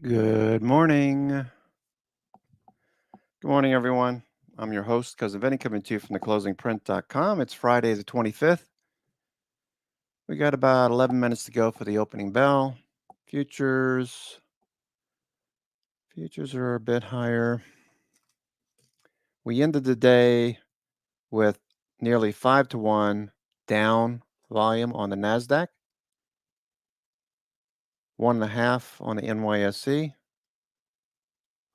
Good morning. Good morning, everyone. I'm your host, Cousin Vinny, coming to you from theclosingprint.com. It's Friday, the 25th. We got about 11 minutes to go for the opening bell. Futures are a bit higher. We ended the day with nearly 5 to 1 down volume on the NASDAQ, 1.5 on the NYSE.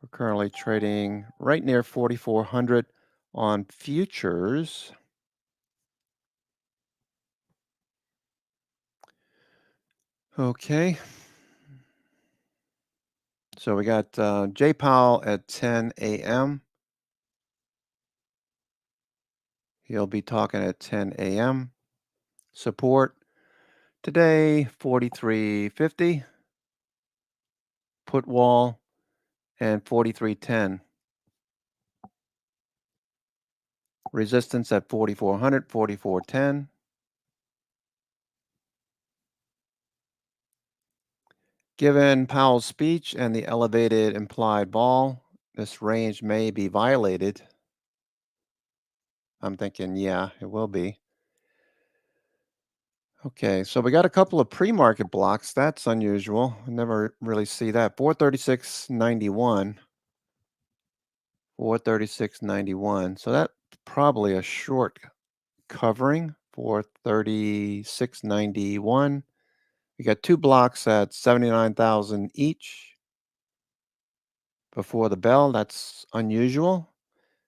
We're currently trading right near 4,400 on futures. Okay. So we got Jay Powell at 10 a.m. He'll be talking at 10 a.m. Support today, 43.50. Put wall and 43.10. Resistance at 4,400, 44.10. Given Powell's speech and the elevated implied vol, this range may be violated. I'm thinking, yeah, it will be. Okay, so we got a couple of pre-market blocks. That's unusual. I never really see that. 436.91. 436.91. So that's probably a short covering for 36.91. We got two blocks at 79,000 each before the bell. That's unusual.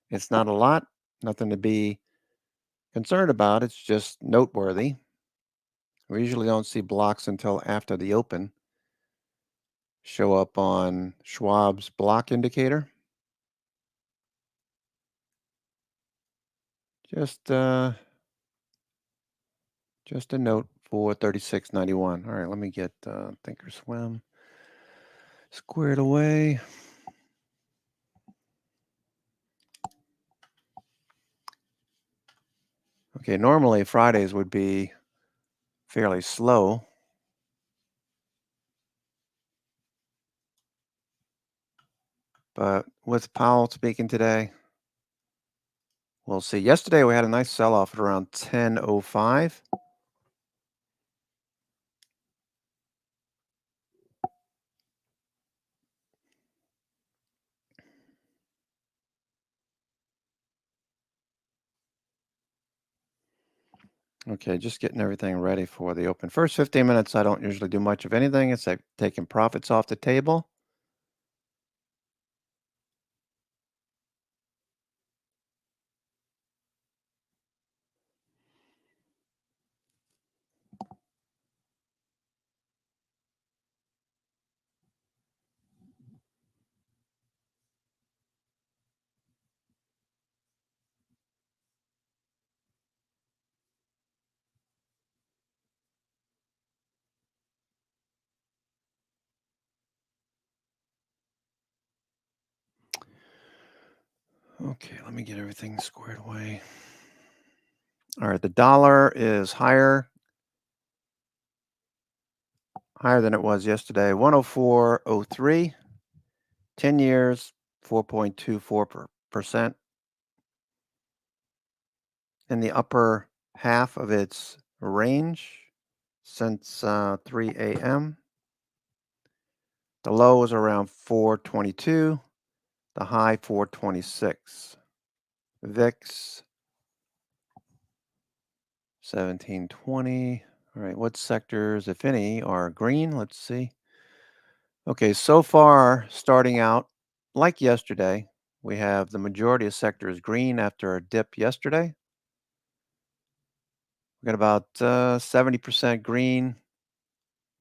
It's not a lot, nothing to be concerned about. It's just noteworthy. We usually don't see blocks until after the open show up on Schwab's block indicator. Just a note for 36.91. All right, let me get Thinkorswim squared away. Okay, normally Fridays would be fairly slow. But with Powell speaking today, we'll see. Yesterday we had a nice sell-off at around 10:05. Okay, just getting everything ready for the open. First 15 minutes, I don't usually do much of anything. It's like taking profits off the table. Okay, let me get everything squared away. All right, the dollar is higher than it was yesterday. 104.03. 10 years, 4.24%. In the upper half of its range since 3 a.m. The low was around 422, the high 426. VIX 1720. All right, what sectors, if any, are green? Let's see. Okay, so far, starting out like yesterday, we have the majority of sectors green after a dip yesterday. We got about 70% green,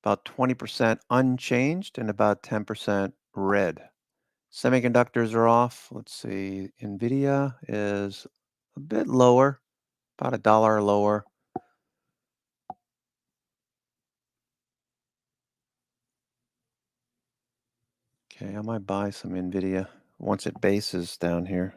about 20% unchanged, and about 10% red. Semiconductors are off. Let's see. NVIDIA is a bit lower, about $1 lower. Okay, I might buy some NVIDIA once it bases down here.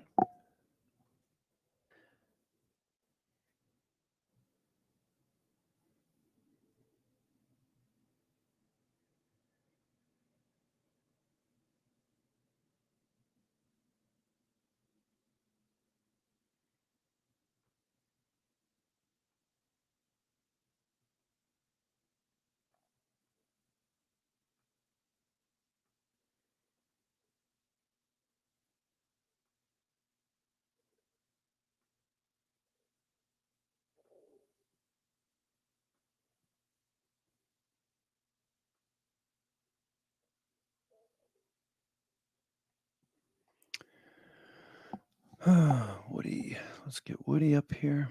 Woody. Let's get Woody up here.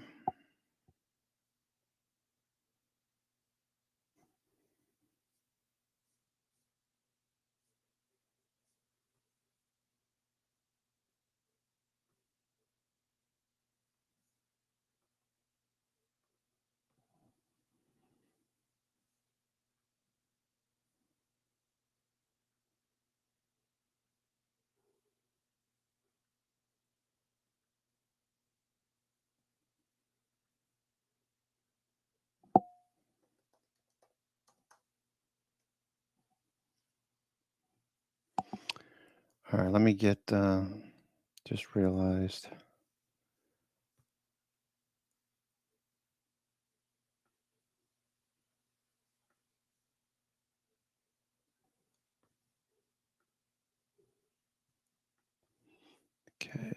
All right, let me get, just realized. Okay.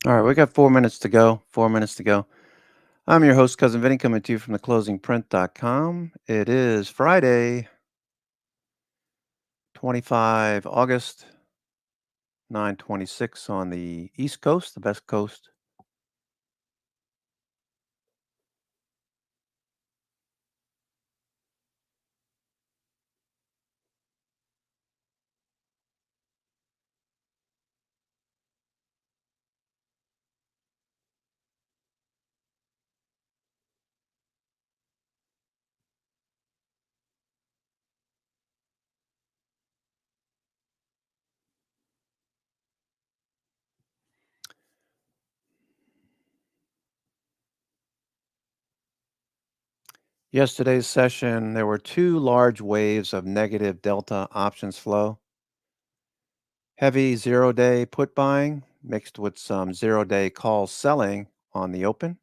All right, we got 4 minutes to go. 4 minutes to go. I'm your host, Cousin Vinny, coming to you from theclosingprint.com. It is Friday, 25 August, 9:26 on the East Coast, the best coast. Yesterday's session, there were two large waves of negative delta options flow. Heavy zero-day put buying mixed with some zero-day call selling on the open.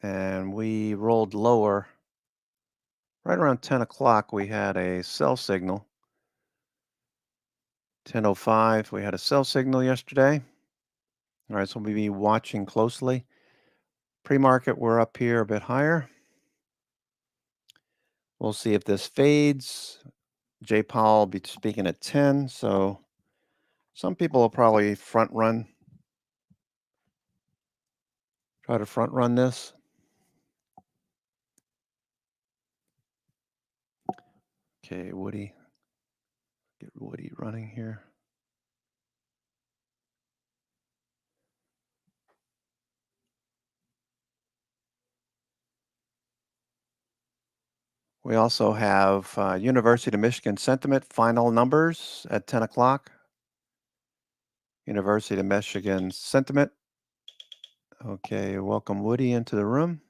And we rolled lower. Right around 10 o'clock, we had a sell signal. 10:05, we had a sell signal yesterday. All right, so we'll be watching closely. Pre-market, we're up here a bit higher. We'll see if this fades. Jay Powell will be speaking at 10, so some people will probably try to front run this. Okay, Woody, get Woody running here. We also have University of Michigan sentiment final numbers at 10 o'clock. University of Michigan sentiment. Okay, welcome Woody into the room.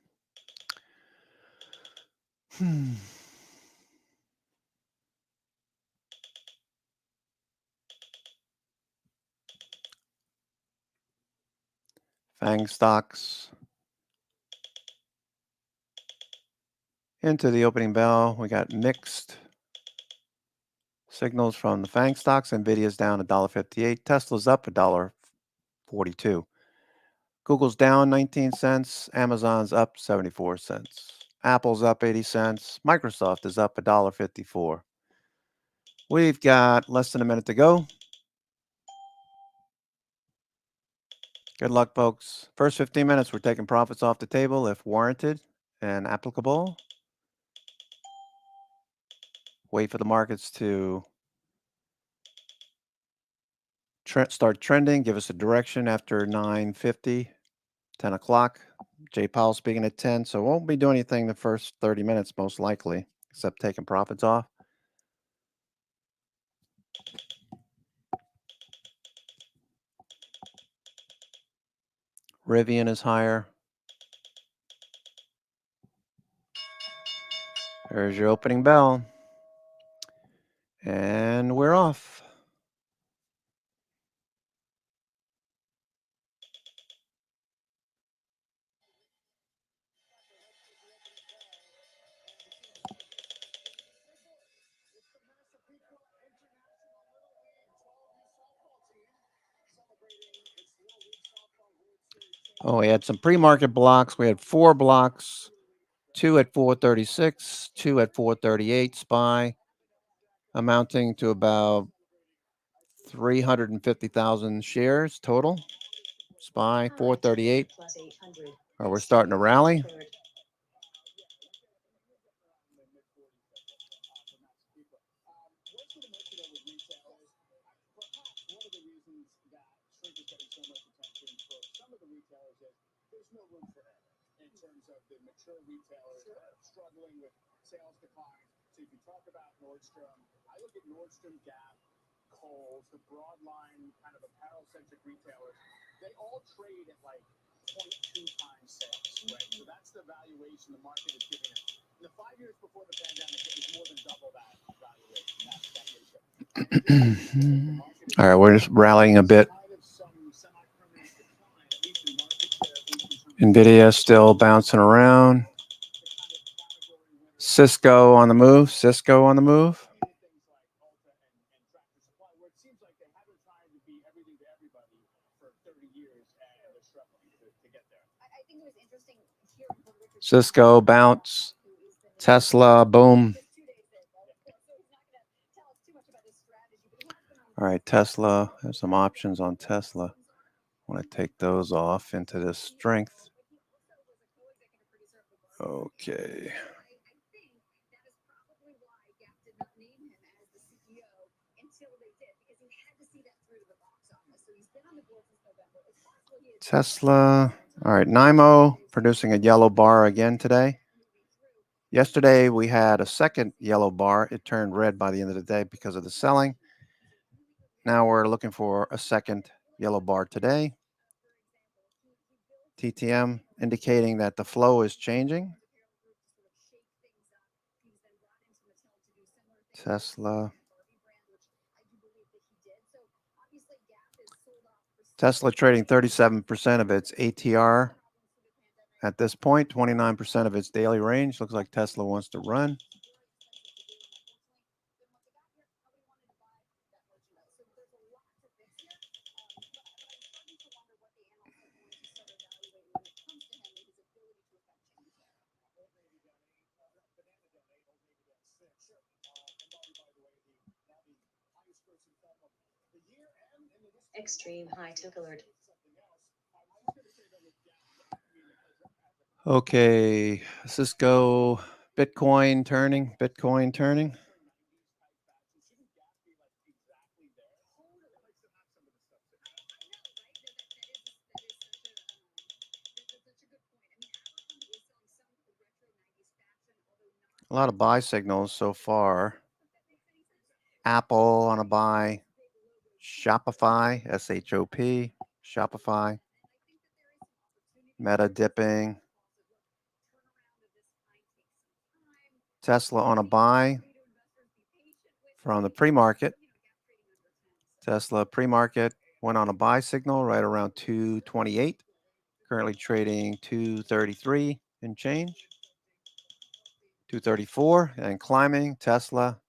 FANG stocks into the opening bell. We got mixed signals from the FANG stocks. Nvidia's down $1.58. Tesla's up $1.42. Google's down 19 cents. Amazon's up 74 cents. Apple's up 80 cents. Microsoft is up $1.54. We've got less than a minute to go. Good luck, folks. First 15 minutes, we're taking profits off the table if warranted and applicable. Wait for the markets to start trending. Give us a direction after 9:50, 10 o'clock. Jay Powell speaking at 10, so won't be doing anything the first 30 minutes, most likely, except taking profits off. Rivian is higher. There's your opening bell. And we're off. Oh, we had some pre-market blocks. We had 4 blocks, 2 at 436, 2 at 438 SPY, amounting to about 350,000 shares total. SPY 438. We're starting to rally. All right, we're just rallying a bit. NVIDIA still bouncing around. Cisco on the move. Cisco on the move. Cisco bounce. Tesla boom. All right, Tesla. There's some options on Tesla. I want to take those off into this strength. Okay. Tesla. All right, NIMO producing a yellow bar again today. Yesterday we had a second yellow bar. It turned red by the end of the day because of the selling. Now we're looking for a second yellow bar today. TTM indicating that the flow is changing. Tesla. Tesla trading 37% of its ATR at this point, 29% of its daily range. Looks like Tesla wants to run. Extreme high tick alert. Okay, Cisco, Bitcoin turning. A lot of buy signals so far. Apple on a buy. Shopify, SHOP, Shopify. Meta dipping. Tesla on a buy from the pre-market. Tesla pre-market went on a buy signal right around 228. Currently trading 233 and change. 234 and climbing. Tesla.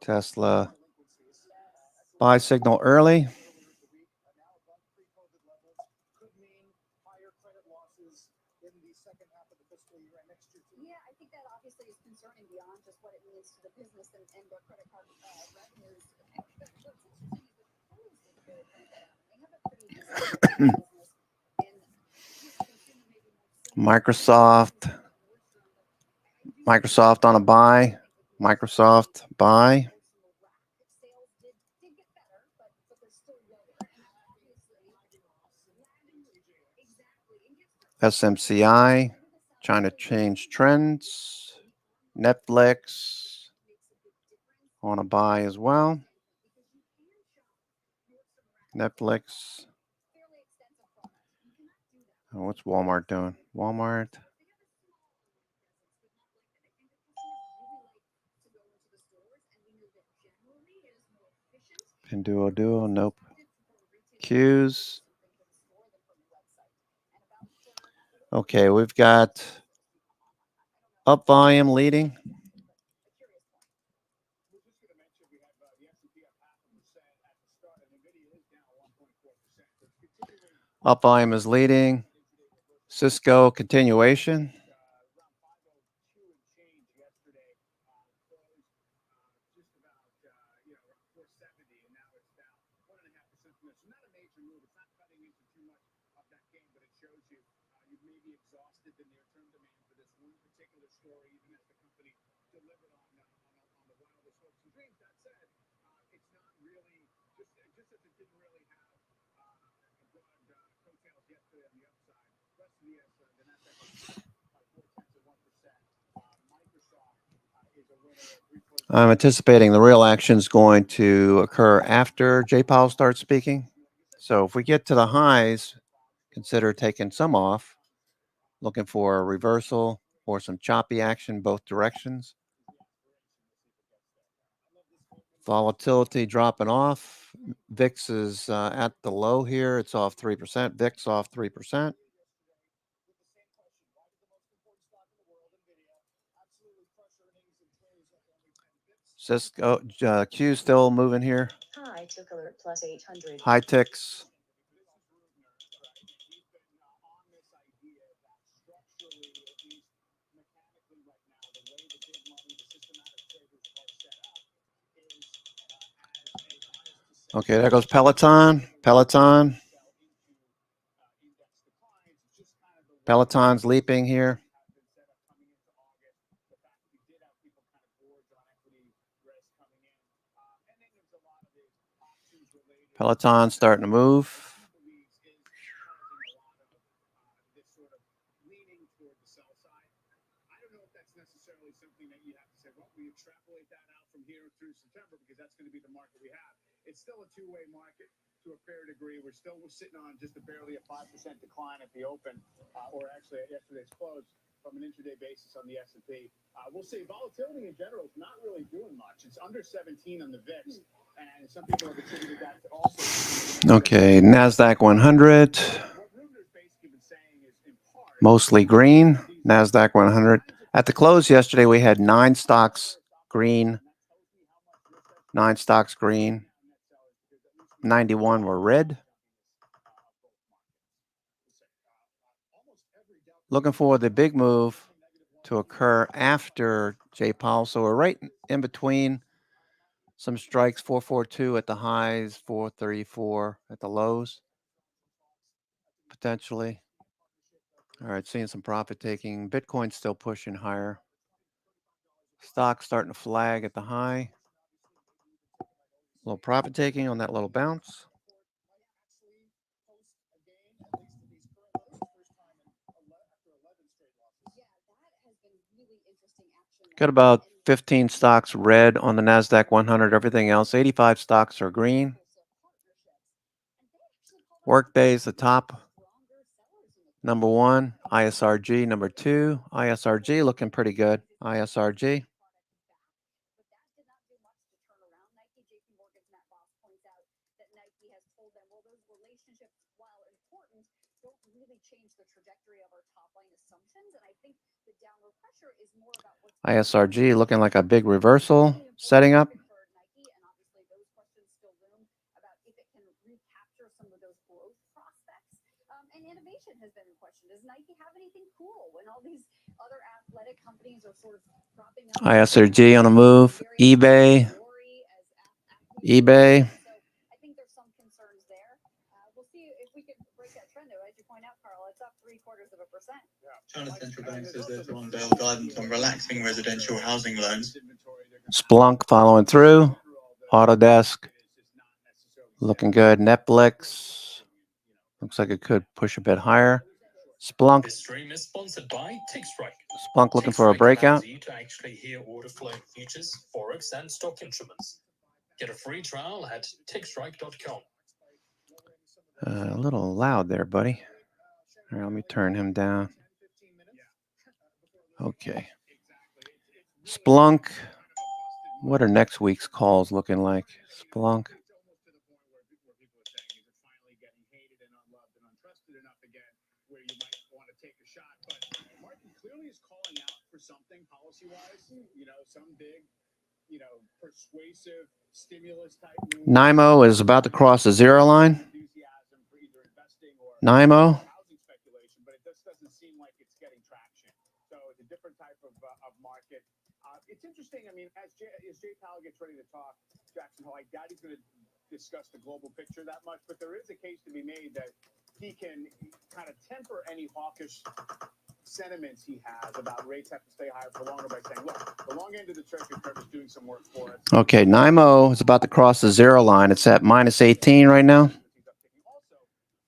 Tesla buy signal early. Yeah, I think that obviously is concerning beyond just what it means to the business and their credit card revenues. But what's interesting is the tools look good. They have a pretty decent business. And consumer maybe more Microsoft on a buy. Microsoft buy. sales did get better, but they're still lower. And obviously, SMCI trying to change trends. Netflix on a buy as well. Netflix. Oh, what's Walmart doing? Walmart. Pinduoduo, nope. Qs. Okay, we've got up volume leading. Up volume is leading. Cisco continuation. I'm anticipating the real action is going to occur after Jay Powell starts speaking. So if we get to the highs, consider taking some off, looking for a reversal or some choppy action both directions. Volatility dropping off. VIX is at the low here. It's off 3%. VIX off 3%. Cisco Q still moving here. High tick alert plus 800. High ticks. Okay, there goes Peloton. Peloton's leaping here. Peloton's starting to move. It's still a two-way market to a fair degree. We're sitting on just barely a 5% decline at the open, or actually at yesterday's close from an intraday basis on the S&P. We'll see. Volatility in general is not really doing much. It's under 17 on the VIX, and some people have attributed that to also. Okay, NASDAQ 100. Mostly green. NASDAQ 100. At the close yesterday, we had 9 stocks green. 9 stocks green. 91 were red. Looking for the big move to occur after Jay Powell. So we're right in between some strikes, 442 at the highs, 434 at the lows, potentially. All right, seeing some profit taking. Bitcoin's still pushing higher. Stocks starting to flag at the high. A little profit taking on that little bounce. Got about 15 stocks red on the NASDAQ 100. Everything else, 85 stocks are green. Workday's the top. Number 1, ISRG. Number 2, ISRG looking pretty good. ISRG. ISRG looking like a big reversal setting up. And innovation has been in question. Does Nike have anything cool when all these other athletic companies are sort of propping up? ISRG on a move. eBay. eBay. So I think there's some concerns there. We'll see if we can break that trend, though. As you point out, Carl, it's up 0.75%. China Central Bank says they're to unveil guidance on relaxing residential housing loans. Splunk following through. Autodesk looking good. Netflix looks like it could push a bit higher. Splunk. This stream is sponsored by TickStrike. Splunk looking for a breakout. You to actually hear order flow futures, forex, and stock instruments. Get a free trial at tickstrike.com. A little loud there, buddy. All right, let me turn him down. Okay. Splunk. What are next week's calls looking like? Splunk. for something policy-wise. You know, some big, you know, persuasive stimulus type move. NIMO is about to cross the zero line. Enthusiasm for either investing or NIMO. housing speculation, but it just doesn't seem like it's getting traction. So it's a different type of market. It's interesting. I mean, as Jay Powell gets ready to talk, Jackson Hole, I doubt he's going to discuss the global picture that much, but there is a case to be made that he can kind of temper any hawkish sentiments he has about rates have to stay higher for longer by saying, look, the long end of the treasury curve is doing some work for us. Okay, NIMO is about to cross the zero line. It's at minus 18 right now. Also,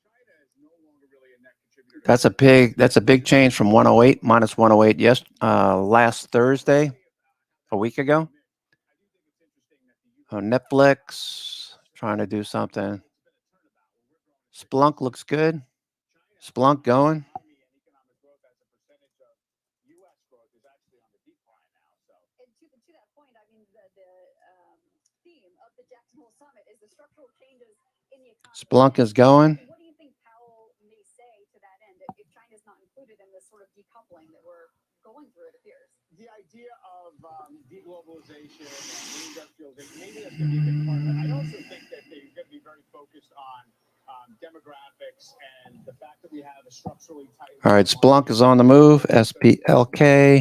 China is no longer really a net contributor. That's a big change from 108, minus 108 last Thursday, a week ago. Netflix trying to do something. Splunk looks good. Splunk going. And to that point, I mean, the theme of the Jackson Hole Summit is the structural changes in the economy. Splunk is going. What do you think Powell may say to that end if China's not included in this sort of decoupling that we're going through, it appears? The idea of deglobalization and reindustrialization, maybe that's going to be a big part of it. I also think that they're going to be very focused on demographics and the fact that we have a structurally tight. All right, Splunk is on the move. SPLK.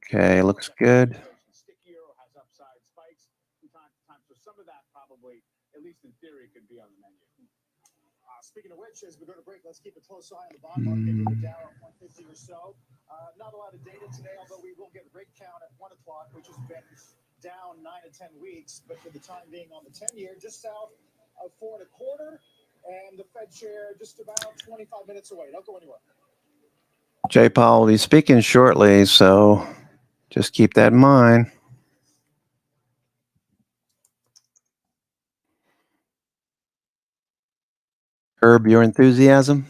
Okay, looks good. Stickier or has upside spikes from time to time. So some of that probably, at least in theory, could be on the menu. Speaking of which, as we go to break, let's keep a close eye on the bond market. We're down 150 or so. Not a lot of data today, although we will get rate count at 1 o'clock, which has been down 9 to 10 weeks. But for the time being, on the 10-year, just south of 4 1/4, and the Fed chair just about 25 minutes away. Don't go anywhere. Jay Powell will be speaking shortly, so just keep that in mind. Curb your enthusiasm.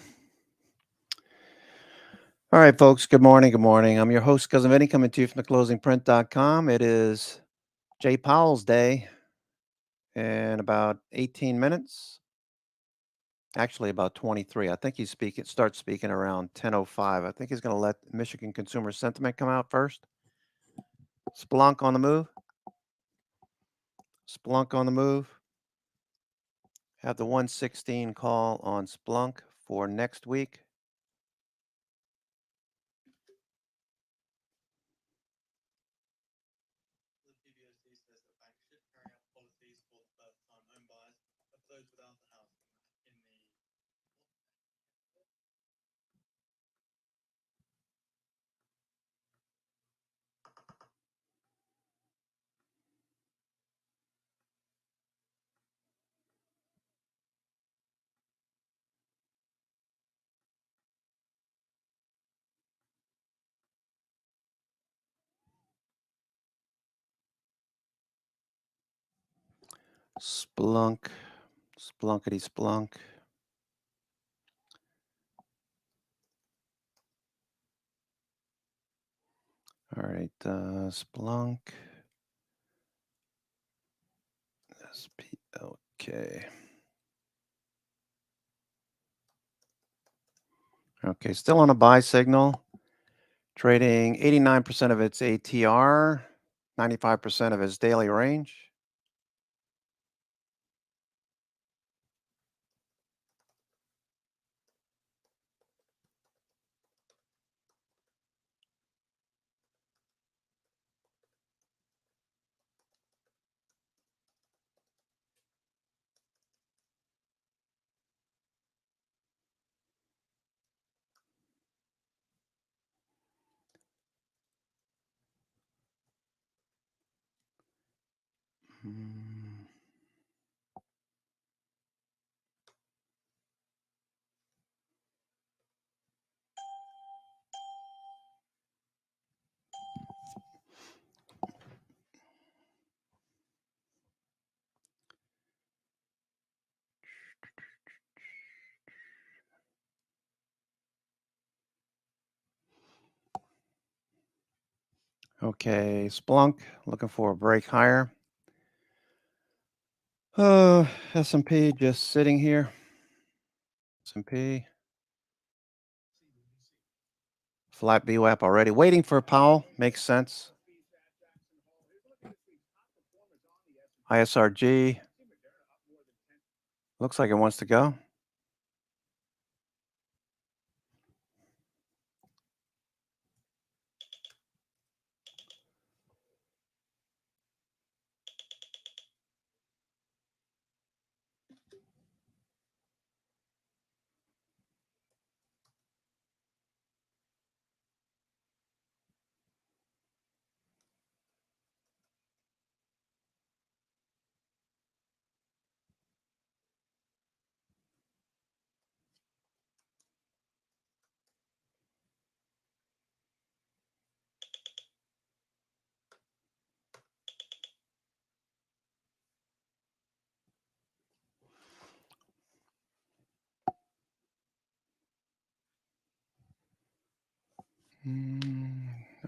All right, folks. Good morning. Good morning. I'm your host, Cousin Vinny, coming to you from theclosingprint.com. It is Jay Powell's day in about 18 minutes. Actually, about 23. I think he's starts speaking around 10:05. I think he's going to let Michigan consumer sentiment come out first. Splunk on the move. Splunk on the move. Have the 116 call on Splunk for next week. The PBOC says that banks should carry out policies for the first-time home buyers and for those without a house in the Splunk. Splunkety Splunk. All right, Splunk. SPLK. Okay, still on a buy signal. Trading 89% of its ATR, 95% of its daily range. Okay, Splunk looking for a break higher. S&P just sitting here. S&P Flat VWAP already. Waiting for Powell. Makes sense. ISRG. Looks like it wants to go.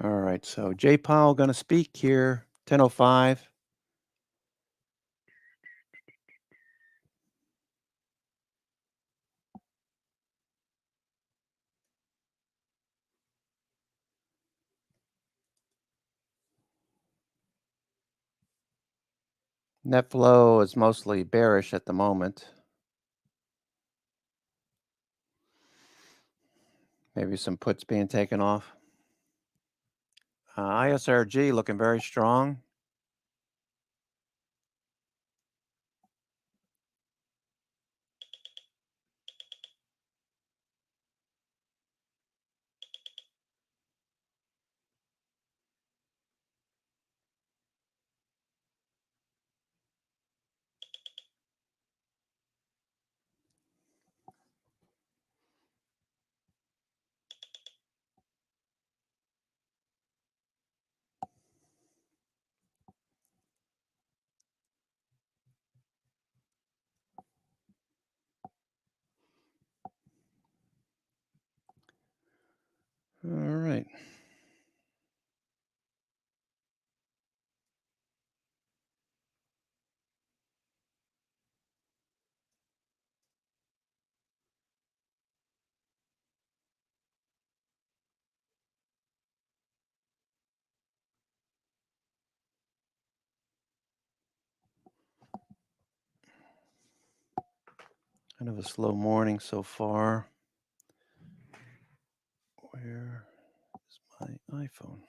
All right, so Jay Powell going to speak here, 10:05. Net flow is mostly bearish at the moment. Maybe some puts being taken off. ISRG looking very strong. All right. Kind of a slow morning so far. Where is my iPhone?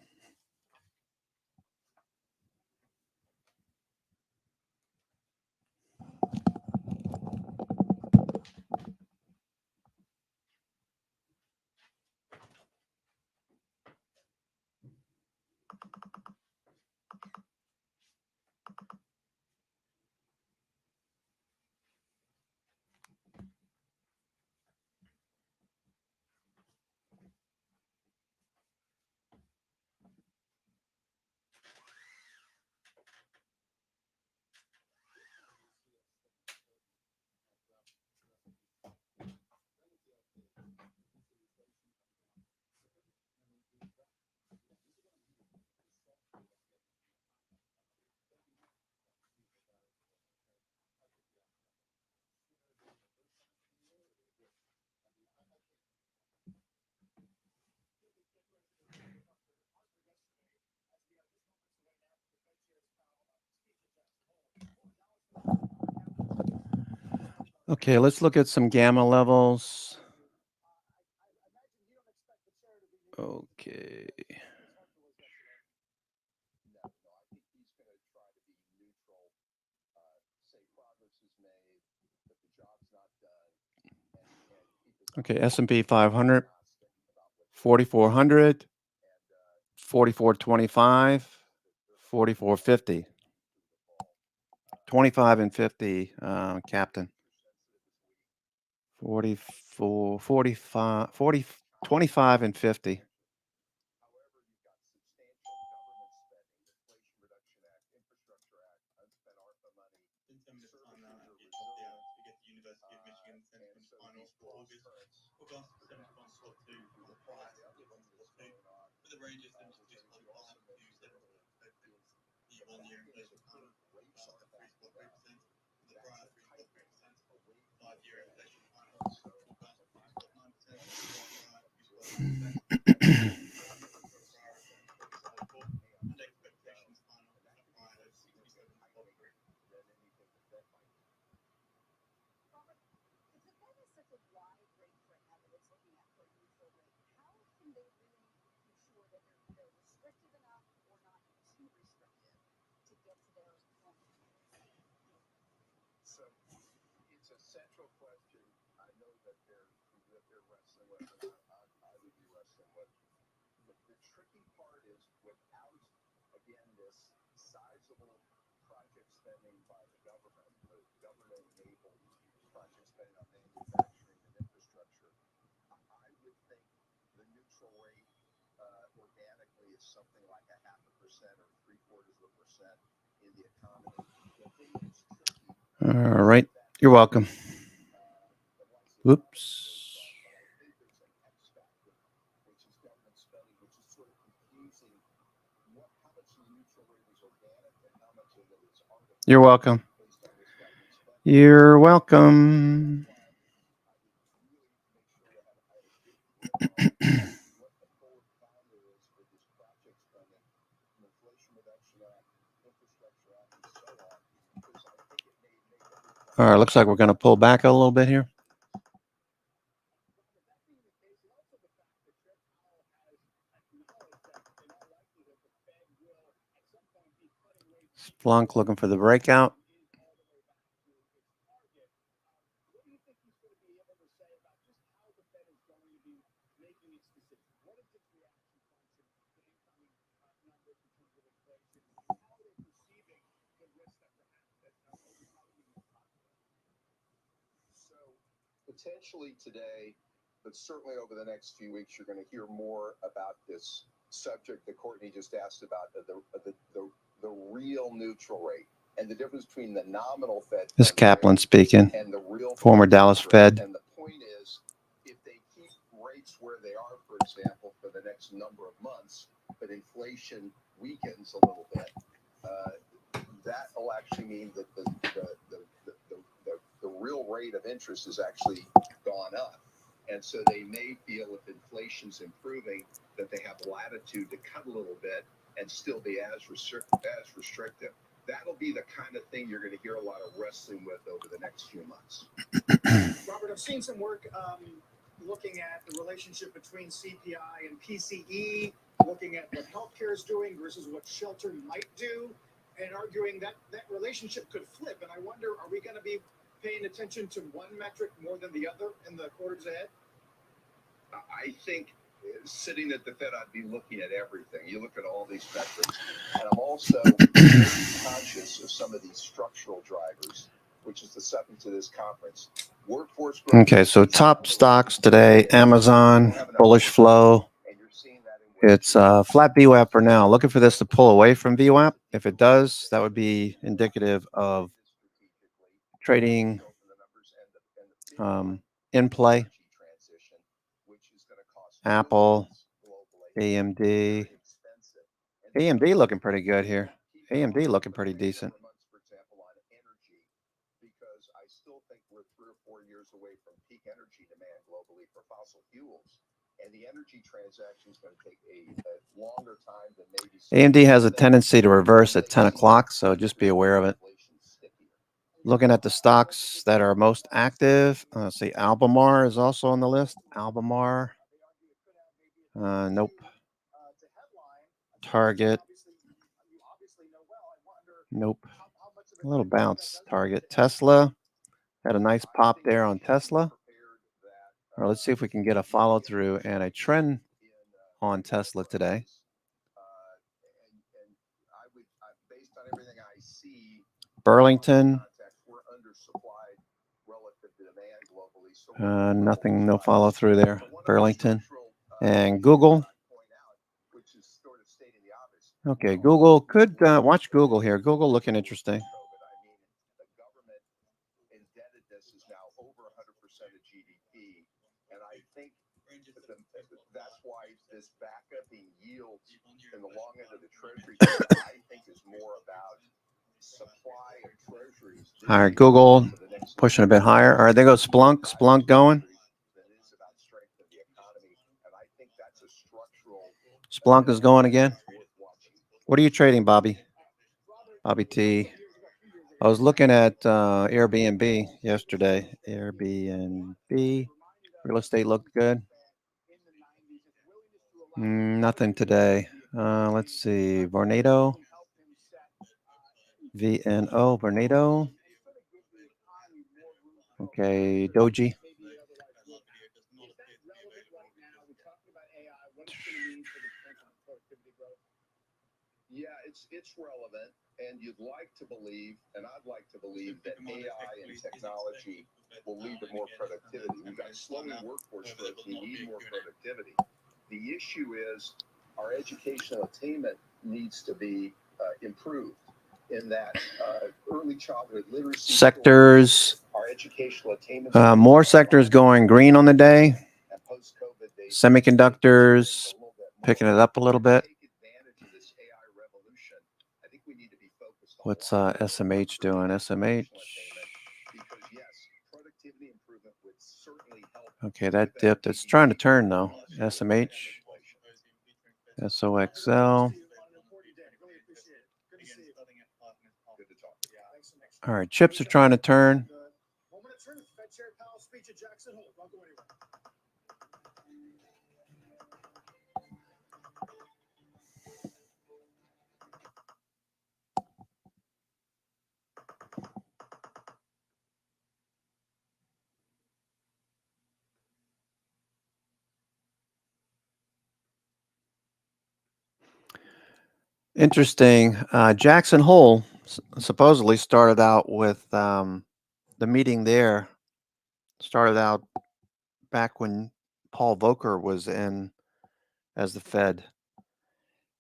Okay, let's look at some gamma levels. Okay. Okay, S&P 500, 4,400, 4,425, 4,450. 25 and 50, Captain. 44, 45, 40, 25 and 50. In 10 minutes' time now, and we get the University of Michigan sentiment final for August. Forecast 71 slot 2 for the prior 71 slot 2, with a range of 72.5 to 74 expected. The 1-year inflation final forecast at 3.3%, with the prior 3.3%. 5-year inflation final forecast at 2.9%, with the prior 2.9%. central question I know that they're wrestling with, and I would be wrestling with. The tricky part is without, again, this sizable project spending by the government enabled project spending on manufacturing and infrastructure, I would think the neutral rate organically is something like 0.5% or 0.75% in the economy. The thing that's tricky. All right. You're welcome. Oops. You're welcome. You're welcome. All right, looks like we're going to pull back a little bit here. Splunk looking for the breakout. Potentially today, but certainly over the next few weeks, you're going to hear more about this subject that Courtney just asked about, the real neutral rate and the difference between the nominal Fed. This is Kaplan speaking, and the real former Dallas Fed. And the point is, if they keep rates where they are, for example, for the next number of months, but inflation weakens a little bit, that will actually mean that the real rate of interest has actually gone up. And so they may feel if inflation's improving that they have latitude to cut a little bit and still be as restrictive. That'll be the kind of thing you're going to hear a lot of wrestling with over the next few months. Robert, I've seen some work looking at the relationship between CPI and PCE, looking at what healthcare is doing versus what shelter might do, and arguing that that relationship could flip. And I wonder, are we going to be paying attention to one metric more than the other in the quarters ahead? I think sitting at the Fed, I'd be looking at everything. You look at all these metrics, and I'm also very conscious of some of these structural drivers, which is the subject of this conference. Workforce growth. Okay, so top stocks today: Amazon, bullish flow. It's flat VWAP for now. Looking for this to pull away from VWAP. If it does, that would be indicative of trading in play. Apple, AMD. AMD looking pretty good here. AMD looking pretty decent. Because I still think we're 3 or 4 years away from peak energy demand globally for fossil fuels. And the energy transaction is going to take a longer time than maybe. AMD has a tendency to reverse at 10 o'clock, so just be aware of it. Looking at the stocks that are most active, let's see, Albemarle is also on the list. Albemarle. Nope. Target. Nope. A little bounce. Target. Tesla. Had a nice pop there on Tesla. All right, let's see if we can get a follow through and a trend on Tesla today. Burlington. Nothing, no follow through there. Burlington. And Google. Okay, Google could watch Google here. Google looking interesting. The government indebtedness is now over 100% of GDP, and I think that's why this backup in yields in the long end of the Treasury, I think, is more about supply of Treasuries. All right, Google pushing a bit higher. All right, there goes Splunk. Splunk going. Splunk is going again. What are you trading, Bobby? Bobby T. I was looking at Airbnb yesterday. Airbnb. Real estate looked good. Nothing today. Let's see. Vornado. VNO. Vornado. Okay, Doji. last video does not Is that appear to be relevant available. right now? We're talking about AI, what it's going to mean for the potential for productivity growth. Yeah, it's relevant, and you'd like to believe, and I'd like to believe that AI and technology will lead to more productivity. We've got slowing workforce growth. We need more productivity. The issue is our educational attainment needs to be improved. In that early childhood literacy Sectors. our educational attainment. More sectors going green on the day. And post-COVID, Semiconductors picking it up a little bit. take advantage of this AI revolution. I think we need to be focused on What's SMH doing? SMH. because yes, productivity improvement would certainly help. Okay, that dipped. It's trying to turn though. SMH. SOXL. Good to talk. All right, chips are trying to turn. Moment of truth, Fed Chair Powell's speech at Jackson Hole. Don't go anywhere. Interesting. Jackson Hole supposedly started out with the meeting there. Started out back when Paul Volcker was in as the Fed.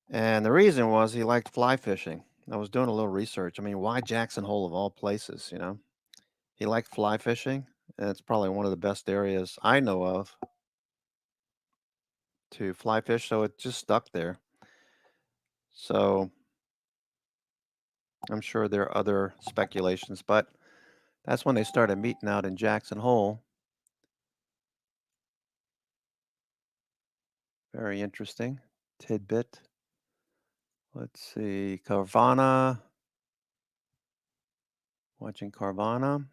And the reason was he liked fly fishing. I was doing a little research. I mean, why Jackson Hole of all places, you know? He liked fly fishing, and it's probably one of the best areas I know of to fly fish, so it just stuck there. So I'm sure there are other speculations, but that's when they started meeting out in Jackson Hole. Very interesting tidbit. Let's see, Carvana. Watching Carvana.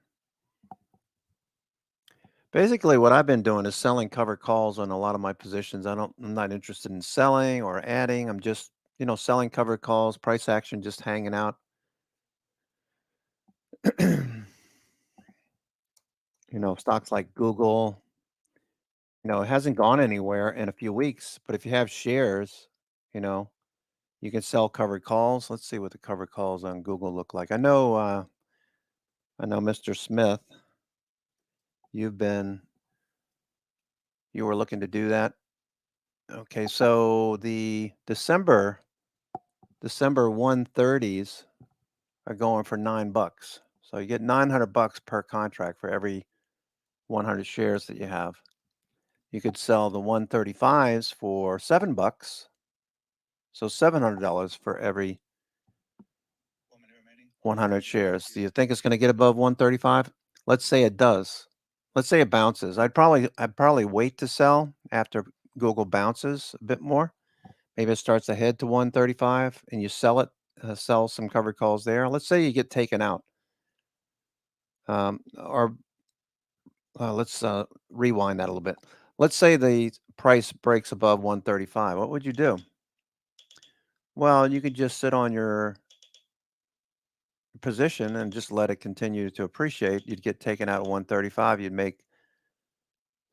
Basically, what I've been doing is selling covered calls on a lot of my positions. I'm not interested in selling or adding. I'm just, selling covered calls, price action, just hanging out. Stocks like Google, it hasn't gone anywhere in a few weeks, but if you have shares, you can sell covered calls. Let's see what the covered calls on Google look like. I know Mr. Smith, you were looking to do that. Okay, so the December 130s are going for $9. So you get $900 per contract for every 100 shares that you have. You could sell the 135s for $7. So $700 for every 100 shares. Do you think it's going to get above 135? Let's say it does. Let's say it bounces. I'd probably wait to sell after Google bounces a bit more. Maybe it starts ahead to 135 and you sell it, sell some covered calls there. Let's say you get taken out. Or let's rewind that a little bit. Let's say the price breaks above 135. What would you do? Well, you could just sit on your position and just let it continue to appreciate. You'd get taken out at 135. You'd make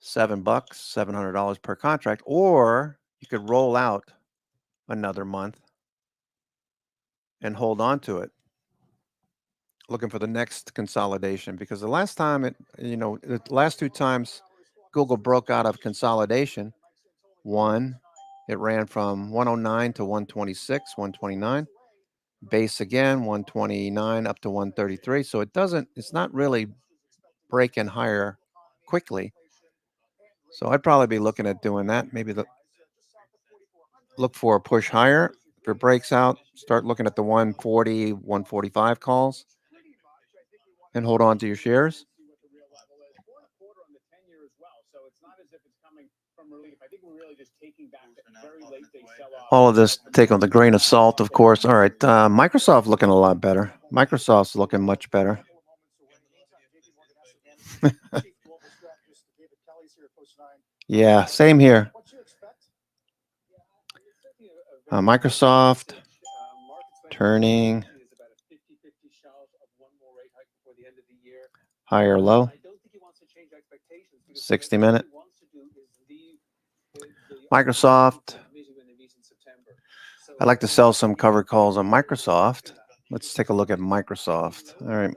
$7, $700 per contract, or you could roll out another month and hold on to it, looking for the next consolidation. Because the last time the last two times Google broke out of consolidation, one, it ran from 109 to 126, 129. Base again, 129 up to 133. So it's not really breaking higher quickly. So I'd probably be looking at doing that. Maybe look for a push higher. If it breaks out, start looking at the 140, 145 calls and hold on to your shares. All of this take on the grain of salt, of course. All right, Microsoft looking a lot better. Microsoft's looking much better. Yeah, same here. Microsoft turning higher low. 60-minute. Microsoft. I'd like to sell some covered calls on Microsoft. Let's take a look at Microsoft. All right.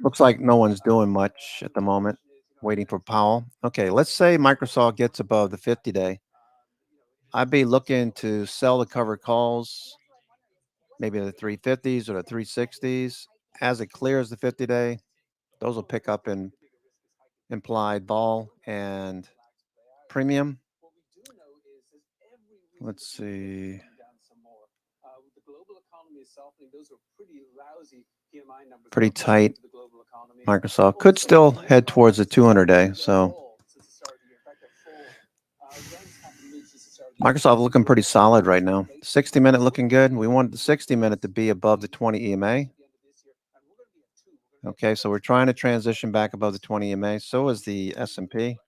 Looks like no one's doing much at the moment, waiting for Powell. Okay, let's say Microsoft gets above the 50-day. I'd be looking to sell the covered calls, maybe the 350s or the 360s. As it clears the 50-day, those will pick up in implied vol and premium. Let's see. Pretty tight. Microsoft could still head towards the 200-day. So Microsoft looking pretty solid right now. 60-minute looking good. We want the 60-minute to be above the 20 EMA. Okay, so we're trying to transition back above the 20 EMA. So is the S&P.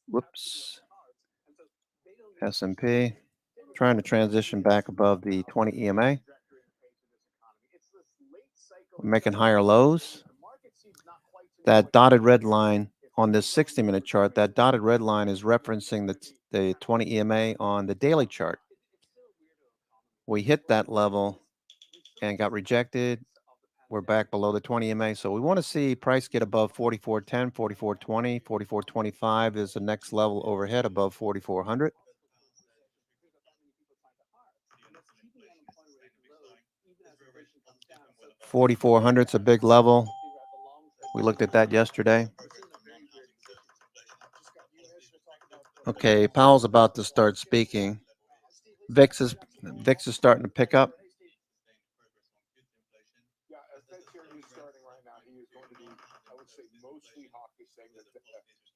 Whoops. S&P. Trying to transition back above the 20 EMA. We're making higher lows. That dotted red line on this 60-minute chart, that dotted red line is referencing the 20 EMA on the daily chart. We hit that level and got rejected. We're back below the 20 EMA. So we want to see price get above 44.10, 44.20, 44.25 is the next level overhead above 4,400. 4,400 is a big level. We looked at that yesterday. Okay, Powell's about to start speaking. VIX is starting to pick up. Yeah, as Fed chair is starting right now, he is going to be, I would say, mostly hawkish, saying that the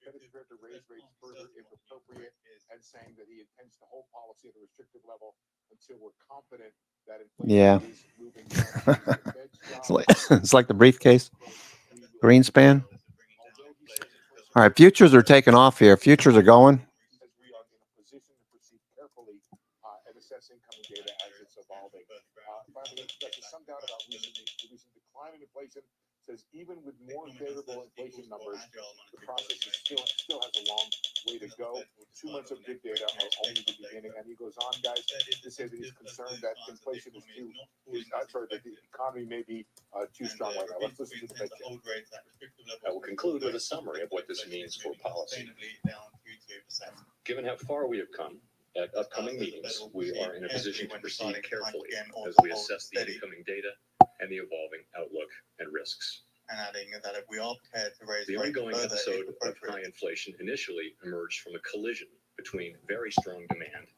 Fed is prepared to raise rates further if appropriate, and saying that he intends to hold policy at a restrictive level until we're confident that inflation is moving down. It's like the briefcase. Greenspan. All right, futures are taking off here. Futures are going. As we are in a position to proceed carefully and assess incoming data as it's evolving. Finally, there's some doubt about recent decline in inflation. Says even with more favorable inflation numbers, the process is still has a long way to go. 2 months of good data are only the beginning. And he goes on, guys, to say that he's concerned that inflation is that the economy may be too strong right now. Let's listen to the Fed chair. I will conclude with a summary of what this means for policy. Given how far we have come, at upcoming meetings, we are in a position to proceed carefully as we assess the incoming data and the evolving outlook and risks. And adding that if we are prepared to raise The rates ongoing further, episode if of appropriate. high inflation initially emerged from a collision between very strong demand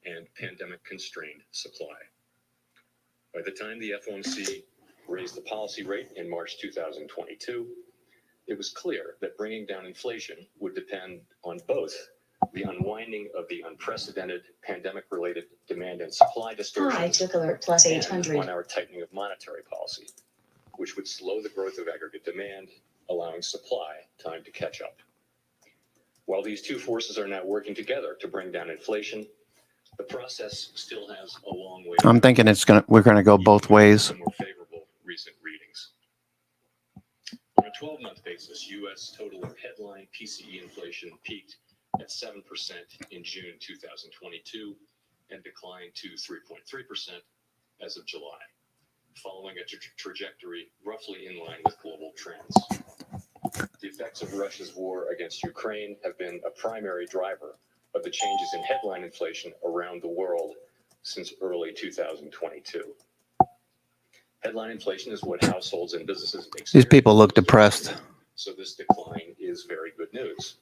and pandemic-constrained supply. By the time the FOMC raised the policy rate in March 2022, it was clear that bringing down inflation would depend on both the unwinding of the unprecedented pandemic-related demand and supply distortions Hi, Tick Alert plus and 800. on our tightening of monetary policy, which would slow the growth of aggregate demand, allowing supply time to catch up. While these two forces are now working together to bring down inflation, the process still has a long way to go. I'm thinking we're gonna go both ways. Some more favorable recent readings. On a 12-month basis, U.S. total headline PCE inflation peaked at 7% in June 2022 and declined to 3.3% as of July, following a trajectory roughly in line with global trends. The effects of Russia's war against Ukraine have been a primary driver of the changes in headline inflation around the world since early 2022. Headline inflation is what households and businesses experience. These people look depressed. So this decline is very good news.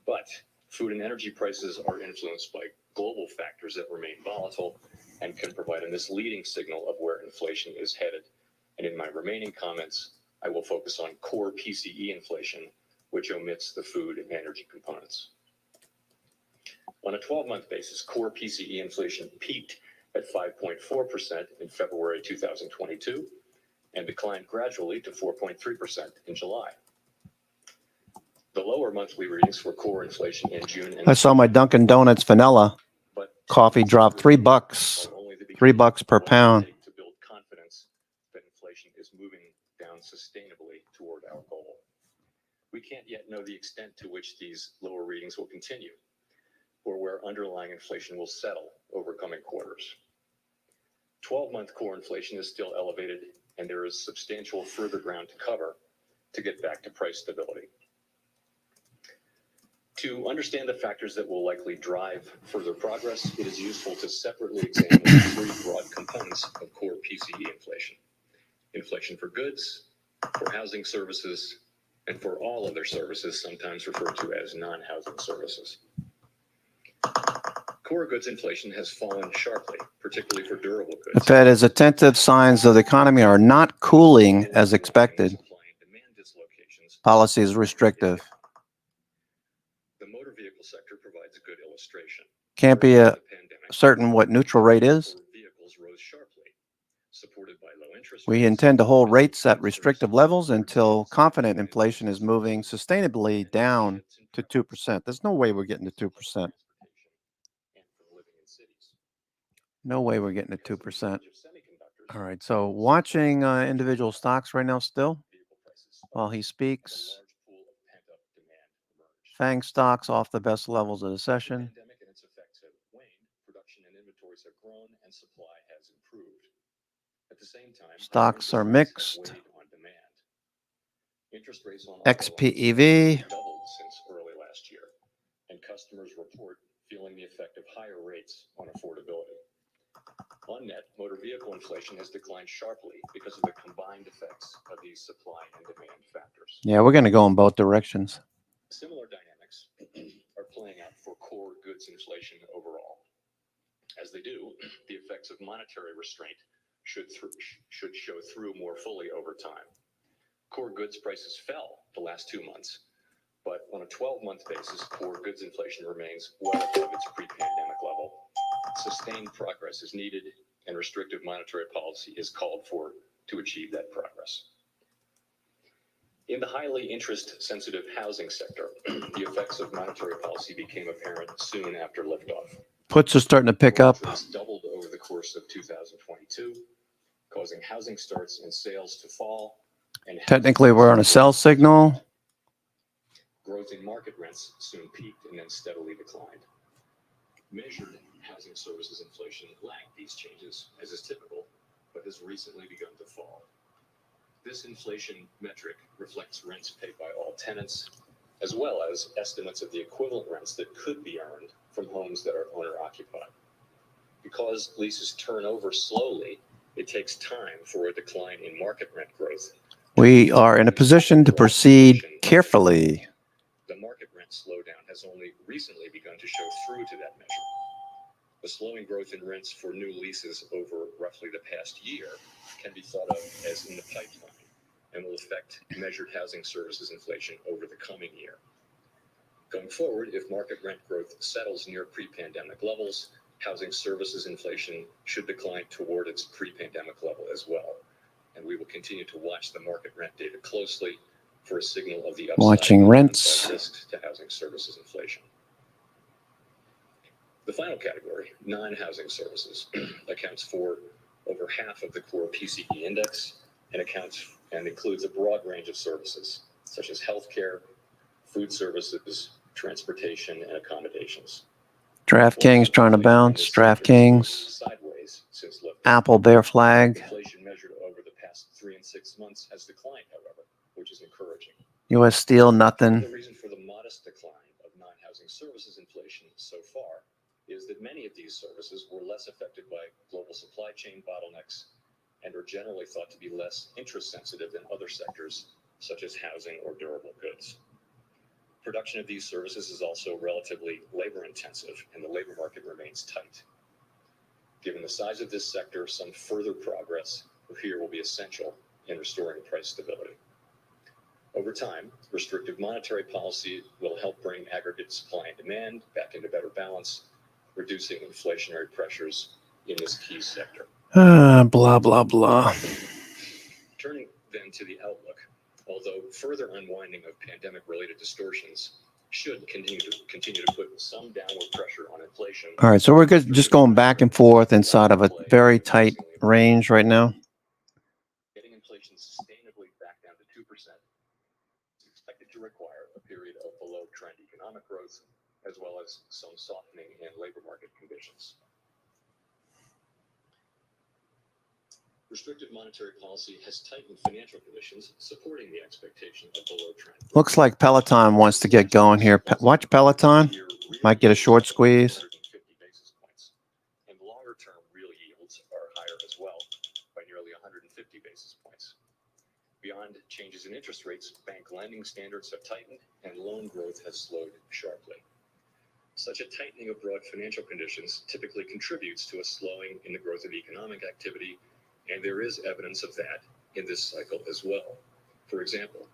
But food and energy prices are influenced by global factors that remain volatile and can provide a misleading signal of where inflation is headed. And in my remaining comments, I will focus on core PCE inflation, which omits the food and energy components. On a 12-month basis, core PCE inflation peaked at 5.4% in February 2022 and declined gradually to 4.3% in July. The lower monthly readings for core inflation in June and I saw my Dunkin' Donuts vanilla coffee drop $3, $3 per pound. To build confidence that inflation is moving down sustainably toward our goal. We can't yet know the extent to which these lower readings will continue, or where underlying inflation will settle over coming quarters. 12-month core inflation is still elevated, and there is substantial further ground to cover to get back to price stability. To understand the factors that will likely drive further progress, it is useful to separately examine the three broad components of core PCE inflation. Inflation for goods, for housing services, and for all other services, sometimes referred to as non-housing services. Core goods inflation has fallen sharply, particularly for durable goods. The Fed is attentive. Signs of the economy are not cooling as expected. Policy is restrictive. The motor vehicle sector provides a good illustration. Can't be certain what neutral rate is. Vehicles rose sharply, supported by low interest We rates. intend to hold rates at restrictive levels until confident inflation is moving sustainably down to 2%. There's no way we're getting to 2%. No way we're getting to 2%. All right, so watching individual stocks right now still while he speaks. FANG stocks off the best levels of the session. The pandemic and its effects have waned, production and inventories have grown, and supply has improved. At the same time, Stocks are mixed. weighed on demand. Interest rates on XPEV. doubled since early last year, and customers report feeling the effect of higher rates on affordability. On net, motor vehicle inflation has declined sharply because of the combined effects of these supply and demand factors. Yeah, we're going to go in both directions. Similar dynamics are playing out for core goods inflation overall. As they do, the effects of monetary restraint should show through more fully over time. Core goods prices fell the last 2 months, but on a 12-month basis, core goods inflation remains well above its pre-pandemic level. Sustained progress is needed, and restrictive monetary policy is called for to achieve that progress. In the highly interest-sensitive housing sector, the effects of monetary policy became apparent soon after liftoff. Puts are starting to pick up. Rates doubled over the course of 2022, causing housing starts and sales to fall. And Technically, we're on a sell signal. Growth in market rents soon peaked and then steadily declined. Measured housing services inflation lagged these changes, as is typical, but has recently begun to fall. This inflation metric reflects rents paid by all tenants, as well as estimates of the equivalent rents that could be earned from homes that are owner-occupied. Because leases turn over slowly, it takes time for a decline in market rent growth. We are in a position to proceed carefully. The market rent slowdown has only recently begun to show through to that measure. The slowing growth in rents for new leases over roughly the past year can be thought of as in the pipeline and will affect measured housing services inflation over the coming year. Going forward, if market rent growth settles near pre-pandemic levels, housing services inflation should decline toward its pre-pandemic level as well. And we will continue to watch the market rent data closely for a signal of the upside Watching and rents. downside risks to housing services inflation. The final category, non-housing services, accounts for over half of the core PCE index and includes a broad range of services such as healthcare, food services, transportation, and accommodations. DraftKings trying to bounce. DraftKings. Sideways since liftoff. Apple bear flag. Inflation measured over the past 3 and 6 months has declined, however, which is encouraging. U.S. Steel, nothing. The reason for the modest decline of non-housing services inflation so far is that many of these services were less affected by global supply chain bottlenecks and are generally thought to be less interest sensitive than other sectors, such as housing or durable goods. Production of these services is also relatively labor intensive, and the labor market remains tight. Given the size of this sector, some further progress here will be essential in restoring price stability. Over time, restrictive monetary policy will help bring aggregate supply and demand back into better balance, reducing inflationary pressures in this key sector. Blah, blah, blah. Turning then to the outlook, although further unwinding of pandemic-related distortions should continue to put some downward pressure on inflation. All right, so we're just going back and forth inside of a very tight range right now. Getting inflation sustainably back down to 2% is expected to require a period as well as some softening in labor market conditions. Restrictive monetary policy has tightened financial conditions, supporting the expectation of below trend. Looks like Peloton wants to get going here. Watch Peloton. Might get a short squeeze. 150 basis points. And longer-term real yields are higher as well, by nearly 150 basis points. Beyond changes in interest rates, bank lending standards have tightened and loan growth has slowed sharply. Such a tightening of broad financial conditions typically contributes to a slowing in the growth of economic activity, and there is evidence of that in this cycle as well. For example,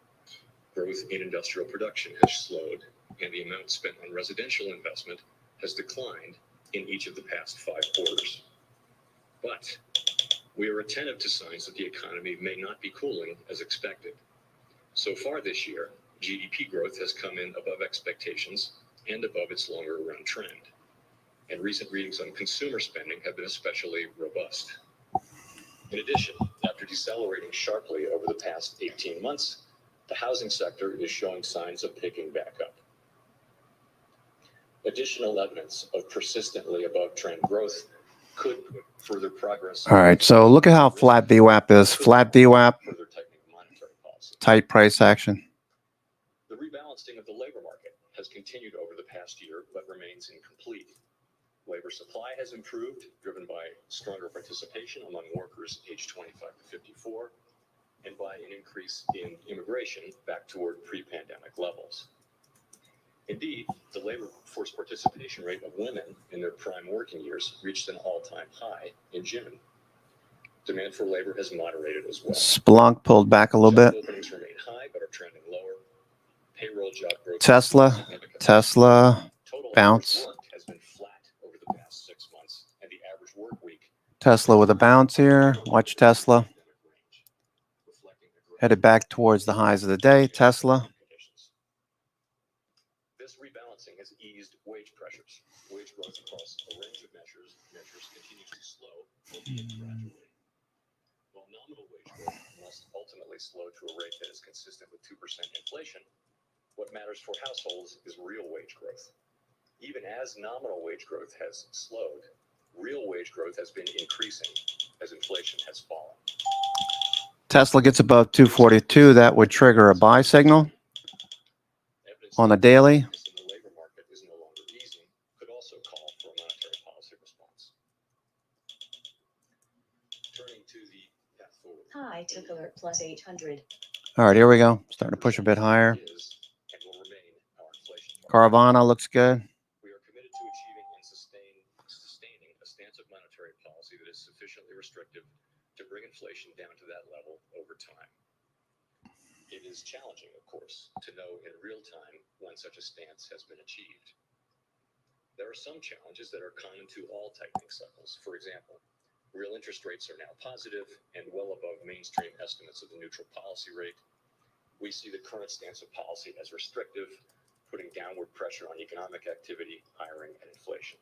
growth in industrial production has slowed, and the amount spent on residential investment has declined in each of the past 5 quarters. But we are attentive to signs that the economy may not be cooling as expected. So far this year, GDP growth has come in above expectations and above its longer run trend. And recent readings on consumer spending have been especially robust. In addition, after decelerating sharply over the past 18 months, the housing sector is showing signs of picking back up. Additional evidence of persistently above trend growth could put further progress. All right, so look at how flat VWAP is. Flat VWAP, Further tightening of monetary policy. tight price action. The rebalancing of the labor market has continued over the past year, but remains incomplete. Labor supply has improved, driven by stronger participation among workers aged 25 to 54, and by an increase in immigration back toward pre-pandemic levels. Indeed, the labor force participation rate of women in their prime working years reached an all-time high in June. Demand for labor has moderated as well. Splunk pulled back a little Job bit. openings remain high, but are trending lower. Payroll job growth. Tesla, Tesla, Total bounce. hours worked has been flat over the past 6 months, and the average work week Tesla with a bounce here. Watch Tesla. Headed back towards the highs of the day. Tesla. This rebalancing has eased wage pressures. Wage growth across a range of measures continues to slow, albeit gradually. While nominal wage growth must ultimately slow to a rate that is consistent with 2% inflation, what matters for households is real wage growth. Even as nominal wage growth has slowed, real wage growth has been increasing as inflation has fallen. Tesla gets above 242. That would trigger a buy signal. Evidence On the that daily. weakness in the labor market is no longer easing could also call for a monetary policy response. Turning to the path forward. High tick alert plus 800. All right, here we go. Starting to push a bit higher. Is and will remain our inflation target. Carvana looks good. We are committed to achieving and sustaining a stance of monetary policy that is sufficiently restrictive to bring inflation down to that level over time. It is challenging, of course, to know in real time when such a stance has been achieved. There are some challenges that are common to all tightening cycles. For example, real interest rates are now positive and well above mainstream estimates of the neutral policy rate. We see the current stance of policy as restrictive, putting downward pressure on economic activity, hiring, and inflation.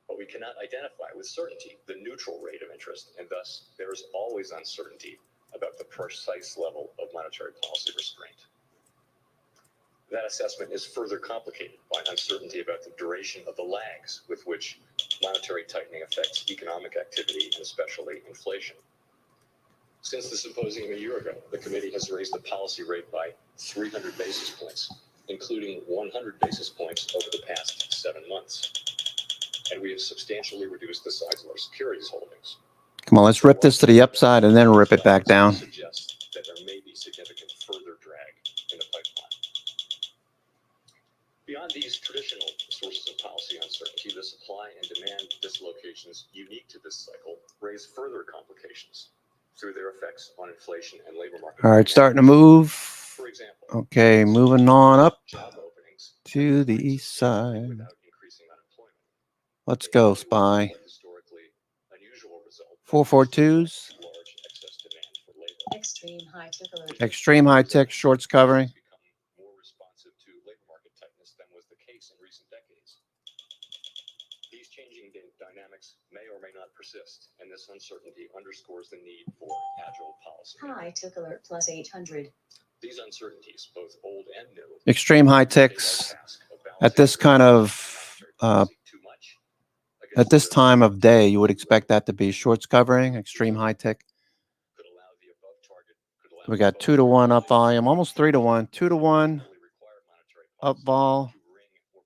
But we cannot identify with certainty the neutral rate of interest, and thus there is always uncertainty about the precise level of monetary policy restraint. That assessment is further complicated by uncertainty about the duration of the lags with which monetary tightening affects economic activity and especially inflation. Since the symposium a year ago, the committee has raised the policy rate by 300 basis points, including 100 basis points over the past 7 months. And we have substantially reduced the size of our securities holdings. Come on, let's rip this to the upside and then rip it back down. Suggests that there may be significant further drag in the pipeline. Beyond these traditional sources of policy uncertainty, the supply and demand dislocations unique to this cycle raise further complications through their effects on inflation and labor market. All right, starting to move. For example, Okay, moving on up job openings to the east side. without increasing unemployment. Let's go, SPY. Historically unusual result. 442s. Large excess demand for labor. Extreme high tick alert. Extreme high tech shorts covering. Become more responsive to labor market tightness than was the case in recent decades. These changing dynamics may or may not persist, and this uncertainty underscores the need for agile policy. High tick alert plus 800. These uncertainties, both old and new, Extreme high make our ticks. task of At this kind of at this time of day, you would expect that to be shorts covering, extreme high tick. We got 2-to-1 up volume, almost 3-to-1, 2-to-1 up vol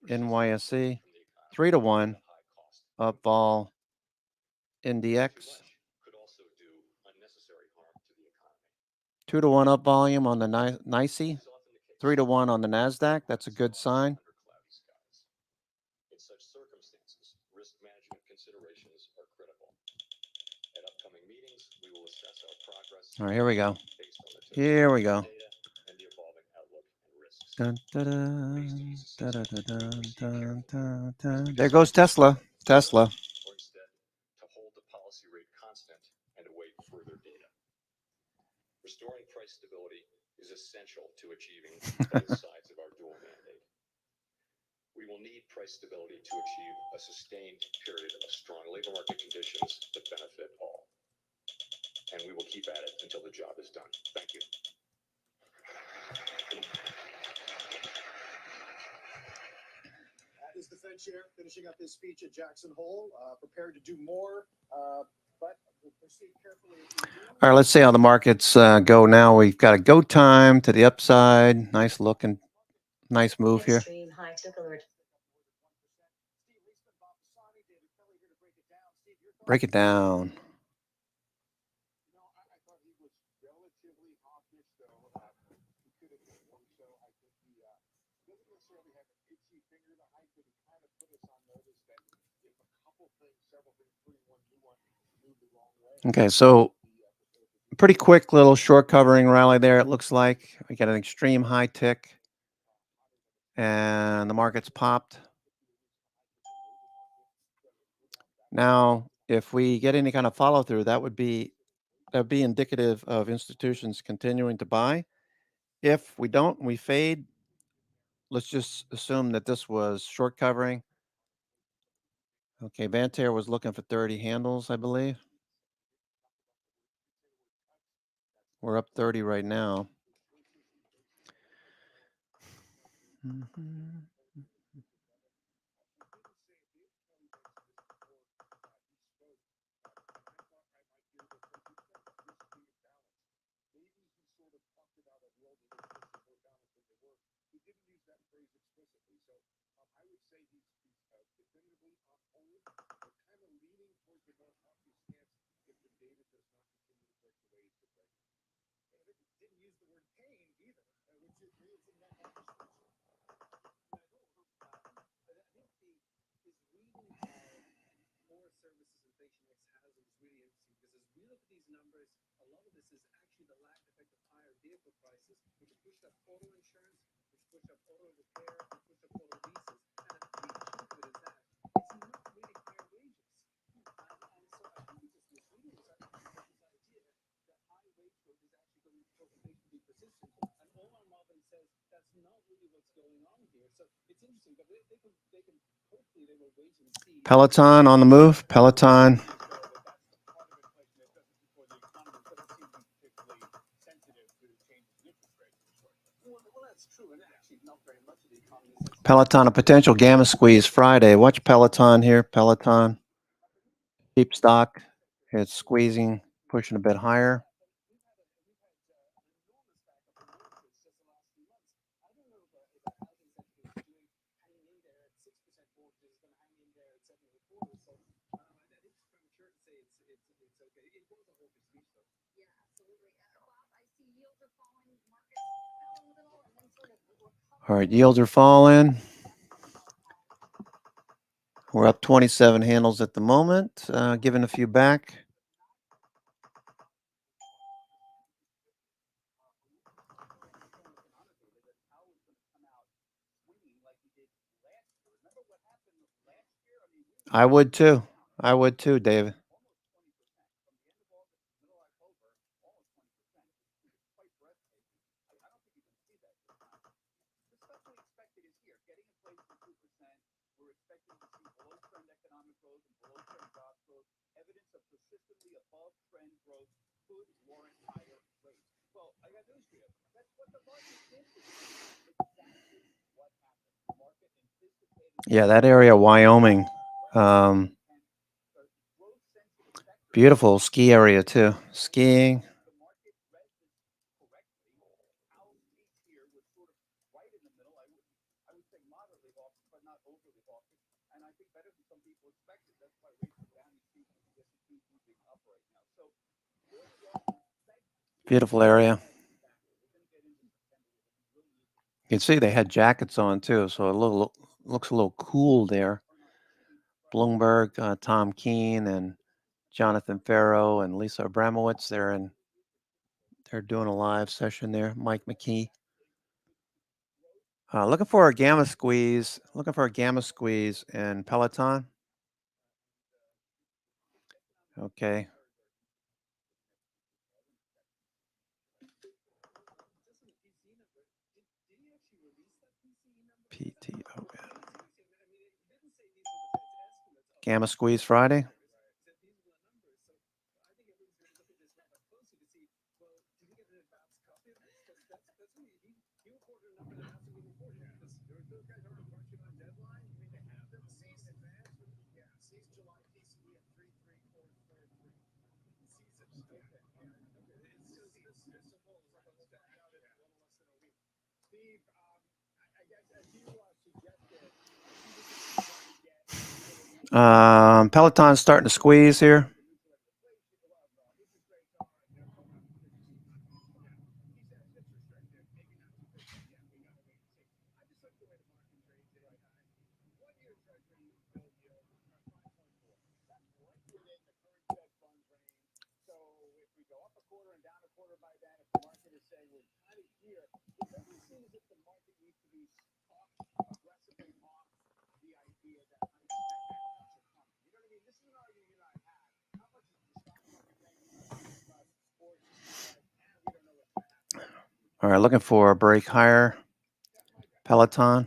NYSE, 3-to-1 up vol NDX, 2-to-1 up volume on the NYSE, 3-to-1 on the NASDAQ. That's a good sign. In such circumstances, risk management considerations are critical. At upcoming meetings, we will assess our progress. All right, here we go. Based on the Here we go. data and the evolving outlook and risks. Dun, dun, dun, dun, dun, dun, dun, dun. There goes Tesla. Tesla. Or instead, to hold the policy rate constant and await further data. Restoring price stability is essential to achieving both sides of our dual mandate. We will need price stability to achieve a sustained period of strong labor market conditions that benefit all. And we will keep at it until the job is done. Thank you. That is the Fed chair finishing up his speech at Jackson Hole, prepared to do more, but we'll proceed carefully. All right, let's see how the markets go now. We've got a go time to the upside. Nice looking, nice move here. Extreme high tick alert. Break it down. You know, I thought he was relatively hawkish, though. He could have been more so. I think he doesn't necessarily have an itchy finger to hide, but he kind of put us on notice that if a couple things, several things, including one new one, moved the wrong way. Okay, so pretty quick little short covering rally there. It looks like we got an extreme high tick, and the market's popped. Now, if we get any kind of follow through, that would be indicative of institutions continuing to buy. If we don't, we fade. Let's just assume that this was short covering. Okay, Vantair was looking for 30 handles, I believe. We're up 30 right now. Mhm. Peloton on the move. Peloton. Peloton, a potential gamma squeeze Friday. Watch Peloton here. Peloton. Cheap stock. It's squeezing, pushing a bit higher. All right, yields are falling. We're up 27 handles at the moment, giving a few back. I would too. I would too, David. Yeah, that area, Wyoming. Um, Beautiful ski area too. Skiing. Beautiful area. You can see they had jackets on too, so looks a little cool there. Bloomberg, Tom Keene, and Jonathan Farrow and Lisa Abramowitz. They're doing a live session there. Mike McKee. Looking for a gamma squeeze. Looking for a gamma squeeze in Peloton. Okay. PTON. Gamma squeeze Friday. Peloton's starting to squeeze here. All right, looking for a break higher. Peloton.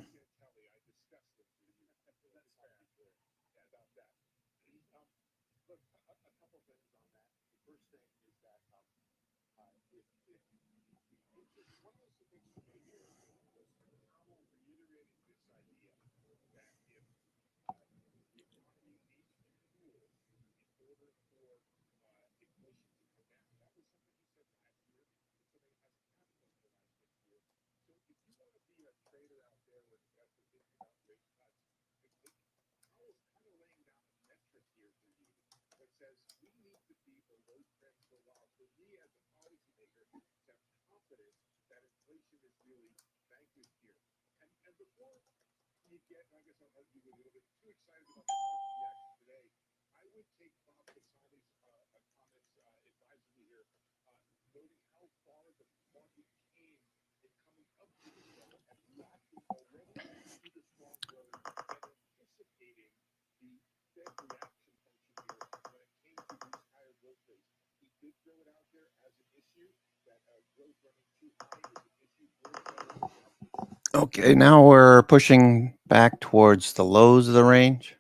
Okay, now we're pushing back towards the lows of the range.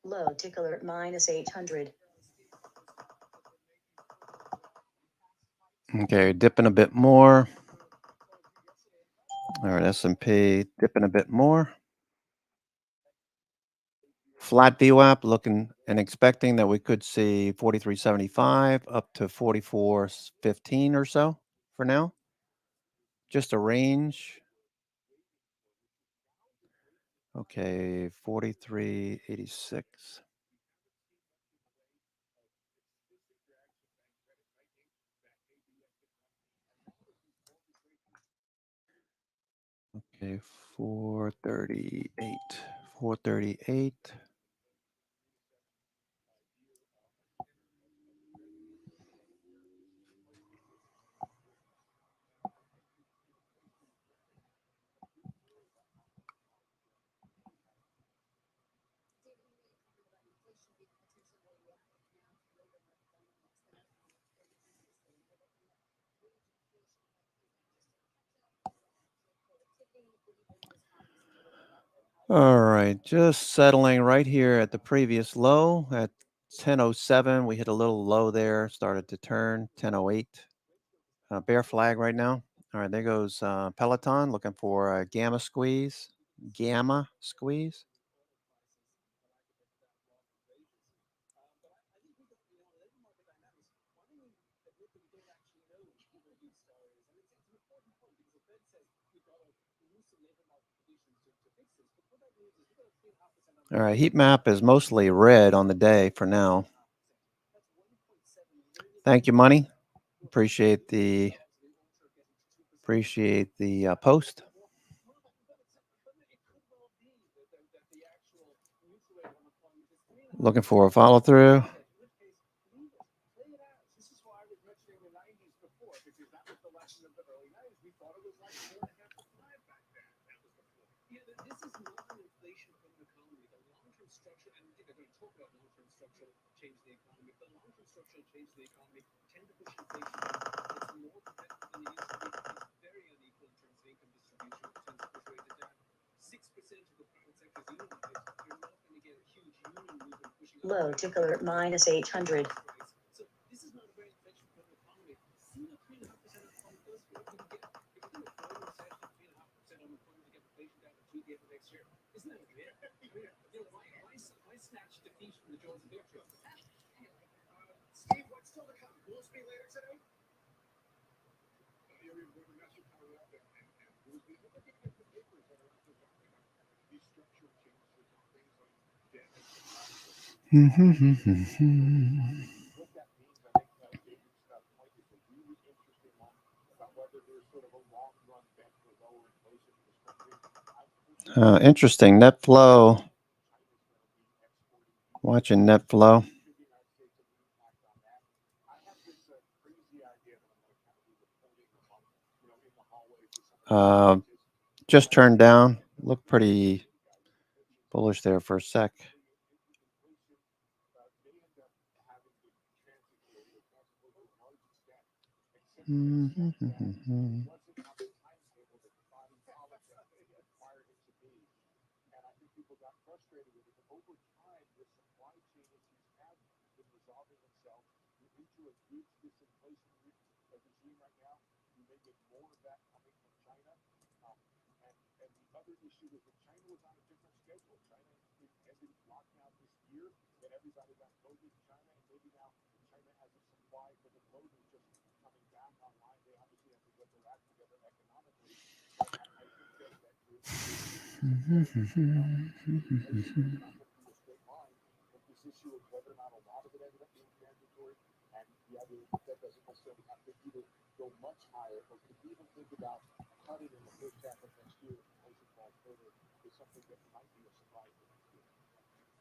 Low tick alert -800. Okay, dipping a bit more. All right, S&P dipping a bit more. Flat VWAP, looking and expecting that we could see 43.75 up to 44.15 or so for now. Just a range. Okay, 43.86. Okay, 438. 438. All right, just settling right here at the previous low at 10:07. We hit a little low there, started to turn 10:08. Bear flag right now. All right, there goes Peloton looking for a gamma squeeze. Gamma squeeze. All right, heat map is mostly red on the day for now. Thank you, Money. Appreciate the post. Looking for a follow through. This is why I was mentioning the 90s before, because that was the lesson of the early 90s. We thought it was like 4.5 to 5 back then. That was the point. Yeah, this is not an inflation from the economy. The long-term structure, and they're going to talk about long-term structural change the economy. The long-term structural change the economy tend to push inflation down. It's more competitive than it used to be. It's very unequal in terms of income distribution. It tends to push wages down. 6% of the private sector is unionized. You're not going to get a huge union movement pushing Low tick alert minus 800. So this is not a very inflation from the economy. See what 3.5% unemployment does for you. If you do a global recession, 3.5% unemployment to get inflation down to 2 at the end of next year. Isn't that great? Why snatch defeat from the jaws of victory? Steve, what's still to come? Will be later today? You're going to mess your power up and we'll be looking at the papers that are out there talking about these structural changes and things like debt and what that means. I think David's point is a really interesting one about whether there's sort of a long run bet for lower inflation in this country. Interesting. Net flow. Watching net flow. Just turned down. Looked pretty bullish there for a sec. And I think people got frustrated with it. But over time, the supply chain issues have been resolving themselves. You're into a huge disinflation regime right now. You may get more of that coming from China. And the other issue is that China was on a different schedule. China ended lockdown this year, then everybody got COVID in China, and maybe now China has a supply for the COVID just coming back online. They obviously have to get their act together economically. But I think that this issue of whether or not a lot of it ended up being transitory, and the other that doesn't necessarily have to either go much higher or could even think about cutting in the first half of next year if inflation falls further is something that might be a surprise for next year.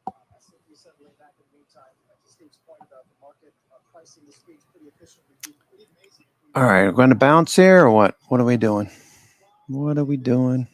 I think we settling back in the meantime. To Steve's point about the market pricing the speech pretty efficiently. Pretty amazing. All right, we're going to bounce here or what? What are we doing? What are we doing?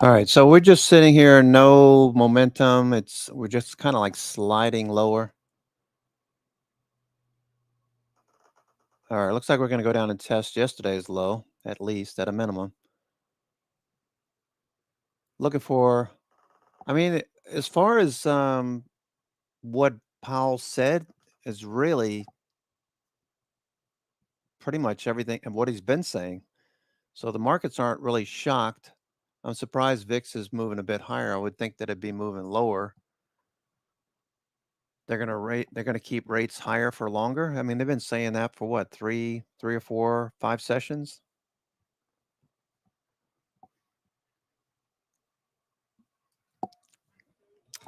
All right, so we're just sitting here, no momentum. We're just kind of like sliding lower. All right, looks like we're going to go down and test yesterday's low, at least at a minimum. Looking for, I mean, as far as what Powell said is really pretty much everything and what he's been saying. So the markets aren't really shocked. I'm surprised VIX is moving a bit higher. I would think that it'd be moving lower. They're going to keep rates higher for longer. I mean, they've been saying that for what, three or four, 5 sessions.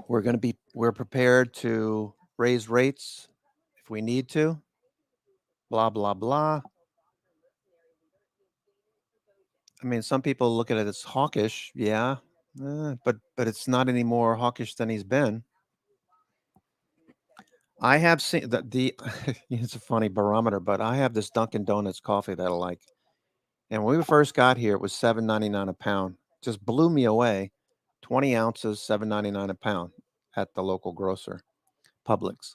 We're prepared to raise rates if we need to. Blah, blah, blah. I mean, some people look at it as hawkish, yeah, but it's not any more hawkish than he's been. I have seen the it's a funny barometer, but I have this Dunkin' Donuts coffee that I like. And when we first got here, it was $7.99 a pound. Just blew me away. 20 ounces, $7.99 a pound at the local grocer, Publix.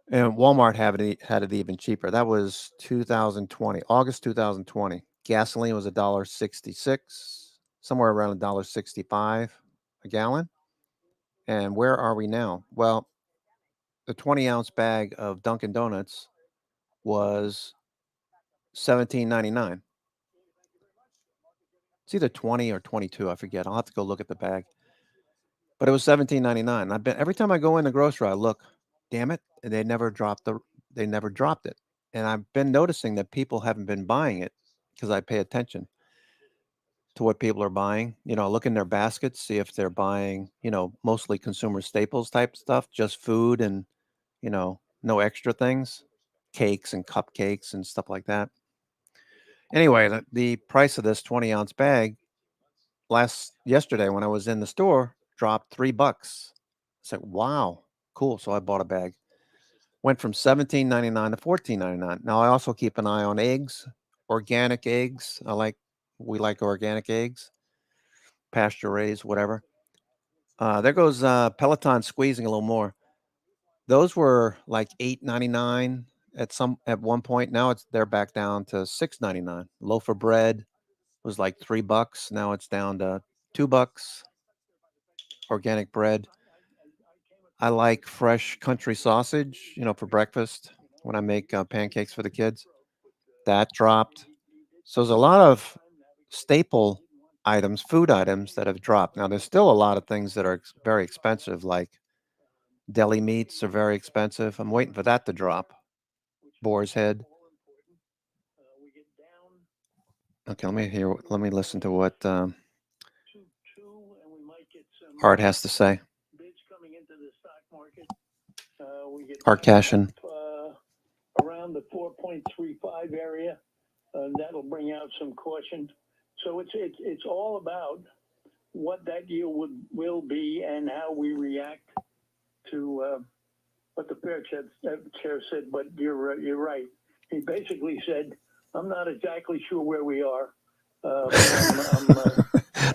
And Walmart had it even cheaper. That was 2020, August 2020. Gasoline was $1.66, somewhere around $1.65 a gallon. And where are we now? Well, the 20-ounce bag of Dunkin' Donuts was $17.99. It's either 20 or 22, I forget. I'll have to go look at the bag. But it was $17.99. I've been every time I go in the grocery, I look, damn it, and they never dropped it. And I've been noticing that people haven't been buying it because I pay attention to what people are buying. Look in their baskets, see if they're buying, mostly consumer staples type stuff, just food and, no extra things, cakes and cupcakes and stuff like that. Anyway, the price of this 20-ounce bag yesterday when I was in the store dropped $3. It's like, wow, cool. So I bought a bag. Went from $17.99 to $14.99. Now I also keep an eye on eggs, organic eggs. We like organic eggs, pasture raised, whatever. There goes Peloton squeezing a little more. Those were like $8.99 at one point. Now they're back down to $6.99. Loaf of bread was like $3. Now it's down to $2. Organic bread. I like fresh country sausage, for breakfast when I make pancakes for the kids. That dropped. So there's a lot of staple items, food items that have dropped. Now there's still a lot of things that are very expensive, like deli meats are very expensive. I'm waiting for that to drop. Boar's head. Okay, let me listen to what Art has to say. Art Cashin. Around the 4.35 area, that'll bring out some caution. So it's all about what that yield will be and how we react to what the Fair Chair said. But you're right. He basically said, "I'm not exactly sure where we are."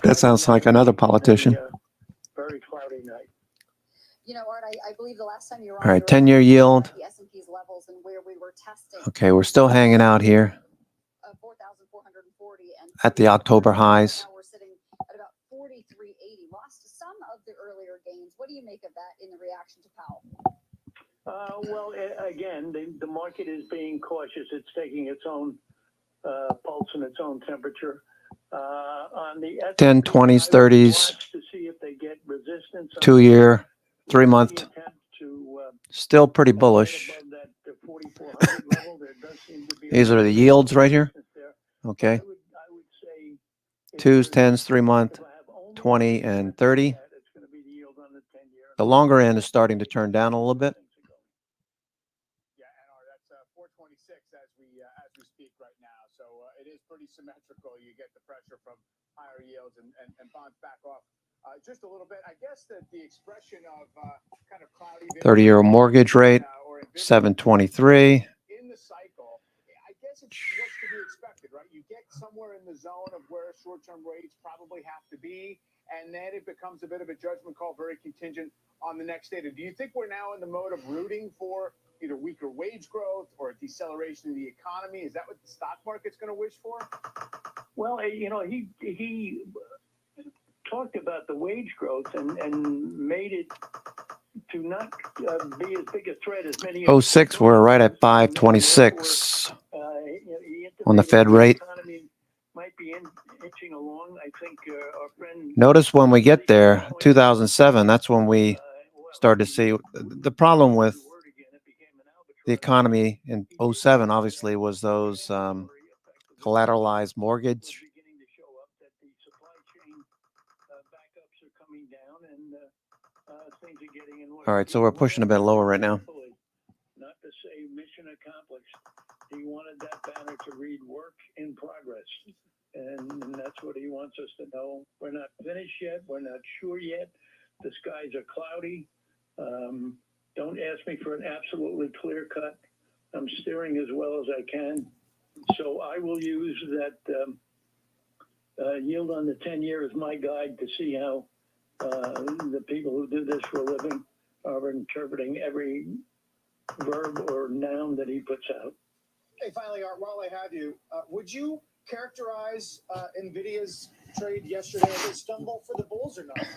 That sounds like another politician. Very cloudy night. Art, I believe the last time you were on. All right, 10-year yield. The S&P's levels and where we were testing. Okay, we're still hanging out here 4,440 and at the October highs. Now we're sitting at about 43.80. Lost some of the earlier gains. What do you make of that in the reaction to Powell? Well, again, the market is being cautious. It's taking its own pulse and its own temperature. On the 10, 20s, 30s, to see if they get resistance. 2-year, 3-month. Still pretty bullish. These are the yields right here. Okay. 2s, 10s, 3-month, 20 and 30. The longer end is starting to turn down a little bit. Yeah, and that's 426 as we speak right now. So it is pretty symmetrical. You get the pressure from higher yields and bonds back off just a little bit. I guess that the expression of kind of cloudy 30-year mortgage rate, 7.23. in the cycle. I guess it's what's to be you expected, right? You get somewhere in the zone of where short-term rates probably have to be, and then it becomes a bit of a judgment call, very contingent on the next data. Do you think we're now in the mode of rooting for either weaker wage growth or a deceleration of the economy? Is that what the stock market's going to wish for? Well, he talked about the wage growth and made it to not be as big a threat as many. 06, we're right at 526 on the Fed rate. Might be inching along. I think our friend. Notice when we get there, 2007, that's when we started to see the problem with the economy in 07, obviously, was those collateralized mortgage. All right, so we're pushing a bit lower right now. Not to say mission accomplished. He wanted that banner to read work in progress. And that's what he wants us to know. We're not finished yet. We're not sure yet. The skies are cloudy. Don't ask me for an absolutely clear cut. I'm steering as well as I can. So I will use that yield on the 10-year as my guide to see how the people who do this for a living are interpreting every verb or noun that he puts out. Hey, finally, Art, while I have you, would you characterize NVIDIA's trade yesterday as a stumble for the bulls or not?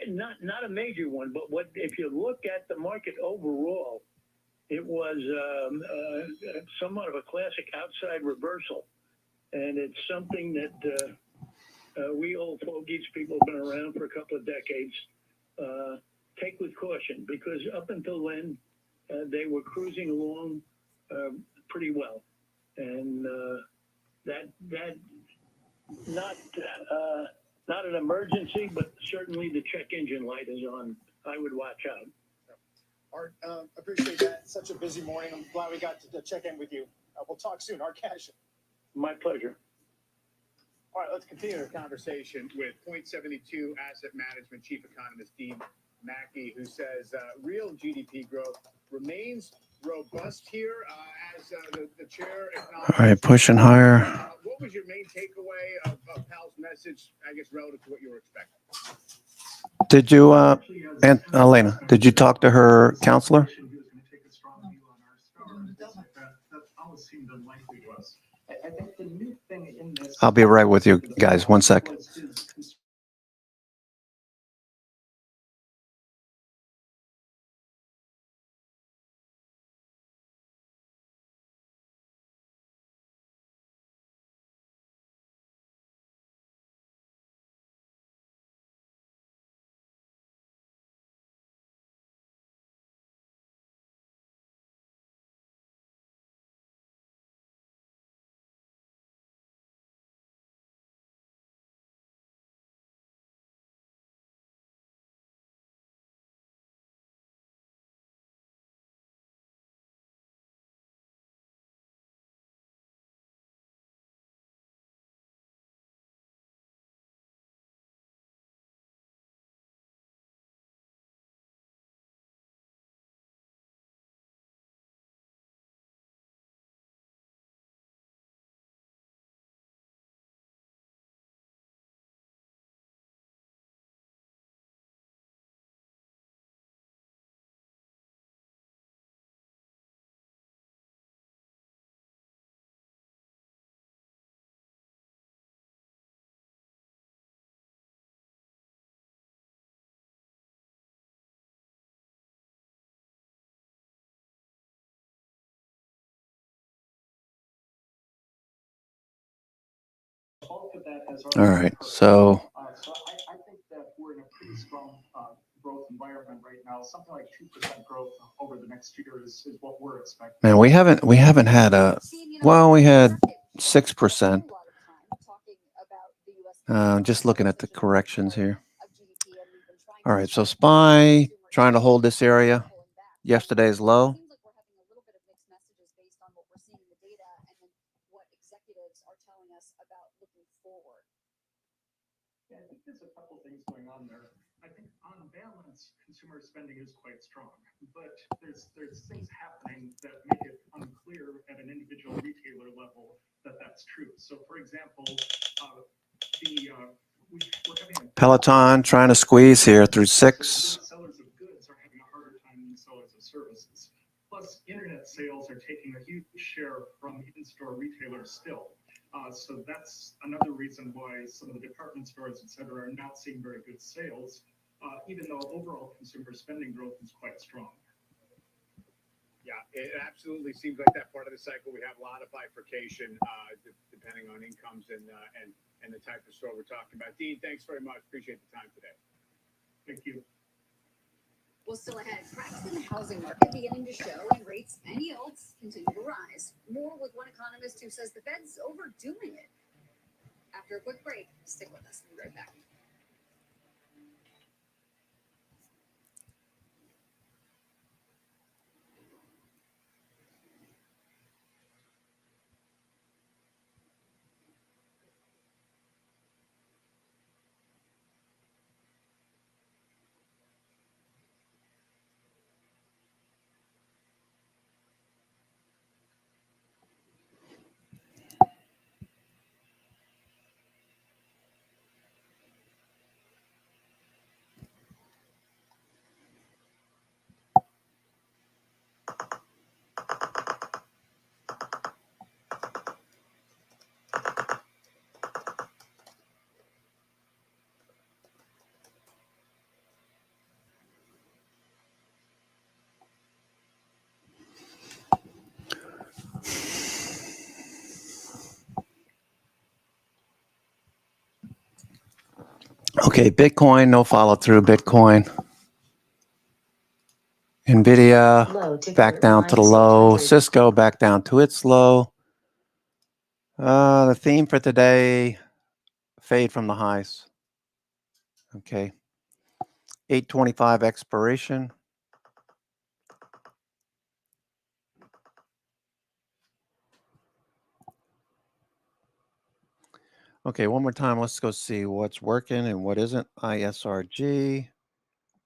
Not a major one, but what if you look at the market overall, it was somewhat of a classic outside reversal, and it's something that we old fogies, people have been around for a couple of decades, take with caution, because up until then they were cruising along pretty well, and that not an emergency, but certainly the check engine light is on. I would watch out. Art, appreciate that. Such a busy morning. I'm glad we got to check in with you. We'll talk soon. Art Cashin. My pleasure. All right, let's continue the conversation with Point72 Asset Management Chief Economist Dean Mackey, who says real GDP growth remains robust here as the chair acknowledged. All right, pushing higher. What was your main takeaway of Powell's message, I guess, relative to what you were expecting? Did you, Aunt Elena, did you talk to her counselor? I think the new thing in this. I'll be right with you guys. 1 sec. All right, so So I think that we're in a pretty strong growth environment right now. Something like 2% growth over the next year is what we're expecting. man, we haven't had a, well, we had 6%. Just looking at the corrections here. All right, so SPY trying to hold this area. Yesterday's low. Yeah, I think there's a couple things going on there. I think on balance, consumer spending is quite strong, but there's things happening that make it unclear at an individual retailer level that that's true. So, for example, we're having Peloton trying to squeeze here through 6. sellers of goods are having a harder time than sellers of services. Plus, internet sales are taking a huge share from in-store retailers still. So that's another reason why some of the department stores, et cetera, are not seeing very good sales, even though overall consumer spending growth is quite strong. Yeah, it absolutely seems like that part of the cycle. We have a lot of bifurcation depending on incomes and the type of store we're talking about. Dean, thanks very much. Appreciate the time today. Thank you. Well, still ahead, cracks in the housing market beginning to show and rates and yields continue to rise. More with one economist who says the Fed's overdoing it. After a quick break, stick with us. We'll be right back. Okay, Bitcoin, no follow through. Bitcoin. Nvidia Low ticker back down to the minus low. 800. Cisco back down to its low. The theme for today, fade from the highs. Okay. 8:25 expiration. Okay, one more time. Let's go see what's working and what isn't. ISRG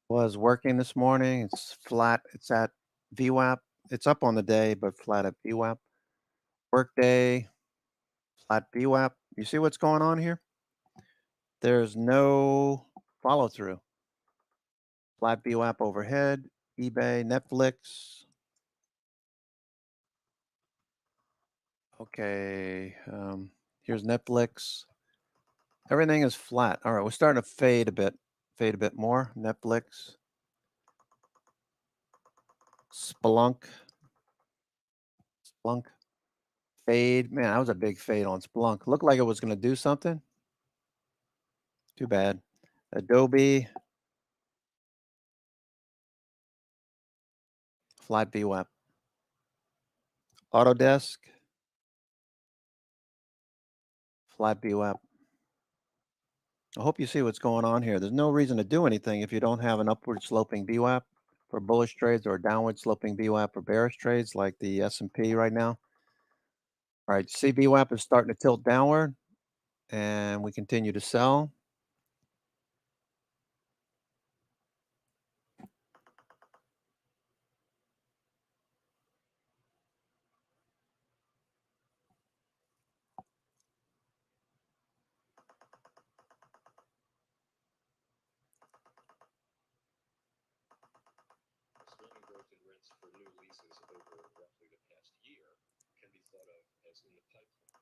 was working this morning. It's flat. It's at VWAP. It's up on the day, but flat at VWAP. Workday, flat VWAP. You see what's going on here? There's no follow through. Flat VWAP overhead, eBay, Netflix. Okay, here's Netflix. Everything is flat. All right, we're starting to fade a bit more. Netflix, Splunk, fade. Man, that was a big fade on Splunk. Looked like it was going to do something. Too bad. Adobe, flat VWAP. Autodesk, flat VWAP. I hope you see what's going on here. There's no reason to do anything if you don't have an upward sloping VWAP for bullish trades or a downward sloping VWAP for bearish trades like the S&P right now. All right, see VWAP is starting to tilt downward and we continue to sell. Slowing growth in rents for new leases over roughly the past year can be thought of as in the pipeline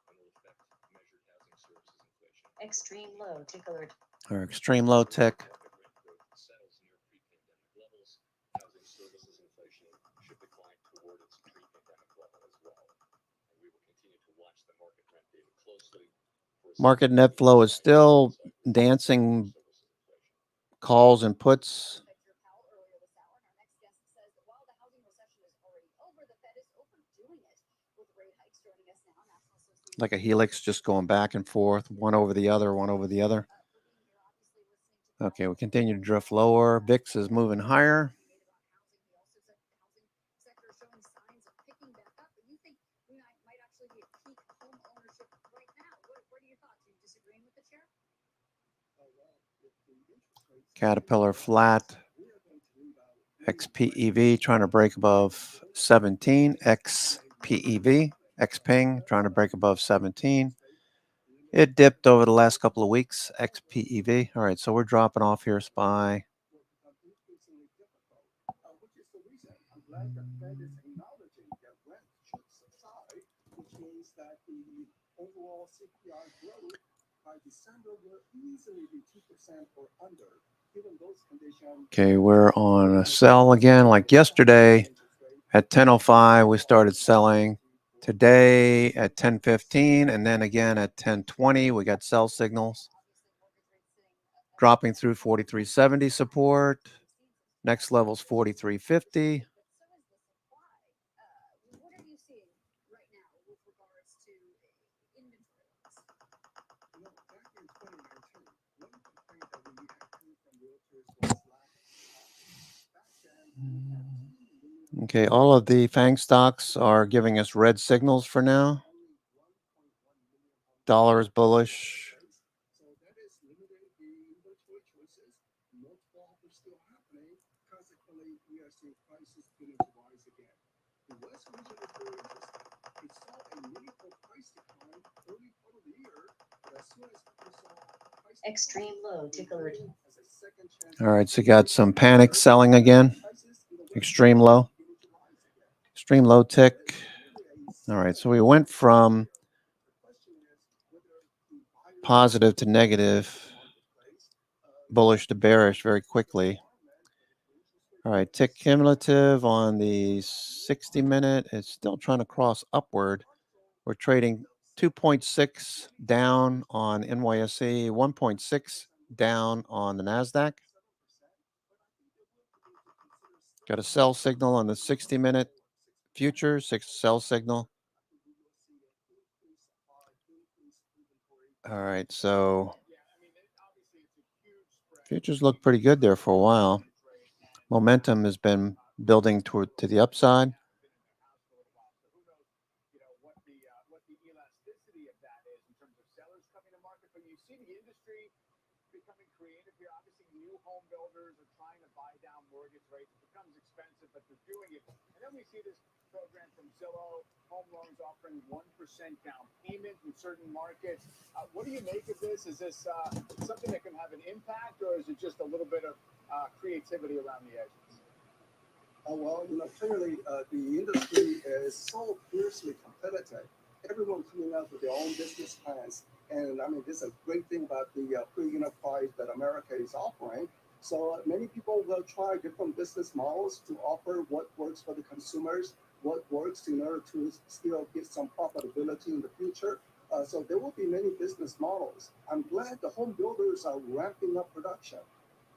and will affect measured housing services inflation. Extreme low tick alert. Or extreme low tick. Market rent growth settles near pre-pandemic levels. Housing services inflation should decline toward its pre-pandemic level as well. And we will continue to watch the market rent data closely. Market net flow is still dancing calls and puts. Like a helix just going back and forth, one over the other, one over the other. Okay, we continue to drift lower. VIX is moving higher. Caterpillar flat. XPEV trying to break above 17. XPEV. XPing trying to break above 17. It dipped over the last couple of weeks. XPEV. All right, so we're dropping off here, SPY. Which is the reason I'm glad that Fed is acknowledging that rent should subside, which means that the overall CPI growth by December will easily be 2% or under, given those conditions. Okay, we're on a sell again. Like yesterday at 10:05, we started selling. Today at 10:15, and then again at 10:20, we got sell signals. Dropping through 43.70 support. Next level's 43.50. What are you seeing right now with regards to inventory levels? You know, back in 2019, one complaint that we had heard from realtors was lack of supply. Back then, we had 2 million. Okay, all of the FANG stocks are giving us red signals for now. Dollar is bullish. So that is limiting the inventory choices. Multiple offers still happening. Consequently, we are seeing prices beginning to rise again. The West region is very interesting. We saw a meaningful price decline early part of the year, but as soon as we saw price Extreme low tick alert. as a second chance, All right, so you got some panic selling again. Extreme low. Extreme low tick. All right, so we went from positive to negative, bullish to bearish very quickly. All right, tick cumulative on the 60-minute. It's still trying to cross upward. We're trading 2.6 down on NYSE, 1.6 down on the NASDAQ. Got a sell signal on the 60-minute future, sell signal. All right, so futures look pretty good there for a while. Momentum has been building to the upside. What the elasticity of that is in terms of sellers coming to market, but you see the industry becoming creative here. Obviously, new home builders are trying to buy down mortgage rates. It becomes expensive, but they're doing it. And then we see this program from Zillow, home loans offering 1% down payment in certain markets. What do you make of this? Is this something that can have an impact, or is it just a little bit of creativity around the edges? Well, you know, clearly the industry is so fiercely competitive. Everyone coming out with their own business plans. And I mean, this is a great thing about the free enterprise that America is offering. So many people will try different business models to offer what works for the consumers, what works in order to still get some profitability in the future. So there will be many business models. I'm glad the home builders are ramping up production.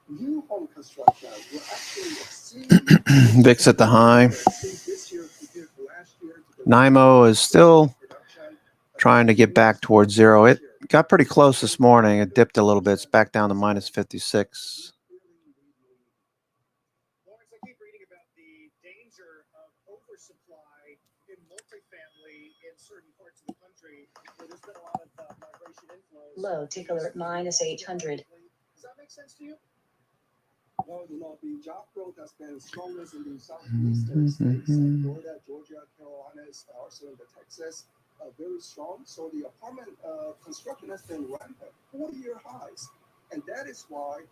New home construction will actually exceed VIX at the high. this year compared to last year. NIMO is still trying to get back towards zero. It got pretty close this morning. It dipped a little bit. It's back down to minus 56. Lawrence, I keep reading about the danger of oversupply in multifamily in certain parts of the country where there's been a lot of migration inflows. Low tick alert minus 800. Does that make sense to you? Well, you know, the job growth has been strongest in the southeastern states, Florida, Georgia, Carolinas, also in the Texas, very strong. So the apartment construction has been rampant, 40-year highs. And that is why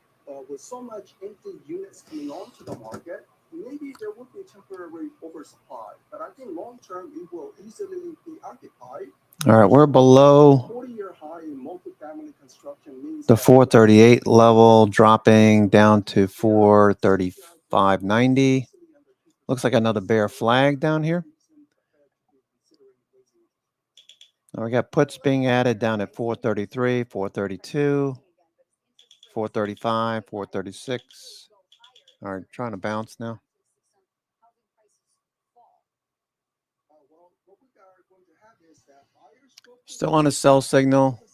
with so much empty units coming onto the market, maybe there would be temporary oversupply. But I think long-term, it will easily be occupied. All right, we're below 40-year high in multifamily construction means the 438 level, dropping down to 435.90. Looks like another bear flag down here. Now we got puts being added down at 433, 432, 435, 436. All right, trying to bounce now. Still on a sell signal. But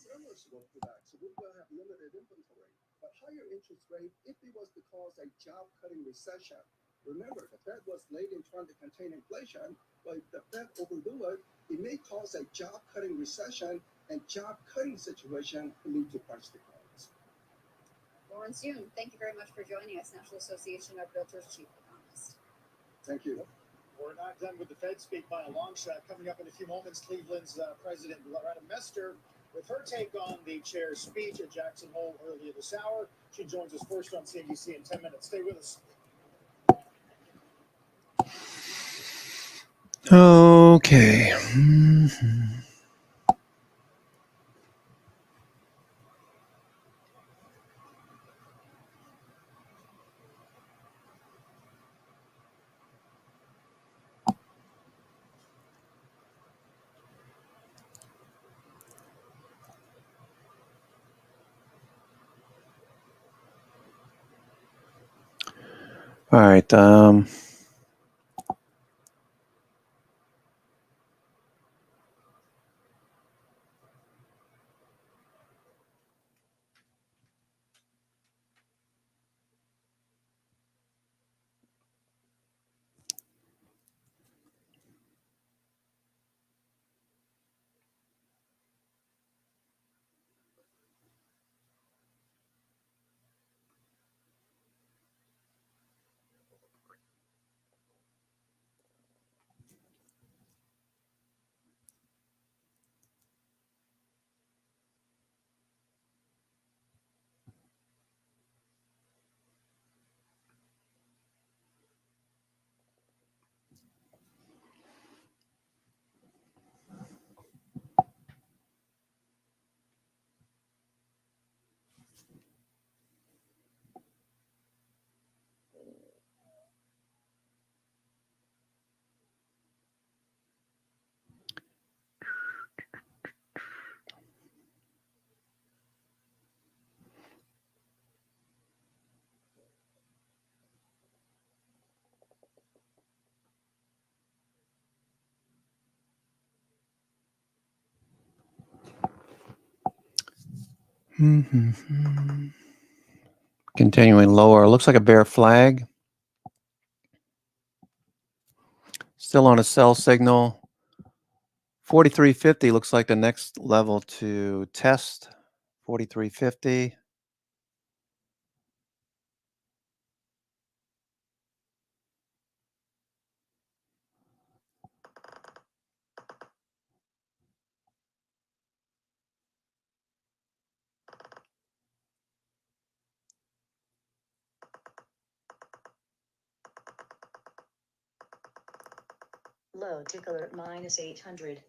higher interest rate, if it was to cause a job-cutting recession, remember the Fed was late in trying to contain inflation, but if the Fed overdo it, it may cause a job-cutting recession, and job-cutting situation can lead to price declines. Lawrence Yun, thank you very much for joining us, National Association of Realtors Chief Economist. Thank you. We're not done with the Fed speak by a long shot. Coming up in a few moments, Cleveland's President Loretta Mester with her take on the chair's speech at Jackson Hole earlier this hour. She joins us first on CNBC in 10 minutes. Stay with us. Okay. Mhm. All right. Continuing lower. Looks like a bear flag. Still on a sell signal. 4350 looks like the next level to test. 4350. Low ticker minus 800.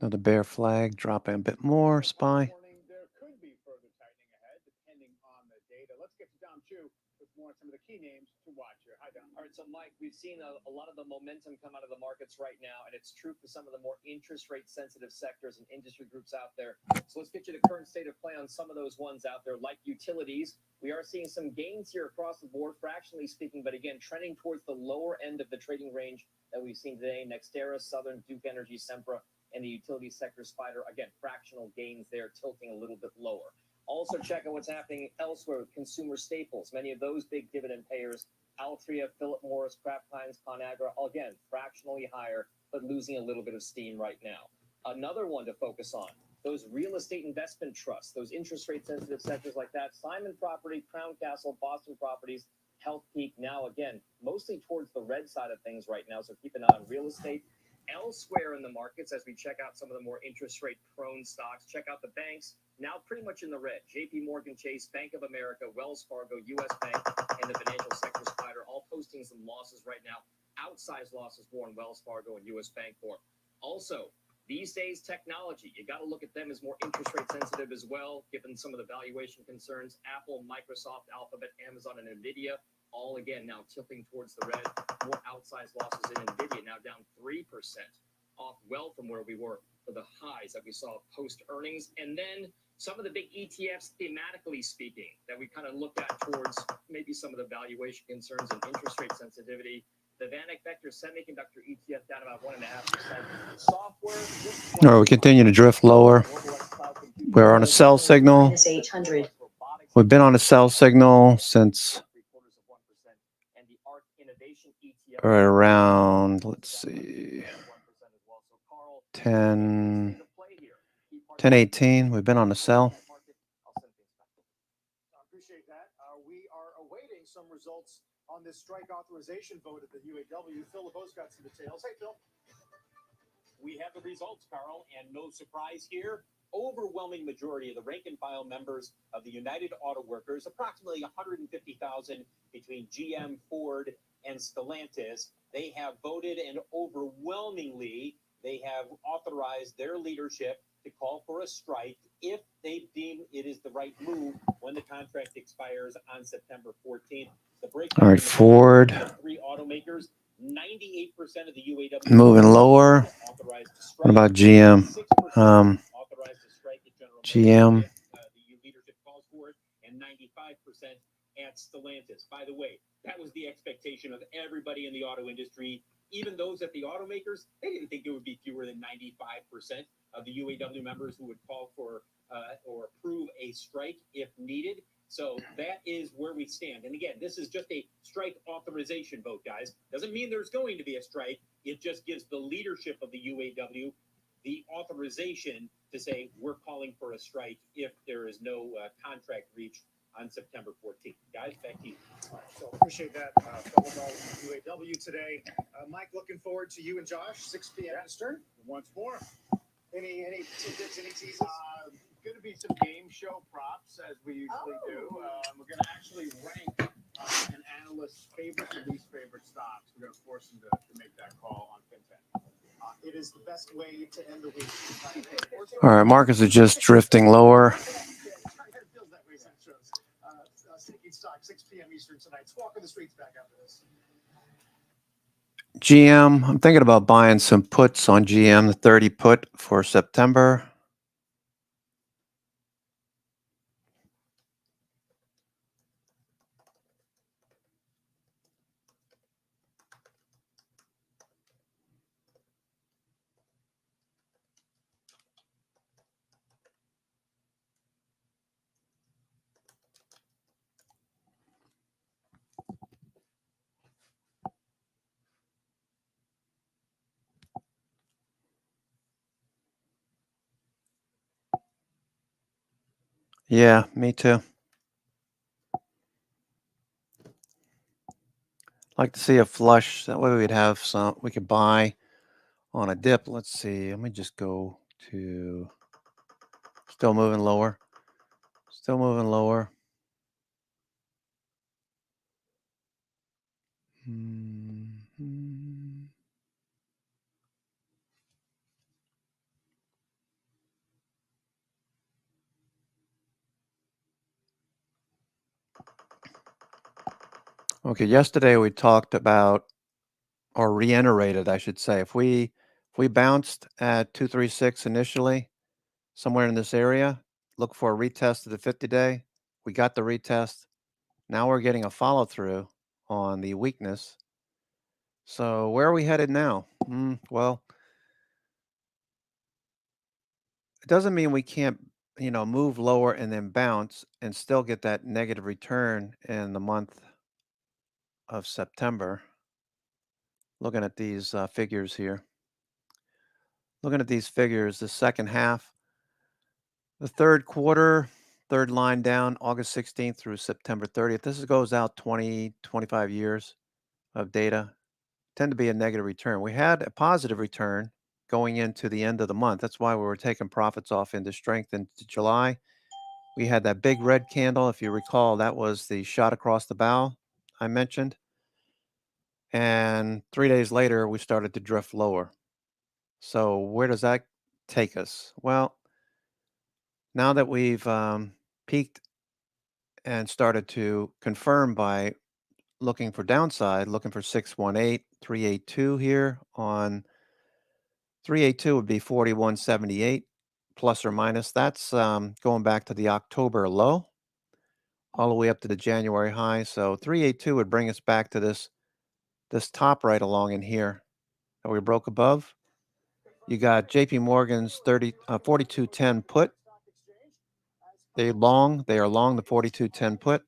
Another bear flag. Dropping a bit more. SPY. There could be further tightening ahead, depending on the data. Let's get to Dom Chu with more on some of the key names to watch here. Hi, Dom. All right, so Mike, we've seen a lot of the momentum come out of the markets right now, and it's true for some of the more interest rate sensitive sectors and industry groups out there. So let's get you the current state of play on some of those ones out there, like utilities. We are seeing some gains here across the board, fractionally speaking, but again, trending towards the lower end of the trading range that we've seen today. NextEra, Southern, Duke Energy, Sempra, and the utility sector spider, again, fractional gains there, tilting a little bit lower. Also check out what's happening elsewhere with consumer staples. Many of those big dividend payers, Altria, Philip Morris, Kraft Heinz, Conagra, again, fractionally higher, but losing a little bit of steam right now. Another one to focus on, those real estate investment trusts, those interest rate sensitive sectors like that, Simon Property, Crown Castle, Boston Properties, Healthpeak, now again, mostly towards the red side of things right now, so keep an eye on real estate. Elsewhere in the markets, as we check out some of the more interest rate prone stocks, check out the banks, now pretty much in the red. JP Morgan Chase, Bank of America, Wells Fargo, US Bank, and the financial sector spider all posting some losses right now. Outsized losses more in Wells Fargo and US Bank Corp. Also, these days, technology, you got to look at them as more interest rate sensitive as well, given some of the valuation concerns. Apple, Microsoft, Alphabet, Amazon, and NVIDIA, all again now tilting towards the red. More outsized losses in NVIDIA, now down 3%, off well from where we were for the highs that we saw post earnings. And then some of the big ETFs, thematically speaking, that we kind of looked at towards maybe some of the valuation concerns and interest rate sensitivity. The VanEck Vector Semiconductor ETF down about 1.5%. Software. All right, we continue to drift lower. We're on a sell signal. Minus 800. We've been on a sell signal since right around, let's see, 10, 1018. We've been on the sell. I appreciate that. We are awaiting some results on this strike authorization vote at the UAW. Phil LeBeau's got some details. Hey, Phil. We have the results, Carl, and no surprise here. Overwhelming majority of the rank and file members of the United Auto Workers, approximately 150,000 between GM, Ford, and Stellantis, they have voted, and overwhelmingly they have authorized their leadership to call for a strike if they deem it is the right move when the contract expires on September 14th. The breakdown All right, Ford. Three automakers, 98% of the UAW Moving lower. authorized to strike. What about GM? 6% authorized to strike at General GM. Motors, the leadership calls for it, and 95% at Stellantis. By the way, that was the expectation of everybody in the auto industry. Even those at the automakers, they didn't think it would be fewer than 95% of the UAW members who would call for or approve a strike if needed. So that is where we stand. And again, this is just a strike authorization vote, guys. Doesn't mean there's going to be a strike. It just gives the leadership of the UAW the authorization to say we're calling for a strike if there is no contract reached on September 14th. Guys, back to you. All right, so appreciate that, Phil LeBeau, UAW today. Mike, looking forward to you and Josh, 6 p.m. Eastern. Once more. Any tidbits, any teases? Going to be some game show props, as we usually do. We're going to actually rank an analyst's favorite and least favorite stocks. We're going to force them to make that call on FinTech. It is the best way to end the week. All right, markets are just drifting lower. Sneaking stock, 6 p.m. Eastern tonight. Let's walk on the streets back after this. GM, I'm thinking about buying some puts on GM, the 30 put for September. Yeah, me too. Like to see a flush. That way we'd have some, we could buy on a dip. Let's see. Let me just go to, still moving lower. Still moving lower. Okay, yesterday we talked about, or reiterated, I should say, if we bounced at 236 initially, somewhere in this area, look for a retest of the 50-day. We got the retest. Now we're getting a follow through on the weakness. So where are we headed now? Well, it doesn't mean we can't, move lower and then bounce and still get that negative return in the month of September. Looking at these figures here. Looking at these figures, the second half, the third quarter, third line down, August 16th through September 30th. This goes out 20, 25 years of data. Tend to be a negative return. We had a positive return going into the end of the month. That's why we were taking profits off into strength into July. We had that big red candle. If you recall, that was the shot across the bow I mentioned. And 3 days later, we started to drift lower. So where does that take us? Well, now that we've peaked and started to confirm by looking for downside, looking for 618, 382 here on 382 would be 4178 plus or minus. That's going back to the October low all the way up to the January high. So 382 would bring us back to this top right along in here that we broke above. You got JP Morgan's 4210 put. They are long the 4210 put.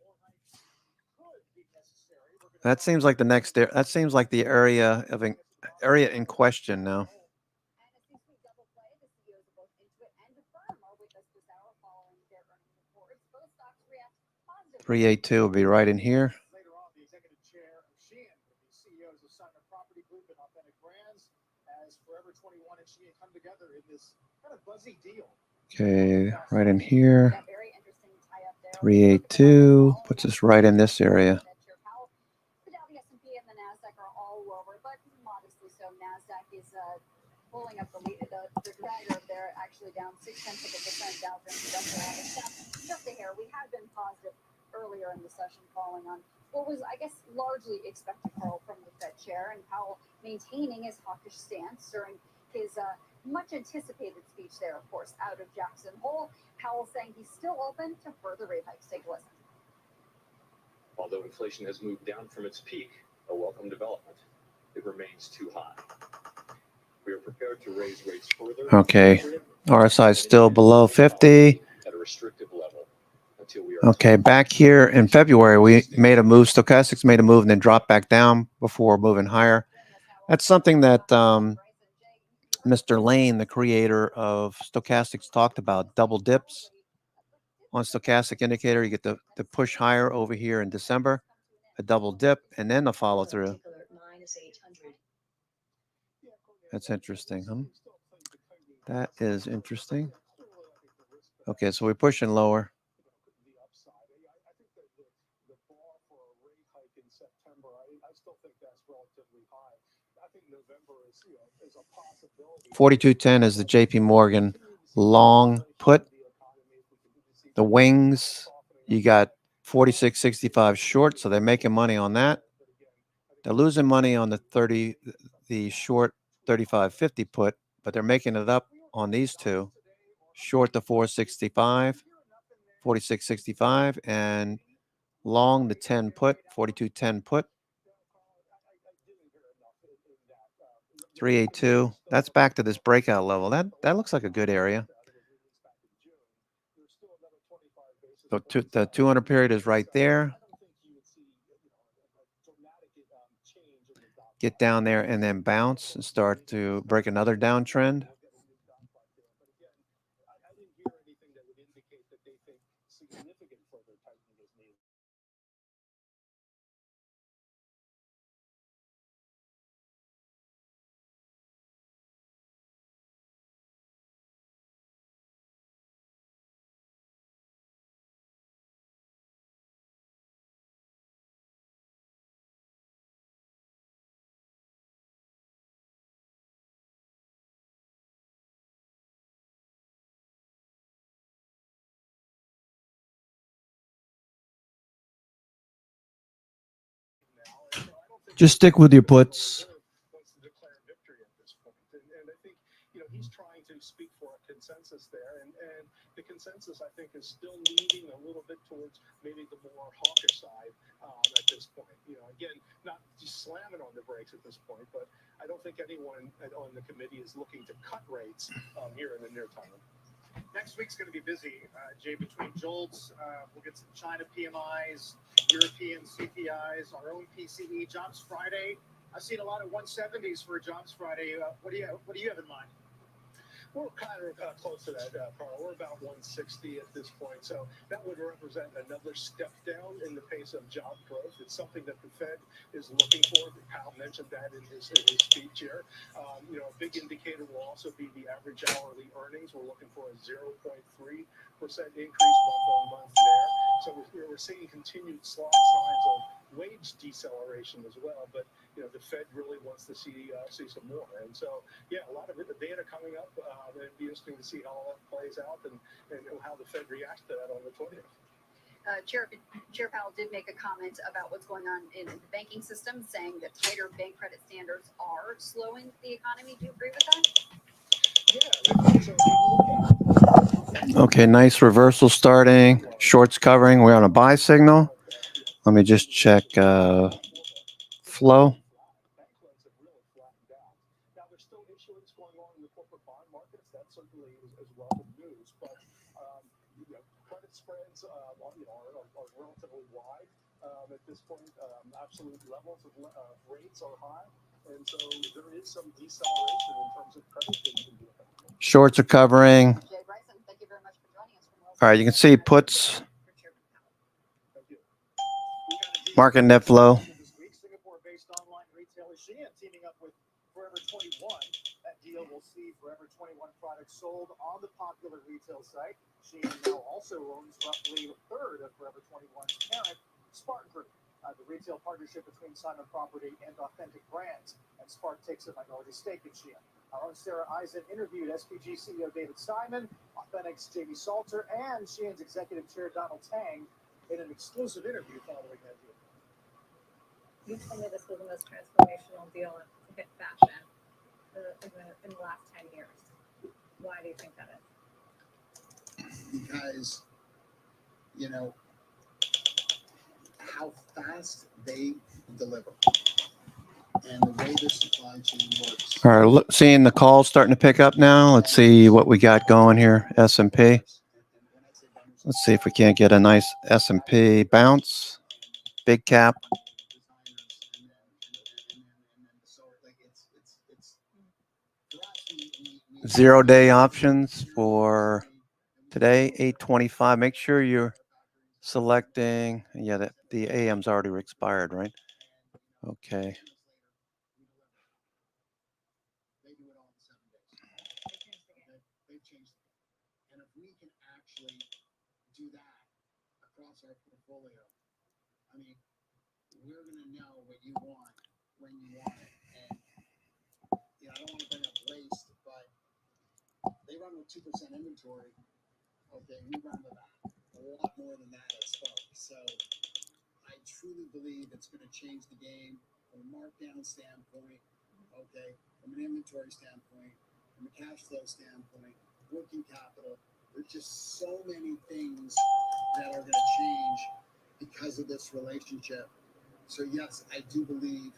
That seems like the next. That seems like the area of area in question now. And as we double play, the CEOs of both Intuit and Affirm are with us this hour following their earnings reports. Both stocks react positively. 382 will be right in here. Later on, the executive chair of Shein, the CEOs of Sutter Property Group and Authentic Brands, as Forever 21 and Shein come together in this kind of buzzy deal. Okay, right in here. Yeah, very interesting tie-up there. 382 puts us right in this area. The Dow, the S&P, and the Nasdaq are all lower, but modestly so. Nasdaq is pulling up the driver there, actually down 0.6%. Dow Jones Industrial just a hair. We had been positive earlier in the session, calling on what was, I guess, largely expected, Carl, from the Fed chair, and Powell maintaining his hawkish stance during his much anticipated speech there, of course, out of Jackson Hole. Powell saying he's still open to further rate hikes. Take a listen. Although inflation has moved down from its peak, a welcome development, it remains too high. We are prepared to raise rates further. Okay, RSI is still below 50. At a restrictive level until we are. Okay, back here in February, we made a move. Stochastics made a move and then dropped back down before moving higher. That's something that Mr. Lane, the creator of Stochastics, talked about. Double dips on stochastic indicator. You get the push higher over here in December, a double dip, and then the follow through. That's interesting, huh? That is interesting. Okay, so we're pushing lower. The bar for a rate hike in September, I still think that's relatively high. I think November is a possibility. 4210 is the JP Morgan long put. The wings, you got 46.65 short, so they're making money on that. They're losing money on the short 35.50 put, but they're making it up on these two. Short the 465, 46.65, and long the 10 put, 42.10 put. 382. That's back to this breakout level. That looks like a good area. The 200 period is right there. Get down there and then bounce and start to break another downtrend. Just stick with your puts. Wants to declare victory at this point. And I think, he's trying to speak for a consensus there. And the consensus, I think, is still leaning a little bit towards maybe the more hawkish side at this point. Again, not just slamming on the brakes at this point, but I don't think anyone on the committee is looking to cut rates here in the near term. Next week's going to be busy, Jay, between JOLTS. We'll get some China PMIs, European CPIs, our own PCE, Jobs Friday. I've seen a lot of 170s for Jobs Friday. What do you have in mind? We're kind of close to that, Carl. We're about 160 at this point. So that would represent another step down in the pace of job growth. It's something that the Fed is looking for. Powell mentioned that in his speech here. A big indicator will also be the average hourly earnings. We're looking for a 0.3% increase month on month there. So we're seeing continued signs of wage deceleration as well. But the Fed really wants to see some more. And so, a lot of data coming up. It'd be interesting to see how all that plays out and how the Fed reacts to that on the 20th. Chair Powell did make a comment about what's going on in the banking system, saying that tighter bank credit standards are slowing the economy. Do you agree with that? Okay, nice reversal starting. Shorts covering. We're on a buy signal. Let me just check flow. Now, there's still issuance going on in the corporate bond markets. That certainly is welcome news. But credit spreads are relatively wide. At this point, absolute levels of rates are high, and so there is some deceleration in terms of credit that can be affected. Shorts are covering. Jay Bryson, thank you very much for joining us from Wells All right, you can see puts, market net flow. This week, Singapore-based online retailer Shein teaming up with Forever 21. That deal will see Forever 21 products sold on the popular retail site. Shein now also owns roughly a third of Forever 21's parent, Spark Group, the retail partnership between Simon Property and Authentic Brands. And Spark takes a minority stake in Shein. Our own Sarah Eisen interviewed SPG CEO David Simon, Authentic's Jamie Salter, and Shein's executive chair Donald Tang in an exclusive interview following that deal. You told me this was the most transformational deal in fashion in the last 10 years. Why do you think that is? Because, you know, how fast they deliver and the way the supply chain works. All right, seeing the calls starting to pick up now. Let's see what we got going here. S&P. Let's see if we can't get a nice S&P bounce. Big cap. 0-day options for today, 8:25. Make sure you're selecting. Yeah, the AM's already expired, right? Okay. They've changed it. And if we can actually do that across our portfolio, I mean, we're going to know what you want when you want it. And, you know, I don't want to bring up waste, but they run with 2% inventory. Okay, we run with a lot more than that at Spark. So I truly believe it's going to change the game from a markdown standpoint, okay, from an inventory standpoint, from a cash flow standpoint, working capital. There's just so many things that are going to change because of this relationship. So yes, I do believe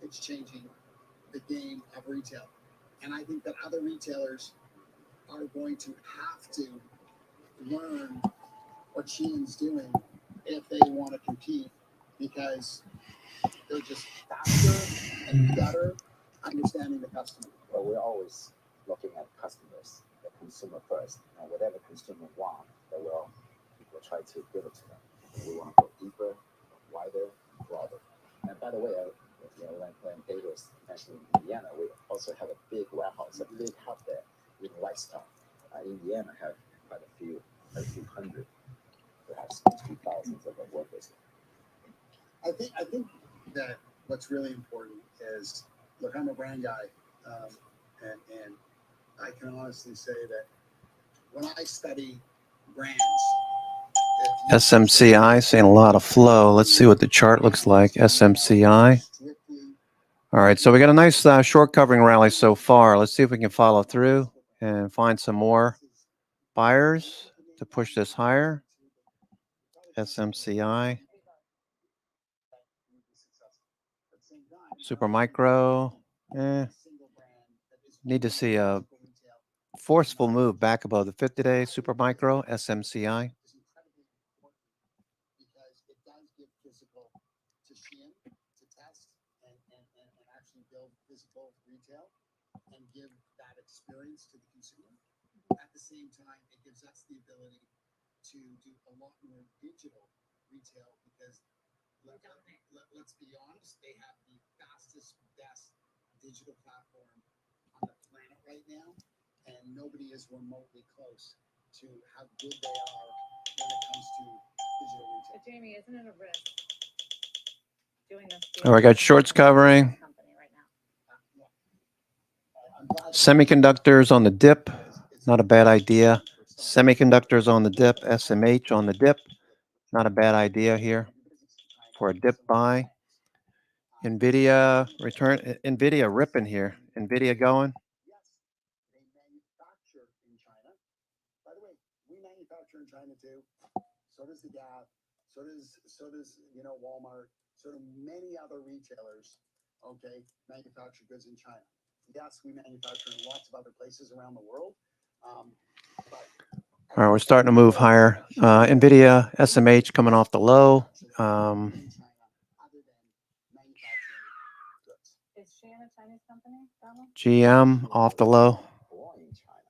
it's changing the game of retail. And I think that other retailers are going to have to learn what Shein's doing if they want to compete, because they're just faster and better understanding the customer. Well, we're always looking at customers, the consumer first, and whatever consumer want, we'll try to give it to them. We want to go deeper, wider, broader. And by the way, when David was mentioning Indiana, we also have a big warehouse, a big hub there in Lifestyle. Indiana have quite a few hundred, perhaps a few thousands of workers. I think that what's really important is, look, I'm a brand guy, and I can honestly say that when I study brands, SMCI seeing a lot of flow. Let's see what the chart looks like. SMCI. All right, so we got a nice short covering rally so far. Let's see if we can follow through and find some more buyers to push this higher. SMCI. Supermicro. Need to see a forceful move back above the 50-day Supermicro, SMCI. Because it does give physical to Shein to test and actually build physical retail and give that experience to the consumer. At the same time, it gives us the ability to do a lot more digital retail, because let's be honest, they have the fastest, best digital platform on the planet right now, and nobody is remotely close to how good they are when it comes to digital retail. But Jamie, isn't it a risk doing this? Oh, I got shorts covering. Semiconductors on the dip. Not a bad idea. Semiconductors on the dip. SMH on the dip. Not a bad idea here for a dip buy. NVIDIA return. NVIDIA ripping here. NVIDIA going. Yes, they manufacture in China. By the way, we manufacture in China too. So does the Gap. So does Walmart. So do many other retailers. Okay, manufacture goods in China. Yes, we manufacture in lots of other places around the world. But All right, we're starting to move higher. NVIDIA, SMH coming off the low. in China other than manufacturing goods. Is Shein a Chinese company, Donald? GM off the low. Born in China,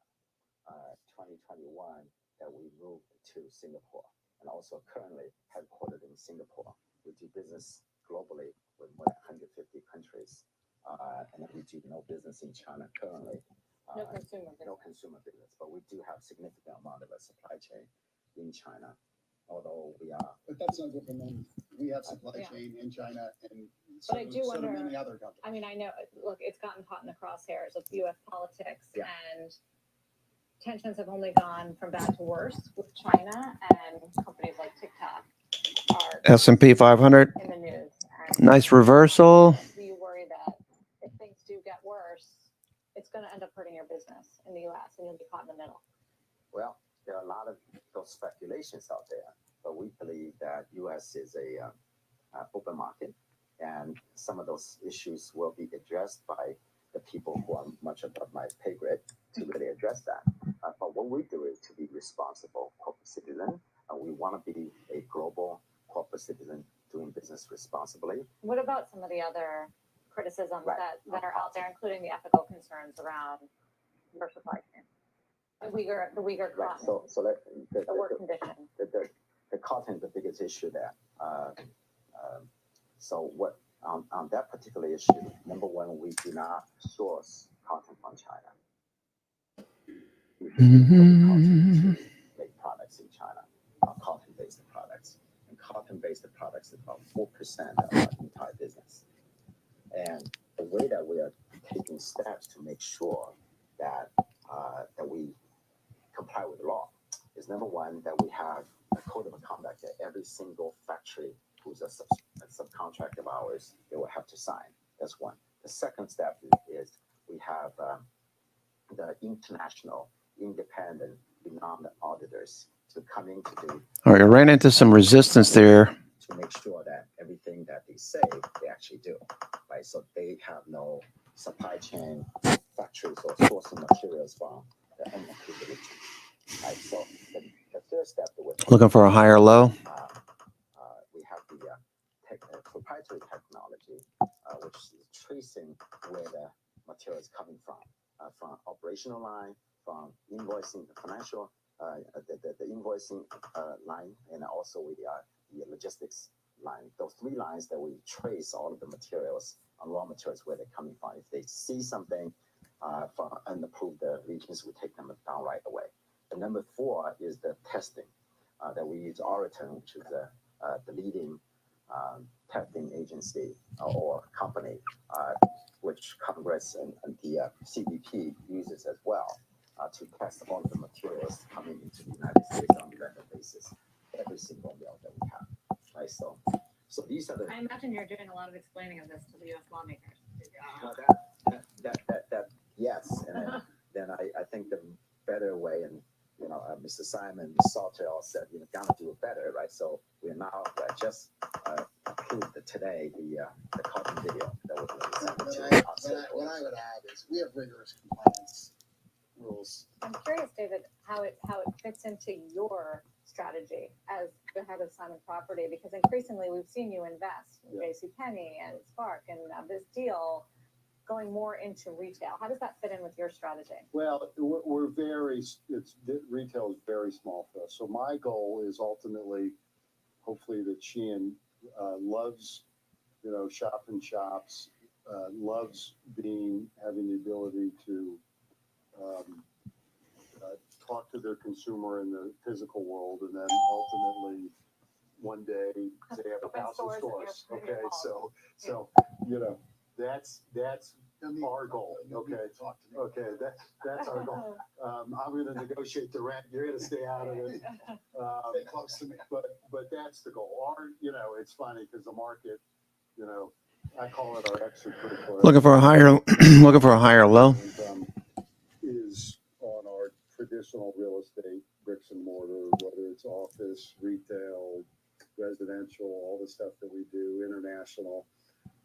2021, that we moved to Singapore, and also currently headquartered in Singapore. We do business globally with more than 150 countries, and we do no business in China currently. No consumer business. No consumer business, but we do have significant amount of a supply chain in China, although we are. But that's no different than we have supply Yeah. chain in China and But I do so do wonder- many other companies. I mean, I know, look, it's gotten caught in the crosshairs of U.S. politics, Yeah. and tensions have only gone from bad to worse with China, and companies like TikTok are S&P 500. in the news. And Nice reversal. do you worry that if things do get worse, it's going to end up hurting your business in the U.S. and you'll be caught in the middle? Well, there are a lot of those speculations out there, but we believe that U.S. is a open market, and some of those issues will be addressed by the people who are much above my pay grade to really address that. But what we do is to be responsible corporate citizen, and we want to be a global corporate citizen doing business responsibly. What about some of the other criticisms Right. that are out there, including the ethical concerns around your supply chain? The Uyghur Right. cotton, So let the work condition. the cotton is the biggest issue there. So what on that particular issue, number one, we do not source cotton from China. We import cotton to make products in China, cotton-based products. And cotton-based products is about 4% of our entire business. And the way that we are taking steps to make sure that that we comply with the law is number one, that we have a code of conduct that every single factory who's a subcontract of ours, they will have to sign. That's one. The second step is we have the international independent renowned auditors to come in to do. All right, I ran into some resistance there. To make sure that everything that they say, they actually do, right? So they have no supply chain factories or sourcing materials from the unapproved region, right? So the third step that we're Looking for a higher low. we have the proprietary technology, which is tracing where the material is coming from operational line, from invoicing, the financial, the invoicing line, and also with the logistics line. Those three lines that we trace all of the materials, raw materials, where they're coming from. If they see something from unapproved regions, we take them down right away. And number four is the testing that we use Oraton, which is the leading testing agency or company, which Congress and the CBP uses as well to test all of the materials coming into the United States on a regular basis. Every single mill that we have, right? So these are the. I imagine you're doing a lot of explaining of this to the U.S. lawmakers. That yes, and then I think the better way, and Mr. Simon Salter all said gotta do it better, right? So we're now just approved today the cotton video that was What I would add is we have rigorous compliance rules. I'm curious, David, how it fits into your strategy as the head of Simon Property, because increasingly we've seen you invest in JCPenney and Spark and this deal going more into retail. How does that fit in with your strategy? Well, retail is very small for us. So my goal is ultimately, hopefully, that Shein loves, shop in shops, loves having the ability to talk to their consumer in the physical world, and then ultimately one day they have 1,000 stores. Okay, so that's our goal. Okay, that's our goal. I'm going to negotiate the rent. You're going to stay out of it. Stay close to me. But that's the goal. It's funny because the market, I call it our extracurricular. Looking for a higher low. Is on our traditional real estate, bricks and mortar, whether it's office, retail, residential, all the stuff that we do, international.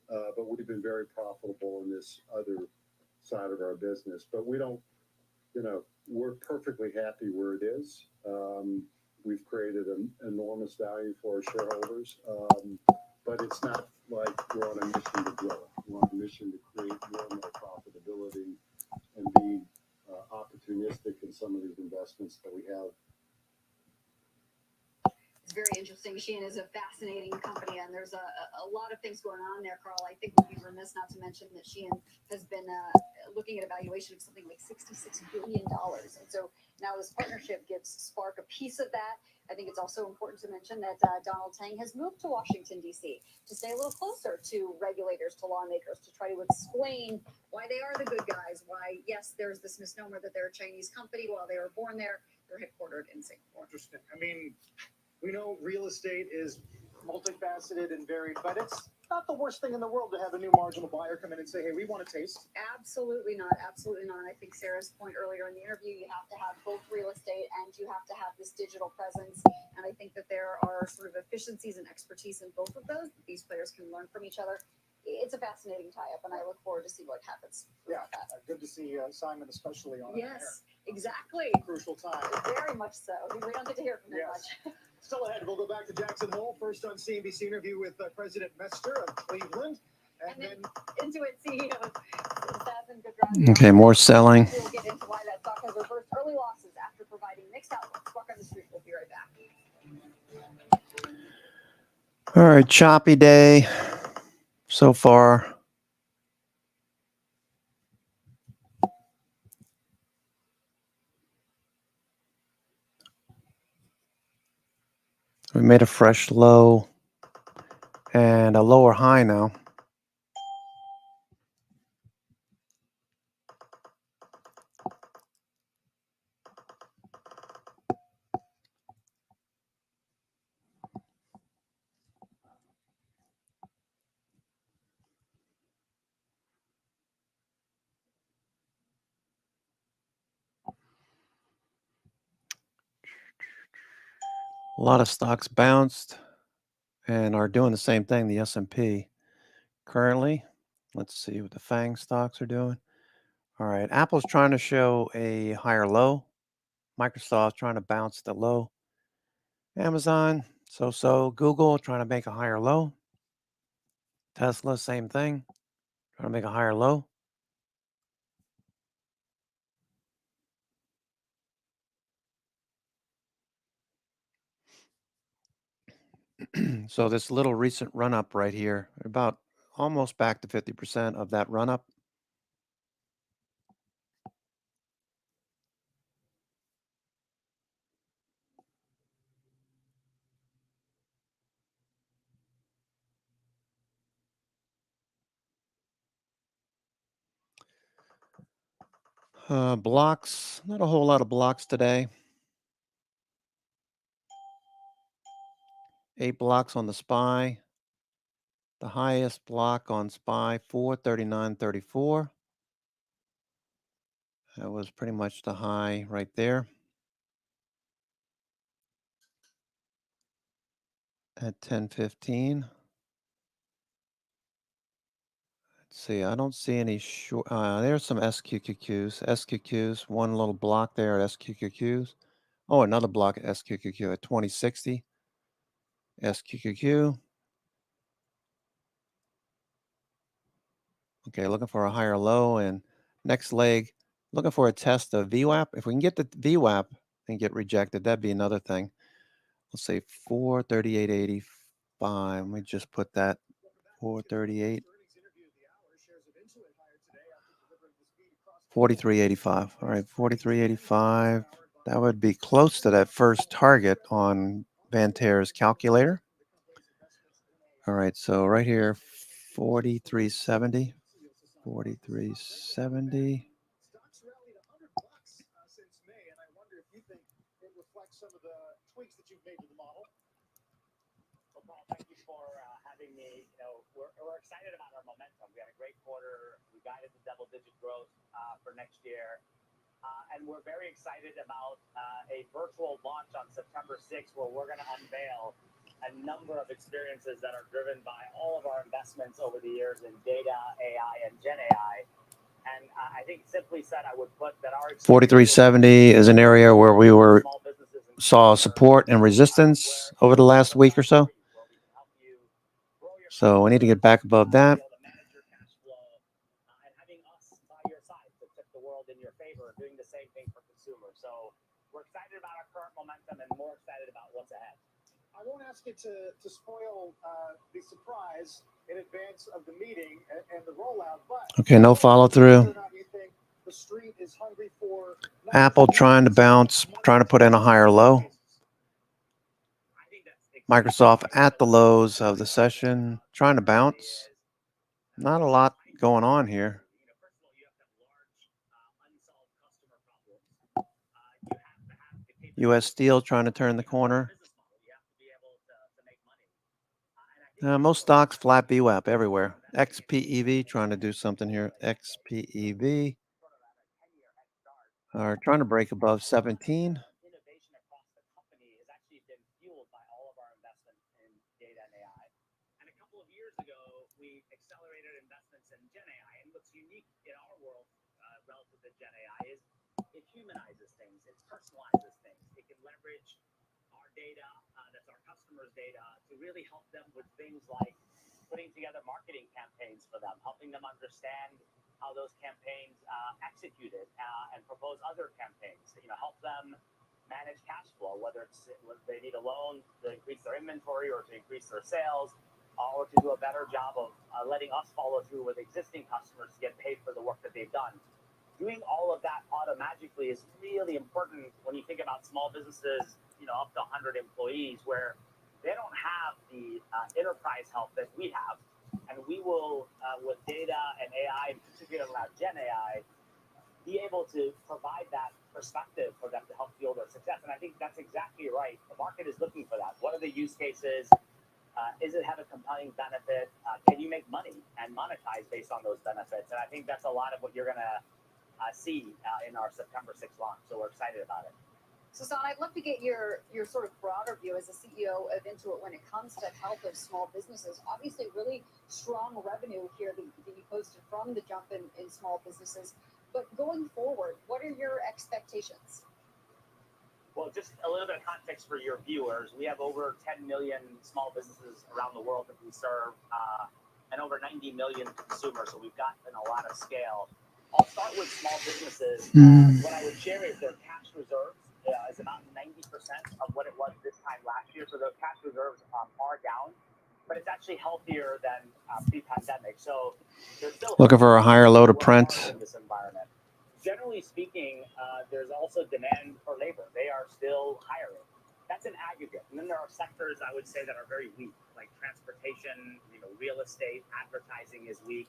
But we've been very profitable in this other side of our business. But we don't, we're perfectly happy where it is. We've created an enormous value for our shareholders, but it's not like we're on a mission to grow it. We're on a mission to create more and more profitability and be opportunistic in some of these investments that we have. It's very interesting. Shein is a fascinating company, and there's a lot of things going on there, Carl. I think we'd be remiss not to mention that Shein has been looking at a valuation of something like $66 billion. And so now this partnership gives Spark a piece of that. I think it's also important to mention that Donald Tang has moved to Washington, D.C. to stay a little closer to regulators, to lawmakers, to try to explain why they are the good guys, why, yes, there's this misnomer that they're a Chinese company. While they were born there, they're headquartered in Singapore. Interesting. I mean, we know real estate is multifaceted and varied, but it's not the worst thing in the world to have a new marginal buyer come in and say, hey, we want a taste. Absolutely not. Absolutely not. I think Sarah's point earlier in the interview, you have to have both real estate and you have to have this digital presence. And I think that there are sort of efficiencies and expertise in both of those. These players can learn from each other. It's a fascinating tie-up, and I look forward to see what happens. Yeah, good to see Simon especially on Yes, exactly. Crucial time. Very much so. We don't get to hear from him much. Still ahead, we'll go back to Jackson Hole. First on CNBC interview with President Mester of Cleveland. And then Intuit CEO Sassen Gudroni. Okay, more selling. We'll get into why that stock has reversed early losses after providing mixed outlooks. Walk on the street. We'll be right back. All right, choppy day so far. We made a fresh low and a lower high now. A lot of stocks bounced and are doing the same thing, the S&P. Currently, let's see what the FANG stocks are doing. All right, Apple's trying to show a higher low. Microsoft trying to bounce the low. Amazon, so-so. Google trying to make a higher low. Tesla, same thing. Trying to make a higher low. So this little recent run up right here, about almost back to 50% of that run up. Blocks, not a whole lot of blocks today. 8 blocks on the SPY. The highest block on SPY, 439.34. That was pretty much the high right there. At 10:15. Let's see, I don't see any short. There's some SQQQs. One little block there at SQQQs. Oh, another block at SQQQ at 2060. SQQQ. Okay, looking for a higher low, and next leg, looking for a test of VWAP. If we can get the VWAP and get rejected, that'd be another thing. Let's say 438.85. Let me just put that 438. 43.85. All right, 43.85. That would be close to that first target on Vanter's calculator. All right, so right here, 43.70. 43.70. stocks rallied $100 since May, and I wonder if you think it reflects some of the tweaks that you've made to the model. Well, Paul, thank you for having me. We're excited about our momentum. We had a great quarter. We guided to double-digit growth for next year. And we're very excited about a virtual launch on September 6th where we're going to unveil a number of experiences that are driven by all of our investments over the years in data, AI, and Gen AI. And I think simply said, I would put that our 43.70 is an area where we were saw support and resistance over the last week or so. So we need to get back above that. Doing the same thing for consumers. So we're excited about our current momentum and more excited about what's ahead. I won't ask you to spoil the surprise in advance of the meeting and the rollout, but Okay, no follow through. the street is hungry for Apple trying to bounce, trying to put in a higher low. Microsoft at the lows of the session, trying to bounce. Not a lot going on here. US Steel trying to turn the corner. Most stocks flat VWAP everywhere. XPEV trying to do something here. XPEV are trying to break above 17. Innovation across the company has actually been fueled by all of our investment in data and AI. And a couple of years ago, we accelerated investments in Gen AI. And what's unique in our world relative to Gen AI is it humanizes things, it personalizes things. It can leverage our data, that's our customers' data, to really help them with things like putting together marketing campaigns for them, helping them understand how those campaigns executed and propose other campaigns. Help them manage cash flow, whether they need a loan to increase their inventory or to increase their sales, or to do a better job of letting us follow through with existing customers to get paid for the work that they've done. Doing all of that automagically is really important when you think about small businesses, up to 100 employees, where they don't have the enterprise help that we have. And we will, with data and AI, in particular around Gen AI, be able to provide that perspective for them to help fuel their success. And I think that's exactly right. The market is looking for that. What are the use cases? Is it have a compelling benefit? Can you make money and monetize based on those benefits? And I think that's a lot of what you're going to see in our September 6th launch. So we're excited about it. Sasan, I'd love to get your sort of broader view as the CEO of Intuit when it comes to health of small businesses. Obviously, really strong revenue here that you posted from the jump in small businesses. But going forward, what are your expectations? Well, just a little bit of context for your viewers. We have over 10 million small businesses around the world that we serve, and over 90 million consumers. So we've gotten a lot of scale. I'll start with small businesses. What I would share is their cash reserves is about 90% of what it was this time last year. So their cash reserves are down, but it's actually healthier than pre-pandemic. So they're still looking for a higher low to print. In this environment. Generally speaking, there's also demand for labor. They are still hiring. That's an aggregate. And then there are sectors I would say that are very weak, like transportation, real estate, advertising is weak.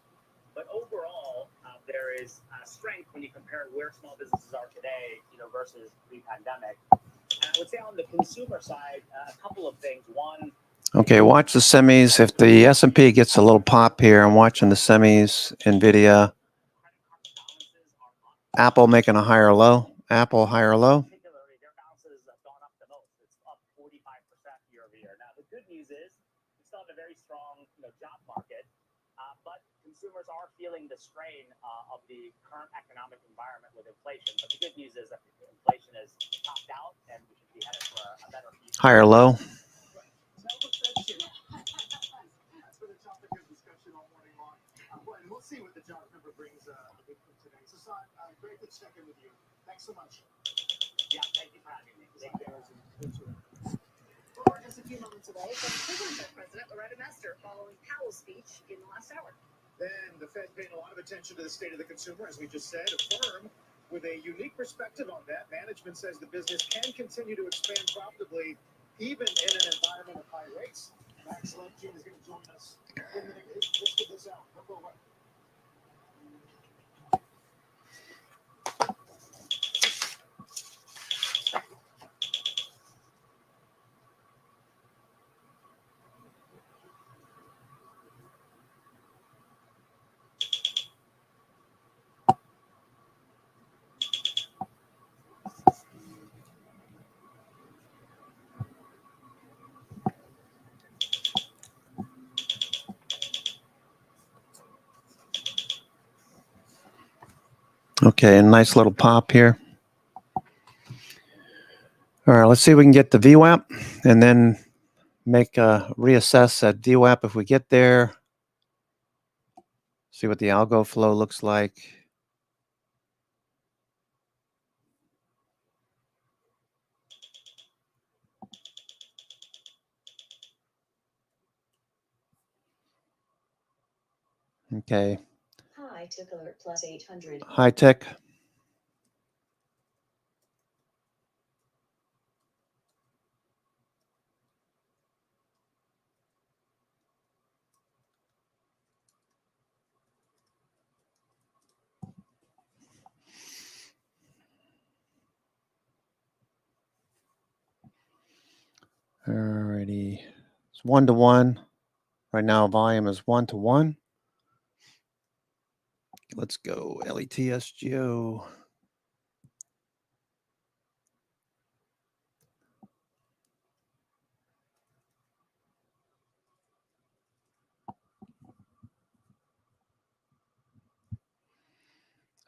But overall, there is strength when you compare where small businesses are today, versus pre-pandemic. And I would say on the consumer side, a couple of things. One. Okay, watch the semis. If the S&P gets a little pop here, I'm watching the semis, NVIDIA. Apple making a higher low. Apple higher low. Particularly, their balances have gone up the most. It's up 45% year over year. Now, the good news is we still have a very strong, job market, but consumers are feeling the strain of the current economic environment with inflation. But the good news is that inflation is topped out, and we should be headed for a better future. Higher low. That's been a topic of discussion all morning long. And we'll see what the job number brings today. Sasan, great to check in with you. Thanks so much. Yeah, thank you for having me. Take care. We're just a few moments away from Fed President Loretta Mester following Powell's speech in the last hour. Then the Fed paying a lot of attention to the state of the consumer, as we just said. A firm with a unique perspective on that. Management says the business can continue to expand profitably, even in an environment of high rates. Max Lemkin is going to join us in a minute. Let's get this out. Don't go away. Okay, a nice little pop here. All right, right, let's see if we can get the VWAP and then make a reassess at VWAP if we get there. See what the algo flow looks like. Okay. High tick alert plus 800. High tech. Alrighty. It's 1-to-1. Right now, volume is 1-to-1. Let's go LETSGO.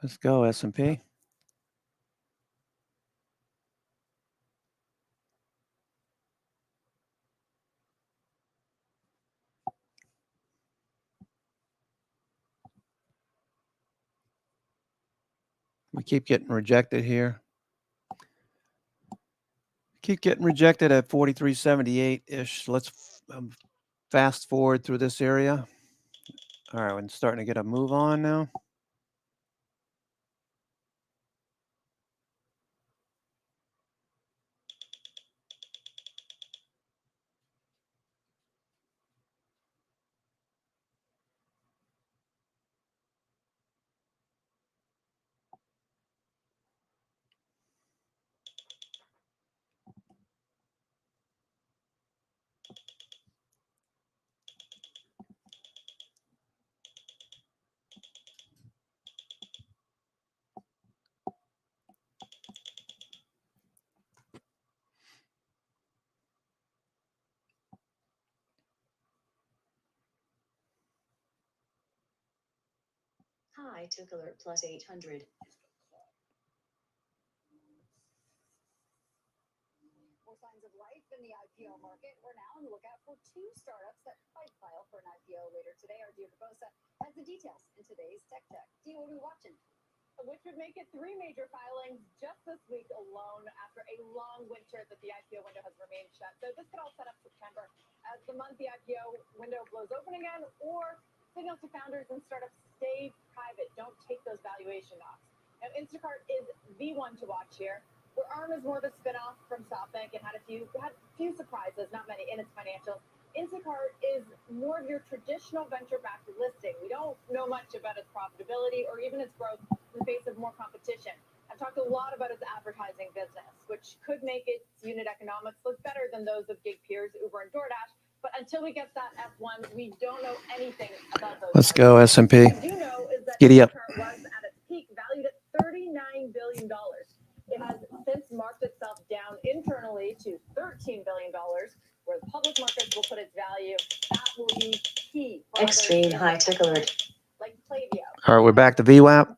Let's go S&P. We keep getting rejected here. Keep getting rejected at 43.78-ish. Let's fast forward through this area. All right, we're starting to get a move on now. High tick alert plus 800. More signs of life in the IPO market. We're now on the lookout for two startups that might file for an IPO later today. Our Dio Barbosa has the details in today's Tech Check. Dio, what are we watching? Which would make it 3 major filings just this week alone after a long winter that the IPO window has remained shut. So this could all set up September as the month the IPO window blows open again, or signals to founders and startups stay private. Don't take those valuation knocks. Now, Instacart is the one to watch here. Where ARM is more of a spinoff from SoftBank and had a few surprises, not many, in its financials. Instacart is more of your traditional venture-backed listing. We don't know much about its profitability or even its growth in the face of more competition. I've talked a lot about its advertising business, which could make its unit economics look better than those of gig peers Uber and DoorDash. But until we get that F1, we don't know anything about those. Let's go S&P. What we do know is that Giddy up. Instacart was at its peak valued at $39 billion. It has since marked itself down internally to $13 billion, where the public markets will put its value. That will be key. Extreme high tick alert. Like Klaviyo. All right, we're back to VWAP.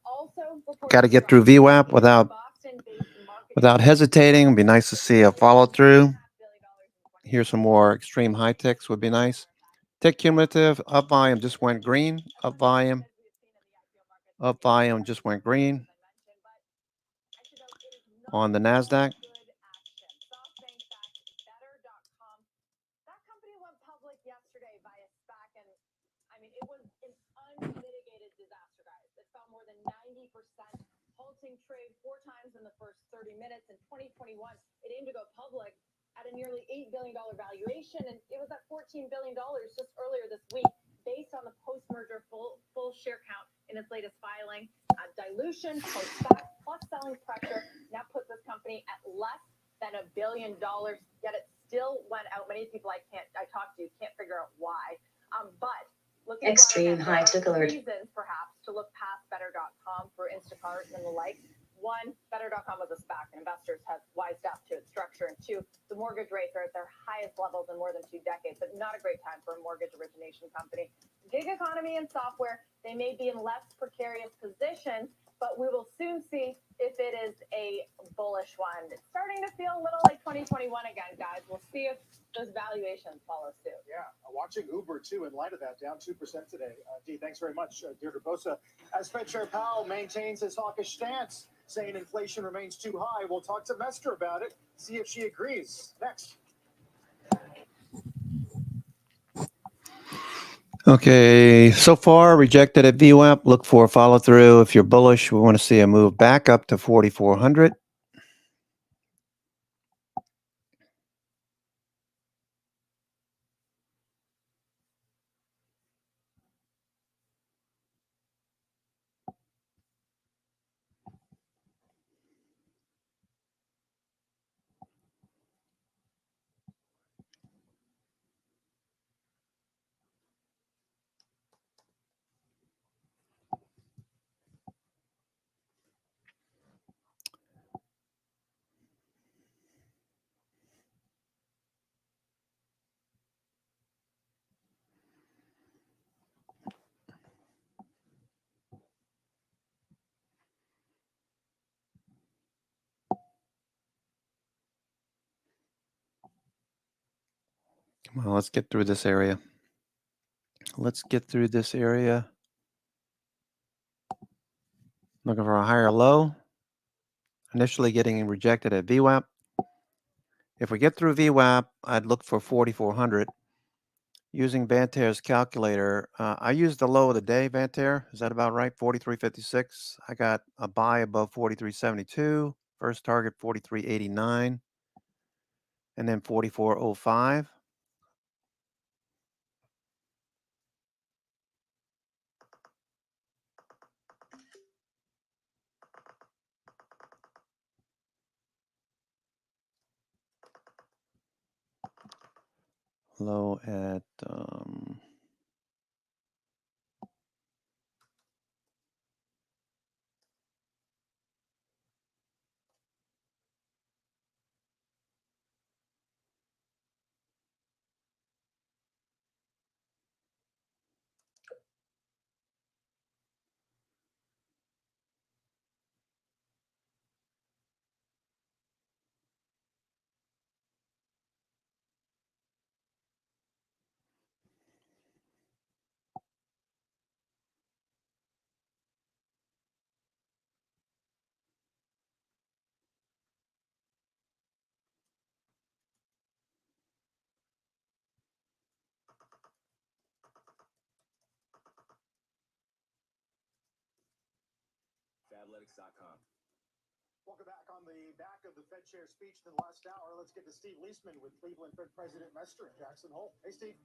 Got to get through VWAP without hesitating. It'd be nice to see a follow through. Here's some more extreme high ticks would be nice. Tick cumulative, up volume just went green. Up volume just went green. On the NASDAQ. That company went public yesterday via SPAC, and I mean, it was an unmitigated disaster, guys. It fell more than 90%, halting trade 4 times in the first 30 minutes. In 2021, it aimed to go public at a nearly $8 billion valuation, and it was at $14 billion just earlier this week, based on the post-merger full share count in its latest filing. Dilution, post-SPAC, plus selling pressure now puts this company at less than $1 billion, yet it still went out. Many people I talked to can't figure out why. But looking Extreme high tick alert. Reasons perhaps to look past Better.com for Instacart and the like. 1, Better.com was a SPAC, and investors have wised up to its structure. And 2, the mortgage rates are at their highest levels in more than 2 decades, but not a great time for a mortgage origination company. Gig economy and software, they may be in less precarious positions, but we will soon see if it is a bullish one. It's starting to feel a little like 2021 again, guys. We'll see if those valuations follow suit. Yeah, watching Uber too in light of that, down 2% today. Dee, thanks very much, Deirdre Bosa. As Fed Chair Powell maintains his hawkish stance, saying inflation remains too high, we'll talk to Mester about it, see if she agrees. Next. Okay, so far rejected at VWAP. Look for follow through. If you're bullish, we want to see a move back up to 4,400. Well, let's get through this area. Let's get through this area. Looking for a higher low. Initially getting rejected at VWAP. If we get through VWAP, I'd look for 4,400. Using Vantair's calculator, I used the low of the day, Vantair. Is that about right? 43.56. I got a buy above 43.72. First target 43.89. And then 44.05. Low at Fabletics.com. Welcome back. On the back of the Fed Chair speech in the last hour, let's get to Steve Leisman with Cleveland Fed President Mester and Jackson Hole. Hey, Steve.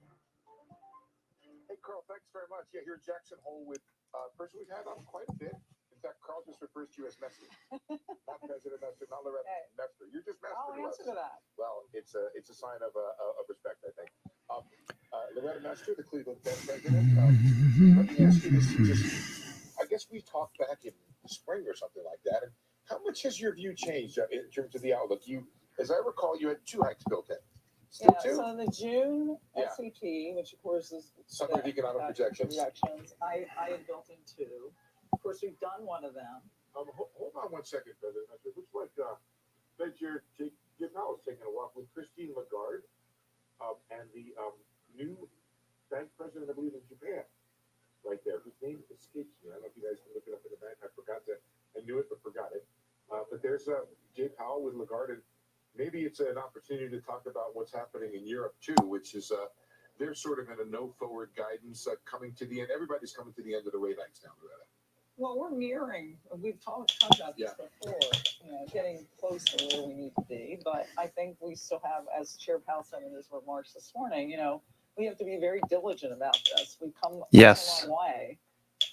Hey, Carl, thanks very much. Yeah, here Jackson Hole with a person we've had on quite a bit. In fact, Carl just refers to you as Mester. Not President Mester, not Loretta Mester. You're just Mester. I'll answer to that. Well, it's a sign of respect, I think. Loretta Mester, the Cleveland Fed President. Let me ask you this. I guess we talked back in the spring or something like that. And how much has your view changed in terms of the outlook? As I recall, you had 2 hikes built in. Still 2? So in the June SEP, which of course is Summary of Economic Projections. I had built in 2. Of course, we've done one of them. Hold on one second, President. It looks like Fed Chair Jay Powell is taking a walk with Christine Lagarde and the new bank president, I believe, in Japan. Right there. His name escapes me. I don't know if you guys can look it up in the back. I knew it, but forgot it. But there's Jay Powell with Lagarde. And maybe it's an opportunity to talk about what's happening in Europe, too, which is they're sort of in a no forward guidance coming to the end. Everybody's coming to the end of the rate hikes now, Loretta. Well, we're nearing. We've talked about this before. Getting close to where we need to be. But I think we still have, as Chair Powell said in his remarks this morning, we have to be very diligent about this. We've come a long way,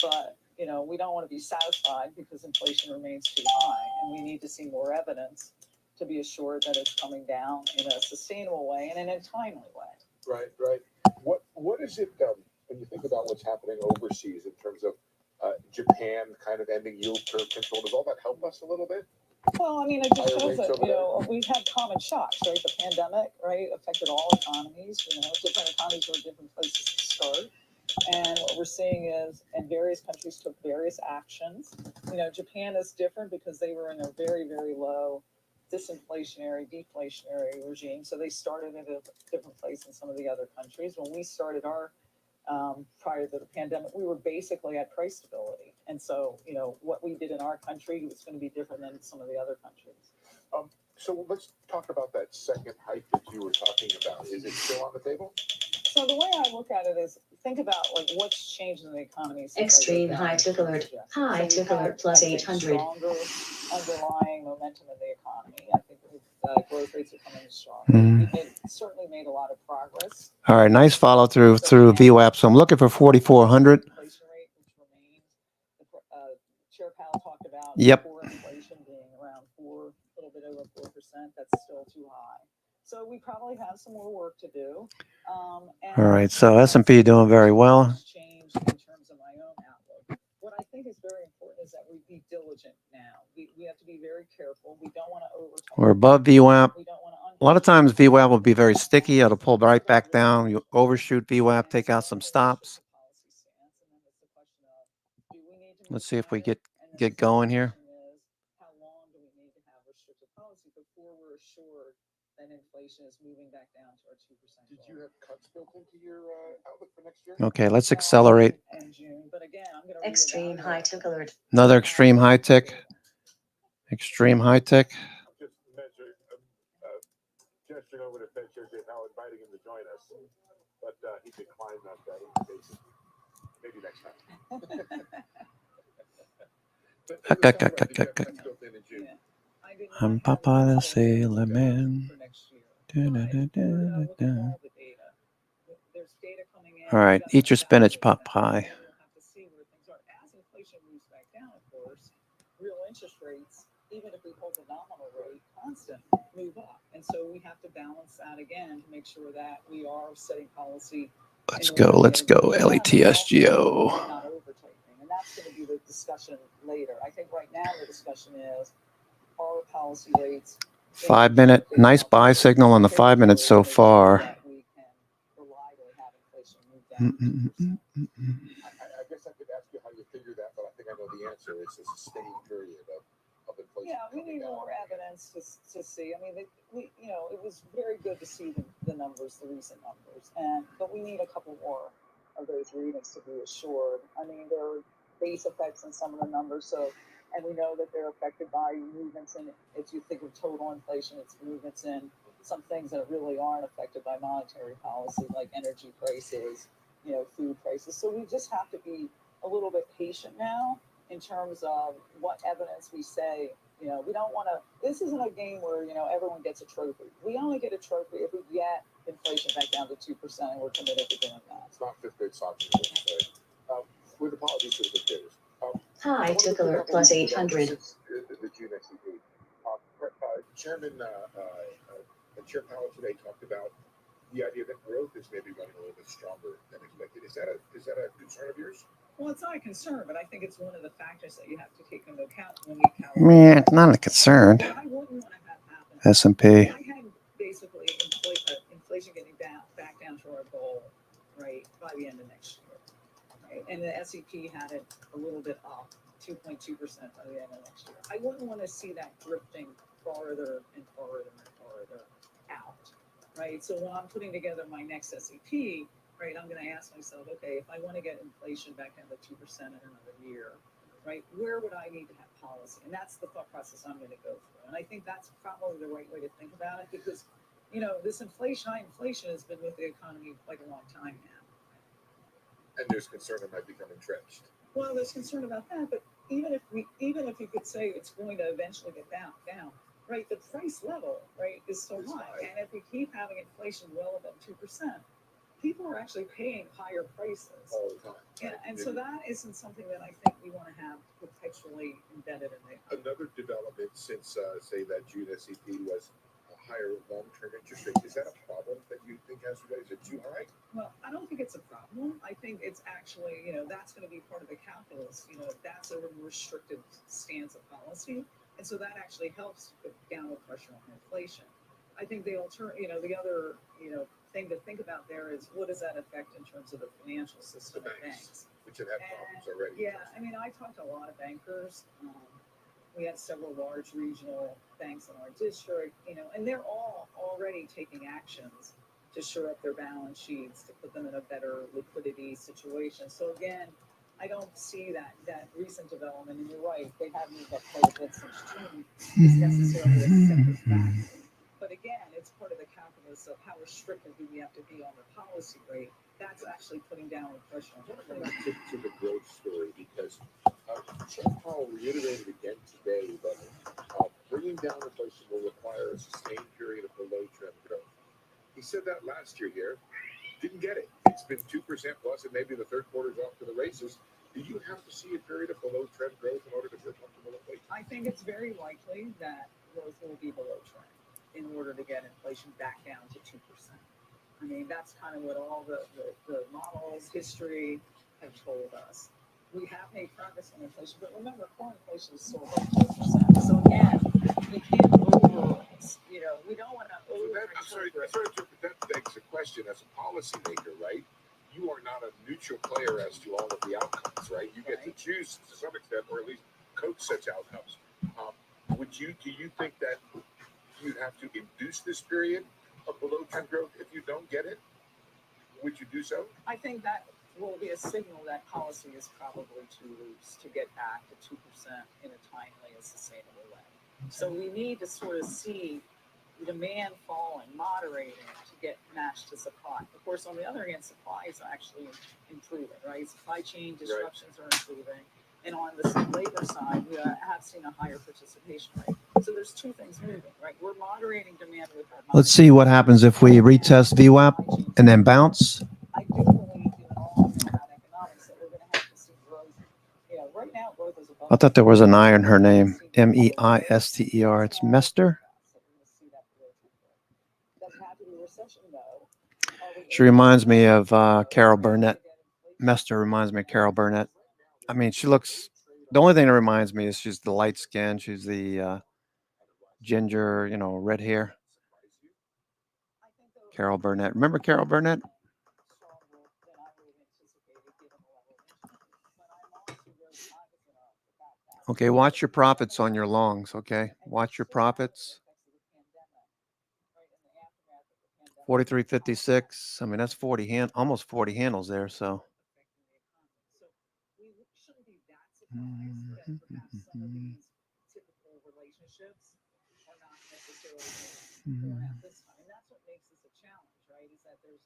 but we don't want to be satisfied because inflation remains too high, and we need to see more evidence to be assured that it's coming down in a sustainable way and in a timely way. Right. What is it when you think about what's happening overseas in terms of Japan kind of ending yield curve control? Does all that help us a little bit? Well, I mean, it just shows that, we've had common shocks, right? The pandemic, right, affected all economies. Different economies were in different places to start. And what we're seeing is, and various countries took various actions. You know, Japan is different because they were in a very, very low disinflationary, deflationary regime. So they started at a different place than some of the other countries. When we started our prior to the pandemic, we were basically at price stability. And so, you know, what we did in our country was going to be different than some of the other countries. So let's talk about that second hike that you were talking about. Is it still on the table? So the way I look at it is, think about like what's changed in the economy. since I Extreme wrote high down tick alert. the High suggestion. So tick we've alert had, plus I think, 800. stronger underlying momentum in the economy. I think growth rates are coming stronger. We've certainly made a lot of progress. All right, nice follow through VWAP. So I'm looking for 4,400. Inflation rate, which remains, Chair Powell talked about Yep. core inflation being around 4, a little bit over 4%. That's still too high. So we probably have some more work to do. All right, so S&P doing very well. Change in terms of my own outlook. What I think is very important is that we be diligent now. We have to be very careful. We don't want to overtalk. We're above VWAP. We don't want to A lot of times VWAP will be very sticky. It'll pull right back down. You overshoot VWAP, take out some stops. Let's see if we get going here. How long do we need to have restrictive policy before we're assured that inflation is moving back down to our 2%? Did you have cuts built into your outlook for next year? Okay, let's accelerate. In June, but again, I'm going to Extreme high tick alert. Another extreme high tick. Extreme high tick. Just gesturing over to Fed Chair Jay Powell, inviting him to join us, but he declined that invitation. Maybe next time. I'm Papa the Sailor Man. All right, eat your spinach pot pie. As inflation moves back down, of course, real interest rates, even if we hold the nominal rate constant, move up. And so we have to balance that again to make sure that we are setting policy. Let's go, LETSGO. Not overtaking. And that's going to be the discussion later. I think right now the discussion is, are policy rates 5 minute, nice buy signal on the 5 minutes so far. I guess I could ask you how you figure that, but I think I know the answer. It's a sustained period of inflation. Yeah, we need more evidence to see. I mean, it was very good to see the numbers, the recent numbers, but we need a couple more of those readings to be assured. I mean, there are base effects in some of the numbers, and we know that they're affected by movements in, if you think of total inflation, it's movements in some things that really aren't affected by monetary policy, like energy prices, food prices. So we just have to be a little bit patient now in terms of what evidence we say. We don't want to, this isn't a game where, everyone gets a trophy. We only get a trophy if we get inflation back down to 2%, and we're committed to doing that. It's not fifth grade soccer. With apologies to the dictators. High tick alert plus 800. The June SEP. Chairman Chair Powell today talked about the idea that growth is maybe running a little bit stronger than expected. Is that a concern of yours? Well, it's not a concern, but I think it's one of the factors that you have to take into account when we calibrate. It's not a concern. What I wouldn't want to have happen. S&P. I had basically inflation getting back down to our goal, right, by the end of next year. Right? And the SEP had it a little bit up, 2.2% by the end of next year. I wouldn't want to see that drifting farther and farther and farther out, right? So when I'm putting together my next SEP, right, I'm going to ask myself, okay, if I want to get inflation back down to 2% in another year, right, where would I need to have policy? And that's the thought process I'm going to go through. And I think that's probably the right way to think about it, because, this high inflation has been with the economy quite a long time now. And there's concern it might become entrenched. Well, there's concern about that, but even if you could say it's going to eventually get down, right, the price level, right, is so high. And if we keep having inflation well above 2%, people are actually paying higher prices. All the time. And so that isn't something that I think we want to have perpetually embedded in there. Another development since, say, that June SEP was a higher long-term interest rate. Is that a problem that you think has? Is it too high? Well, I don't think it's a problem. I think it's actually, that's going to be part of the calculus. That's a restrictive stance of policy. And so that actually helps put downward pressure on inflation. I think the other, thing to think about there is what does that affect in terms of the financial system of banks? Which have had problems already. Yeah, I mean, I talked to a lot of bankers. We had several large regional banks in our district, and they're all already taking actions to shore up their balance sheets, to put them in a better liquidity situation. So again, I don't see that recent development, and you're right, they have moved up quite a bit since June, is necessarily a separate factor. But again, it's part of the calculus of how restrictive do we have to be on the policy rate. That's actually putting downward pressure on inflation. To the growth story, because Chair Powell reiterated again today that bringing down inflation will require a sustained period of below trend growth. He said that last year here, didn't get it. It's been 2% plus, and maybe the third quarter's off to the races. Do you have to see a period of below trend growth in order to feel comfortable inflation? I think it's very likely that growth will be below trend in order to get inflation back down to 2%. I mean, that's kind of what all the models, history have told us. We have made progress on inflation, but remember, core inflation is still about 4%. So again, we can't we don't want to I'm sorry to interpret that begs a question. As a policymaker, right? You are not a neutral player as to all of the outcomes, right? You get to choose to some extent, or at least coach such outcomes. Do you think that you'd have to induce this period of below trend growth if you don't get it? Would you do so? I think that will be a signal that policy is probably too loose to get back to 2% in a timely and sustainable way. So we need to sort of see demand falling, moderating to get matched to supply. Of course, on the other hand, supply is actually improving, right? Supply chain disruptions are improving. And on the labor side, we have seen a higher participation rate. So there's two things moving, right? We're moderating demand with our Let's see what happens if we retest VWAP and then bounce. I do believe, given all of that economics, that we're going to have to see growth. Right now, growth is above. I thought there was an I in her name. Meister. It's Mester. She reminds me of Carol Burnett. Mester reminds me of Carol Burnett. I mean, she looks. The only thing that reminds me is she's the light skin. She's the ginger, red hair. Carol Burnett. Remember Carol Burnett? Okay, watch your profits on your longs, okay? Watch your profits. 43.56. I mean, that's 40 almost 40 handles there, so. Typical relationships are not necessarily at this time. And that's what makes this a challenge, right? Is that there's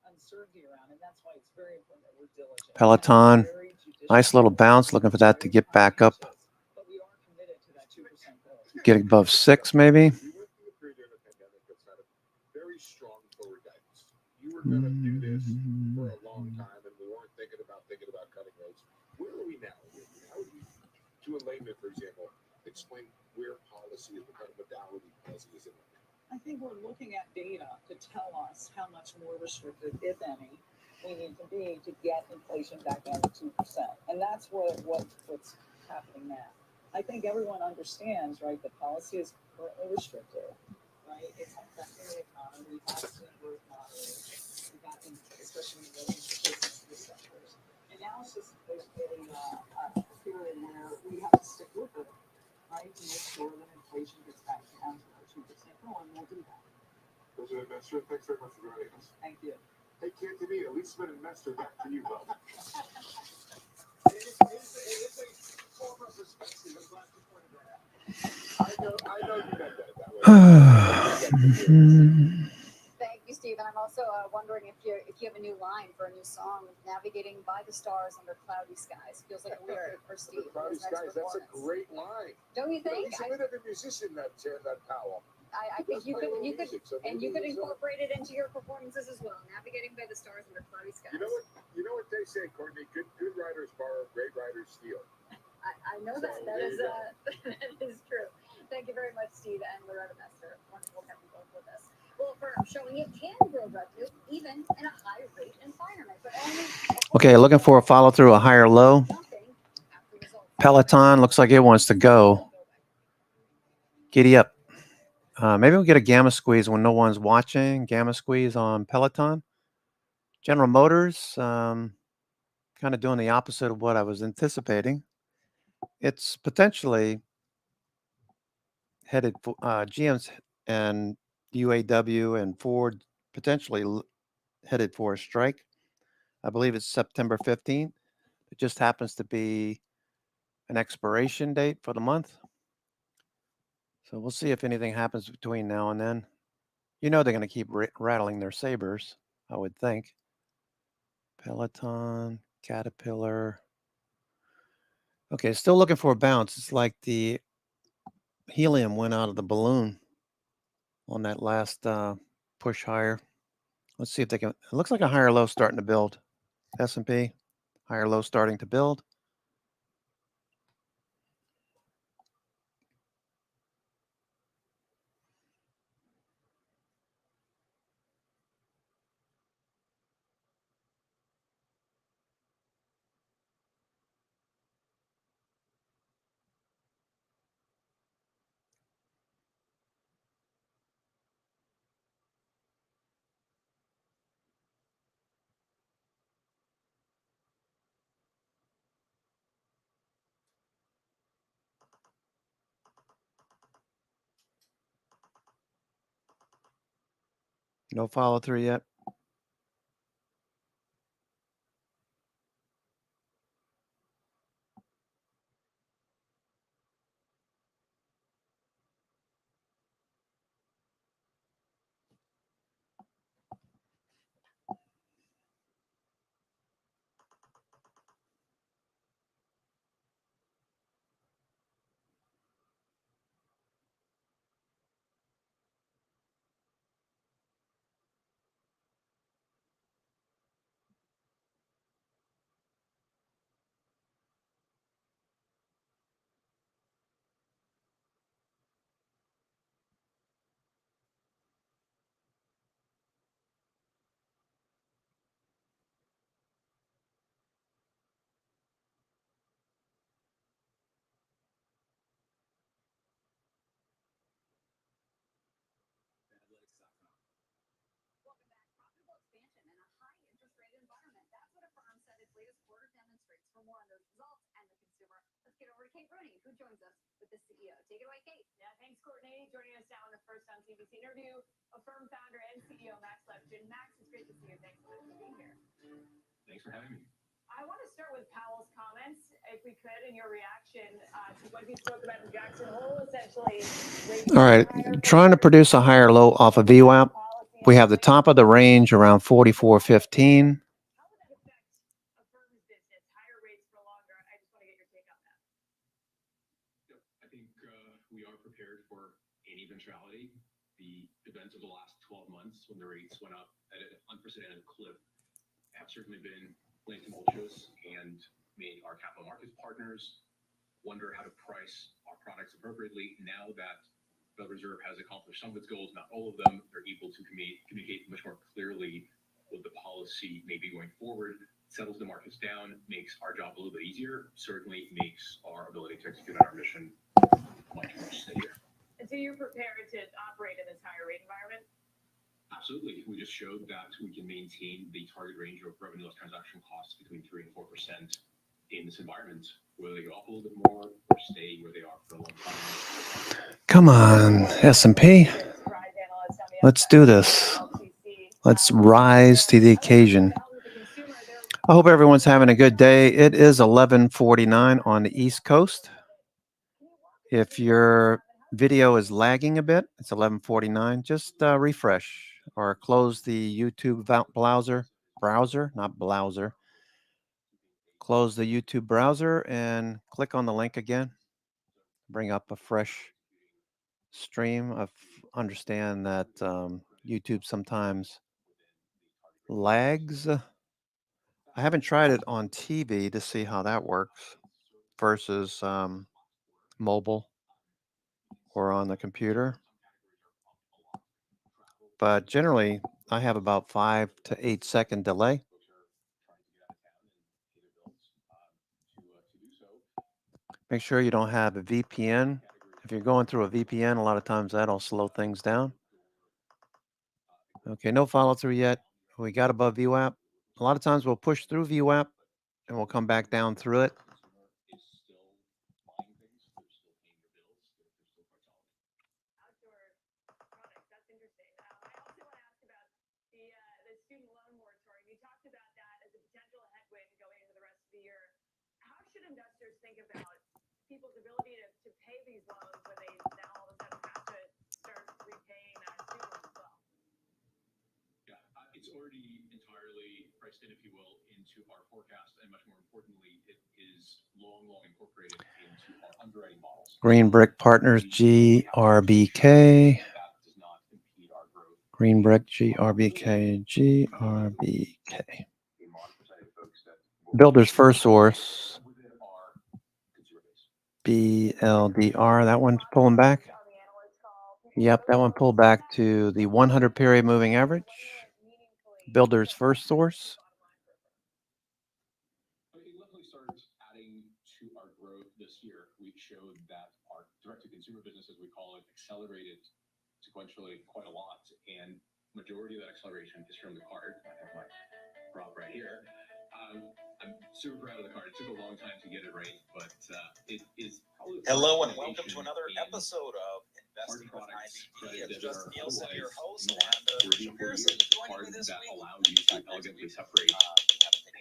uncertainty around, and that's why it's very important that we're diligent. Peloton, nice little bounce. Looking for that to get back up. But we are committed to that 2% growth. Get above 6, maybe. Very strong forward guidance. You were going to do this for a long time, and we weren't thinking about cutting rates. Where are we now? How would you, to a layman, for example, explain where policy is, what kind of modality policy is in? I think we're looking at data to tell us how much more restrictive, if any, we need to be to get inflation back down to 2%. And that's what's happening now. I think everyone understands, right, that policy is currently restrictive, right? It's affecting the economy. We've seen growth moderate. We've got, especially in the business sectors. And now it's just a period where we have to stick with it, right, to make sure that inflation gets back down to our 2% goal, and we'll do that. President Mester, thanks very much for joining us. Thank you. Hey, Cantonese, Elizabeth and Mester, back to you, Bob. It is a former perspective. I'm glad you pointed that out. I know you meant that way. Thank you, Steve. And I'm also wondering if you have a new line for a new song, "Navigating by the Stars Under Cloudy Skies." Feels like a lyric for Steve. Cloudy Skies, that's a great line. Don't you think? He's a bit of a musician, that Powell. I think you could incorporate it into your performances as well. Navigating by the Stars Under Cloudy Skies. You know what they say, Courtney? Good writers borrow, great writers steal. I know that. That is true. Thank you very much, Steve and Loretta Mester. Wonderful having you both with us. Well, firm showing it can grow revenue even in a high rate environment, but only. Okay, looking for a follow through, a higher low. Peloton looks like it wants to go. Giddy up. Maybe we'll get a gamma squeeze when no one's watching. Gamma squeeze on Peloton. General Motors, kind of doing the opposite of what I was anticipating. It's potentially headed for GM's and UAW and Ford potentially headed for a strike. I believe it's September 15th. It just happens to be an expiration date for the month. So we'll see if anything happens between now and then. You know they're going to keep rattling their sabers, I would think. Peloton, Caterpillar. Okay, still looking for a bounce. It's like the helium went out of the balloon on that last push higher. Let's see if they can. It looks like a higher low starting to build. S&P, higher low starting to build. No follow through yet. For more on those results and the consumer, let's get over to Kate Rooney, who joins us with the CEO. Take it away, Kate. Yeah, thanks, Courtney. Joining us now on the First on CBC interview, Affirm founder and CEO Max Levchin. Max, it's great to see you. Thanks so much for being here. Thanks for having me. I want to start with Powell's comments, if we could, and your reaction to what he spoke about in Jackson Hole, essentially. All right, trying to produce a higher low off of VWAP. We have the top of the range around 44.15. We are prepared for any eventuality. The events of the last 12 months when the rates went up at an unprecedented clip have certainly been plenty tumultuous and made our capital markets partners wonder how to price our products appropriately. Now that the Reserve has accomplished some of its goals, not all of them, they're able to communicate much more clearly what the policy may be going forward, settles the markets down, makes our job a little bit easier, certainly makes our ability to execute on our mission much more steadier. And so you're prepared to operate in this higher rate environment? Absolutely. We just showed that we can maintain the target range of revenue less transaction costs between 3 and 4% in this environment, whether they go up a little bit more or stay where they are for a long time. Come on, S&P. Let's do this. Let's rise to the occasion. I hope everyone's having a good day. It is 11:49 on the East Coast. If your video is lagging a bit, it's 11:49. Just refresh or close the YouTube browser, not blouser. Close the YouTube browser and click on the link again. Bring up a fresh stream. I understand that YouTube sometimes lags. I haven't tried it on TV to see how that works versus mobile or on the computer. But generally, I have about 5 to 8 second delay. Make sure you don't have a VPN If you're going through a VPN, a lot of times that'll slow things down. Okay, no follow through yet. We got above VWAP. A lot of times we'll push through VWAP and we'll come back down through it. The student loan moratorium. You talked about that as a potential headwind going into the rest of the year. How should investors think about people's ability to pay these loans when they now all of a sudden have to start repaying student loans as well? Yeah, it's already entirely priced in, if you will, into our forecast, and much more importantly, it is long incorporated into our underwriting models. Green Brick Partners, GRBK. Green Brick, GRBK, GRBK. Builders First Source, BLDR. That one's pulling back. Yep, that one pulled back to the 100 period moving average. Builders First Source. It luckily started adding to our growth this year. We showed that our direct-to-consumer business, as we call it, accelerated sequentially quite a lot, and majority of that acceleration is from the card. I have my prop right here. I'm super proud of the card. It took a long time to get it right, but it is probably. Hello and welcome to another episode of Investing with IBD. It's Justin Nielsen, your host, and Richard Pearson joining me this week. Allow you to elegantly separate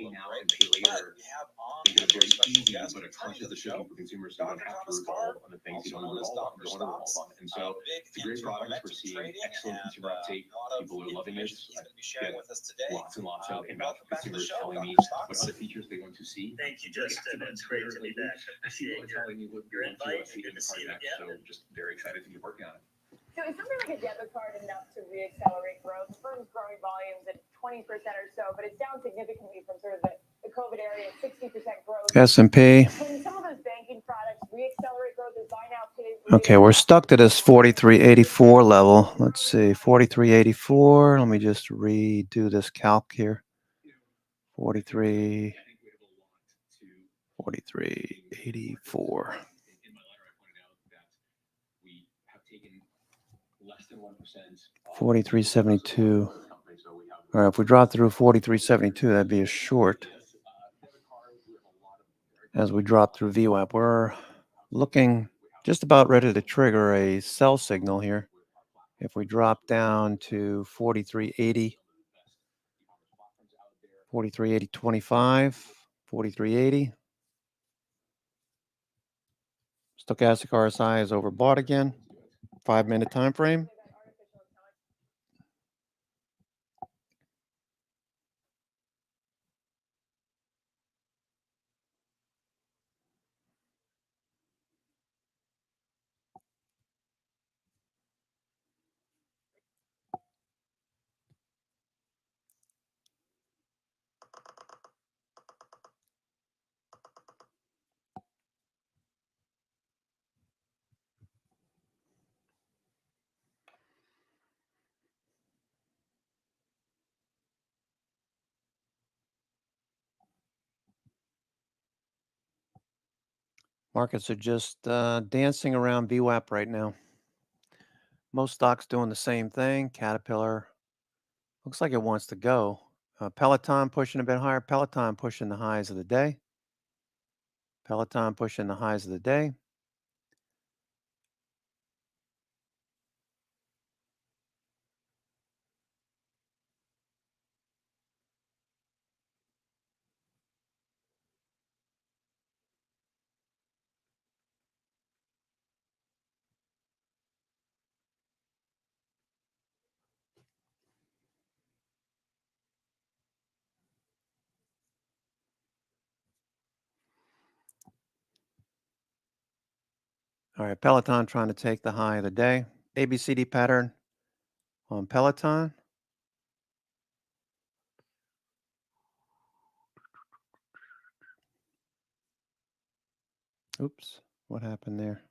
pay now and pay later. We have on Make it a very special easy guest, but a returning conscious to the decision show, for consumers who don't Dr. have to Thomas revolve Carr, on the things you also don't known as revolve Dr. don't revolve Stocks. on. And so Big it's a great into product. We're momentum seeing trading, excellent and consumer uptake. a lot of People are loving it. information he's going to be sharing with us today. Lots and lots of inbound Welcome back to the consumers show, telling me Dr. what Stocks. other features they want to see. Thank you, Justin. It's great to be back. I see people telling me what your they want invite. to see in Good the to see card you next. again. So just very excited to be working on it. So is something like a debit card enough to re-accelerate growth? The firm's growing volumes at 20% or so, but it's down significantly from sort of the COVID area, 60% growth. S&P. Can some of those banking products re-accelerate growth as buy now, pay later? Okay, we're stuck to this 4384 level. Let's see, 4384. Let me just redo this calc here. 4384. In my letter, I pointed out that we have taken less than 1%. 4372. All right, if we drop through 4372, that'd be a short. As we drop through VWAP, we're looking just about ready to trigger a sell signal here. If we drop down to 4380, 4380.25, 4380. Stochastic RSI is overbought again. 5-minute time frame. Markets are just dancing around VWAP right now. Most stocks doing the same thing. Caterpillar looks like it wants to go. Peloton pushing a bit higher. Peloton pushing the highs of the day. Peloton pushing the highs of the day. All right, Peloton trying to take the high of the day. ABCD pattern on Peloton. Oops, what happened there?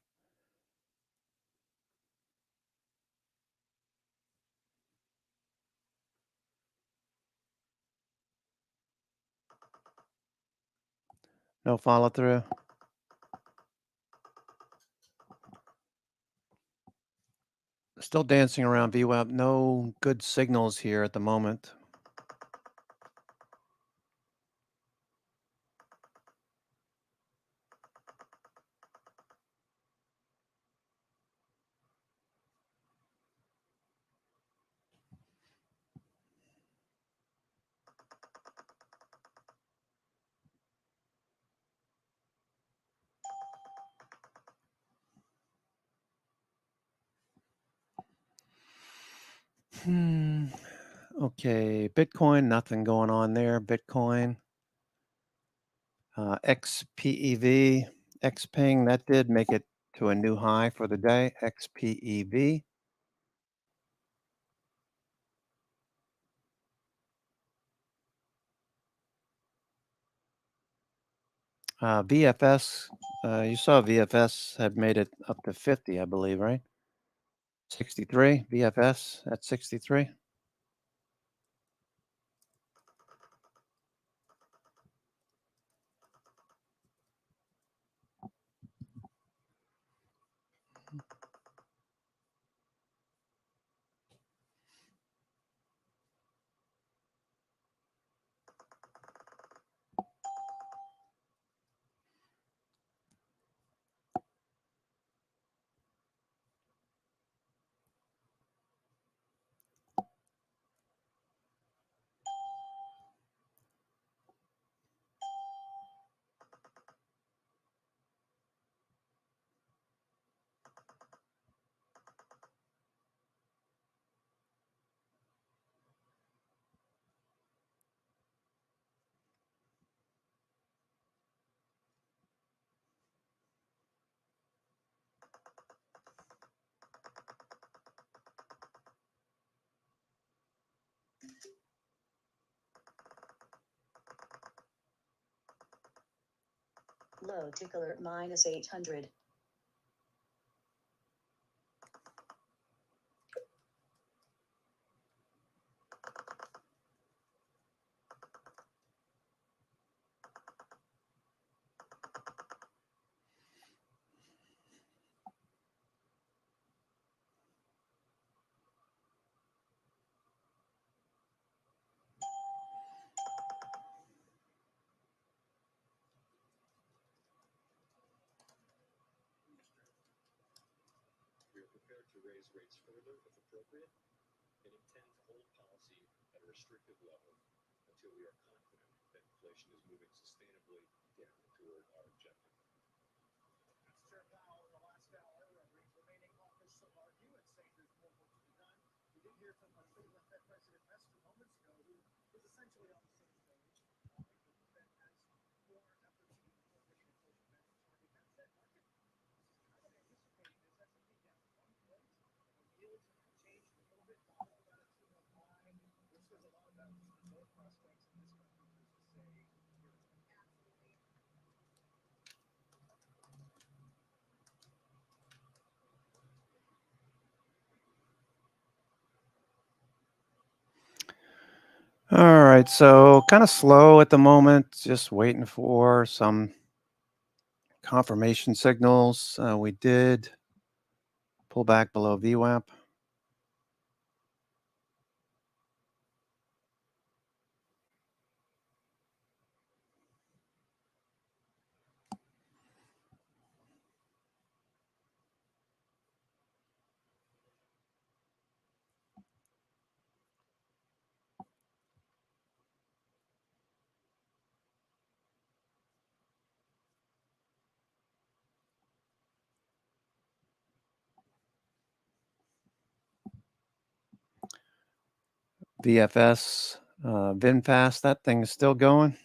No follow through. Still dancing around VWAP. No good signals here at the moment. Okay, Bitcoin, nothing going on there. Bitcoin, XPEV, XPing, that did make it to a new high for the day. XPEV. VFS, you saw VFS had made it up to 50, I believe, right? 63, VFS at 63. Low tick alert -800. We are prepared to raise rates further if appropriate and intend to hold policy at a restrictive level until we are confident that inflation is moving sustainably down toward our objective. Chair Powell, in the last hour, remaining office of argue and saying there's more work to be done. We did hear from Cleveland Fed President Mester moments ago, who was essentially on the same page. The Fed has more efforts to be more pushing inflation back to target. That said, market kind of anticipating this S&P down 1 point. Yields have changed a little bit, volatile about a 2-month high. This says a lot about just the growth prospects in this country versus, say, Europe. All right, so kind of slow at the moment, just waiting for some confirmation signals. We did pull back below VWAP. VFS, VinFast, that thing is still going.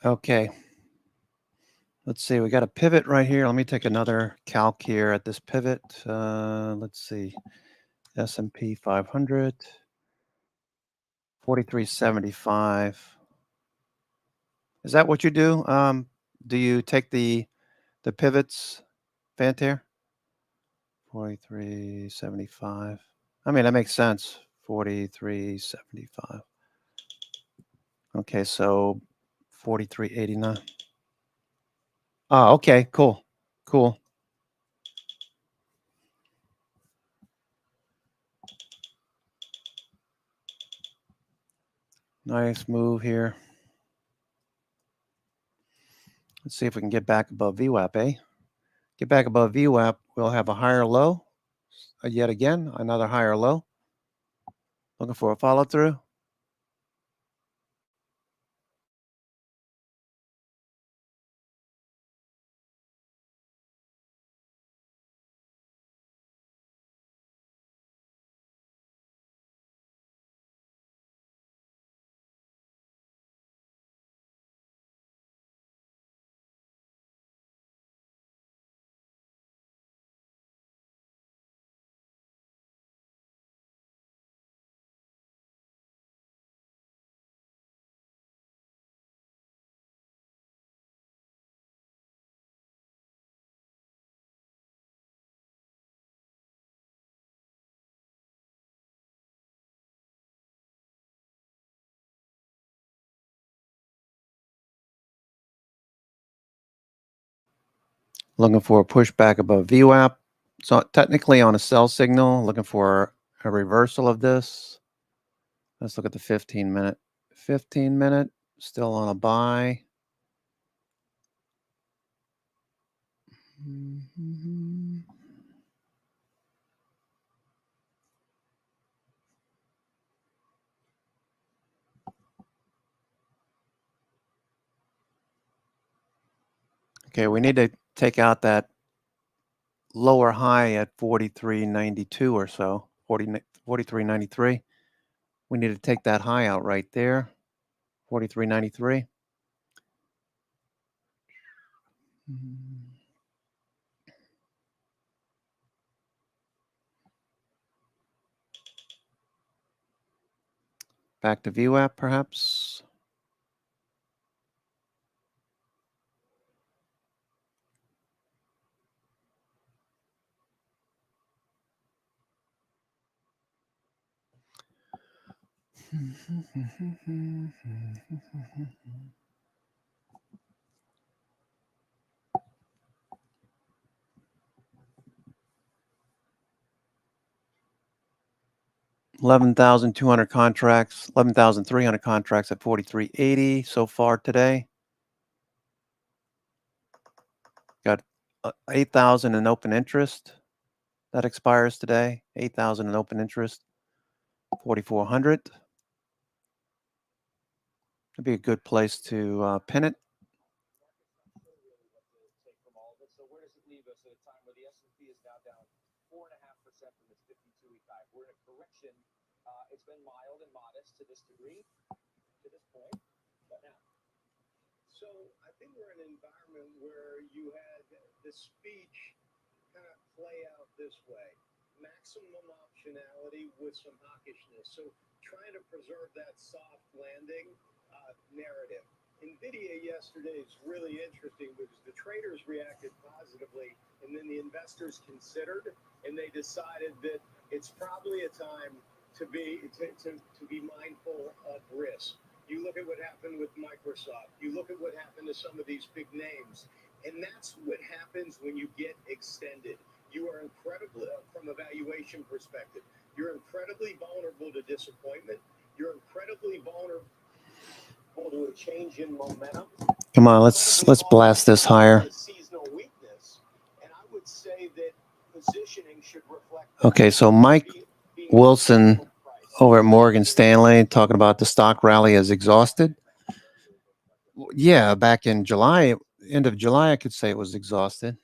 Okay. Let's see. We got a pivot right here. Let me take another calc here at this pivot. Let's see. S&P 500, 4375. Is that what you do? Do you take the pivots, Fantair? 4375. I mean, that makes sense. 4375. Okay, so 4389. Oh, okay, cool. Cool. Nice move here. Let's see if we can get back above VWAP, eh? Get back above VWAP, we'll have a higher low. Yet again, another higher low. Looking for a follow through. Looking for a pushback above VWAP. So technically on a sell signal, looking for a reversal of this. Let's look at the 15 minute. 15 minute, still on a buy. Okay, we need to take out that lower high at 43.92 or so, 43.93. We need to take that high out right there, 43.93. Back to VWAP, perhaps. $11,200 contracts, 11,300 contracts at 43.80 so far today. Got 8,000 in open interest. That expires today. 8,000 in open interest. 4,400. That'd be a good place to pin it. So where does it leave us at a time where the S&P is now down 4.5% from its 52-week high? We're in a correction. It's been mild and modest to this degree, to this point, but now. So I think we're in an environment where you had the speech kind of play out this way. Maximum optionality with some hawkishness. So trying to preserve that soft landing narrative. NVIDIA yesterday is really interesting because the traders reacted positively and then the investors considered and they decided that it's probably a time to be mindful of risk. You look at what happened with Microsoft. You look at what happened to some of these big names. And that's what happens when you get extended. You are incredibly, from a valuation perspective, you're incredibly vulnerable to disappointment. You're incredibly vulnerable to a change in momentum. Come on, let's blast this higher. Seasonal weakness. And I would say that positioning should reflect. Okay, so Mike Wilson over at Morgan Stanley talking about the stock rally is exhausted. Yeah, back in July, end of July, I could say it was exhausted.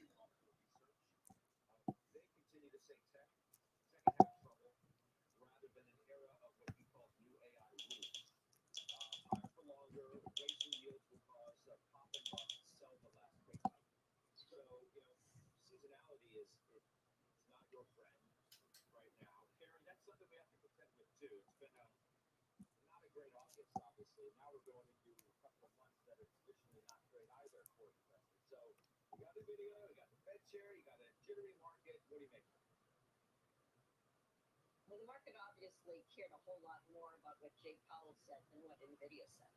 obviously now we're going into a couple of months that are traditionally not great either for investors. So you got the video, you got the Fed chair, you got a jittery market. What do you make of it? Well, the market obviously cared a whole lot more about what Jay Powell said than what NVIDIA said.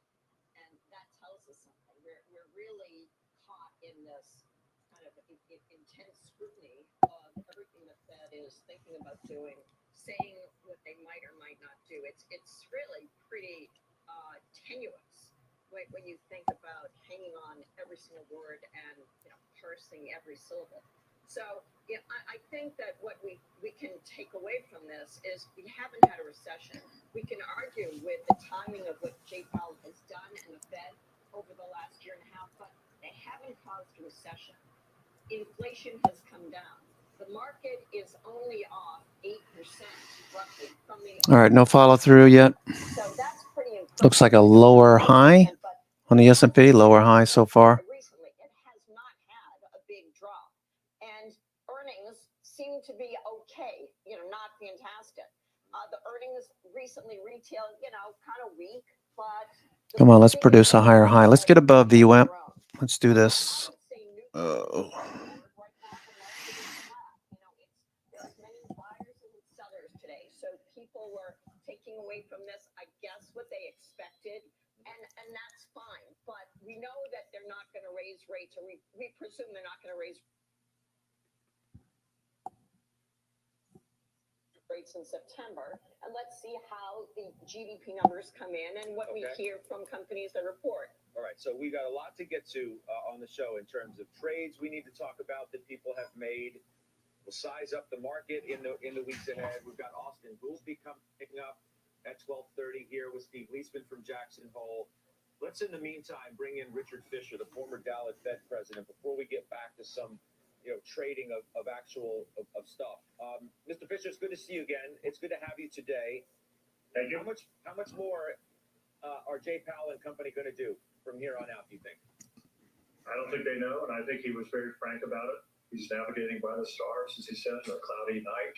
And that tells us something. We're really caught in this kind of intense scrutiny of everything the Fed is thinking about doing, saying what they might or might not do. It's really pretty tenuous when you think about hanging on every single word and parsing every syllable. So I think that what we can take away from this is we haven't had a recession. We can argue with the timing of what Jay Powell has done and the Fed over the last year and a half, but they haven't caused a recession. Inflation has come down. The market is only off 8% roughly from the. All right, no follow through yet. So that's pretty impressive. Looks like a lower high on the S&P, lower high so far. Recently, it has not had a big drop, and earnings seem to be okay. Not fantastic. The earnings recently retail, kind of weak, but. Come on, let's produce a higher high. Let's get above VWAP. Let's do this. Oh. There's many buyers and sellers today, so people were taking away from this, I guess, what they expected, and that's fine. But we know that they're not going to raise rates, or we presume they're not going to raise rates in September, and let's see how the GDP numbers come in and what we hear from companies that report. All right, so we got a lot to get to on the show in terms of trades we need to talk about that people have made. We'll size up the market in the weeks ahead. We've got Austin Goolsby picking up at 12:30 here with Steve Leisman from Jackson Hole. Let's, in the meantime, bring in Richard Fisher, the former Dallas Fed president, before we get back to some trading of actual stuff. Mr. Fisher, it's good to see you again. It's good to have you today. Thank you. How much more are Jay Powell and company going to do from here on out, do you think? I don't think they know, and I think he was very frank about it. He's navigating by the stars, as he said, on a cloudy night.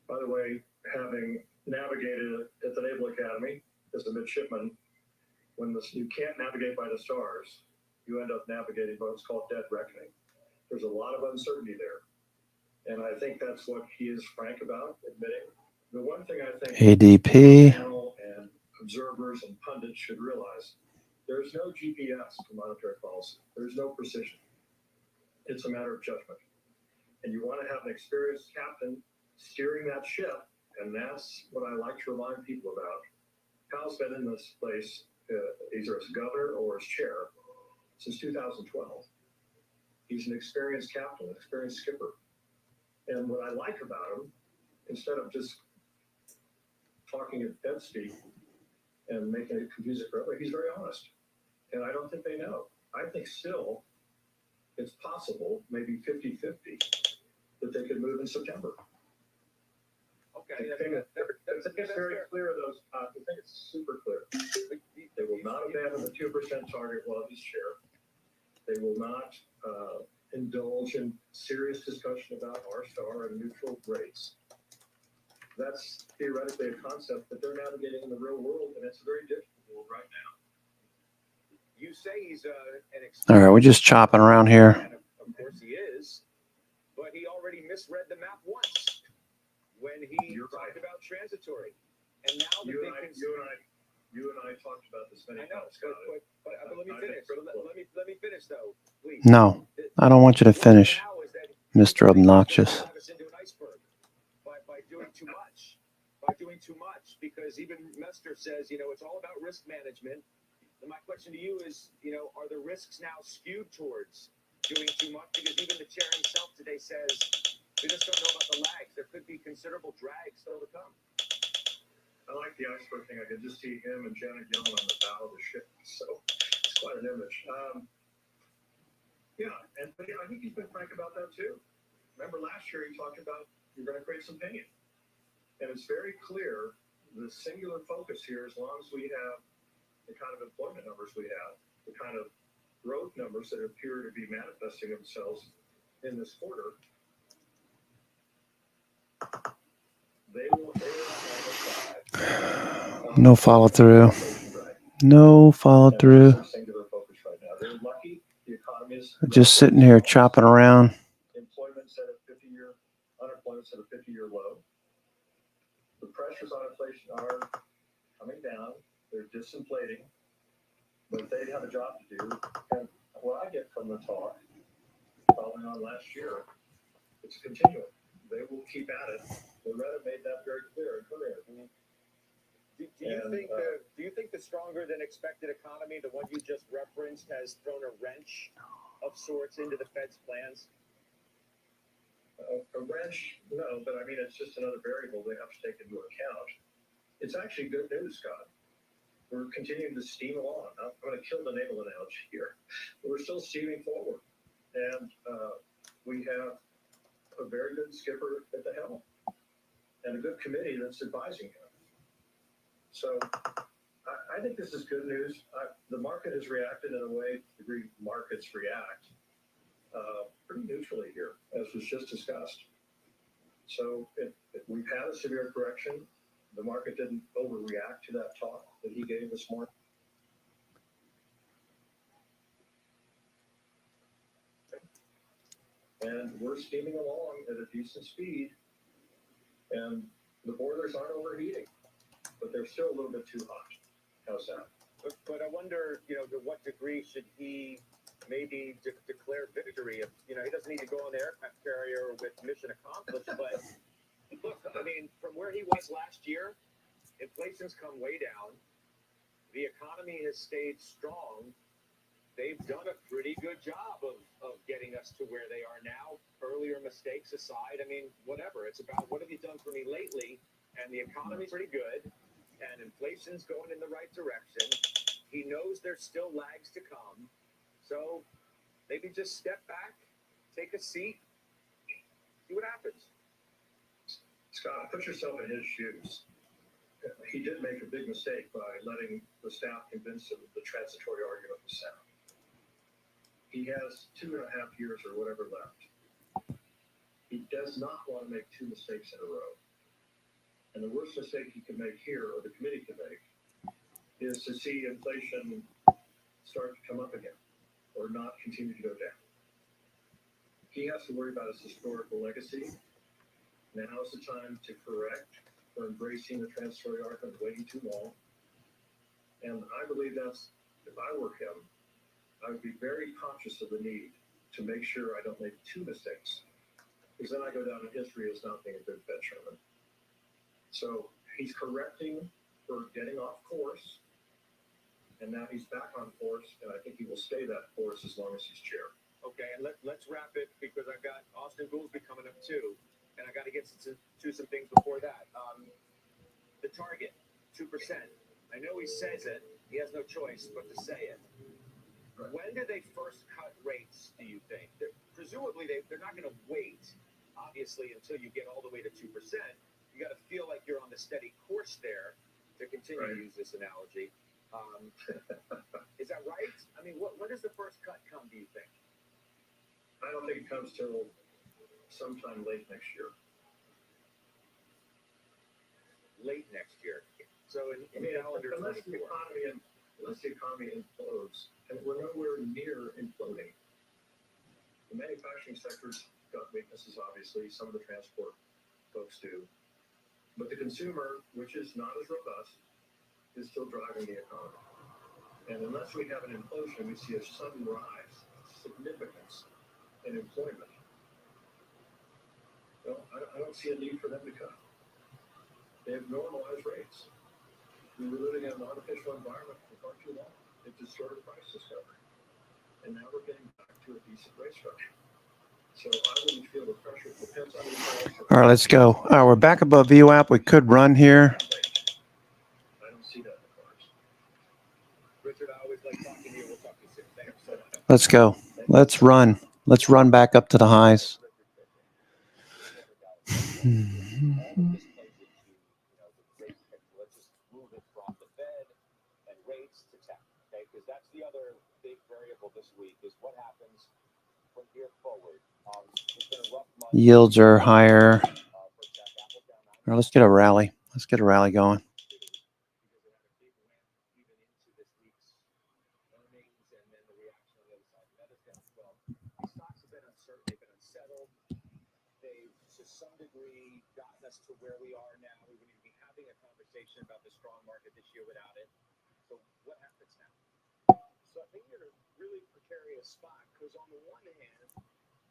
By the way, having navigated at the Naval Academy as a midshipman, when you can't navigate by the stars, you end up navigating what's called dead reckoning. There's a lot of uncertainty there. And I think that's what he is frank about, admitting. The one thing I think ADP. panel and observers and pundits should realize, there's no GPS to monetary policy. There's no precision. It's a matter of judgment. And you want to have an experienced captain steering that ship, and that's what I like to remind people about. Powell's been in this place either as governor or as chair since 2012. He's an experienced captain, an experienced skipper. And what I like about him, instead of just talking at Fed speak and making it confusing for everybody, he's very honest. And I don't think they know. I think still it's possible, maybe 50-50, that they could move in September. Okay, It's very clear, I think it's super clear. They will not abandon the 2% target while he's chair. They will not indulge in serious discussion about R-star and neutral rates. That's theoretically a concept that they're navigating in the real world, and it's a very difficult world right now. You say he's an All right, we're just chopping around here. and of course he is, but he already misread the map once when he talked about transitory. And now that You and I talked about this many times. But let me finish. Let me finish though, please. No, I don't want you to finish, Mr. Obnoxious. By doing too much. Because even Mester says, it's all about risk management. And my question to you is, are the risks now skewed towards doing too much? Because even the chair himself today says, we just don't know about the lags. There could be considerable drag still to come. I like the iceberg thing. I could just see him and Janet Yellen on the bow of the ship. So it's quite an image. But I think he's been frank about that too. Remember last year he talked about you're going to create some pain. And it's very clear the singular focus here, as long as we have the kind of employment numbers we have, the kind of growth numbers that appear to be manifesting themselves in this quarter, they will err on the side of No follow through. No follow through. Singular focus right now. They're lucky. The economy is Just sitting here chopping around. employment's at a 50-year, unemployment's at a 50-year low. The pressures on inflation are coming down. They're disinflating, but they have a job to do. And what I get from the talk, following on last year, it's continuing. They will keep at it. Loretta made that very clear in her interview. Do you think the stronger than expected economy, the one you just referenced, has thrown a wrench of sorts into the Fed's plans? A wrench, no, but I mean, it's just another variable they have to take into account. It's actually good news, Scott. We're continuing to steam along. I'm going to kill the naval analogy here. We're still steaming forward. And we have a very good skipper at the helm and a good committee that's advising him. So I think this is good news. The market has reacted in a way the Greek markets react pretty neutrally here, as was just discussed. So if we've had a severe correction. The market didn't overreact to that talk that he gave this morning. And we're steaming along at a decent speed, and the boilers aren't overheating, but they're still a little bit too hot. How's that? But I wonder, to what degree should he maybe declare victory? He doesn't need to go on the aircraft carrier with mission accomplished, but look, I mean, from where he was last year, inflation's come way down. The economy has stayed strong. They've done a pretty good job of getting us to where they are now. Earlier mistakes aside, I mean, whatever. It's about what have you done for me lately? And the economy's pretty good, and inflation's going in the right direction. He knows there's still lags to come. So maybe just step back, take a seat, see what happens. Scott, put yourself in his shoes. He did make a big mistake by letting the staff convince him the transitory argument was sound. He has 2.5 years or whatever left. He does not want to make two mistakes in a row. And the worst mistake he can make here, or the committee can make, is to see inflation start to come up again or not continue to go down. He has to worry about his historical legacy. Now is the time to correct for embracing the transitory argument, waiting too long. And I believe that's, if I were him, I would be very conscious of the need to make sure I don't make two mistakes, because then I go down in history as not being a good Fed chairman. So he's correcting for getting off course, and now he's back on course, and I think he will stay that course as long as he's chair. Okay, and let's wrap it, because I've got Austin Goolsby coming up too, and I got to get to some things before that. The target, 2%. I know he says it. He has no choice but to say it. Right. When do they first cut rates, do you think? Presumably, they're not going to wait, obviously, until you get all the way to 2%. You got to feel like you're on the steady course there to continue to use this analogy. Is that right? I mean, when does the first cut come, do you think? I don't think it comes till sometime late next year. Late next year. So in calendar 24. Unless the economy implodes, and we're nowhere near imploding. The manufacturing sector's got weaknesses, obviously. Some of the transport folks do. But the consumer, which is not as robust, is still driving the economy. And unless we have an implosion, we see a sudden rise, significance in employment. Well, I don't see a need for them to cut. They have normalized rates. We were living in an artificial environment for far too long. It distorted price discovery. And now we're getting back to a decent rate structure. So I wouldn't feel the pressure. It depends on the price. All right, let's go. We're back above VWAP. We could run here. I don't see that in the cards. Richard, I always like talking to you. We'll talk to you soon. Thanks so much. Let's go. Let's run. Let's run back up to the highs. The other big variable this week is what happens from here forward. It's been a rough month. Yields are higher. All right, let's get a rally. Let's get a rally going. to some degree gotten us to where we are now. We wouldn't even be having a conversation about the strong market this year without it. So what happens now? So I think you're in a really precarious spot because on the one hand,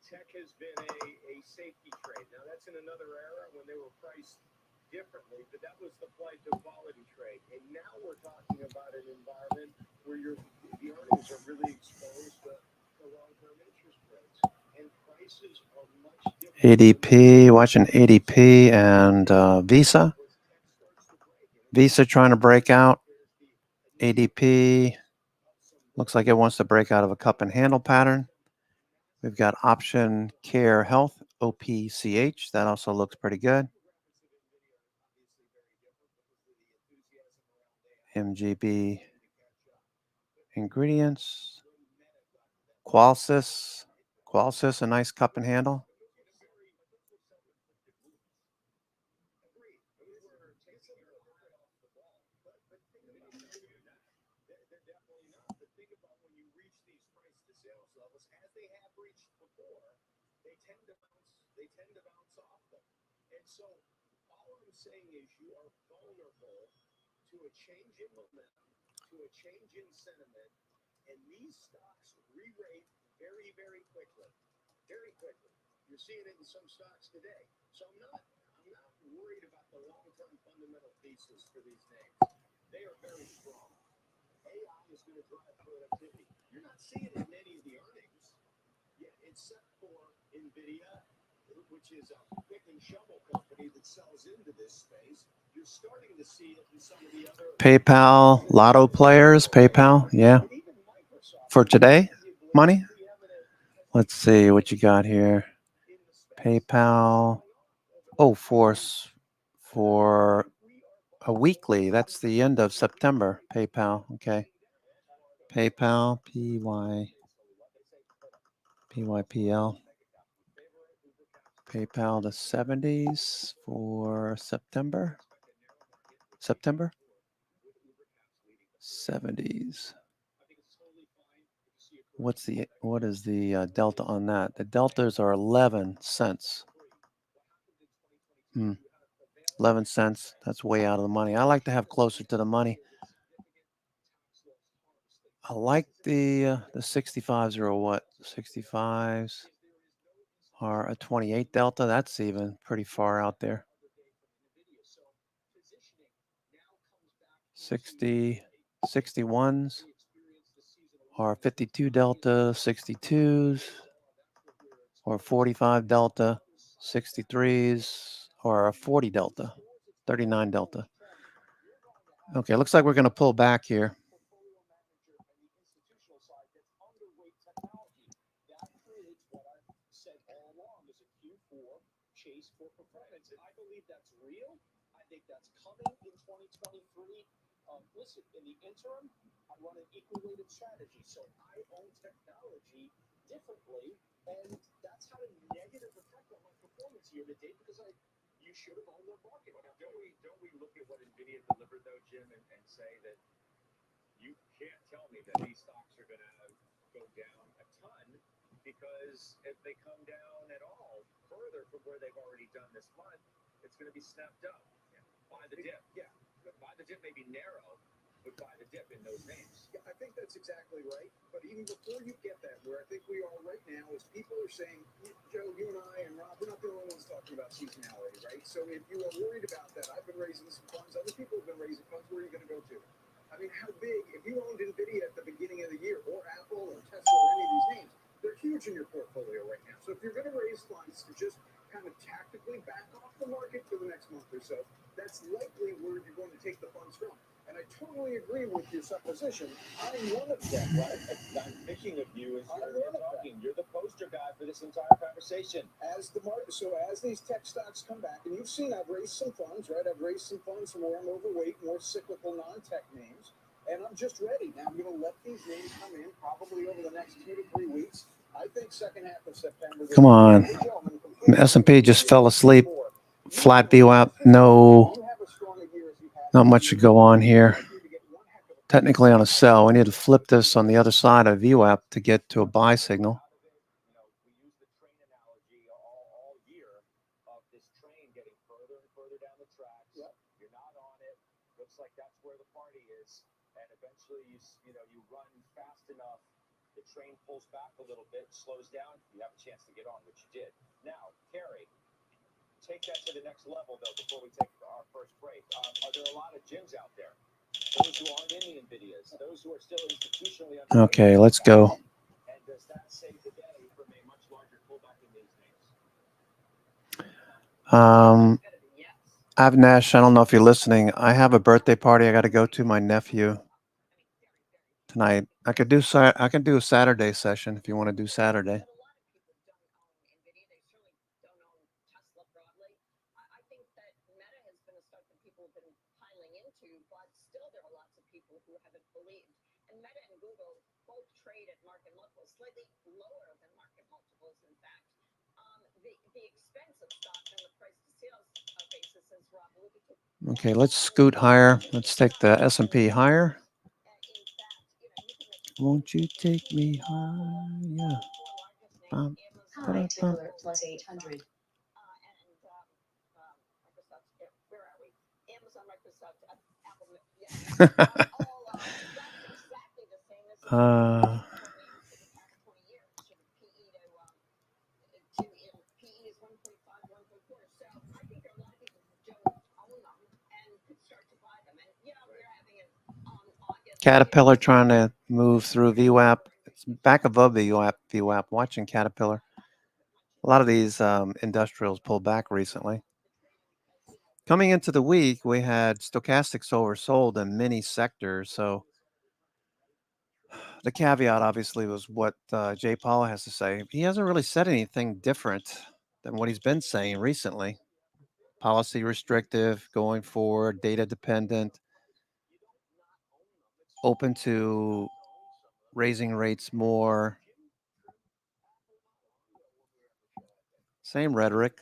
tech has been a safety trade. Now that's in another era when they were priced differently, but that was the flight to quality trade. And now we're talking about an environment where the earnings are really exposed to long-term interest rates. And prices are much different. ADP, watching ADP and Visa. Visa trying to break out. ADP looks like it wants to break out of a cup and handle pattern. We've got Option Care Health, OPCH. That also looks pretty good. MGB Ingredients. Qualsys. Qualsys, a nice cup and handle. So all I'm saying is you are vulnerable to a change in momentum, to a change in sentiment, and these stocks re-rate very, very quickly. Very quickly. You're seeing it in some stocks today. So I'm not worried about the long-term fundamental thesis for these names. They are very strong. AI is going to drive productivity. You're not seeing it in any of the earnings yet, except for NVIDIA, which is a pick and shovel company that sells into this space. You're starting to see it in some of the other PayPal, Lotto players, PayPal, yeah. For today, money? Let's see what you got here. PayPal. Oh, for a weekly. That's the end of September. PayPal, okay. PayPal, PYPL. PayPal, the 70s for September. 70s. What is the delta on that? The deltas are 11 cents. 11 cents. That's way out of the money. I like to have closer to the money. I like the 65s are what? 65s are a 28 delta. That's even pretty far out there. 61s are 52 delta, 62s or 45 delta, 63s or a 40 delta, 39 delta. Okay, looks like we're going to pull back here. Chase for performance, and I believe that's real. I think that's coming in 2023. Listen, in the interim, I run an equal-weighted strategy, so I own technology differently, and that's had a negative effect on my performance year to date because you should have owned the market. Now, don't we look at what NVIDIA delivered though, Jim, and say that you can't tell me that these stocks are going to go down a ton, because if they come down at all further from where they've already done this month, it's going to be snapped up. Buy the dip. Yeah. Buy the dip may be narrow, but buy the dip in those names. Yeah, I think that's exactly right. But even before you get that, where I think we are right now is people are saying, Joe, you and I and Rob, we're not the only ones talking about seasonality, right? So if you are worried about that, I've been raising some funds. Other people have been raising funds. Where are you going to go to? I mean, how big? If you owned NVIDIA at the beginning of the year, or Apple, or Tesla, or any of these names, they're huge in your portfolio right now. So if you're going to raise funds to just kind of tactically back off the market for the next month or so, that's likely where you're going to take the funds from. And I totally agree with your supposition. I'm one of them, right? I'm thinking of you as you're talking. You're the poster guy for this entire conversation. As the market, so as these tech stocks come back, and you've seen I've raised some funds, right? I've raised some funds from where I'm overweight, more cyclical, non-tech names. And I'm just ready. Now I'm going to let these names come in probably over the next 2 to 3 weeks. I think second half of September. Come on. S&P just fell asleep. Flat VWAP. No, not much to go on here. Technically on a sell. We need to flip this on the other side of VWAP to get to a buy signal. the train pulls back a little bit, slows down, you have a chance to get on, which you did. Now, Carrie, take that to the next level, though, before we take our first break. Are there a lot of gyms out there? Those who aren't in the NVIDIAs, those who are still institutionally under. Okay, let's go. And does that save the day from a much larger pullback in these names? Avnesh, I don't know if you're listening. I have a birthday party I got to go to my nephew tonight. I can do a Saturday session if you want to do Saturday. Okay, let's scoot higher. Let's take the S&P higher. Won't you take me higher? High tickler plus 800. Caterpillar trying to move through VWAP. It's back above VWAP. Watching Caterpillar. A lot of these industrials pulled back recently. Coming into the week, we had stochastics oversold in many sectors. So the caveat, obviously, was what Jay Powell has to say. He hasn't really said anything different than what he's been saying recently. Policy restrictive, going forward, data dependent, open to raising rates more. Same rhetoric.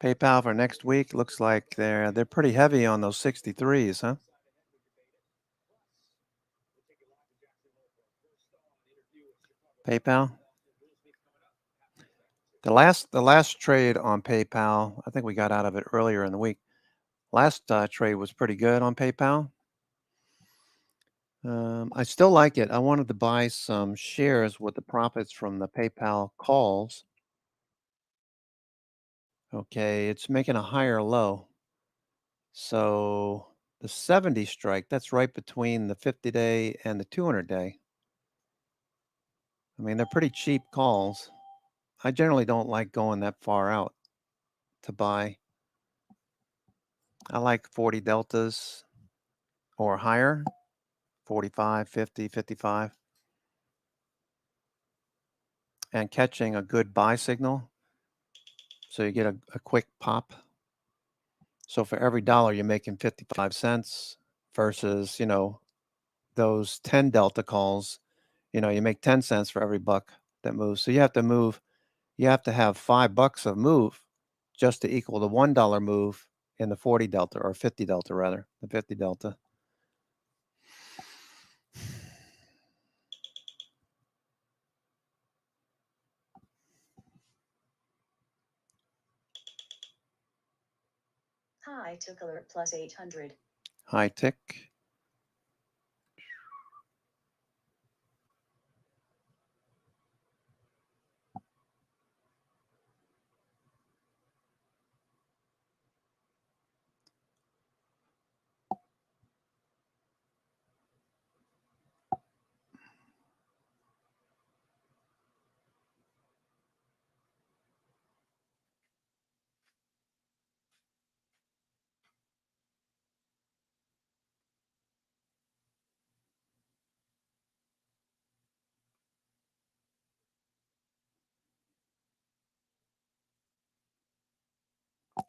PayPal for next week looks like they're pretty heavy on those 63s, huh? PayPal. The last trade on PayPal, I think we got out of it earlier in the week. Last trade was pretty good on PayPal. I still like it. I wanted to buy some shares with the profits from the PayPal calls. Okay, it's making a higher low. So the 70 strike, that's right between the 50-day and the 200-day. I mean, they're pretty cheap calls. I generally don't like going that far out to buy. I like 40 deltas or higher, 45, 50, 55. And catching a good buy signal. So you get a quick pop. So for every dollar, you're making 55 cents versus, those 10 delta calls, you make 10 cents for every buck that moves. So you have to have $5 of move just to equal the $1 move in the 40 delta or 50 delta rather, the 50 delta. High tickler plus 800. High tick.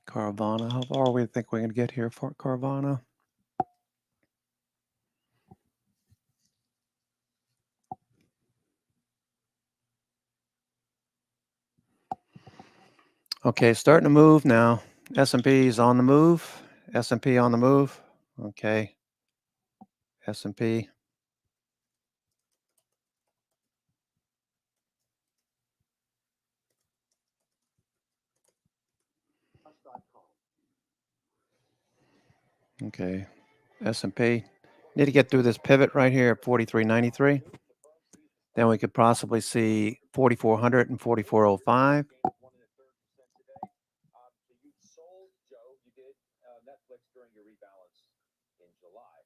Carvana. How far we think we can get here for Carvana? Okay, starting to move now. S&P is on the move. S&P on the move. Okay. S&P. Okay. S&P. Need to get through this pivot right here at 43.93. Then we could possibly see 4,400 and 4,405. So you sold, Joe, you did Netflix during your rebalance in July.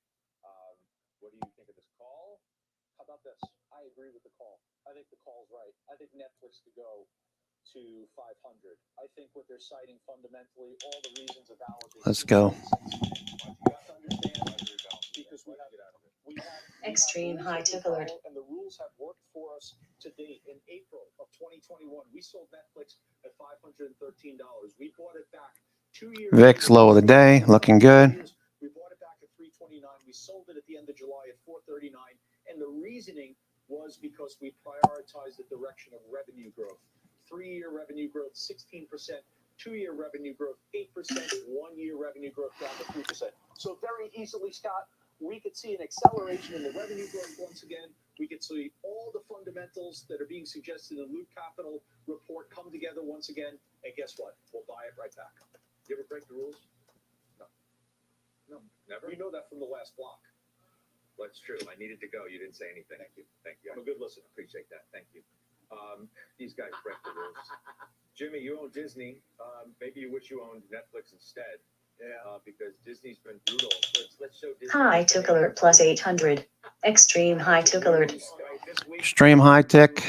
What do you think of this call? How about this? I agree with the call. I think the call's right. I think Netflix could go to 500. I think what they're citing fundamentally, all the reasons are valid. Let's go. Because we have Extreme rules high that we tick alert. follow, and the rules have worked for us to date. In April of 2021, we sold Netflix at $513. We bought it back 2 years. VIX low of the day, looking good. We bought it back at 329. We sold it at the end of July at 439. And the reasoning was because we prioritized the direction of revenue growth. 3-year revenue growth, 16%. 2-year revenue growth, 8%. 1-year revenue growth down to 3%. So very easily, Scott, we could see an acceleration in the revenue growth once again. We could see all the fundamentals that are being suggested in the Loop Capital report come together once again. And guess what? We'll buy it right back. You ever break the rules? No. No, never. You know that from the last block. Well, it's true. I needed to go. You didn't say anything. Thank you. Thank you. I'm a good listener. Appreciate that. Thank you. These guys break the rules. Jimmy, you own Disney. Maybe you wish you owned Netflix instead. Yeah. Because Disney's been brutal. Let's show Disney. High tick alert plus 800. Extreme high tick alert. Extreme high tick.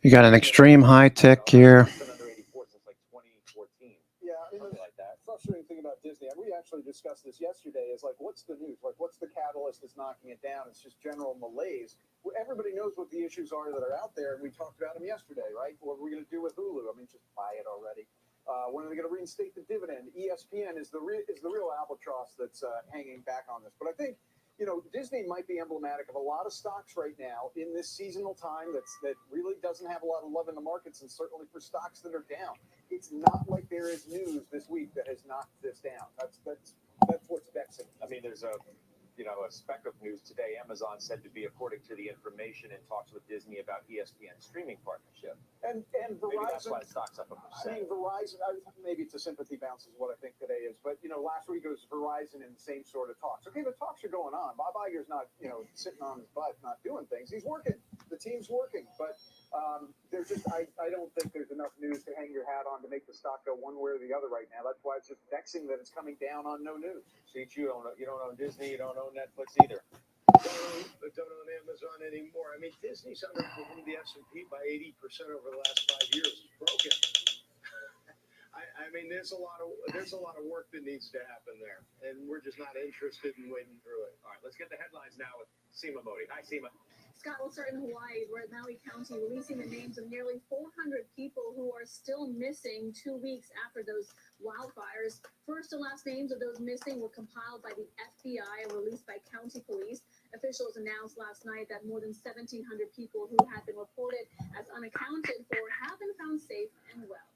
You got an extreme high tick here. Yeah, I mean, the frustrating thing about Disney, and we actually discussed this yesterday, is like, what's the news? Like, what's the catalyst that's knocking it down? It's just general malaise. Well, everybody knows what the issues are that are out there, and we talked about them yesterday, right? What are we going to do with Hulu? I mean, just buy it already. When are they going to reinstate the dividend? ESPN is the real albatross that's hanging back on this. But I think, you know, Disney might be emblematic of a lot of stocks right now in this seasonal time that really doesn't have a lot of love in the markets, and certainly for stocks that are down. It's not like there is news this week that has knocked this down. That's what's vexing. I mean, there's a speck of news today. Amazon said to be, according to the information, in talks with Disney about ESPN streaming partnership. And Verizon. Maybe that's why the stock's up 1%. I mean, Verizon. Maybe it's a sympathy bounce is what I think today is. But you know, last week it was Verizon in the same sort of talks. Okay, the talks are going on. Bob Iger's not sitting on his butt, not doing things. He's working. The team's working, but. There's just I don't think there's enough news to hang your hat on to make the stock go one way or the other right now. That's why it's just vexing that it's coming down on no news. See, you don't own Disney, you don't own Netflix either. Don't own Amazon anymore. I mean, Disney's underperformed the S&P by 80% over the last 5 years. It's broken. I mean, there's a lot of work that needs to happen there, and we're just not interested in wading through it. All right, let's get the headlines now with Seema Modi. Hi, Seema. Scott, we'll start in Hawaii, where Maui County releasing the names of nearly 400 people who are still missing 2 weeks after those wildfires. First and last names of those missing were compiled by the FBI and released by county police. Officials announced last night that more than 1,700 people who had been reported as unaccounted for have been found safe and well.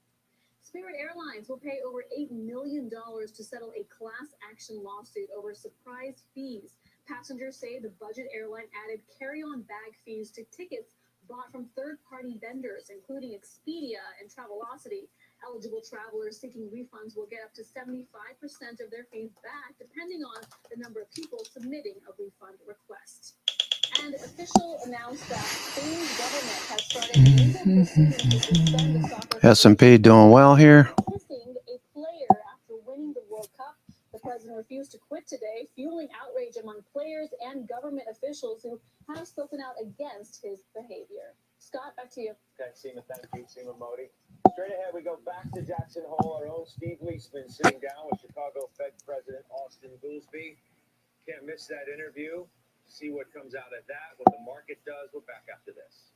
Spirit Airlines will pay over $8 million to settle a class action lawsuit over surprise fees. Passengers say the budget airline added carry-on bag fees to tickets bought from third-party vendors, including Expedia and Travelocity. Eligible travelers seeking refunds will get up to 75% of their fees back, depending on the number of people submitting a refund request. And official announced that Spain's government has started legal proceedings to suspend the soccer S&P doing well here. kissing a player after winning the World Cup. The president refused to quit today, fueling outrage among players and government officials who have spoken out against his behavior. Scott, back to you. Okay, Seema, thank you. Seema Modi. Straight ahead, we go back to Jackson Hole. Our own Steve Leisman sitting down with Chicago Fed President Austin Goolsbee. Can't miss that interview. See what comes out of that, what the market does. We're back after this.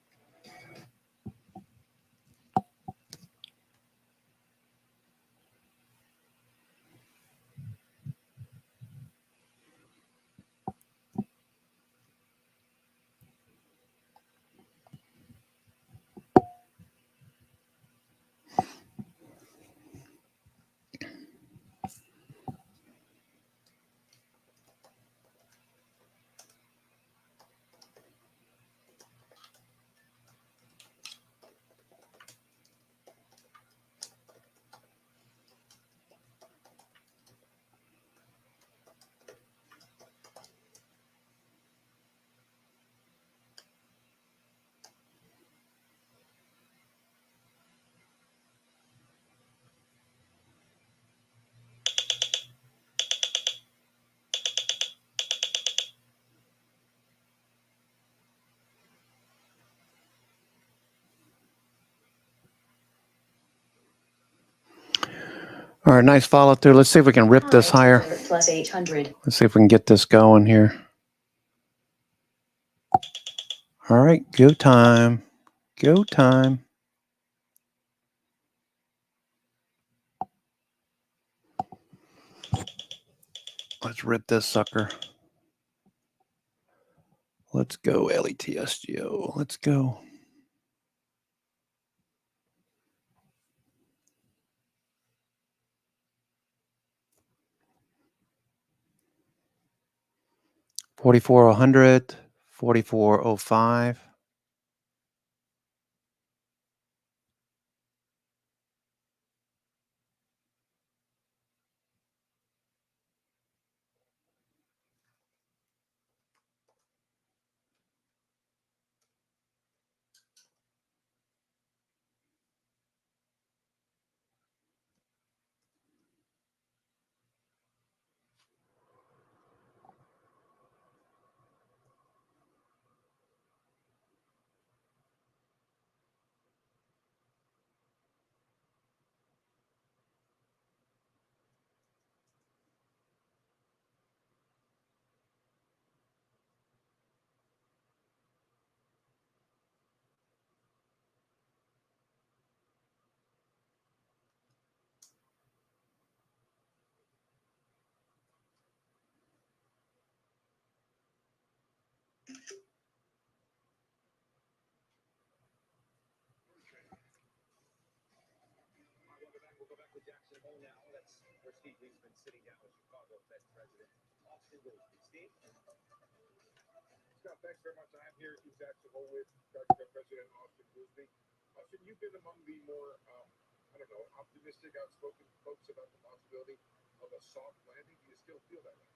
All right, nice follow through. Let's see if we can rip this higher. Plus 800. Let's see if we can get this going here. All right, go time. Go time. Let's rip this sucker. Let's go, LETSGO. Let's go. $44.100, $44.05. We'll go back to Jackson Hole now. That's where Steve Lee's been sitting down with Chicago Fed President Austin Goolsbee. Steve? Scott, thanks very much. I'm here in Jackson Hole with Fed President Austin Goolsbee. Austin, you've been among the more, optimistic, outspoken folks about the possibility of a soft landing. Do you still feel that way?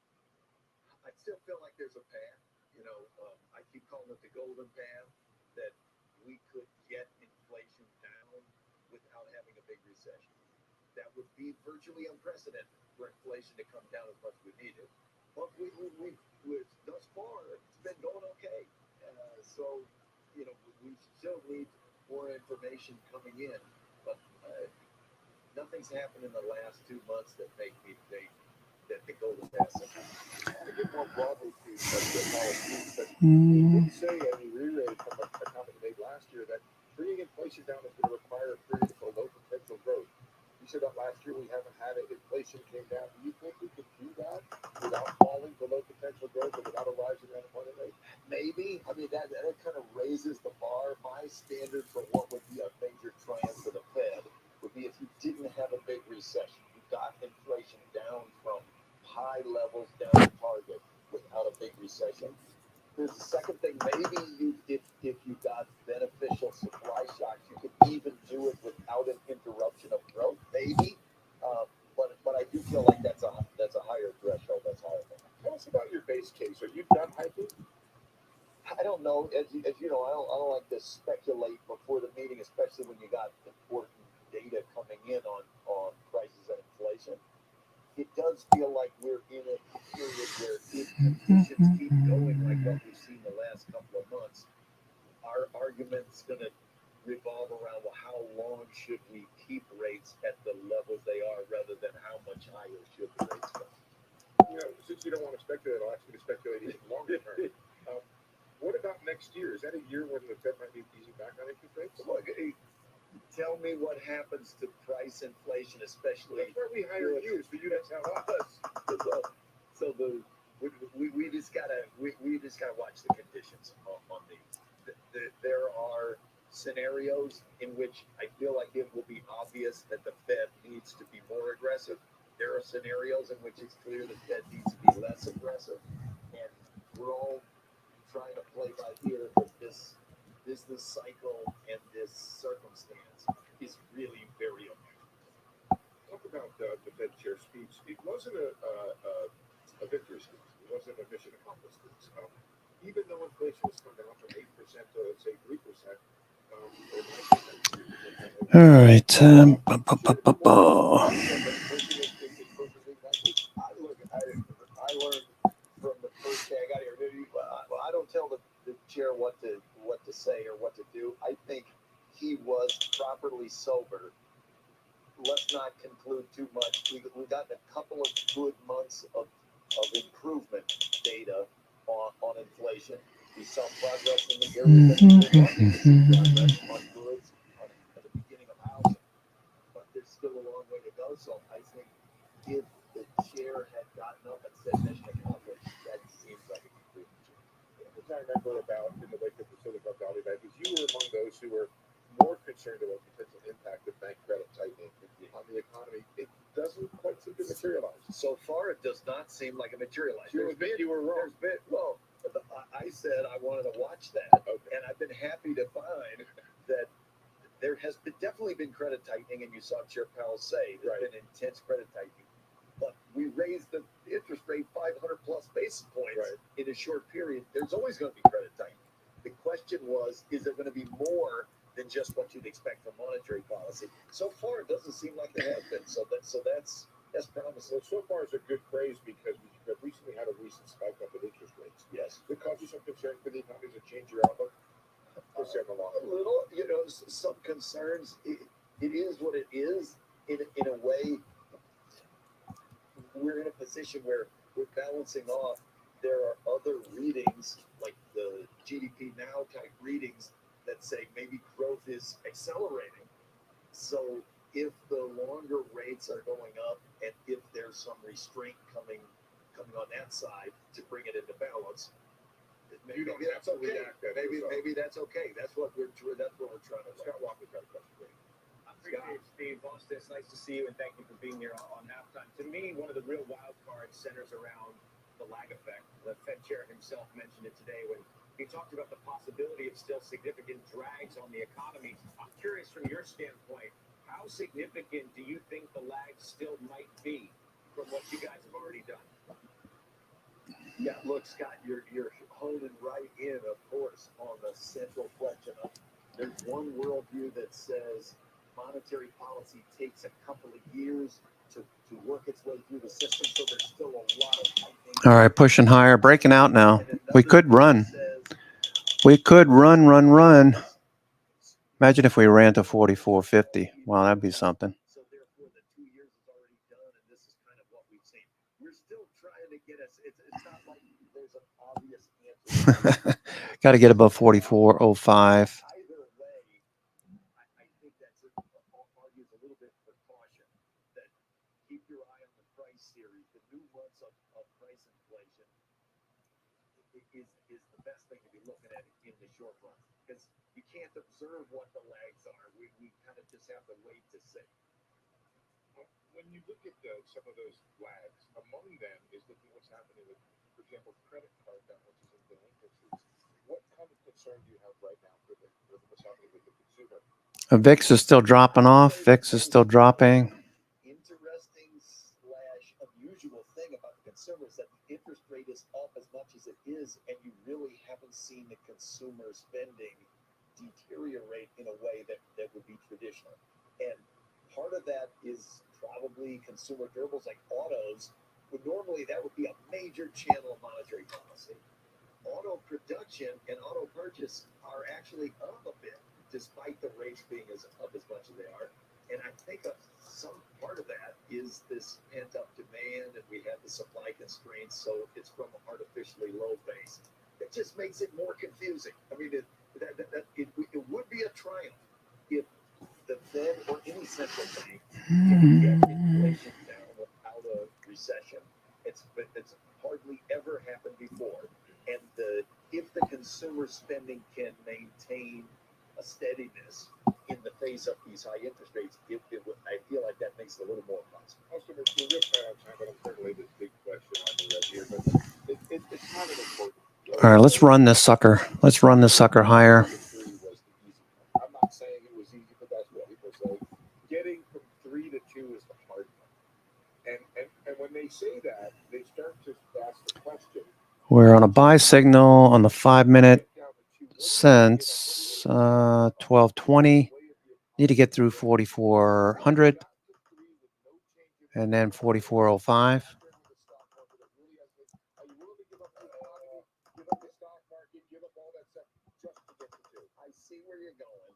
I still feel like there's a path. I keep calling it the golden path, that we could get inflation down without having a big recession. That would be virtually unprecedented for inflation to come down as much as we needed. But we thus far, it's been going okay. We still need more information coming in. But nothing's happened in the last 2 months that make me think that the golden path. To get more broadly to the policies, but you did say, and you reiterated from a comment you made last year, that bringing inflation down is going to require a period for low potential growth. You said that last year we haven't had it. Inflation came down. Do you think we could do that without falling below potential growth or without a rising unemployment rate? Maybe. I mean, that kind of raises the bar. My standard for what would be a major triumph for the Fed would be if you didn't have a big recession. You got inflation down from high levels down to target without a big recession. There's the second thing. Maybe if you got beneficial supply shocks, you could even do it without an interruption of growth. Maybe, but I do feel like that's a higher threshold. That's higher. Tell us about your base case. Are you done hiking? I don't know. As you know, I don't like to speculate before the meeting, especially when you got important data coming in on prices and inflation. It does feel like we're in a period where if conditions keep going like what we've seen the last couple of months, our argument's going to revolve around, well, how long should we keep rates at the levels they are rather than how much higher should the rates go? Since you don't want to speculate, I'll ask you to speculate even longer term. What about next year? Is that a year when the Fed might be easing back on interest rates? Look, tell me what happens to price inflation, especially. That's why we hire you, so you don't tell us. We just gotta watch the conditions on these. There are scenarios in which I feel like it will be obvious that the Fed needs to be more aggressive. There are scenarios in which it's clear the Fed needs to be less aggressive, and we're all trying to play by ear, but this business cycle and this circumstance is really very unusual. Talk about the Fed chair speech. It wasn't a victory speech. It wasn't a mission accomplished speech. Even though inflation has come down from 8% to, let's say, 3%. All right. I learned from the first day I got here. Well, I don't tell the chair what to say or what to do. I think he was properly sober let's not conclude too much. We've gotten a couple of good months of improvement data on inflation. We saw progress in the areas that we progress on goods at the beginning of housing, but there's still a long way to go. So I think if the chair had gotten up and said mission accomplished, that seems like a complete change. Which I remember about in the wake of the Silicon Valley Bank is you were among those who were more concerned about the potential impact of bank credit tightening on the economy. It doesn't quite seem to materialize. So far, it does not seem like it materialized. You admit you were wrong. I said I wanted to watch that, and I've been happy to find that there has definitely been credit tightening, and you saw Chair Powell say there's been intense credit tightening. But we raised the interest rate 500 plus basis points in a short period. There's always going to be credit tightening. The question was, is there going to be more than just what you'd expect from monetary policy? So far, it doesn't seem like there has been. So that's promising. Well, so far it's a good phrase because we have recently had a recent spike up in interest rates. Yes. Does it cause you some concern for the economy to change your outlook? For several long. A little, some concerns. It is what it is. In a way, we're in a position where we're balancing off. There are other readings, like the GDP now type readings, that say maybe growth is accelerating. So if the longer rates are going up, and if there's some restraint coming on that side to bring it into balance, maybe that's okay. Maybe that's okay. That's what we're trying to. Scott Walker's got a question. I appreciate Steve Boston. It's nice to see you, and thank you for being here on halftime. To me, one of the real wild cards centers around the lag effect. The Fed chair himself mentioned it today when he talked about the possibility of still significant drags on the economy. I'm curious from your standpoint, how significant do you think the lag still might be from what you guys have already done? Yeah, look, Scott, you're holding right in, of course, on the central question of there's one worldview that says monetary policy takes a couple of years to work its way through the system, so there's still a lot of tightening. All right, pushing higher, breaking out now. We could run. We could run. Imagine if we ran to 44.50. Wow, that'd be something. So therefore, the 2 years is already done, and this is kind of what we've seen. We're still trying to get us. It's not like there's an obvious answer. Got to get above 44.05. Either way, I think that's argues a little bit for caution. That keep your eye on the price series. The new months of price inflation is the best thing to be looking at in the short run, because you can't observe what the lags are. We kind of just have to wait to see. When you look at some of those lags, among them is looking at what's happening with, for example, credit card balances and delinquencies. What kind of concern do you have right now for what's happening with the consumer? VIX is still dropping off. VIX is still dropping. Interesting / unusual thing about the consumer is that the interest rate is up as much as it is, and you really haven't seen the consumer spending deteriorate in a way that would be traditional. And part of that is probably consumer durables like autos. But normally that would be a major channel of monetary policy. Auto production and auto purchase are actually up a bit, despite the rates being up as much as they are. And I think some part of that is this pent-up demand, and we have the supply constraints, so it's from an artificially low base. It just makes it more confusing. I mean, it would be a triumph if the Fed or any central bank can get inflation down without a recession. It's hardly ever happened before. And if the consumer spending can maintain a steadiness in the face of these high interest rates, I feel like that makes it a little more possible. Also, we're real tight on time, but I'm certainly this big question on the red here, but it's kind of important. All right, let's run this sucker. Let's run this sucker higher. I'm not saying it was easy, but that's what people say. Getting from 3 to 2 is the hard one. And when they say that, they start to ask the question. We're on a buy signal on the 5-minute since 12:20. Need to get through 4400 and then 4405. I see where you're going.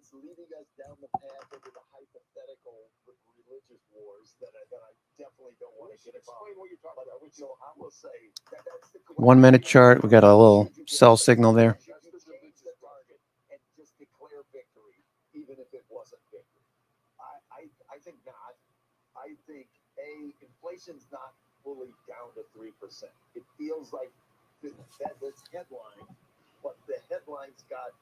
it's leading us down the path into the hypothetical religious wars that I definitely don't want to get involved. Explain what you're talking about. So I will say that's the 1 minute chart. We got a little sell signal there. Should you change the target and just declare victory, even if it wasn't victory? I think not. I think inflation's not fully down to 3%. It feels like that's headline, but the headline's got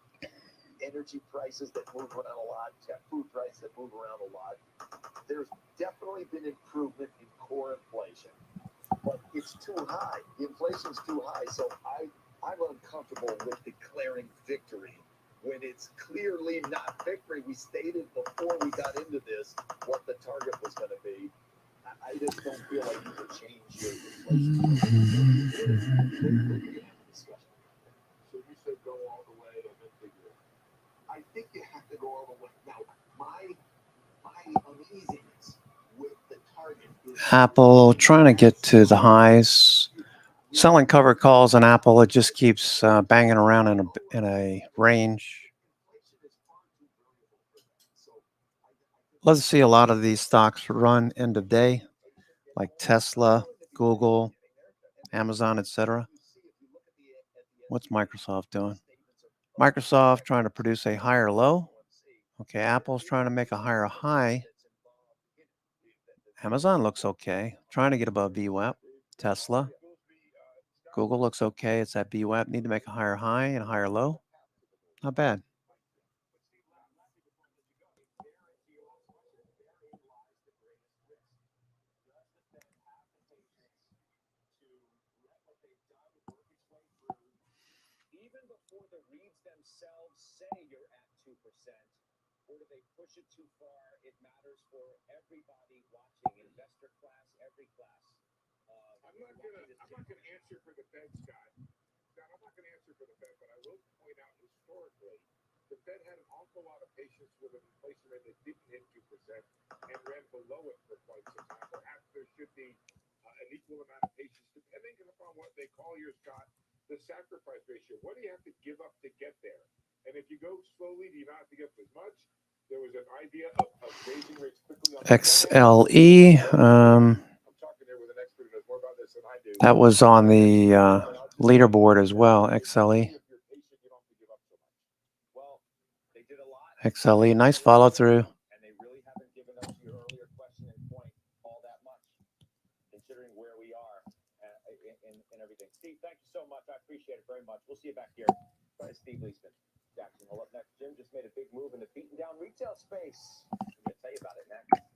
energy prices that move around a lot, food prices that move around a lot. There's definitely been improvement in core inflation, but it's too high. The inflation's too high, so I'm uncomfortable with declaring victory when it's clearly not victory. We stated before we got into this what the target was going to be. I just don't feel like you could change your inflation. So you said go all the way and then figure it out. I think you have to go all the way. Now, my uneasiness with the target is Apple trying to get to the highs. Selling cover calls on Apple. It just keeps banging around in a range. Let's see a lot of these stocks run end of day, like Tesla, Google, Amazon, etc. What's Microsoft doing? Microsoft trying to produce a higher low. Okay, Apple's trying to make a higher high. Amazon looks okay, trying to get above VWAP. Tesla, Google looks okay. It's at VWAP. Need to make a higher high and a higher low. Not bad. Even before the reads themselves say you're at 2%, or do they push it too far? It matters for everybody watching, investor class, every class. I'm not gonna answer for the Fed, Scott. Scott, I'm not gonna answer for the Fed, but I will point out historically, the Fed had an awful lot of patience with an inflation rate that didn't hit 2% and ran below it for quite some time. Perhaps there should be an equal amount of patience, depending upon what they call your, Scott, the sacrifice ratio. What do you have to give up to get there? And if you go slowly, do you not have to give up as much? There was an idea of raising rates quickly on XLE. I'm talking there with an expert who knows more about this than I do. That was on the leaderboard as well. XLE. Well, they did a lot. XLE. Nice follow through. And they really haven't given up to your earlier question and point all that much, considering where we are and everything. Steve, thank you so much. I appreciate it very much. We'll see you back here. Steve Leisman. Jackson Hole up next. Jim just made a big move in the beaten down retail space. I'm going to tell you about it next.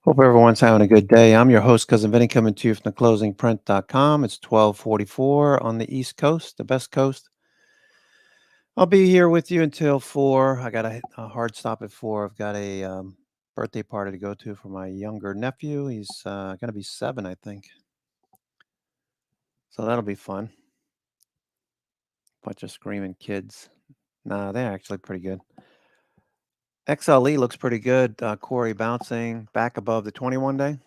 Hope everyone's having a good day. I'm your host, Cousin Vinny, coming to you from theclosingprint.com. It's 12:44 on the East Coast, the best coast. I'll be here with you until 4. I got a hard stop at 4. I've got a birthday party to go to for my younger nephew. He's going to be 7, I think. So that'll be fun. Bunch of screaming kids. Nah, they're actually pretty good. XLE looks pretty good. Corey bouncing back above the 21 day.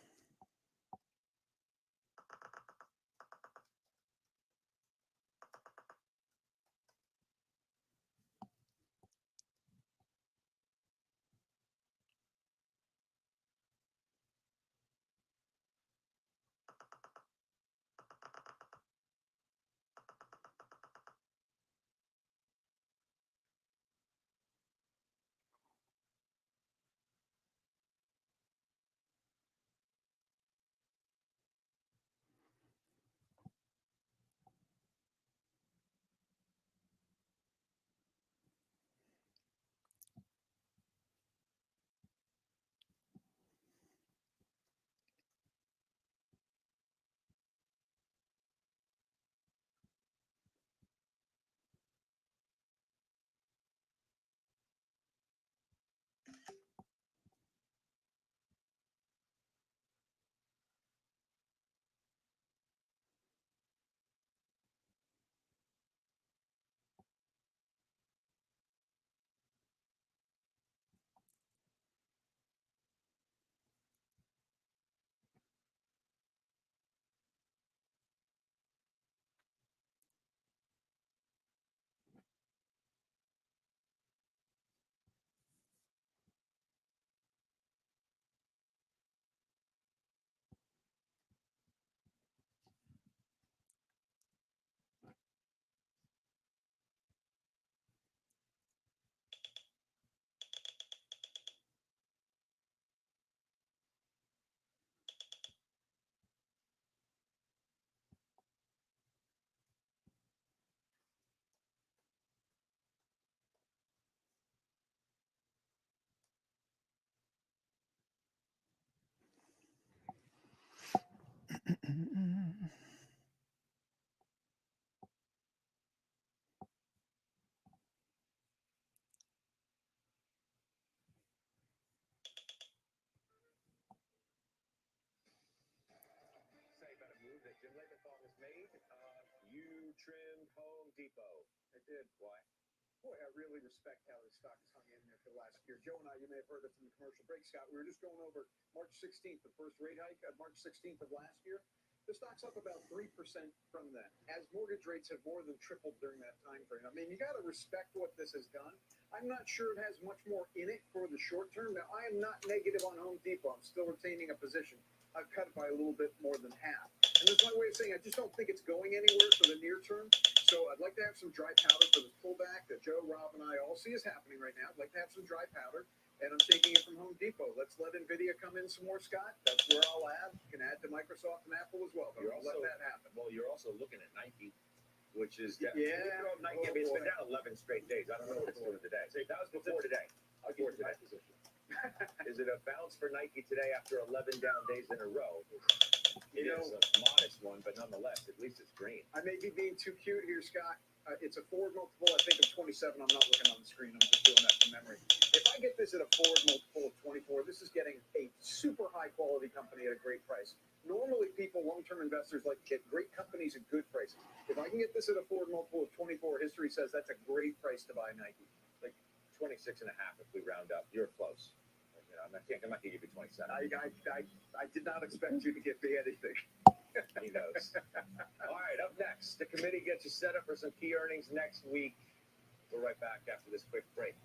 Jim Lebenthal was made. You trimmed Home Depot. I did. Why? Boy, I really respect how the stock has hung in there for the last year. Joe and I, you may have heard it from the commercial break, Scott. We were just going over March 16th, the first rate hike, March 16th of last year. The stock's up about 3% from then, as mortgage rates have more than tripled during that time frame. I mean, you got to respect what this has done. I'm not sure it has much more in it for the short term. Now, I am not negative on Home Depot. I'm still retaining a position. I've cut it by a little bit more than half. And that's my way of saying I just don't think it's going anywhere for the near term. So I'd like to have some dry powder for this pullback that Joe, Rob, and I all see is happening right now. I'd like to have some dry powder. And I'm taking it from Home Depot. Let's let NVIDIA come in some more, Scott. That's where I'll add. You can add to Microsoft and Apple as well. But You're I'll also, let that happen. Well, you're also looking at Nike, which is Yeah. Nike. I mean, it's been down 11 straight days. I don't know what it's doing today. That was before today. Before today. Is it a bounce for Nike today after 11 down days in a row? It is a modest one, but nonetheless, at least it's green. I may be being too cute here, Scott. It's a forward multiple, I think, of 27. I'm not looking on the screen. I'm just doing that from memory. If I get this at a forward multiple of 24, this is getting a super high-quality company at a great price. Normally, long-term investors, like to get great companies at good prices. If I can get this at a forward multiple of 24, history says that's a great price to buy Nike. Like 26.5 if we round up. You're close. You know, I'm not going to give you 27. I did not expect you to get me anything. He knows. All right, up next, the committee gets you set up for some key earnings next week. We're right back after this quick break.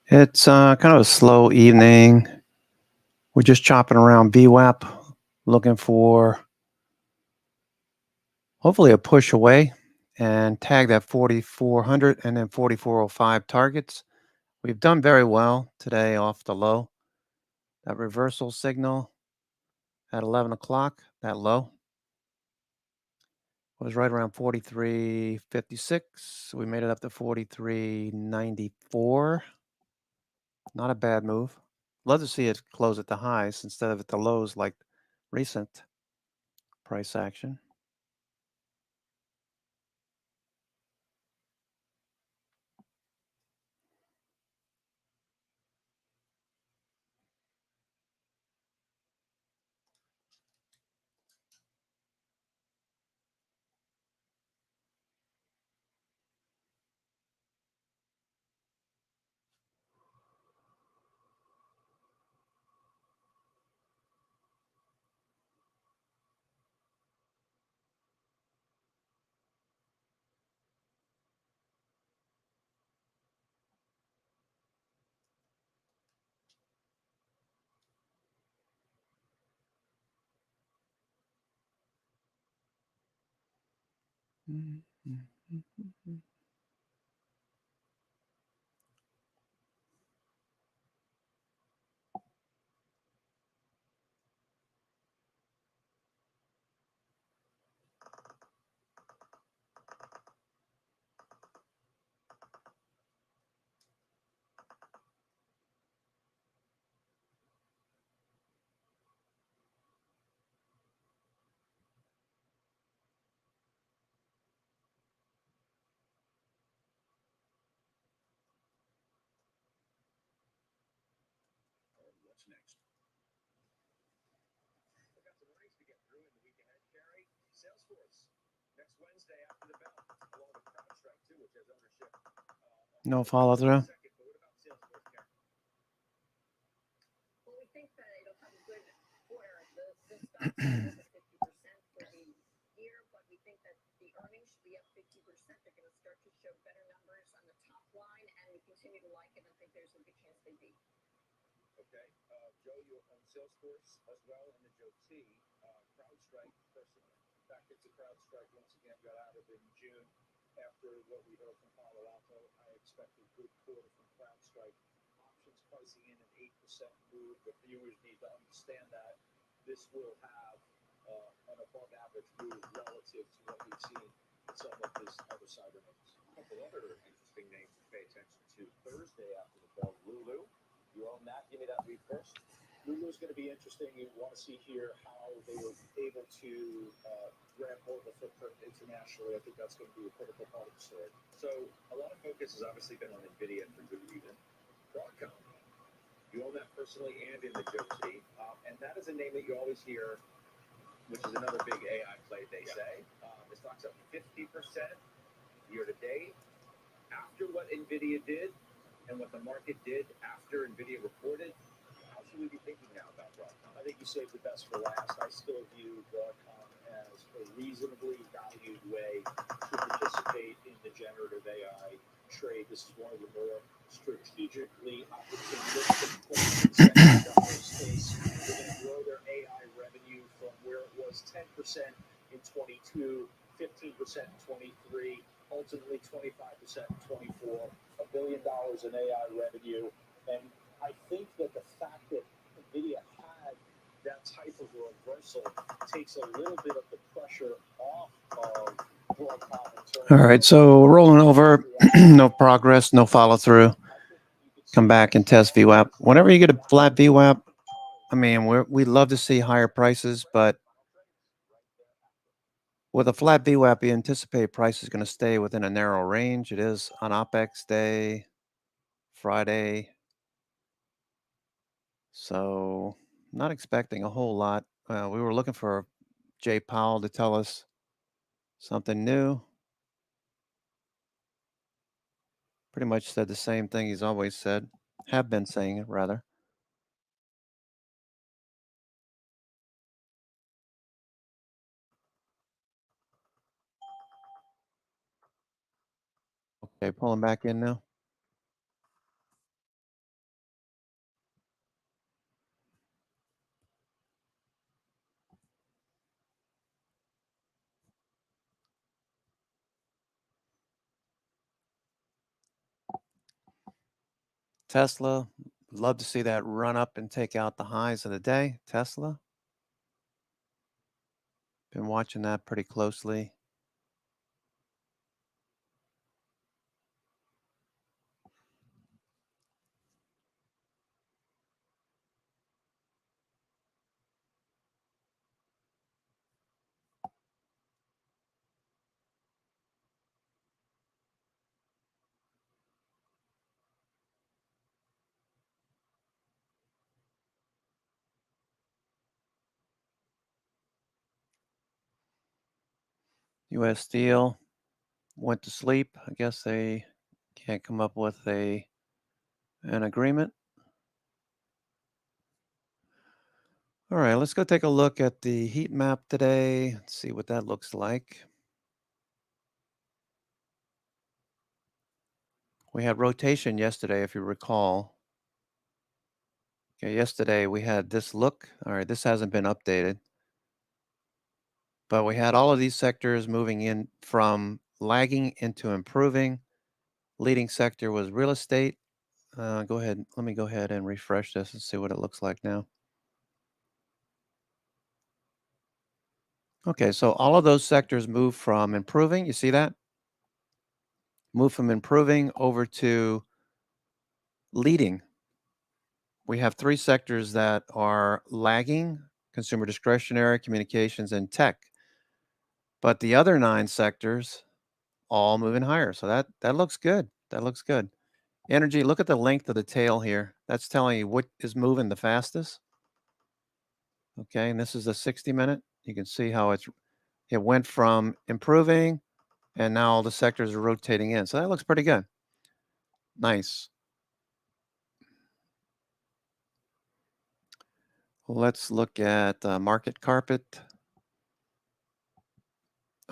It's kind of a slow evening. We're just chopping around VWAP, looking for hopefully a push away and tag that 4,400 and then 4,405 targets. We've done very well today off the low. That reversal signal at 11 o'clock, that low, was right around 43.56. We made it up to 43.94. Not a bad move. Love to see it close at the highs instead of at the lows like recent price action. What's next? We've got some earnings to get through in the week ahead, Carrie. Salesforce next Wednesday after the bell, along with CrowdStrike too, which has ownership. No follow through. But what about Salesforce, Carrie? Well, we think that it'll have a good quarter. The stock's over 50% for the year, but we think that the earnings should be up 50%. They're going to start to show better numbers on the top line, and we continue to like it and think there's a good chance they beat. Okay. Joe, you own Salesforce as well, and the Joe T. CrowdStrike personally. In fact, it's a CrowdStrike once again got out of in June after what we heard from Palo Alto. I expect a good quarter from CrowdStrike. Options pricing in an 8% move. The viewers need to understand that this will have an above average move relative to what we've seen in some of his other cyber names. A couple other interesting names to pay attention to Thursday after the bell. Lulu, you own that? Give me that lead first. Lulu's going to be interesting. You want to see here how they were able to grab more of a footprint internationally. I think that's going to be a critical part of the story. So a lot of focus has obviously been on NVIDIA for good reason. Broadcom, you own that personally and in the Josie, and that is a name that you always hear, which is another big AI play, they say. The stock's up 50% year to date. After what NVIDIA did and what the market did after NVIDIA reported, how should we be thinking now about Broadcom? I think you saved the best for last. I still view Broadcom as a reasonably valued way to participate in the generative AI trade. This is one of the more strategically opportunistic points in the semiconductor space. They're going to grow their AI revenue from where it was 10% in 22, 15% in 23, ultimately 25% in 24, $1 billion in AI revenue. And I think that the fact that NVIDIA had that type of reversal takes a little bit of the pressure off of Broadcom in terms All right, so rolling over, no progress, no follow through. Come back and test VWAP. Whenever you get a flat VWAP, I mean, we love to see higher prices, but with a flat VWAP, you anticipate price is going to stay within a narrow range. It is on OPEX day, Friday. So not expecting a whole lot. We were looking for Jay Powell to tell us something new. Pretty much said the same thing he's always said, have been saying it rather. Okay, pulling back in now. Tesla, love to see that run up and take out the highs of the day. Tesla, been watching that pretty closely. U.S. Steel went to sleep. I guess they can't come up with an agreement. All right, let's go take a look at the heat map today. Let's see what that looks like. We had rotation yesterday, if you recall. Okay, yesterday we had this look. All right, this hasn't been updated. But we had all of these sectors moving in from lagging into improving. Leading sector was real estate. Go ahead. Let me go ahead and refresh this and see what it looks like now. Okay, so all of those sectors move from improving. You see that? Move from improving over to leading. We have three sectors that are lagging: consumer discretionary, communications, and tech. But the other 9 sectors all moving higher. So that looks good. That looks good. Energy, look at the length of the tail here. That's telling you what is moving the fastest. Okay, and this is a 60-minute. You can see how it went from improving, and now all the sectors are rotating in. So that looks pretty good. Nice. Let's look at market carpet.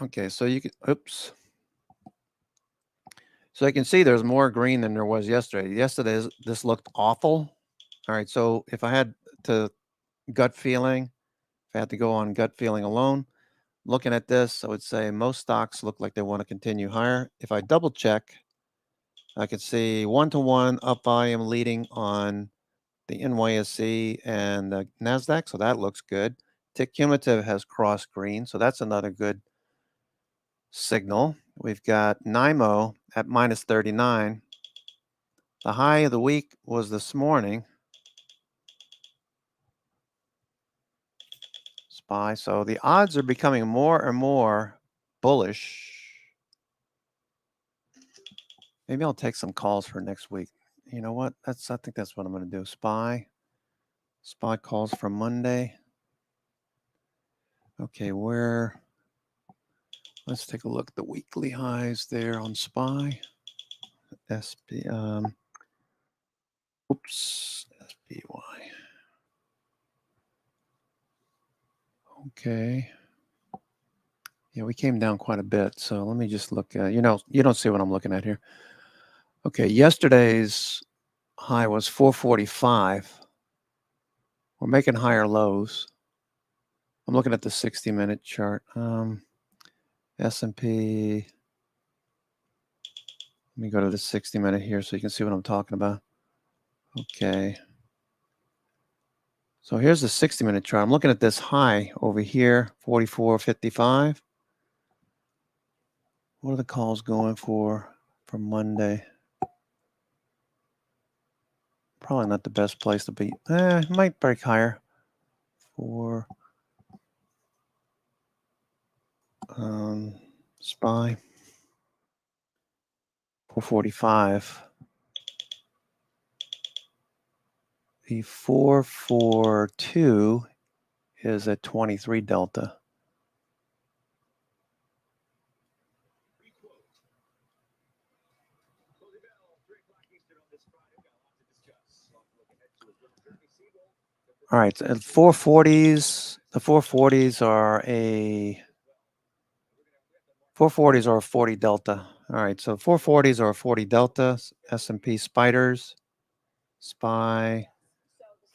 Okay, so you can, oops. So you can see there's more green than there was yesterday. Yesterday, this looked awful. All right, so if I had to gut feeling, if I had to go on gut feeling alone, looking at this, I would say most stocks look like they want to continue higher. If I double check, I could see 1-to-1 up volume leading on the NYSE and the NASDAQ, so that looks good. Tick cumulative has crossed green, so that's another good signal. We've got NIMO at minus 39. The high of the week was this morning. SPY. So the odds are becoming more and more bullish. Maybe I'll take some calls for next week. You know what? I think that's what I'm going to do. SPY calls for Monday. Okay, let's take a look at the weekly highs there on SPY. SPY. Okay. Yeah, we came down quite a bit. So let me just look at, you don't see what I'm looking at here. Okay, yesterday's high was 445. We're making higher lows. I'm looking at the 60-minute chart. S&P. Let me go to the 60-minute here so you can see what I'm talking about. Okay. So here's the 60-minute chart. I'm looking at this high over here, 44.55. What are the calls going for Monday? Probably not the best place to be. It might break higher for SPY. 445. The 442 is at 23 delta. All right, and 440s. The 440s are a 40 delta. All right, so 440s are a 40 delta. S&P spiders, SPY,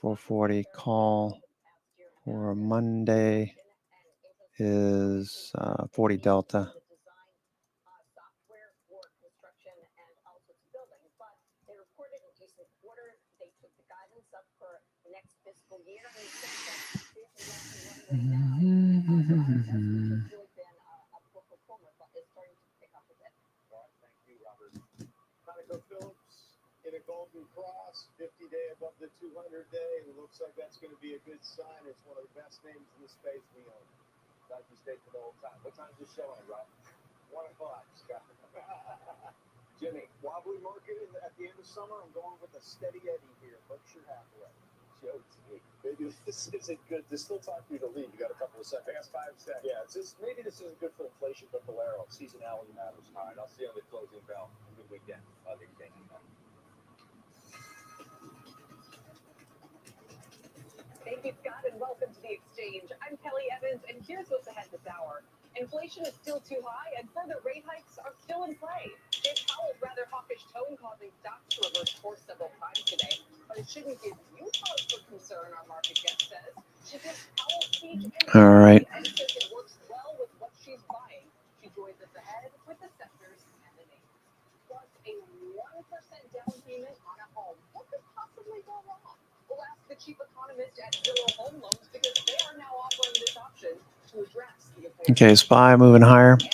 440 call for Monday is 40 delta. Phillips in a golden cross, 50-day above the 200-day. It looks like that's going to be a good sign. It's one of the best names in the space we own. Glad you stayed for the whole time. What time's this showing, Rob? 1 o'clock, Scott. Jimmy, wobbly market at the end of summer. I'm going with a steady Eddie here. Berkshire Hathaway. Joe T. Maybe this isn't good. There's still time for you to leave. You got a couple of seconds. I got 5 seconds. Yeah, maybe this isn't good for inflation, but Valero. Seasonality matters. All right, I'll see you on the closing bell. Good weekend. Thank you, Scott, and welcome to the exchange. I'm Kelly Evans, and here's what's ahead this hour. Inflation is still too high, and further rate hikes are still in play. Jay Powell's rather hawkish tone causing stocks to reverse course several times today, but it shouldn't give you cause for concern, our market guest says. She gives Powell's speech All right. and says it works well with what she's buying. She joins us ahead with the sectors and the names. Plus, a 1% down payment on a home. What could possibly go wrong? We'll ask the chief economist at Zillow Home Loans because they are now offering this option to address the affordability. Okay, SPY moving higher. And from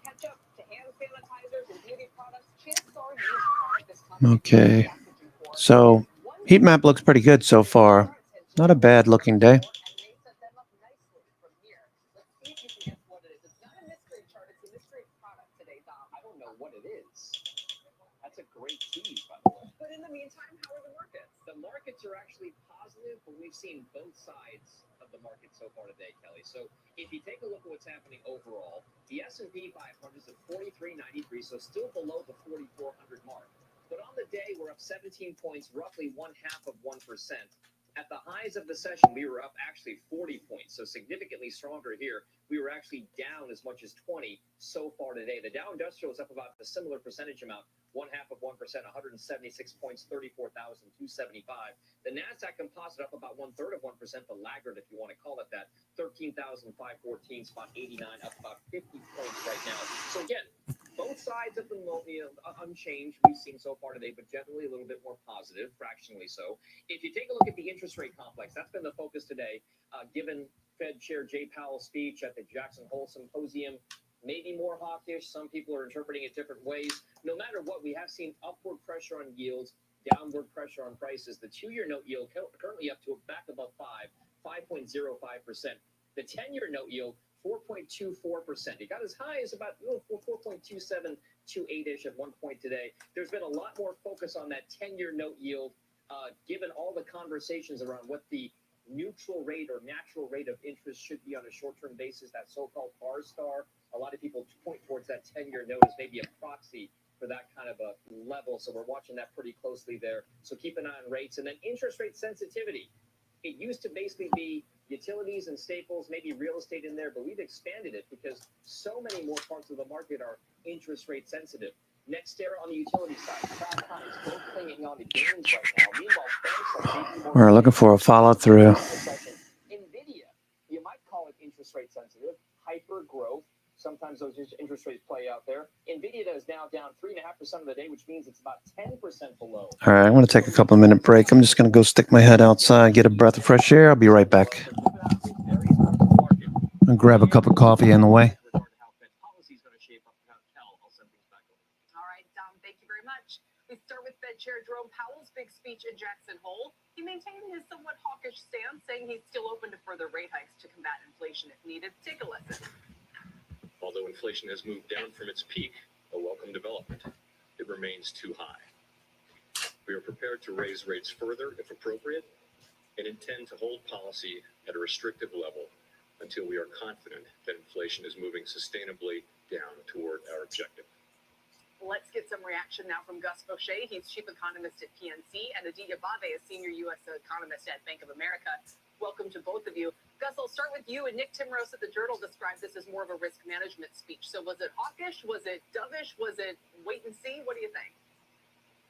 ketchup to hand sanitizers and beauty products, chances are you use this company. Okay. So heat map looks pretty good so far. Not a bad looking day. And they set them up nicely from here. Let's see if you can guess what it is. It's not a mystery chart, it's a mystery product today, Dom. I don't know what it is. That's a great tease, by the way. But in the meantime, how are the markets? The markets are actually positive, but we've seen both sides of the market so far today, Kelly. So if you take a look at what's happening overall, the S&P 500 is at 43.93, so still below the 4,400 mark. But on the day, we're up 17 points, roughly 0.5%. At the highs of the session, we were up actually 40 points, so significantly stronger here. We were actually down as much as 20 so far today. The Dow Industrial is up about a similar percentage amount, 0.5%, 176 points, 34,275. The Nasdaq Composite up about 1/3 of 1%, the laggard, if you want to call it that, 13,514, spot 89, up about 50 points right now. So again, Both sides of the unchanged we've seen so far today, but generally a little bit more positive, fractionally so. If you take a look at the interest rate complex, that's been the focus today, given Fed Chair Jay Powell's speech at the Jackson Hole Symposium. Maybe more hawkish. Some people are interpreting it different ways. No matter what, we have seen upward pressure on yields, downward pressure on prices. The 2-year note yield currently up to back above 5.05%. The 10-year note yield, 4.24%. It got as high as about 4.2728-ish at one point today. There's been a lot more focus on that 10-year note yield, given all the conversations around what the neutral rate or natural rate of interest should be on a short-term basis, that so-called R-star. A lot of people point towards that 10-year note as maybe a proxy for that kind of a level. So we're watching that pretty closely there. So keep an eye on rates. And then interest rate sensitivity. It used to basically be utilities and staples, maybe real estate in there, but we've expanded it because so many more parts of the market are interest rate sensitive. NextEra on the utility side, Kraft Heinz, both clinging on to gains right now. Meanwhile, banks like JP Morgan, We're looking for a follow-through. NVIDIA, you might call it interest rate sensitive, hyper growth. Sometimes those interest rates play out there. NVIDIA is now down 3.5% of the day, which means it's about 10% below. All right, I'm going to take a couple of minute break. I'm just going to go stick my head outside, get a breath of fresh air. I'll be right back. I'll grab a cup of coffee on the way. All right, Dom, thank you very much. We start with Fed Chair Jerome Powell's big speech in Jackson Hole. He maintained his somewhat hawkish stance, saying he's still open to further rate hikes to combat inflation if needed. Take a listen. Although inflation has moved down from its peak, a welcome development, it remains too high. We are prepared to raise rates further if appropriate and intend to hold policy at a restrictive level until we are confident that inflation is moving sustainably down toward our objective. Let's get some reaction now from Gus Fauché. He's chief economist at PNC, and Aditya Bave, a senior U.S. economist at Bank of America. Welcome to both of you. Gus, I'll start with you. And Nick Timrose at the Journal described this as more of a risk management speech. So was it hawkish? Was it dovish? Was it wait and see? What do you think?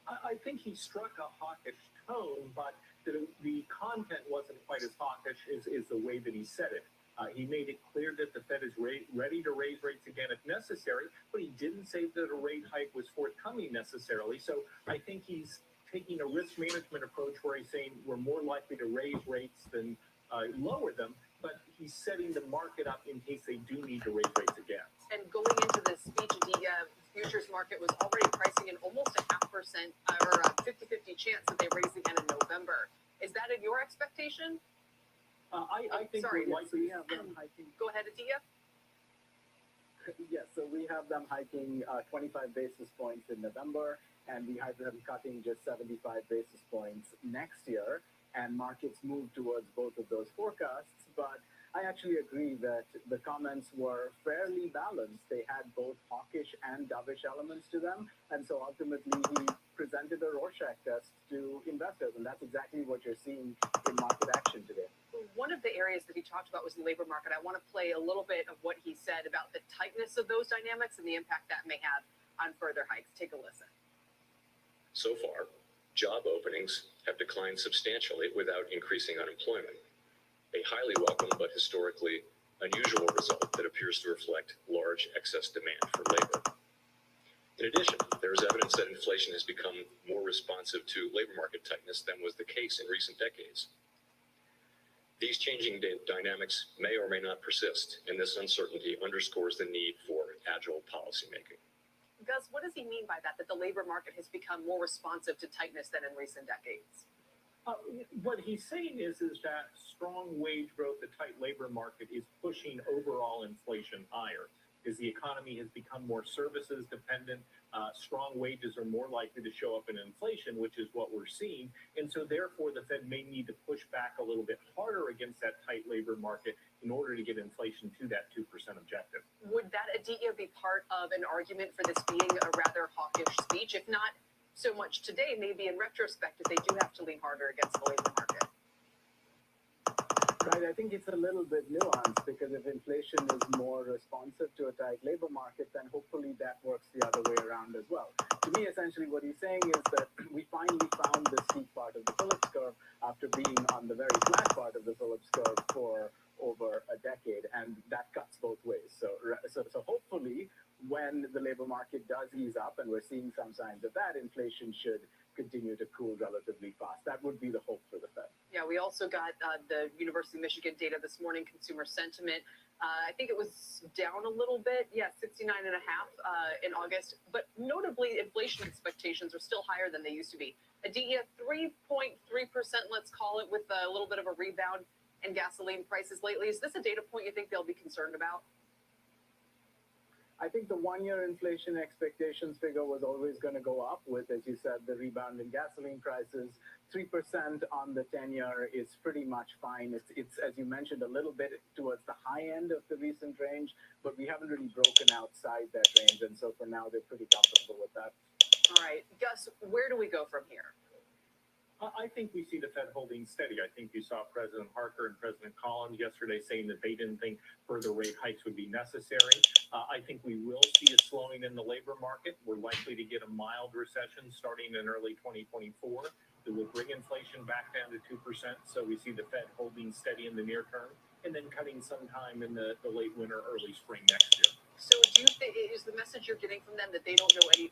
I think he struck a hawkish tone, but the content wasn't quite as hawkish as the way that he said it. He made it clear that the Fed is ready to raise rates again if necessary, but he didn't say that a rate hike was forthcoming necessarily. So I think he's taking a risk management approach where he's saying we're more likely to raise rates than lower them, but he's setting the market up in case they do need to raise rates again. And going into the speech, the futures market was already pricing in almost 0.5% or a 50-50 chance that they raise again in November. Is that in your expectation? I think Sorry, we're likely to have them hiking. Go ahead, Aditya. Yes, so we have them hiking 25 basis points in November, and we have them cutting just 75 basis points next year, and markets move towards both of those forecasts. But I actually agree that the comments were fairly balanced. They had both hawkish and dovish elements to them, and so ultimately he presented a Rorschach test to investors, and that's exactly what you're seeing in market action today. One of the areas that he talked about was the labor market. I want to play a little bit of what he said about the tightness of those dynamics and the impact that may have on further hikes. Take a listen. So far, job openings have declined substantially without increasing unemployment. A highly welcome but historically unusual result that appears to reflect large excess demand for labor. In addition, there is evidence that inflation has become more responsive to labor market tightness than was the case in recent decades. These changing dynamics may or may not persist, and this uncertainty underscores the need for agile policymaking. Gus, what does he mean by that the labor market has become more responsive to tightness than in recent decades? What he's saying is that strong wage growth, the tight labor market is pushing overall inflation higher. As the economy has become more services dependent, strong wages are more likely to show up in inflation, which is what we're seeing. And so therefore, the Fed may need to push back a little bit harder against that tight labor market in order to get inflation to that 2% objective. Would that, Aditya, be part of an argument for this being a rather hawkish speech? If not so much today, maybe in retrospect, if they do have to lean harder against the labor market? Right, I think it's a little bit nuanced because if inflation is more responsive to a tight labor market, then hopefully that works the other way around as well. To me, essentially what he's saying is that we finally found the steep part of the Phillips curve after being on the very flat part of the Phillips curve for over a decade, and that cuts both ways. So hopefully when the labor market does ease up, and we're seeing some signs of that, inflation should continue to cool relatively fast. That would be the hope for the Fed. Yeah, we also got the University of Michigan data this morning, consumer sentiment. I think it was down a little bit. Yeah, 69.5 in August. But notably, inflation expectations are still higher than they used to be. Aditya, 3.3%, let's call it, with a little bit of a rebound in gasoline prices lately. Is this a data point you think they'll be concerned about? I think the one-year inflation expectations figure was always going to go up with, as you said, the rebound in gasoline prices. 3% on the 10-year is pretty much fine. It's, as you mentioned, a little bit towards the high end of the recent range, but we haven't really broken outside that range. And so for now, they're pretty comfortable with that. All right. Gus, where do we go from here? I think we see the Fed holding steady. I think you saw President Harker and President Collins yesterday saying that they didn't think further rate hikes would be necessary. I think we will see a slowing in the labor market. We're likely to get a mild recession starting in early 2024 that will bring inflation back down to 2%. So we see the Fed holding steady in the near term and then cutting sometime in the late winter, early spring next year. So do you think, is the message you're getting from them that they don't know any,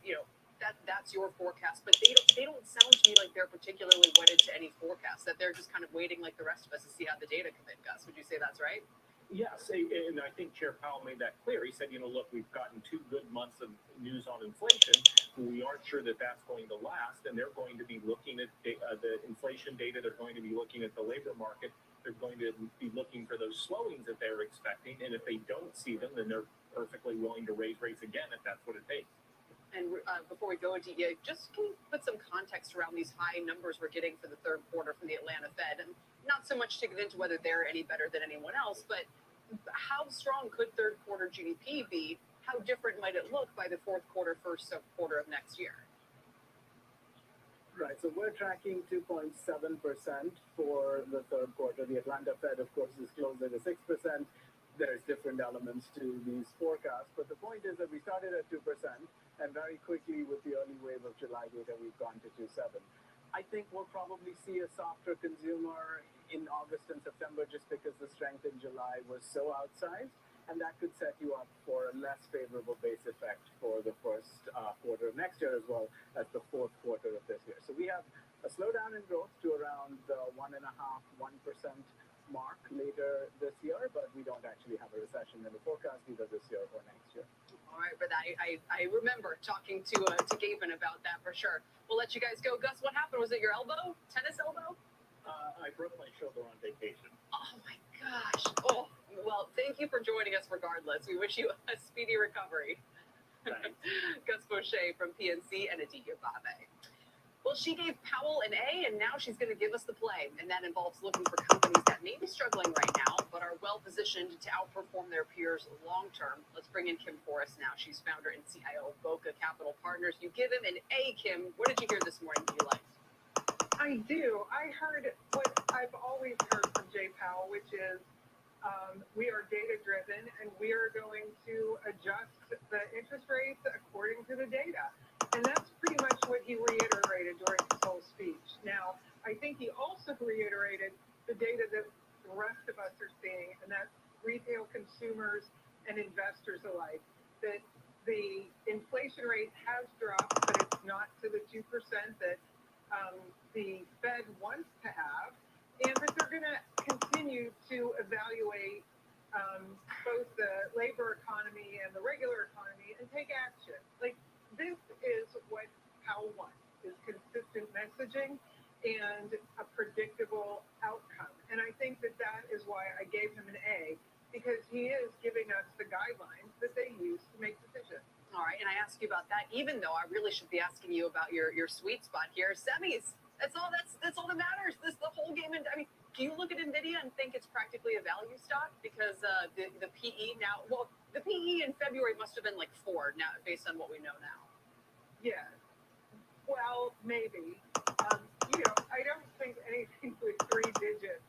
that's your forecast, but they don't sound to me like they're particularly wedded to any forecast, that they're just kind of waiting like the rest of us to see how the data come in, Gus? Would you say that's right? Yes, and I think Chair Powell made that clear. He said, look, we've gotten 2 good months of news on inflation. We aren't sure that that's going to last, and they're going to be looking at the inflation data. They're going to be looking at the labor market. They're going to be looking for those slowings that they're expecting, and if they don't see them, then they're perfectly willing to raise rates again if that's what it takes. And before we go into you, just can you put some context around these high numbers we're getting for the third quarter from the Atlanta Fed? And not so much to get into whether they're any better than anyone else, but how strong could third quarter GDP be? How different might it look by the fourth quarter, first quarter of next year? Right, so we're tracking 2.7% for the third quarter. The Atlanta Fed, of course, is closer to 6%. There's different elements to these forecasts, but the point is that we started at 2%, and very quickly with the early wave of July data, we've gone to 2.7. I think we'll probably see a softer consumer in August and September just because the strength in July was so outsized, and that could set you up for a less favorable base effect for the first quarter of next year as well as the fourth quarter of this year. So we have a slowdown in growth to around the 1.5%, 1% mark later this year, but we don't actually have a recession in the forecast either this year or next year. All right, but I remember talking to Gavin about that for sure. We'll let you guys go. Gus, what happened? Was it your elbow? Tennis elbow? I broke my shoulder on vacation. Oh my gosh. Oh, well, thank you for joining us regardless. We wish you a speedy recovery. Gus Boucher from PNC and Aditya Bave. Well, she gave Powell an A, and now she's going to give us the play. And that involves looking for companies that may be struggling right now, but are well-positioned to outperform their peers long-term. Let's bring in Kim Forrest now. She's founder and CIO of Boca Capital Partners. You give him an A, Kim. What did you hear this morning that you liked? I do. I heard what I've always heard from Jay Powell, which is we are data-driven, and we are going to adjust the interest rates according to the data. And that's pretty much what he reiterated during his whole speech. Now, I think he also reiterated the data that the rest of us are seeing, and that's retail consumers and investors alike, that the inflation rate has dropped, but it's not to the 2% that the Fed wants to have, and that they're going to continue to evaluate both the labor economy and the regular economy and take action. Like, this is what Powell wants, is consistent messaging and a predictable outcome. And I think that that is why I gave him an A, because he is giving us the guidelines that they use to make decisions. All right, and I asked you about that, even though I really should be asking you about your sweet spot here, semis. That's all that matters. This the whole game. And I mean, do you look at Nvidia and think it's practically a value stock because the PE now? Well, the PE in February must have been like 4 now, based on what we know now. Yeah. Well, maybe. I don't think anything with 3 digits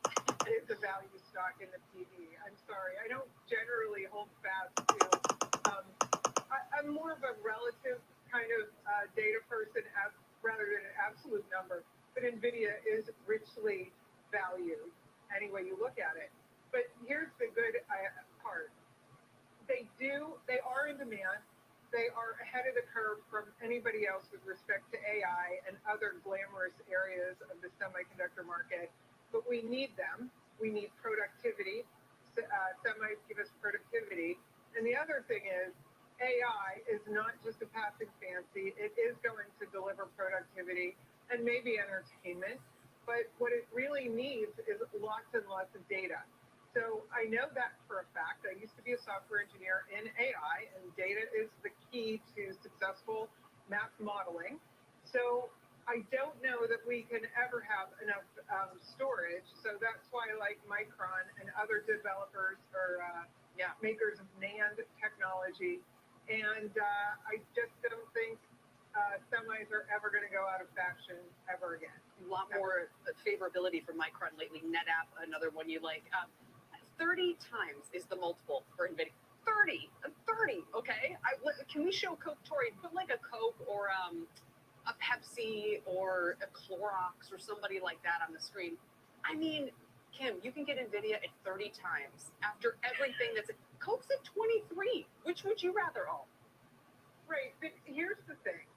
is a value stock in the PE. I'm sorry. I don't generally hold fast to. I'm more of a relative kind of data person rather than an absolute number. But Nvidia is richly valued any way you look at it. But here's the good part. They are in demand. they are ahead of the curve from anybody else with respect to AI and other glamorous areas of the semiconductor market. But we need them. We need productivity. Semis give us productivity. And the other thing is, AI is not just a passing fancy. It is going to deliver productivity and maybe entertainment. But what it really needs is lots and lots of data. So I know that for a fact. I used to be a software engineer in AI, and data is the key to successful math modeling. So I don't know that we can ever have enough storage. So that's why, like Micron and other developers or makers of NAND technology, and I just don't think semis are ever going to go out of fashion ever again. A lot more favorability for Micron lately. NetApp, another one you like. 30 times is the multiple for NVIDIA. 30, okay? Can we show Coke, Tori? Put like a Coke or a Pepsi or a Clorox or somebody like that on the screen. I mean, Kim, you can get NVIDIA at 30 times after everything that's... Coke's at 23. Which would you rather own? Right, but here's the thing.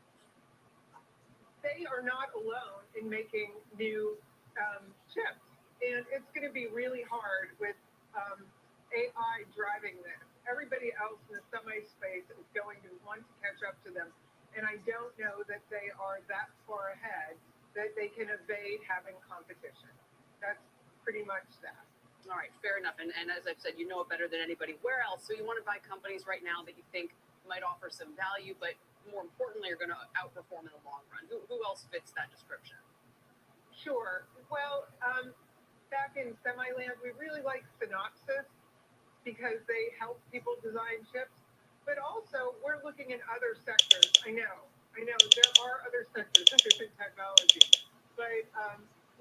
They are not alone in making new chips. And it's going to be really hard with AI driving this. Everybody else in the semi space is going to want to catch up to them. And I don't know that they are that far ahead that they can evade having competition. That's pretty much that. All right, fair enough. And as I've said, you know it better than anybody. Where else? So you want to buy companies right now that you think might offer some value, but more importantly, are going to outperform in the long run. Who else fits that description? Sure. Well, back in Semiland, we really like Synopsys because they help people design chips. But also, we're looking in other sectors. I know there are other sectors in technology, but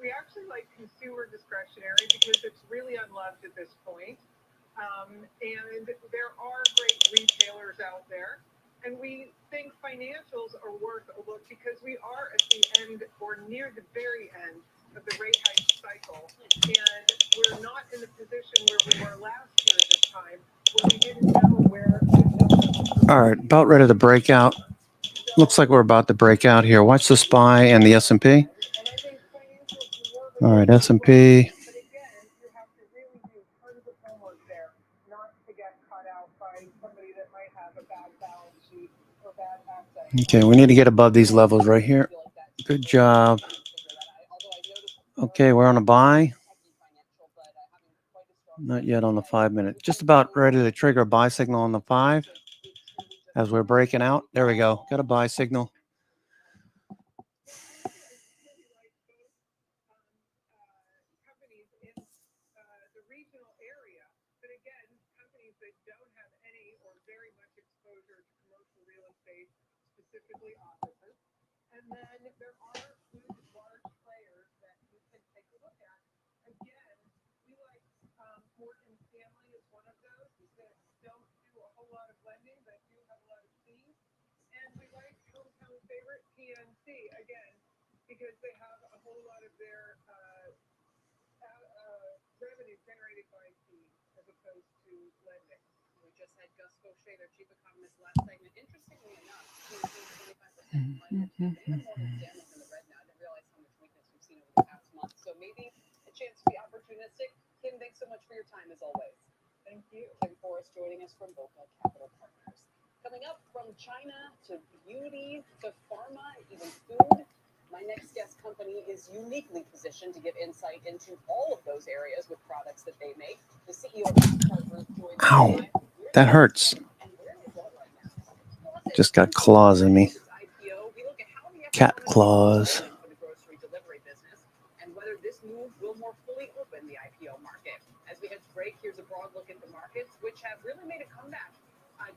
we actually like consumer discretionary because it's really unloved at this point. And there are great retailers out there. And we think financials are worth a look because we are at the end or near the very end of the rate hike cycle. And we're not in the position where we were last year at this time, where we didn't know where. All right, about ready to break out. Looks like we're about to break out here. Watch the SPY and the S&P. All right, S&P. Okay, we need to get above these levels right here. Good job. Okay, we're on a buy. Not yet on the 5 minute. Just about ready to trigger a buy signal on the 5 as we're breaking out. There we go. Got a buy signal. Specifically offices. And then there are large players that you can take a look at. Again, we like Morgan Stanley is one of those that don't do a whole lot of lending, but do have a lot of fees. And we like hometown favorite PNC, again, because they have a whole lot of their revenue generated by fees as opposed to lending. We just had Gus Fauché, their chief economist, last segment. Interestingly enough, 25% Morgan Stanley's in the red now. I didn't realize how much weakness we've seen over the past month. So maybe a chance to be opportunistic. Kim, thanks so much for your time as always. Thank you. Kim Forrest joining us from Boca Capital Partners. Coming up, from China to beauty to pharma, even food. My next guest company is uniquely positioned to give insight into all of those areas with products that they make. The CEO of Mastercard Group joins us. Ow, that hurts. Just got claws in me. Cat claws. For the grocery delivery business and whether this move will more fully open the IPO market. As we head to break, here's a broad look at the markets, which have really made a comeback.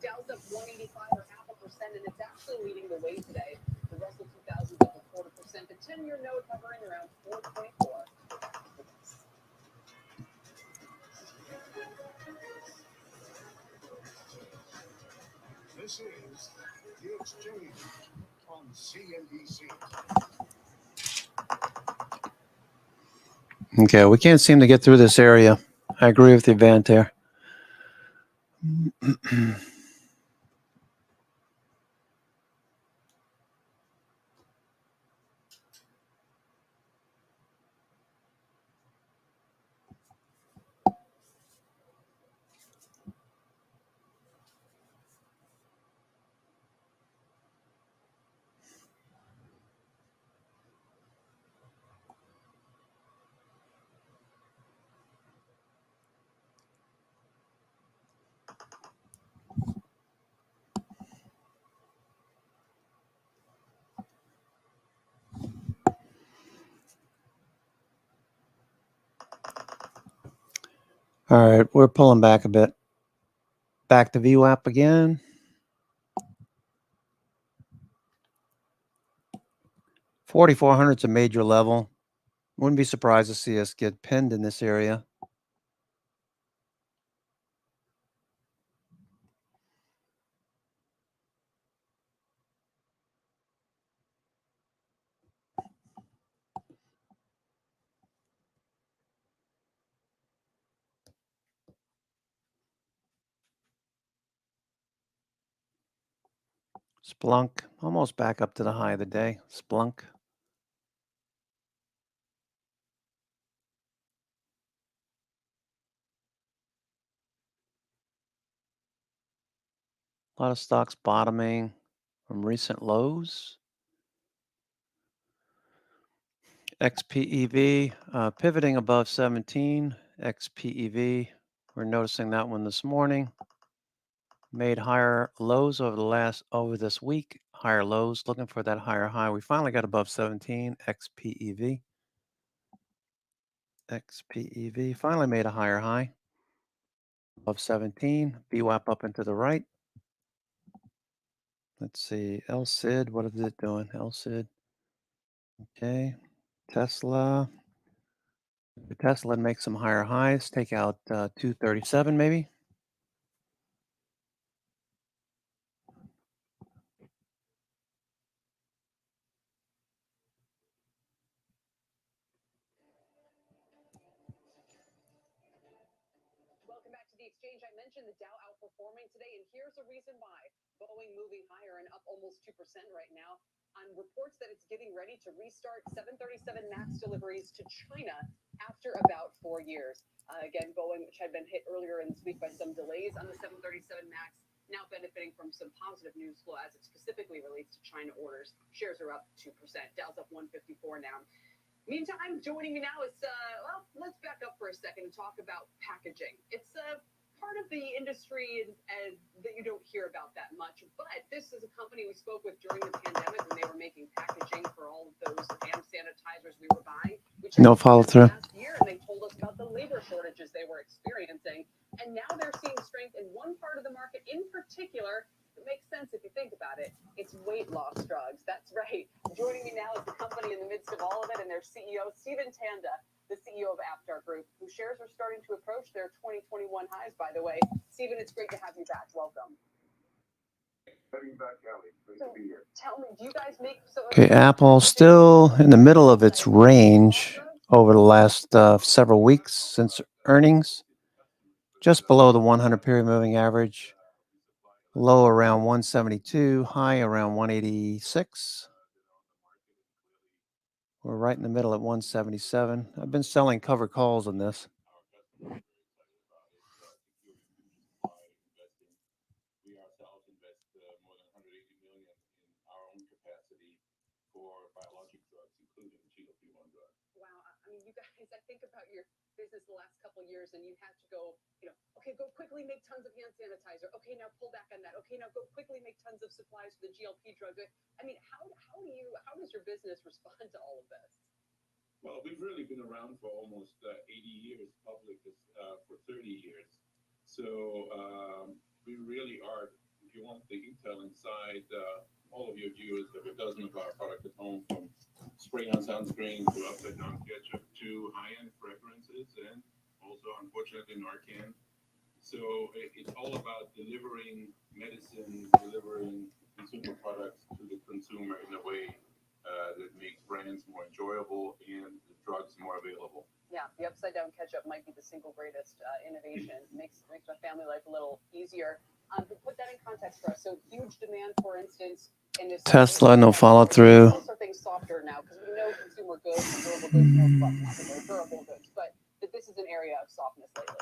Dow's up 185 or 0.5%, and it's actually leading the way today. The Russell 2000 up 0.25%. The 10-year note hovering around 4.4. This is The Exchange on CNBC. Okay, we can't seem to get through this area. I agree with the event there. All right, we're pulling back a bit. Back to VWAP again. 4,400 is a major level. Wouldn't be surprised to see us get pinned in this area. Splunk, almost back up to the high of the day. Splunk. A lot of stocks bottoming from recent lows. XPEV pivoting above 17. XPEV, we're noticing that one this morning. Made higher lows over this week. Higher lows, looking for that higher high. We finally got above 17. XPEV. XPEV finally made a higher high. Above 17. VWAP up and to the right. Let's see. LCID, what is it doing? LCID. Okay. Tesla. Tesla make some higher highs. Take out 237 maybe. Welcome back to the exchange. I mentioned the Dow outperforming today, and here's a reason why. Boeing moving higher and up almost 2% right now on reports that it's getting ready to restart 737 MAX deliveries to China after about 4 years. Again, Boeing, which had been hit earlier in this week by some delays on the 737 MAX, now benefiting from some positive news flow as it specifically relates to China orders. Shares are up 2%. Dow's up 154 now. Meantime, joining me now is, well, let's back up for a second and talk about packaging. It's part of the industry and that you don't hear about that much, but this is a company we spoke with during the pandemic when they were making packaging for all of those hand sanitizers we were buying. No follow through. Last year, and they told us about the labor shortages they were experiencing, and now they're seeing strength in one part of the market in particular. It makes sense if you think about it. It's weight loss drugs. That's right. Joining me now is the company in the midst of all of it and their CEO, Stephen Tanda, the CEO of Aptar Group, whose shares are starting to approach their 2021 highs, by the way. Stephen, it's great to have you back. Welcome. Having you back, Kelly. Great to be here. Tell me, do you guys make... Okay, Apple still in the middle of its range over the last several weeks since earnings. Just below the 100 period moving average. Low around 172, high around 186. We're right in the middle at 177. I've been selling covered calls on this. Wow, I mean, you guys, I think about your business the last couple of years and you had to go, okay, go quickly make tons of hand sanitizer. Okay, now pull back on that. Okay, now go quickly make tons of supplies for the GLP drug. I mean, how does your business respond to all of this? Well, we've really been around for almost 80 years, public for 30 years. So we really are, if you want the intel inside, all of your viewers have a dozen of our products at home, from spray-on sunscreen to upside-down ketchup to high-end fragrances and also, unfortunately, Narcan. So it's all about delivering medicine, delivering consumer products to the consumer in a way that makes brands more enjoyable and the drugs more available. Yeah, the upside-down ketchup might be the single greatest innovation. Makes my family life a little easier. But put that in context for us. So huge demand, for instance, in this Tesla, no follow through. Are things softer now? Because we know consumer goods and durable goods, well, not that they're durable goods, but that this is an area of softness lately.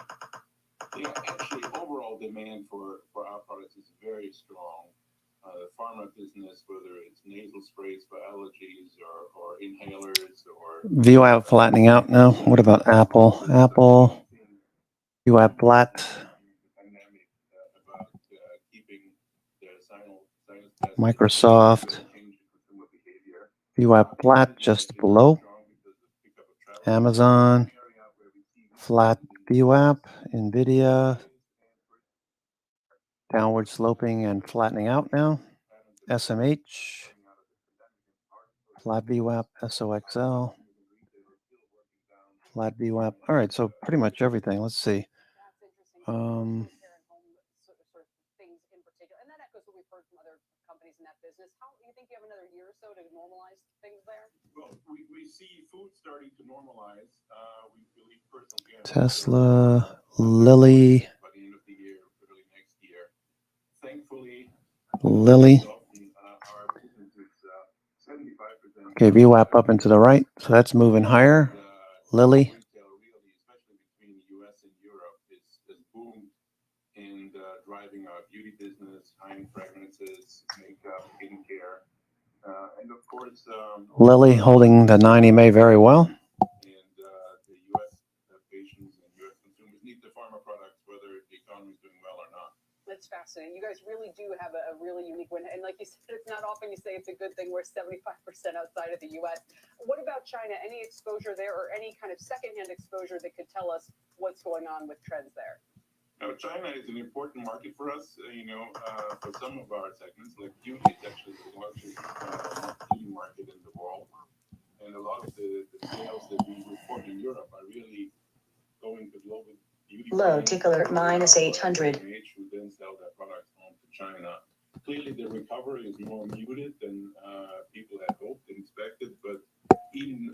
Yeah, actually, overall demand for our products is very strong. The pharma business, whether it's nasal sprays for allergies or inhalers or... VWAP flattening out now. What about Apple? Apple, VWAP flat. Microsoft, VWAP flat just below. Amazon, Flat VWAP, NVIDIA, downward sloping and flattening out now. SMH, flat VWAP, SOXL, flat VWAP. All right, so pretty much everything. Let's see. Things in particular, and that echoes what we've heard from other companies in that business. How do you think you have another year or so to normalize things there? Well, we see food starting to normalize. We believe personal care Tesla, Lilly, by the end of the year, early next year. Thankfully, Lilly. our business is 75%. Okay, VWAP up and to the right, so that's moving higher. Lilly. Retail really, especially between the U.S. and Europe, is boomed in driving our beauty business, high-end fragrances, makeup, skincare, and of course, Lilly holding the 90MA very well. and the U.S. patients and U.S. consumers need the pharma products, whether the economy is doing well or not. That's fascinating. You guys really do have a really unique one. And like you said, it's not often you say it's a good thing we're 75% outside of the U.S. What about China? Any exposure there or any kind of secondhand exposure that could tell us what's going on with trends there? Now, China is an important market for us, for some of our segments, like beauty, it's actually the largest beauty market in the world. And a lot of the sales that we report in Europe are really going to global beauty Low brands, tick alert minus 800. who then sell their products home to China. Clearly, the recovery is more muted than people had hoped and expected, but even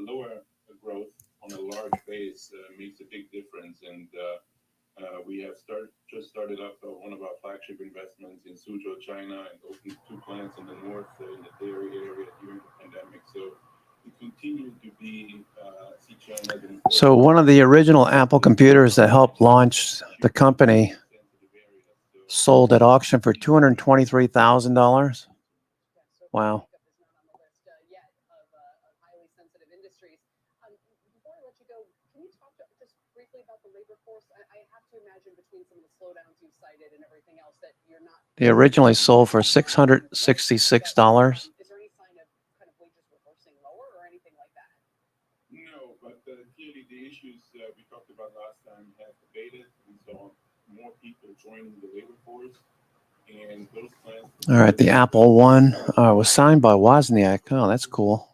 lower growth on a large base makes a big difference. And we have just started up one of our flagship investments in Suzhou, China, and opened 2 plants in the north in the dairy area during the pandemic. So we continue to be see China as an important. So one of the original Apple computers that helped launch the company sold at auction for $223,000. Wow. Highly sensitive industries. Before I let you go, can you talk just briefly about the labor force? I have to imagine between some of the slowdowns you've cited and everything else that you're not. They originally sold for $666. Is there any sign of kind of wages reversing lower or anything like that? No, but clearly the issues we talked about last time have abated. We saw more people joining the labor force, and those plants. All right, the Apple One was signed by Wozniak. Oh, that's cool.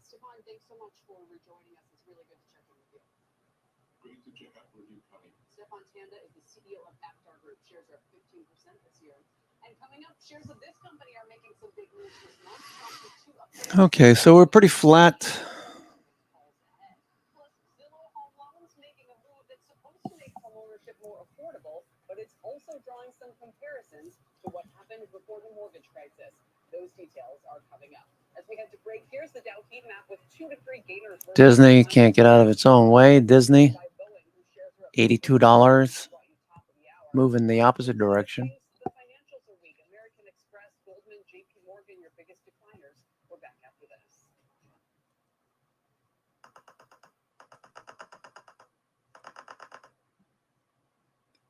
Stefan, thanks so much for rejoining us. It's really good to check in with you. Great to check out with you, Connie. Stefan Tanda is the CEO of Aptar Group. Shares are up 15% this year. And coming up, shares of this company are making some big moves this month. Okay, so we're pretty flat. Plus, Zillow Home Loans making a move that's supposed to make homeownership more affordable, but it's also drawing some comparisons to what happened before the mortgage crisis. Those details are coming up. As we head to break, here's the Dow heat map with 2 to 3 gainers. Disney can't get out of its own way. Disney, $82, moving the opposite direction. The financials are weak. American Express, Goldman, JP Morgan, your biggest decliners. We're back after this.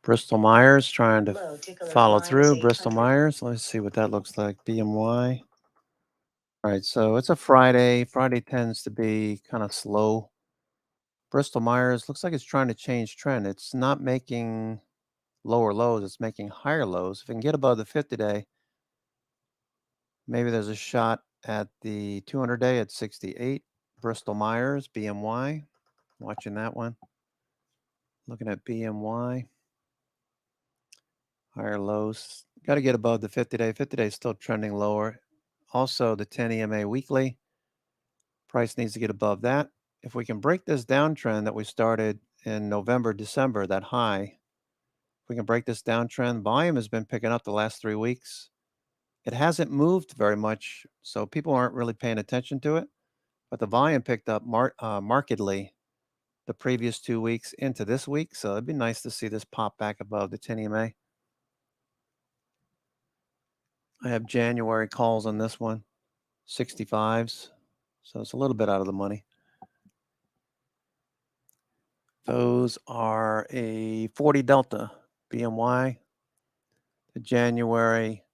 Bristol Myers trying to Low tick alert follow minus through. 800. Bristol Myers, let's see what that looks like. BMY. All right, so it's a Friday. Friday tends to be kind of slow. Bristol Myers looks like it's trying to change trend. It's not making lower lows, it's making higher lows. If it can get above the 50-day, maybe there's a shot at the 200-day at 68. Bristol Myers, BMY. Watching that one. Looking at BMY. Higher lows. Got to get above the 50-day. 50-day is still trending lower. Also, the 10 EMA weekly price needs to get above that. If we can break this downtrend that we started in November, December, that high, if we can break this downtrend, volume has been picking up the last 3 weeks. It hasn't moved very much, so people aren't really paying attention to it. But the volume picked up markedly the previous 2 weeks into this week, so it'd be nice to see this pop back above the 10 EMA. I have January calls on this one, 65s. So it's a little bit out of the money. Those are a 40 delta. BMY. The January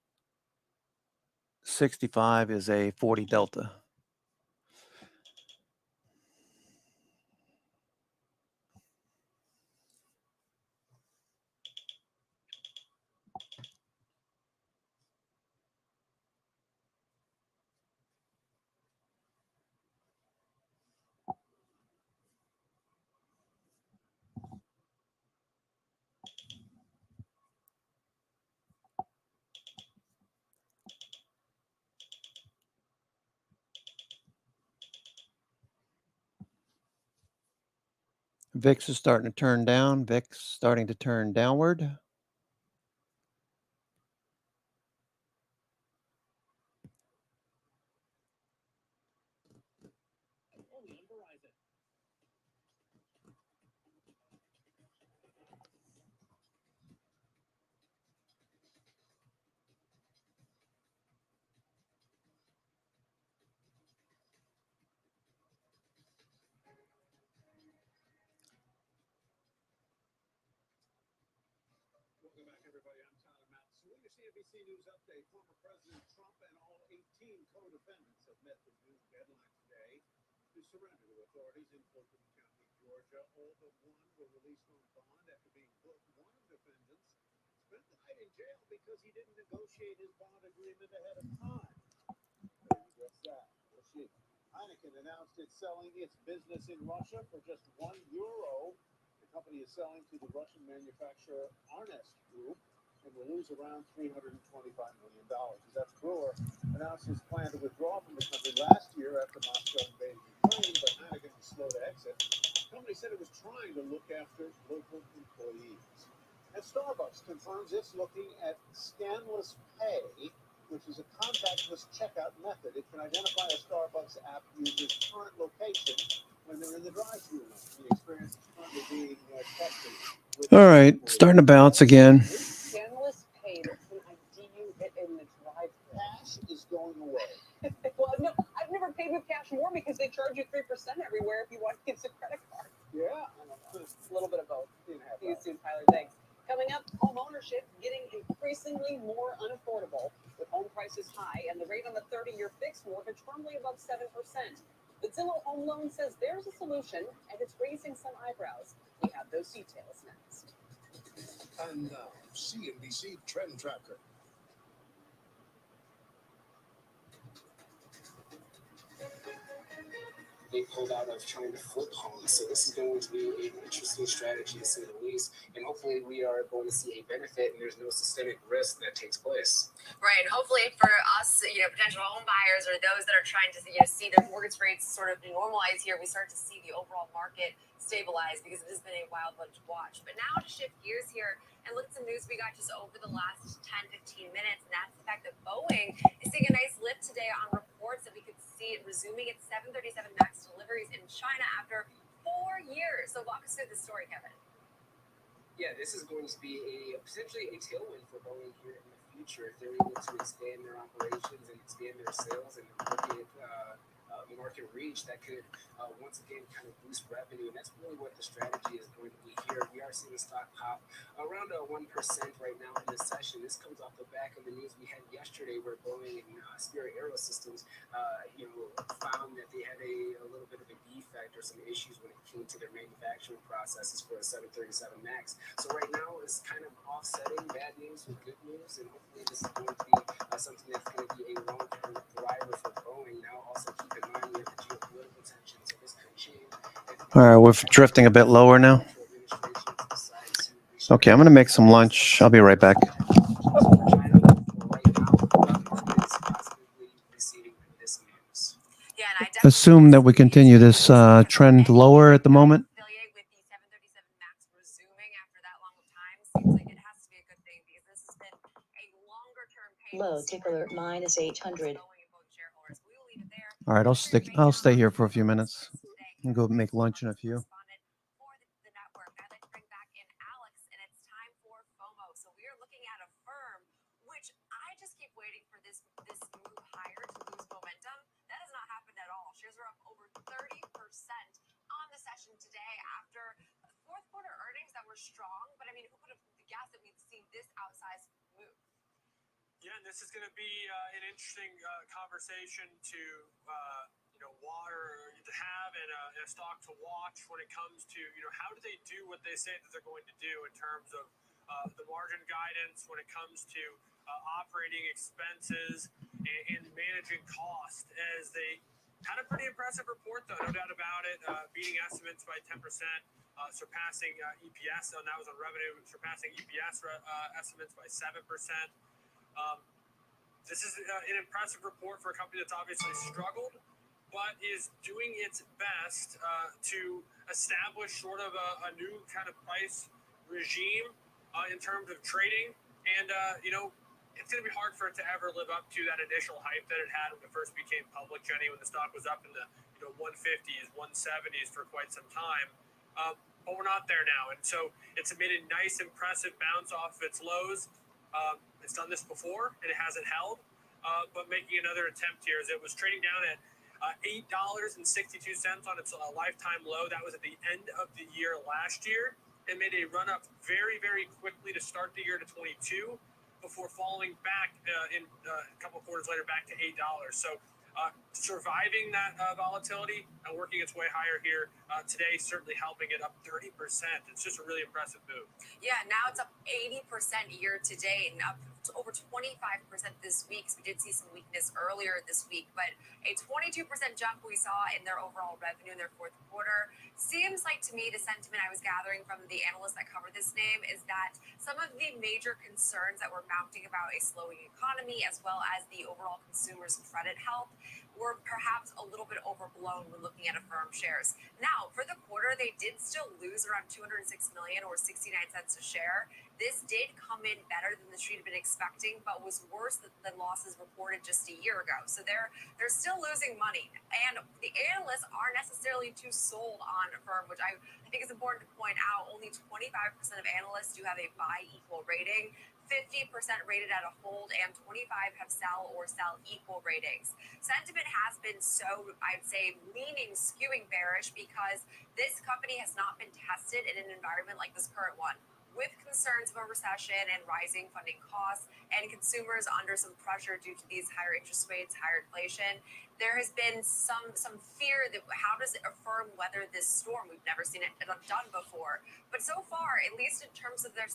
65 is a 40 delta. VIX is starting to turn down. VIX starting to turn downward. Welcome back, everybody. I'm Tyler Matheson. With your CNBC News update, former President Trump and all 18 co-defendants have met the new deadline today to surrender to authorities in Fulton County, Georgia. All but one were released on bond after being booked. One of the defendants spent the night in jail because he didn't negotiate his bond agreement ahead of time. Maybe just that. We'll see. Heineken announced it's selling its business in Russia for just €1. The company is selling to the Russian manufacturer Arnest Group and will lose around $325 million. As Brewer announced his plan to withdraw from the country last year after Moscow invaded Ukraine, but Heineken was slow to exit. The company said it was trying to look after local employees. And Starbucks confirms it's looking at Scanless Pay, which is a contactless checkout method. It can identify a Starbucks app user's current location when they're in the drive-thru lane. The experience is currently being tested. All right, starting to bounce again. Scanless pay that can ID you in the drive-thru. Cash is going away. Well, no, I've never paid with cash more because they charge you 3% everywhere if you want to use a credit card. Yeah. A little bit of both. See you soon, Tyler. Thanks. Coming up, home ownership getting increasingly more unaffordable with home prices high and the rate on the 30-year fixed mortgage firmly above 7%. The Zillow Home Loan says there's a solution, and it's raising some eyebrows. We have those details next. And now, CNBC Trend Tracker. They pulled out of trying to flip homes. So this is going to be an interesting strategy to say the least. And hopefully we are going to see a benefit and there's no systemic risk that takes place. Right. Hopefully for us, potential home buyers or those that are trying to, see their mortgage rates sort of normalize here, we start to see the overall market stabilize because it has been a wild one to watch. But now to shift gears here and look at some news we got just over the last 10, 15 minutes. And that's the fact that Boeing is seeing a nice lift today on reports that we could see it resuming its 737 MAX deliveries in China after 4 years. So walk us through the story, Kevin. Yeah, this is going to be potentially a tailwind for Boeing here in the future if they're able to expand their operations and expand their sales and look at market reach that could once again kind of boost revenue, and that's really what the strategy is going to be here. We are seeing the stock pop around 1% right now in this session. This comes off the back of the news we had yesterday where Boeing and Spirit Aerosystems found that they had a little bit of a defect or some issues when it came to their manufacturing processes for a 737 MAX. So right now it's kind of offsetting bad news with good news, and hopefully this is going to be something that's going to be a long-term driver for Boeing. Now also keep in mind we have the geopolitical tension, so this could change. All right, we're drifting a bit lower now. Okay, I'm going to make some lunch. I'll be right back. Assume that we continue this trend lower at the moment. Low tick alert -800. All right, I'll stay here for a few minutes and go make lunch in a few. Today after fourth quarter earnings that were strong, but who could have guess that we've seen this outsized move. Yeah, and this is going to be an interesting conversation to water to have and a stock to watch when it comes to how do they do what they say that they're going to do in terms of the margin guidance when it comes to operating expenses and managing cost, as they had a pretty impressive report, though, no doubt about it, beating estimates by 10%, surpassing EPS, and that was on revenue, surpassing EPS estimates by 7%. This is an impressive report for a company that's obviously struggled, but is doing its best to establish sort of a new kind of price regime in terms of trading. And, it's going to be hard for it to ever live up to that initial hype that it had when it first became public, Jenny, when the stock was up in the 150s, 170s for quite some time. But we're not there now. And so it's made a nice, impressive bounce off of its lows. It's done this before, and it hasn't held. But making another attempt here, as it was trading down at $8.62 on its lifetime low. That was at the end of the year last year. It made a run up very, very quickly to start the year to 22 before falling back in a couple of quarters later back to $8. So surviving that volatility and working its way higher here today, certainly helping it up 30%. It's just a really impressive move. Yeah, now it's up 80% year to date and up to over 25% this week. So we did see some weakness earlier this week, but a 22% jump we saw in their overall revenue in their fourth quarter. Seems like to me the sentiment I was gathering from the analysts that cover this name is that some of the major concerns that were mounting about a slowing economy as well as the overall consumer's credit health were perhaps a little bit overblown when looking at Affirm shares. Now, for the quarter, they did still lose around $206 million or 69 cents a share. This did come in better than the street had been expecting, but was worse than losses reported just a year ago. So they're still losing money. And the analysts aren't necessarily too sold on Affirm, which I think is important to point out. Only 25% of analysts do have a buy equal rating. 50% rated at a hold, and 25 have sell or sell equal ratings. Sentiment has been so, I'd say, leaning, skewing bearish because this company has not been tested in an environment like this current one, with concerns of a recession and rising funding costs and consumers under some pressure due to these higher interest rates, higher inflation. There has been some fear that how does Affirm weather this storm? We've never seen it done before. But so far, at least in terms of their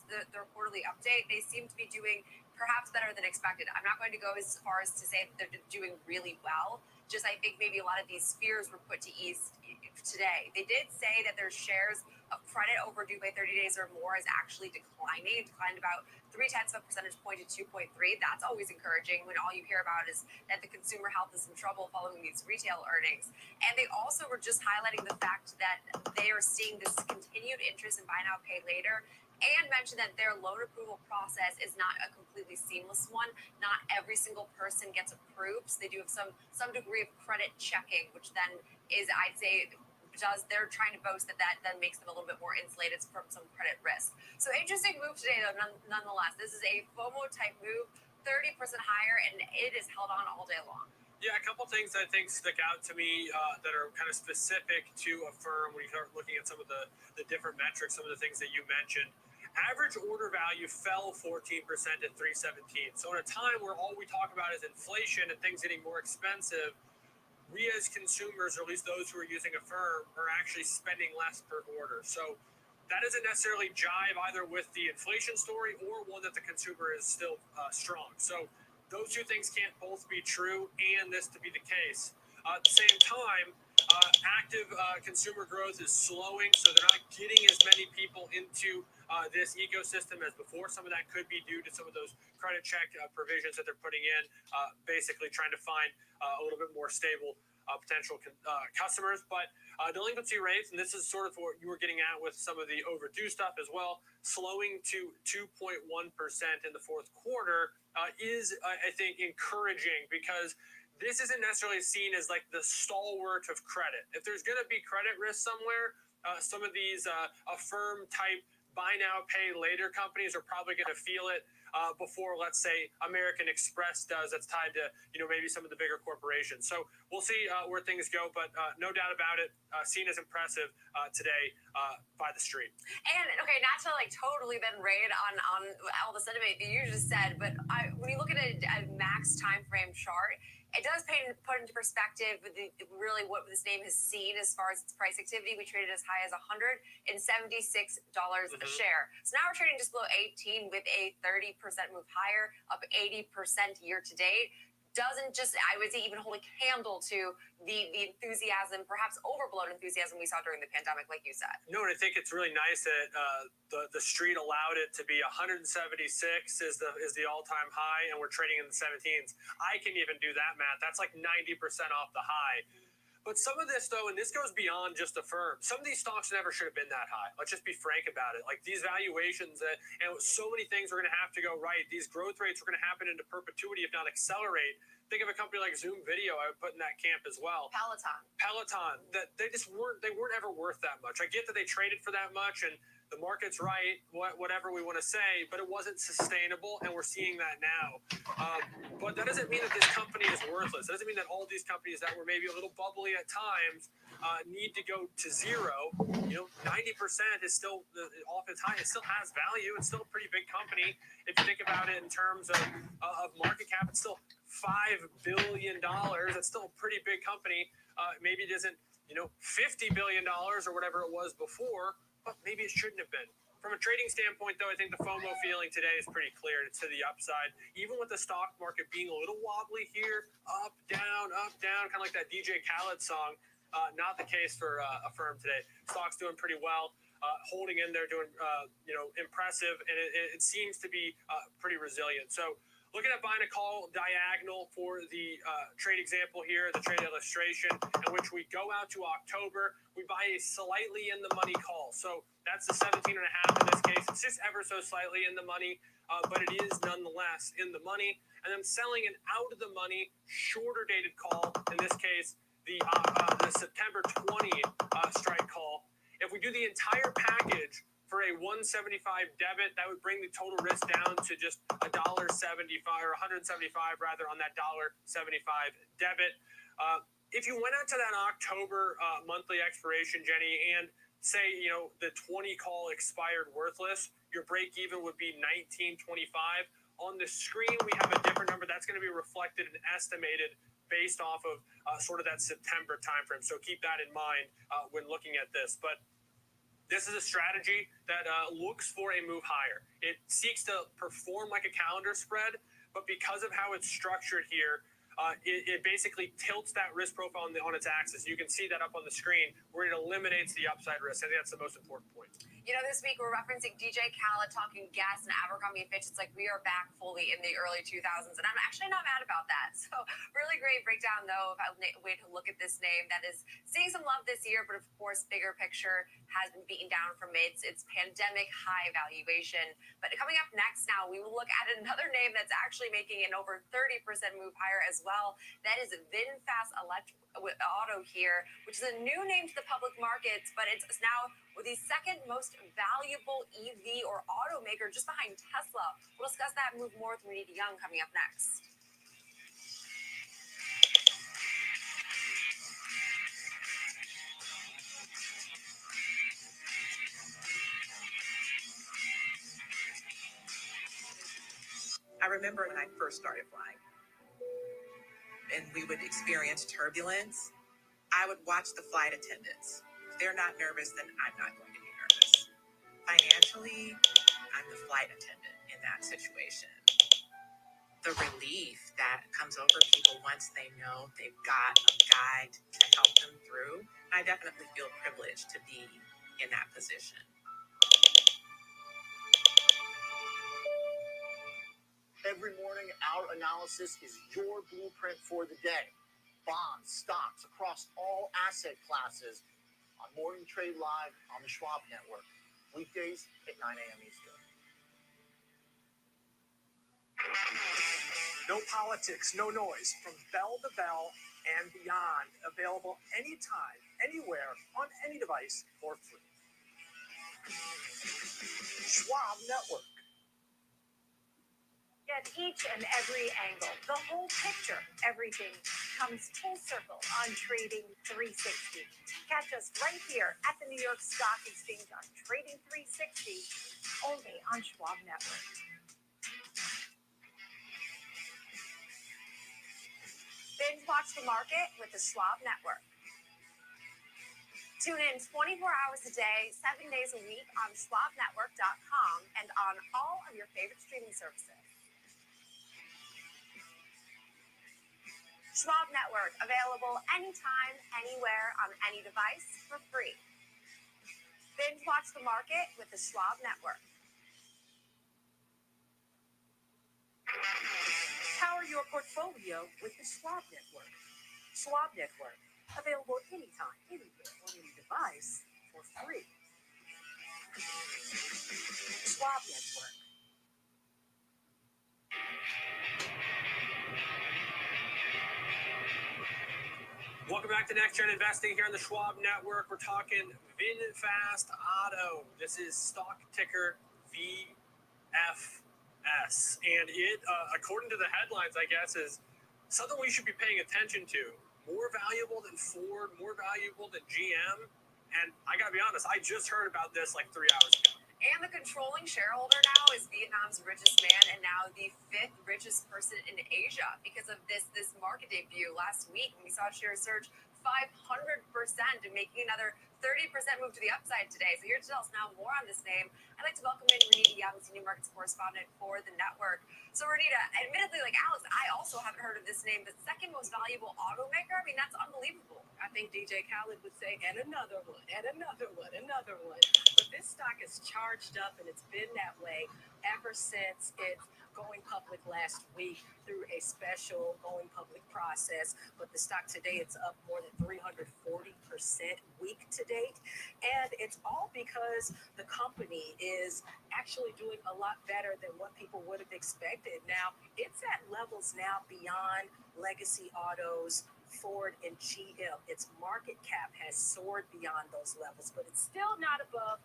quarterly update, they seem to be doing perhaps better than expected. I'm not going to go as far as to say that they're doing really well. Just I think maybe a lot of these fears were put to ease today. They did say that their shares of credit overdue by 30 days or more is actually declining. It declined about 0.3 percentage point to 2.3. That's always encouraging when all you hear about is that the consumer health is in trouble following these retail earnings. And they also were just highlighting the fact that they are seeing this continued interest in buy now, pay later, and mentioned that their loan approval process is not a completely seamless one. Not every single person gets approved. So they do have some degree of credit checking, which then is, I'd say, they're trying to boast that then makes them a little bit more insulated from some credit risk. So interesting move today, though, nonetheless. This is a FOMO type move, 30% higher, and it is held on all day long. Yeah, a couple things I think stick out to me that are kind of specific to Affirm when you start looking at some of the different metrics, some of the things that you mentioned. Average order value fell 14% at $317. So in a time where all we talk about is inflation and things getting more expensive, we as consumers, or at least those who are using Affirm, are actually spending less per order. So that doesn't necessarily jive either with the inflation story or one that the consumer is still strong. So those two things can't both be true and this to be the case. At the same time, active consumer growth is slowing, so they're not getting as many people into this ecosystem as before. Some of that could be due to some of those credit check provisions that they're putting in, basically trying to find a little bit more stable potential customers. But delinquency rates, and this is sort of what you were getting at with some of the overdue stuff as well, slowing to 2.1% in the fourth quarter is, I think, encouraging, because this isn't necessarily seen as like the stalwart of credit. If there's going to be credit risk somewhere, some of these Affirm type buy now, pay later companies are probably going to feel it before, let's say, American Express does. That's tied to, maybe some of the bigger corporations. So we'll see where things go, but no doubt about it, seen as impressive today by the street. And okay, not to like totally then raid on all the sentiment that you just said, but when you look at a max time frame chart, it does put into perspective really what this name has seen as far as its price activity. We traded as high as $176 a share. So now we're trading just below 18 with a 30% move higher, up 80% year to date. Doesn't just, I would say, even hold a candle to the enthusiasm, perhaps overblown enthusiasm we saw during the pandemic, like you said. No, and I think it's really nice that the street allowed it to be 176 is the all-time high, and we're trading in the 17s. I can even do that math. That's like 90% off the high. But some of this, though, and this goes beyond just the firm, some of these stocks never should have been that high. Let's just be frank about it. Like these valuations, and so many things are going to have to go right. These growth rates are going to happen into perpetuity, if not accelerate. Think of a company like Zoom Video. I would put in that camp as well. Peloton, that they weren't ever worth that much. I get that they traded for that much, and the market's right, whatever we want to say, but it wasn't sustainable, and we're seeing that now. But that doesn't mean that this company is worthless. It doesn't mean that all these companies that were maybe a little bubbly at times need to go to zero. 90% is still off its high. It still has value. It's still a pretty big company. If you think about it in terms of market cap, it's still $5 billion. That's still a pretty big company. Maybe it isn't, $50 billion or whatever it was before, but maybe it shouldn't have been. From a trading standpoint, though, I think the FOMO feeling today is pretty clear. It's to the upside. Even with the stock market being a little wobbly here, up, down, kind of like that DJ Khaled song. Not the case for Affirm today. Stock's doing pretty well, holding in there, doing impressive, and it seems to be pretty resilient. So looking at buying a call diagonal for the trade example here, the trade illustration, in which we go out to October, we buy a slightly in the money call. So that's the 17.5 in this case. It's just ever so slightly in the money, but it is nonetheless in the money. And then selling an out of the money, shorter dated call, in this case, the September 20 strike call. If we do the entire package for a 175 debit, that would bring the total risk down to just $1.75 or 175 rather on that $1.75 debit. If you went out to that October monthly expiration, Jenny, and say the 20 call expired worthless, your break even would be $19.25. On the screen, we have a different number that's going to be reflected and estimated based off of sort of that September timeframe. So keep that in mind when looking at this. But this is a strategy that looks for a move higher. It seeks to perform like a calendar spread, but because of how it's structured here, it basically tilts that risk profile on its axis. You can see that up on the screen where it eliminates the upside risk. I think that's the most important point. This week we're referencing DJ Khaled talking gas and Abercrombie & Fitch. It's like we are back fully in the early 2000s, and I'm actually not mad about that. So really great breakdown, though, of a way to look at this name that is seeing some love this year, but of course, bigger picture has been beaten down from its pandemic high valuation. But coming up next now, we will look at another name that's actually making an over 30% move higher as well. That is VinFast Auto here, which is a new name to the public markets, but it's now the second most valuable EV or automaker just behind Tesla. We'll discuss that move more with Renita Young coming up next. I remember when I first started flying and we would experience turbulence, I would watch the flight attendants. If they're not nervous, then I'm not going to be nervous. Financially, I'm the flight attendant in that situation. The relief that comes over people once they know they've got a guide to help them through, I definitely feel privileged to be in that position. Every morning, our analysis is your blueprint for the day. Bonds, stocks across all asset classes on Morning Trade Live on the Schwab Network. Weekdays at 9 a.m. Eastern. No politics, no noise. From bell to bell and beyond. Available anytime, anywhere, on any device for free. Schwab Network. Get each and every angle, the whole picture. Everything comes full circle on Trading 360. Catch us right here at the New York Stock Exchange on Trading 360, only on Schwab Network. Binge watch the market with the Schwab Network. Tune in 24 hours a day, 7 days a week on schwabnetwork.com and on all of your favorite streaming services. Schwab Network, available anytime, anywhere, on any device for free. Binge watch the market with the Schwab Network. Power your portfolio with the Schwab Network. Schwab Network, available anytime, anywhere, on any device for free. Schwab Network. Welcome back to Next Gen Investing here on the Schwab Network. We're talking VinFast Auto. This is stock ticker VFS. And it, according to the headlines, I guess, is something we should be paying attention to. More valuable than Ford, more valuable than GM. And I got to be honest, I just heard about this like 3 hours ago. And the controlling shareholder now is Vietnam's richest man and now the 5th richest person in Asia because of this market debut last week when we saw shares surge 500% and making another 30% move to the upside today. So here to tell us now more on this name, I'd like to welcome in Renita Young, Senior Markets Correspondent for the network. So Renita, admittedly, like Alex, I also haven't heard of this name, the second most valuable automaker. I mean, that's unbelievable. I think DJ Khaled would say, and another one, and another one, another one. But this stock is charged up, and it's been that way ever since it's going public last week through a special going public process. But the stock today, it's up more than 340% week to date. And it's all because the company is actually doing a lot better than what people would have expected. Now, it's at levels now beyond legacy autos, Ford and GM. Its market cap has soared beyond those levels, but it's still not above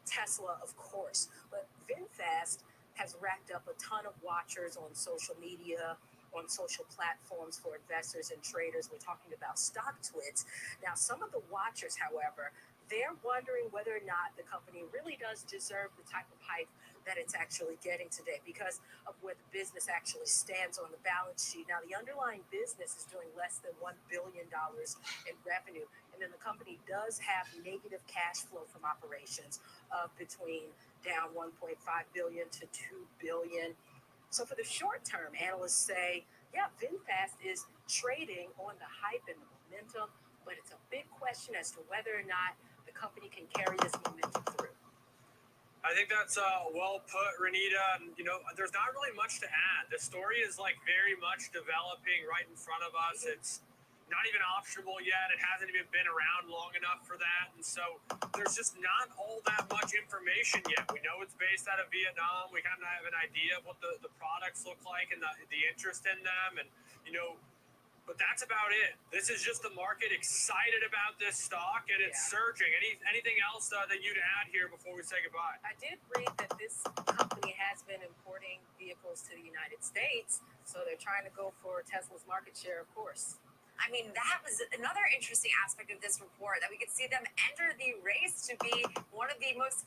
Tesla, of course. But VinFast has racked up a ton of watchers on social media, on social platforms for investors and traders. We're talking about StockTwits. Now, some of the watchers, however, they're wondering whether or not the company really does deserve the type of hype that it's actually getting today because of where the business actually stands on the balance sheet. Now, the underlying business is doing less than $1 billion in revenue. And then the company does have negative cash flow from operations of between down 1.5 billion to 2 billion. So for the short term, analysts say, yeah, VinFast is trading on the hype and the momentum, but it's a big question as to whether or not the company can carry this momentum through. I think that's well put, Renita. And, you know, there's not really much to add. The story is like very much developing right in front of us. It's not even optionable yet. It hasn't even been around long enough for that. And so there's just not all that much information yet. We know it's based out of Vietnam. We kind of have an idea of what the products look like and the interest in them. And, you know, but that's about it. This is just the market excited about this stock, and it's surging. Anything else that you'd add here before we say goodbye? I did read that this company has been importing vehicles to the United States, so they're trying to go for Tesla's market share, of course. I mean, that was another interesting aspect of this report, that we could see them enter the race to be one of the most,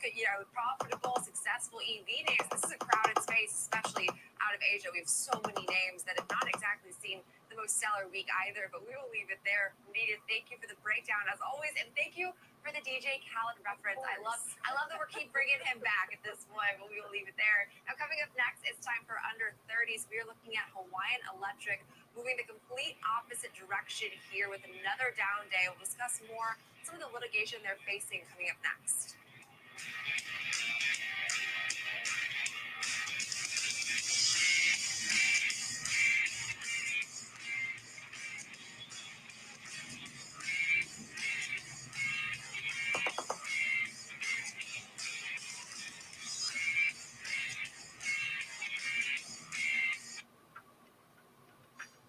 profitable, successful EV names. This is a crowded space, especially out of Asia. We have so many names that have not exactly seen the most stellar week either, but we will leave it there. Renita, thank you for the breakdown as always, and thank you for the DJ Khaled reference. I love that we keep bringing him back at this point, but we will leave it there. Now, coming up next, it's time for Under 30s. We are looking at Hawaiian Electric moving the complete opposite direction here with another down day. We'll discuss more, some of the litigation they're facing coming up next.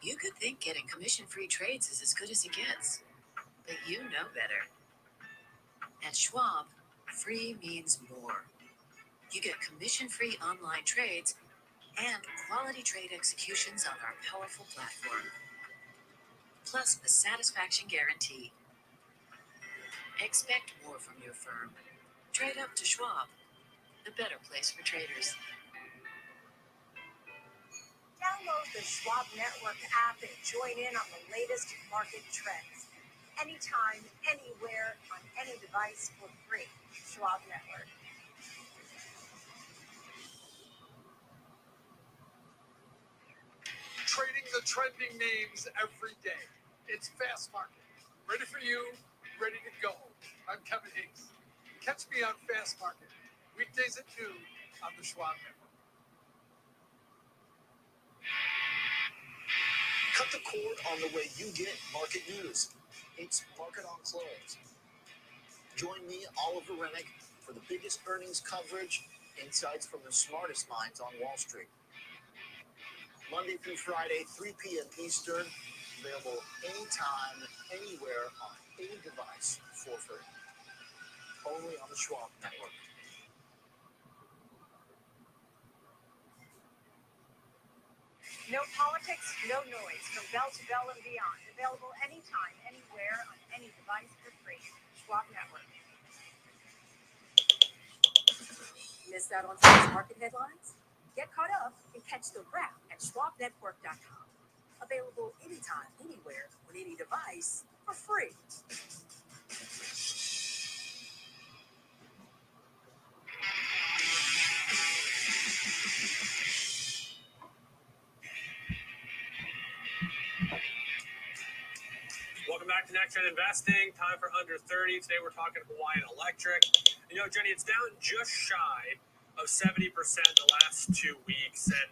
You could think getting commission-free trades is as good as it gets, but you know better. At Schwab, free means more. You get commission-free online trades and quality trade executions on our powerful platform, plus the satisfaction guarantee. Expect more from your firm. Trade up to Schwab, the better place for traders. Download the Schwab Network app and join in on the latest market trends. Anytime, anywhere, on any device for free. Schwab Network. Trading the trending names every day. It's Fast Market. Ready for you, ready to go. I'm Kevin Higgs. Catch me on Fast Market, weekdays at noon on the Schwab Network. Cut the cord on the way you get market news. It's Market on Close. Join me, Oliver Rennick, for the biggest earnings coverage, insights from the smartest minds on Wall Street. Monday through Friday, 3 p.m. Eastern, available anytime, anywhere, on any device for free. Only on the Schwab Network. No politics, no noise. From bell to bell and beyond. Available anytime, anywhere, on any device for free. Schwab Network. Missed out on today's market headlines? Get caught up and catch the wrap at schwabnetwork.com. Available anytime, anywhere, on any device for free. Welcome back to Next Gen Investing. Time for Under 30. Today we're talking Hawaiian Electric. You know, Jenny, it's down just shy of 70% the last 2 weeks. And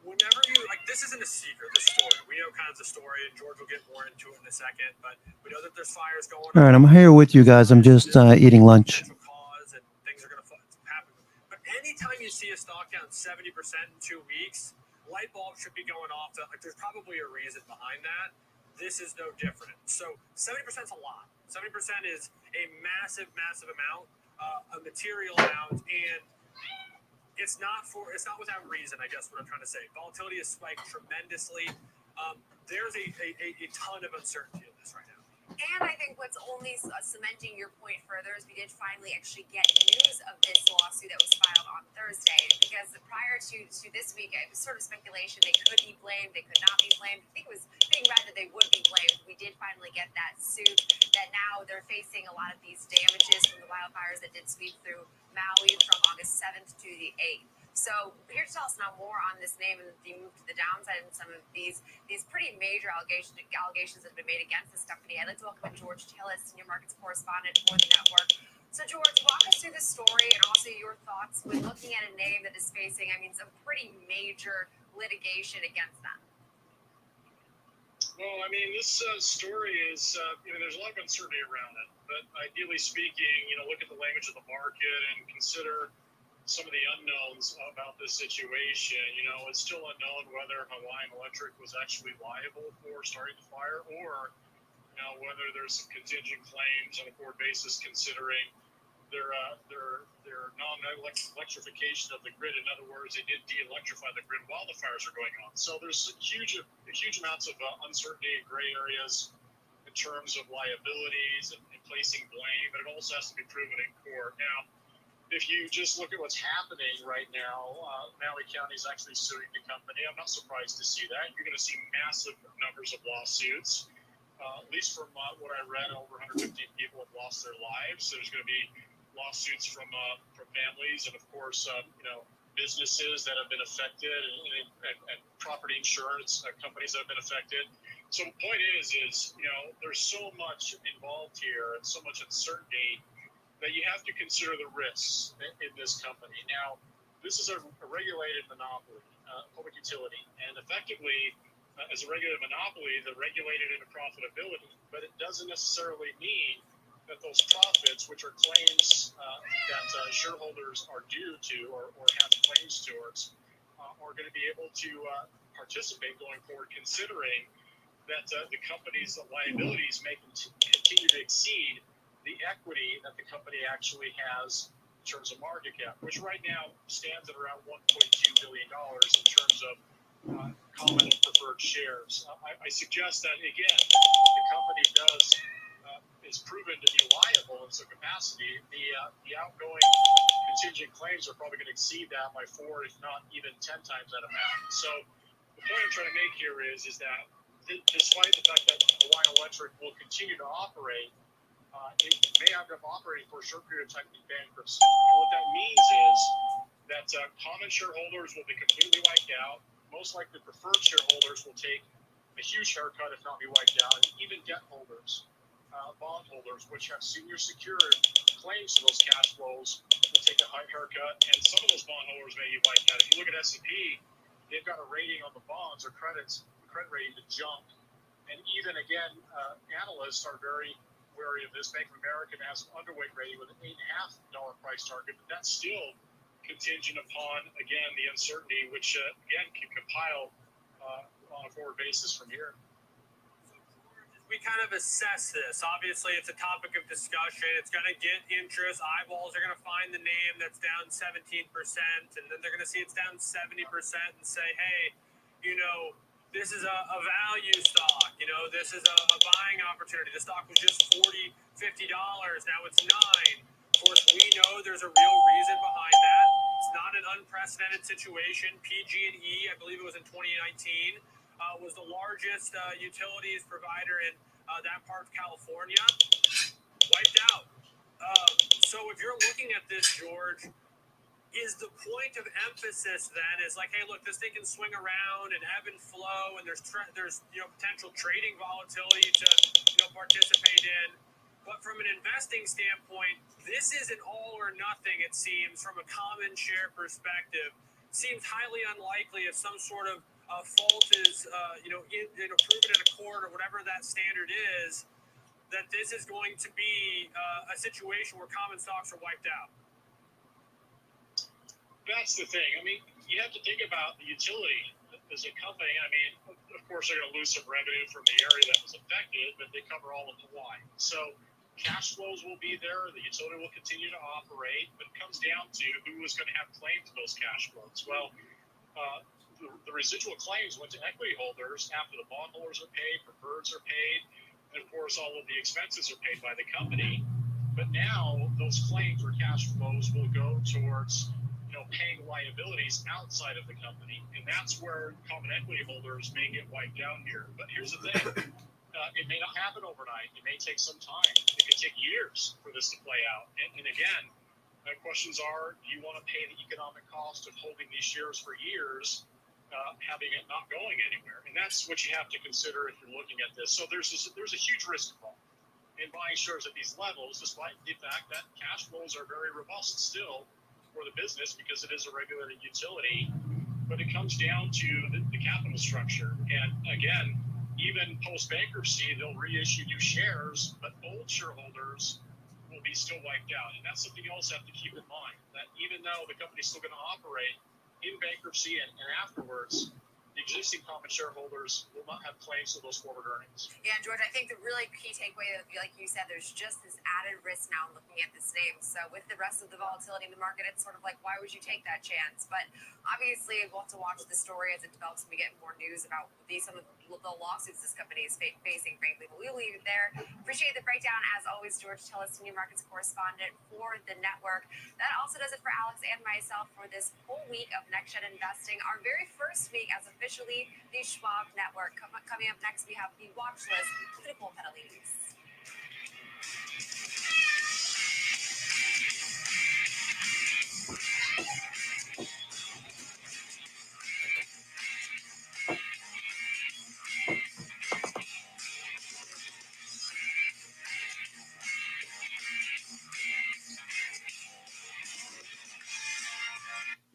whenever you, like, this isn't a secret, this story. We know kind of the story, and George will get more into it in a second. But we know that there's fires going on. All right, I'm here with you guys. I'm just eating lunch. Cause and things are going to happen. But anytime you see a stock down 70% in 2 weeks, light bulbs should be going off. Like, there's probably a reason behind that. This is no different. So 70% is a lot. 70% is a massive, massive amount, a material amount, and it's not without reason, I guess what I'm trying to say. Volatility has spiked tremendously. There's a ton of uncertainty in this right now. And I think what's only cementing your point further is we did finally actually get news of this lawsuit that was filed on Thursday. Because prior to this week, it was sort of speculation. They could be blamed, they could not be blamed. I think it was being read that they would be blamed. We did finally get that suit that now they're facing a lot of these damages from the wildfires that did sweep through Maui from August 7th to the 8th. So here to tell us now more on this name and the move to the downside and some of these pretty major allegations that have been made against this company, I'd like to welcome in George Tillis, Senior Markets Correspondent for the network. So George, walk us through the story and also your thoughts when looking at a name that is facing, some pretty major litigation against them. Well, this story is, there's a lot of uncertainty around it. But ideally speaking, look at the language of the market and consider some of the unknowns about this situation. It's still unknown whether Hawaiian Electric was actually liable for starting the fire, or whether there's some contingent claims on a forward basis considering their non-electrification of the grid. In other words, they did de-electrify the grid while the fires are going on. So there's huge amounts of uncertainty and gray areas in terms of liabilities and placing blame, but it also has to be proven in court. Now, if you just look at what's happening right now, Maui County is actually suing the company. I'm not surprised to see that. You're going to see massive numbers of lawsuits. At least from what I read, over 115 people have lost their lives. So there's going to be lawsuits from families and, of course, businesses that have been affected and property insurance companies that have been affected. So the point is there's so much involved here and so much uncertainty that you have to consider the risks in this company. Now, this is a regulated monopoly, public utility, and effectively, as a regulated monopoly, they're regulated into profitability, but it doesn't necessarily mean that those profits, which are claims that shareholders are due to or have claims towards, are going to be able to participate going forward, considering that the company's liabilities may continue to exceed the equity that the company actually has terms of market cap, which right now stands at around $1.2 billion in terms of common and preferred shares. I suggest that, again, the company is proven to be liable in some capacity. The outgoing contingent claims are probably going to exceed that by 4, if not even 10 times that amount. So the point I'm trying to make here is that despite the fact that Hawaiian Electric will continue to operate, it may end up operating for a short period of time in bankruptcy. And what that means is that common shareholders will be completely wiped out. Most likely preferred shareholders will take a huge haircut, if not be wiped out. And even debt holders, bond holders, which have senior secured claims to those cash flows, will take a high haircut. And some of those bond holders may be wiped out. If you look at S&P, they've got a rating on the bonds or credit rating to jump. And even, again, analysts are very wary of this. Bank of America has an underweight rating with an $8.50 price target, but that's still contingent upon, again, the uncertainty, which, again, can compile on a forward basis from here. We kind of assess this. Obviously, it's a topic of discussion. It's going to get interest. Eyeballs are going to find the name that's down 17%, and then they're going to see it's down 70% and say, hey, this is a value stock. This is a buying opportunity. The stock was just $40, $50. Now it's $9. Of course, we know there's a real reason behind that. It's not an unprecedented situation. PG&E, I believe it was in 2019, was the largest utilities provider in that part of California. Wiped out. So if you're looking at this, George, is the point of emphasis then is like, hey, look, this thing can swing around and ebb and flow, and there's potential trading volatility to participate in. But from an investing standpoint, this isn't all or nothing, it seems, from a common share perspective. It seems highly unlikely if some sort of fault is proven in a court or whatever that standard is, that this is going to be a situation where common stocks are wiped out. That's the thing. I mean, you have to think about the utility as a company. I mean, of course, they're going to lose some revenue from the area that was affected, but they cover all of Hawaii. So cash flows will be there. The utility will continue to operate, but it comes down to who is going to have claim to those cash flows. Well, the residual claims went to equity holders after the bond holders are paid, preferreds are paid, and of course, all of the expenses are paid by the company. But now those claims or cash flows will go towards paying liabilities outside of the company, and that's where common equity holders may get wiped out here. But here's the thing: it may not happen overnight. It may take some time. It could take years for this to play out. And again, questions are: do you want to pay the economic cost of holding these shares for years, having it not going anywhere? And that's what you have to consider if you're looking at this. So there's a huge risk involved in buying shares at these levels, despite the fact that cash flows are very robust still for the business because it is a regulated utility. But it comes down to the capital structure. And again, even post-bankruptcy, they'll reissue new shares, but old shareholders will be still wiped out. And that's something you also have to keep in mind, that even though the company's still going to operate in bankruptcy and afterwards, the existing common shareholders will not have claims to those forward earnings. Yeah, George, I think the really key takeaway, like you said, there's just this added risk now looking at this name. So with the rest of the volatility in the market, it's sort of like, why would you take that chance? But obviously, we'll have to watch the story as it develops and we get more news about some of the lawsuits this company is facing, frankly. But we'll leave it there. Appreciate the breakdown. As always, George Tillis, Senior Markets Correspondent for the network. That also does it for Alex and myself for this whole week of Next Gen Investing, our very first week as officially the Schwab Network. Coming up next, we have the watch list with Nicole Pedalese.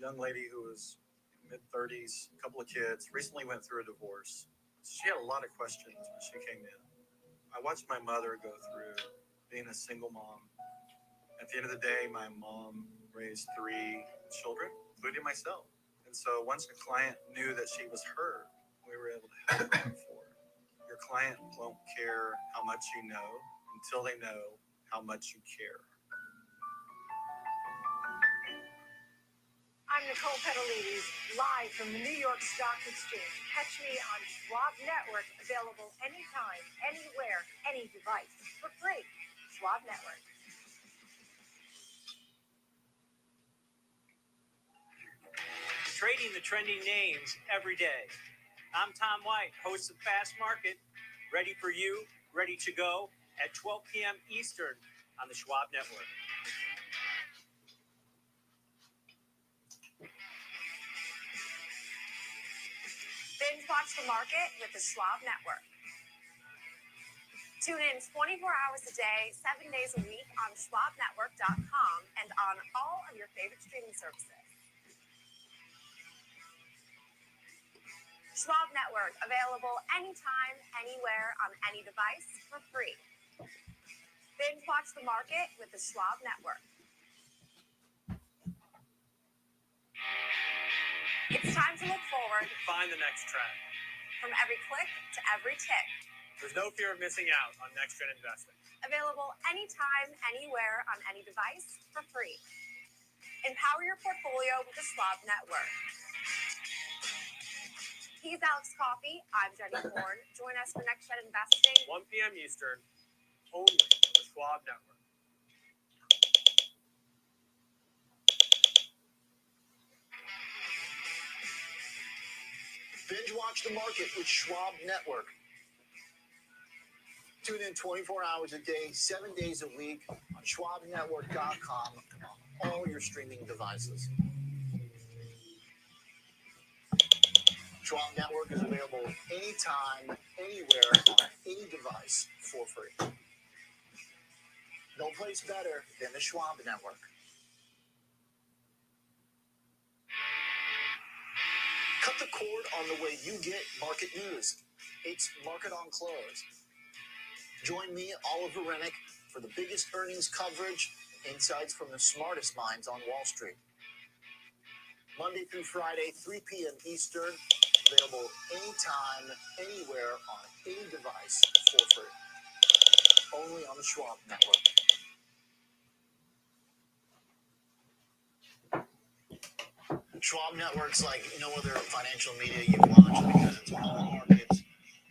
Young lady who was mid-30s, a couple of kids, recently went through a divorce. She had a lot of questions when she came in. I watched my mother go through being a single mom. At the end of the day, my mom raised 3 children, including myself. And so once the client knew that she was her, we were able to help her move forward. Your client won't care how much you know until they know how much you care. Nicole Petalides, live from the New York Stock Exchange. Catch me on Schwab Network, available anytime, anywhere, any device, for free. Schwab Network. Trading the trending names every day. I'm Tom White, host of Fast Market, ready for you, ready to go at 12 p.m. Eastern on the Schwab Network. Binge watch the market with the Schwab Network. Tune in 24 hours a day, 7 days a week on schwabnetwork.com and on all of your favorite streaming services. Schwab Network, available anytime, anywhere, on any device for free. Binge watch the market with the Schwab Network. It's time to look forward. Find the next trend. From every click to every tick. There's no fear of missing out on next trend investing. Available anytime, anywhere, on any device for free. Empower your portfolio with the Schwab Network. He's Alex Coffey. I'm Jenny Horn. Join us for Next Gen Investing. 1 p.m. Eastern, only on the Schwab Network. Binge watch the market with Schwab Network. Tune in 24 hours a day, 7 days a week on schwabnetwork.com on all your streaming devices. Schwab Network is available anytime, anywhere, on any device for free. No place better than the Schwab Network. Cut the cord on the way you get market news. It's Market on Close. Join me, Oliver Rennick, for the biggest earnings coverage, insights from the smartest minds on Wall Street. Monday through Friday, 3 p.m. Eastern, available anytime, anywhere, on any device for free. Only on the Schwab Network. Schwab Network's like no other financial media you watch because it's all markets,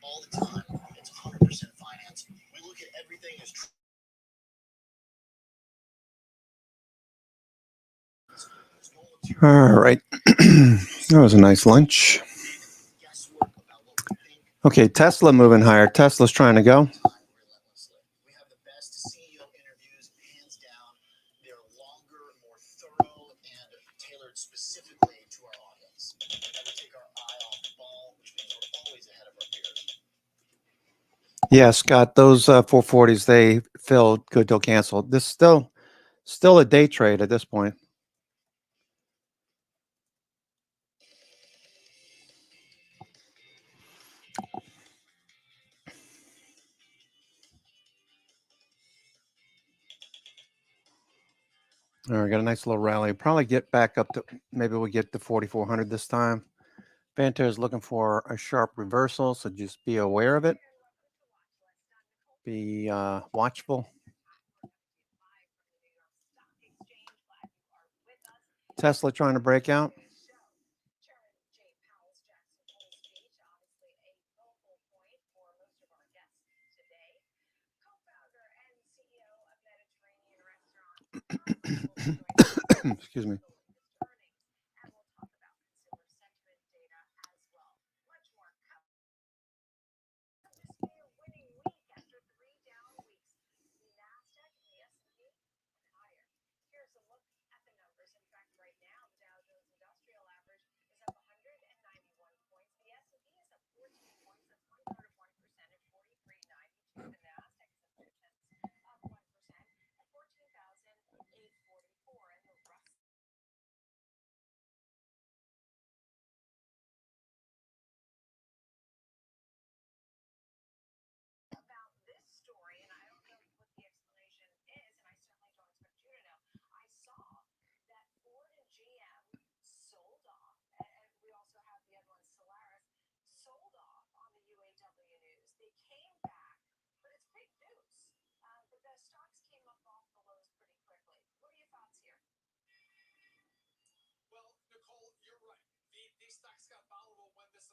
all the time. It's 100% finance. We look at everything as All right. That was a nice lunch. Okay, Tesla moving higher. Tesla's trying to go. we have the best CEO interviews, hands down. They're longer, more thorough, and tailored specifically to our audience. Never take our eye off the ball, which means we're always ahead of our peers. Yeah, Scott, those 440s, they filled good till canceled. This still a day trade at this point. All right, got a nice little rally. Probably get back up to, maybe we'll get to 4,400 this time. Vanter is looking for a sharp reversal, so just be aware of it. Be watchful. Tesla trying to break out. Excuse me.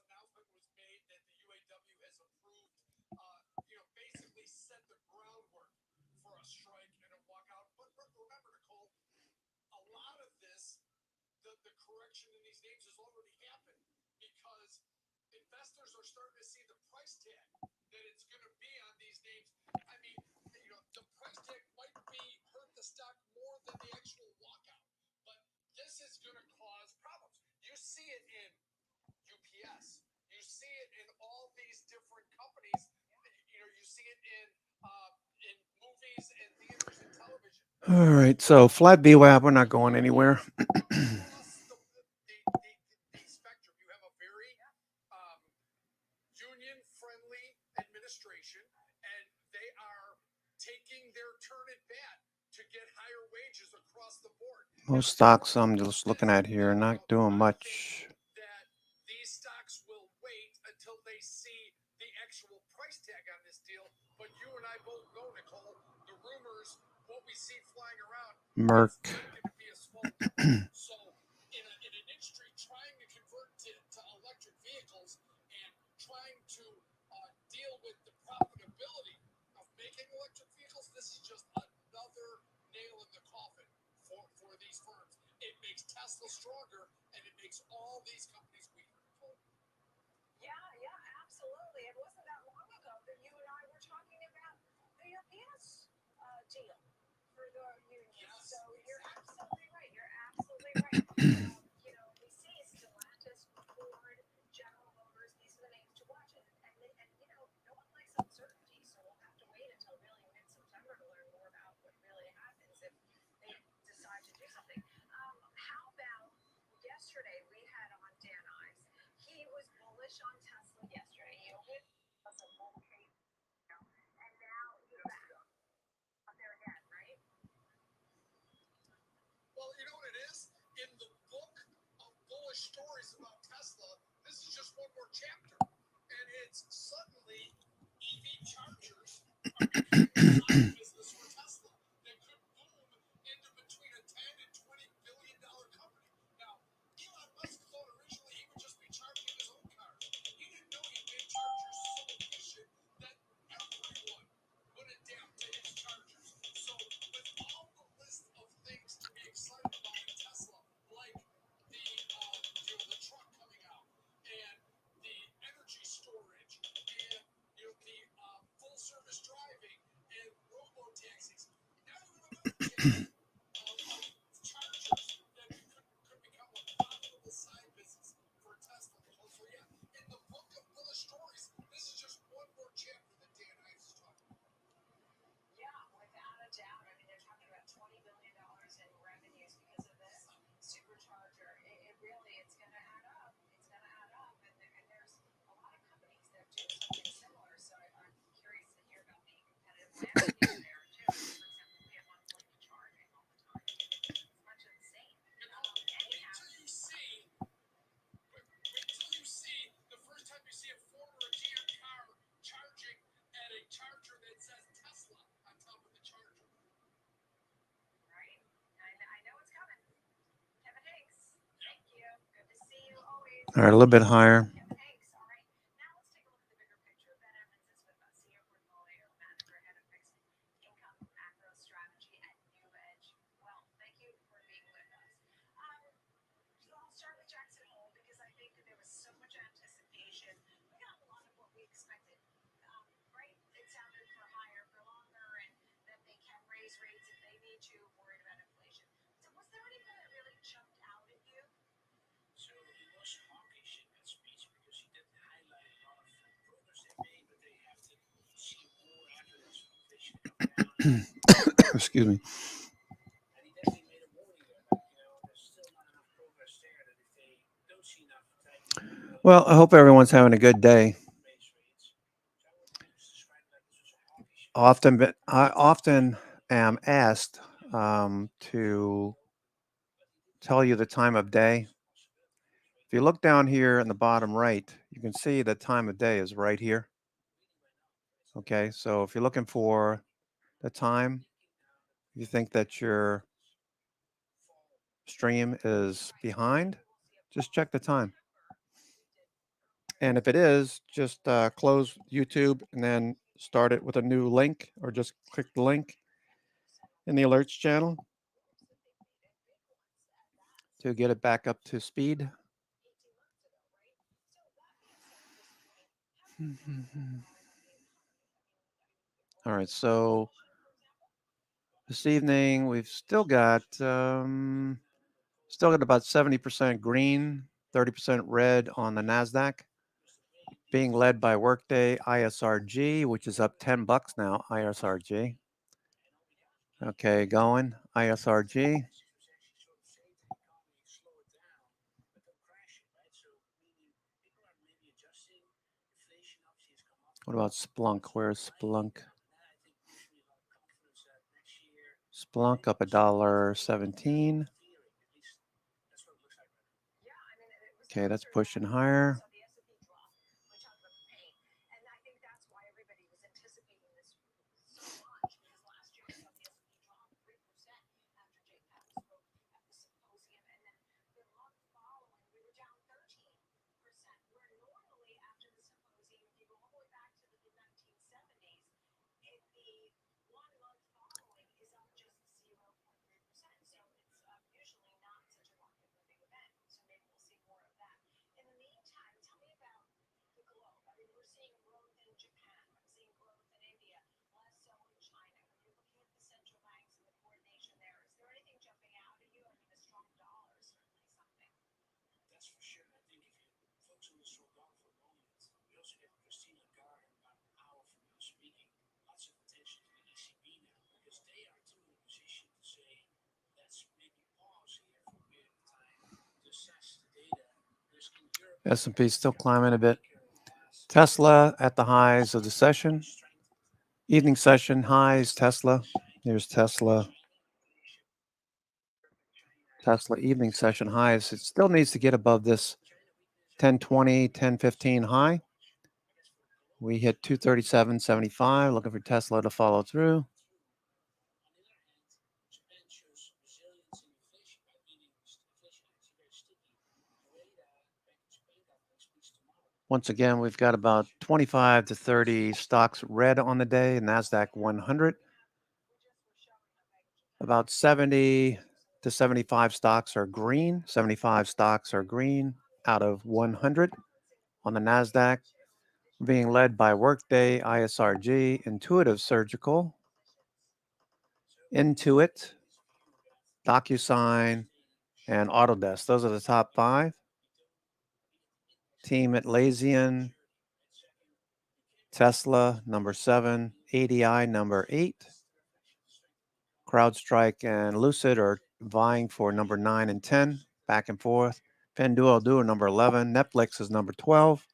announcement was made that the UAW has approved, basically set the groundwork for a strike and a walkout. But remember, Nicole, a lot of this, the correction in these names has already happened because investors are starting to see the price tag that it's going to be on these names. I mean, the price tag might be hurt the stock more than the actual walkout, but this is going to cause problems. You see it in UPS. You see it in all these different companies. You see it in movies and theaters and television. All right, so flat VWAP, we're not going anywhere. The spectrum, you have a very union-friendly administration, and they are taking their turn at bat to get higher wages across the board. Most stocks I'm just looking at here, not doing much. That these stocks will wait until they see the actual price tag on this deal. But you and I both know, Nicole, the rumors, what we see flying around, Merck. it's not going to be a small number. So in an industry trying to convert to electric vehicles and trying to deal with the profitability of making electric vehicles, this is just another nail in the coffin for these firms. It makes Tesla stronger, and it makes all these companies weaker. Yeah, absolutely. It wasn't that long ago that you and I were talking about the UPS deal for the union. Yes, So you're absolutely right. You're absolutely right. We see Stellantis, Ford, General Motors. These are the names to watch. And no one likes uncertainty, so we'll have to wait until really mid-September to learn more about what really happens if they decide to do something. How about yesterday we had on Dan Ives. He was bullish on Tesla yesterday. He was a bull case, and now he's back out there again, right? Well, you know what it is? In the book of bullish stories about Tesla, this is just one more chapter. And it's suddenly EV chargers are becoming a side business for Tesla that could boom into between a 10 and $20 billion company. Now, Elon Musk thought originally he would just be charging his own cars. He didn't know he'd make chargers so efficient that everyone would adapt to his chargers. So with all the list of things to be excited about in Tesla, like the truck coming out and the energy storage and the full service driving and robo taxis, now you have another chapter of chargers that could become a profitable side business for Tesla. So yeah, in the book of bullish stories, this is just one more chapter that Dan Ives is talking about. Yeah, without a doubt. I mean, they're talking about $20 billion in revenues because of this supercharger. It's going to add up. It's going to add up. And there's a lot of companies that do something similar. So I'm curious to hear about the competitive landscape there, too. For example, we have one point to charging all the time. It's much of the same. Wait till you see the first time you see a Ford or a GM car charging at a charger that says Tesla on top of the charger. Right? I know it's coming. Kevin Hanks, thank you. Good to see you always. All right, a little bit higher. Kevin Hanks, all right. Now let's take a look at the bigger picture. Ben Evans is with us, senior portfolio manager, head of fixed income macro strategy at New Edge. Well, thank you for being with us. I'll start with Jackson Hole because I think that there was so much anticipation. We got a lot of what we expected, right? It sounded for higher for longer, and that they can raise rates if they need to, worried about inflation. So was there anything that really jumped out at you? So it was hawkish in that speech because he did highlight a lot of progress they made, but they have to see more after this inflation come down. Excuse me. And he definitely made a warning there that there's still not enough progress there, that if they don't see enough tightening. Well, I hope everyone's having a good day. I often am asked to tell you the time of day. If you look down here in the bottom right, you can see the time of day is right here. Okay, so if you're looking for the time, you think that your stream is behind, just check the time. And if it is, just close YouTube and then start it with a new link, or just click the link in the alerts channel to get it back up to speed. All right, so this evening we've still got about 70% green, 30% red on the Nasdaq, being led by Workday ISRG, which is up $10 now. ISRG. Okay, going ISRG. What about Splunk? Where's Splunk? Splunk up $1.17. Okay, that's pushing higher. That's for sure. I think if you focus on the short dollar for a moment, we also get Christine Lagarde about an hour from now speaking. Lots of attention to the ECB now because they are too in a position to say, let's maybe pause here for a period of time to assess the data. There's in Europe. S&P still climbing a bit. Tesla at the highs of the session. Evening session highs, Tesla. Here's Tesla. Tesla evening session highs. It still needs to get above this 1020, 1015 high. We hit 237.75. Looking for Tesla to follow through. Once again, we've got about 25 to 30 stocks red on the day, NASDAQ 100. About 70 to 75 stocks are green. 75 stocks are green out of 100 on the NASDAQ, being led by Workday, ISRG, Intuitive Surgical, Intuit, DocuSign, and Autodesk. Those are the top 5. Team Atlassian, Tesla, number 7, ADI, number 8. CrowdStrike and Lucid are vying for number 9 and 10, back and forth. Pinduoduo, number 11. Netflix is number 12.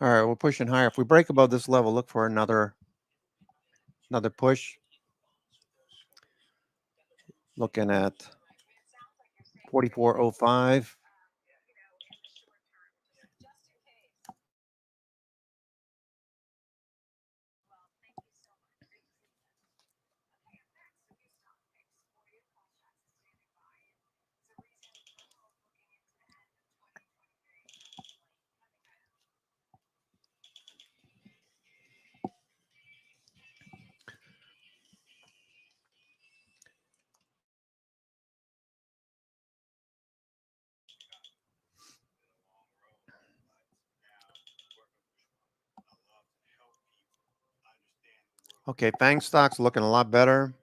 All right, we're pushing higher. If we break above this level, look for another push. Looking at 44.05. Okay, FANG stock's looking a lot better.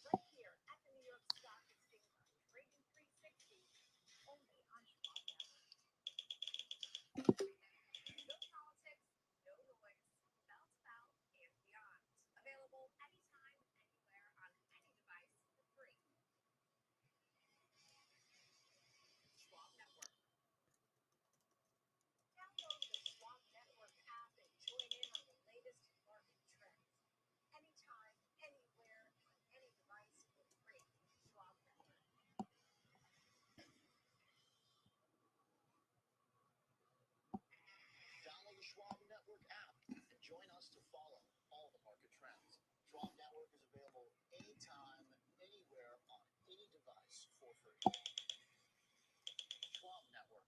right here at the New York Stock Exchange on Trading 360, only on Schwab Network. No politics, no noise, bell to bell and beyond. Available anytime, anywhere, on any device for free. Schwab Network. Download the Schwab Network app and join in on the latest market trends. Anytime, anywhere, on any device for free. Schwab Network. Download the Schwab Network app and join us to follow all the market trends. Schwab Network is available anytime, anywhere, on any device for free. Schwab Network.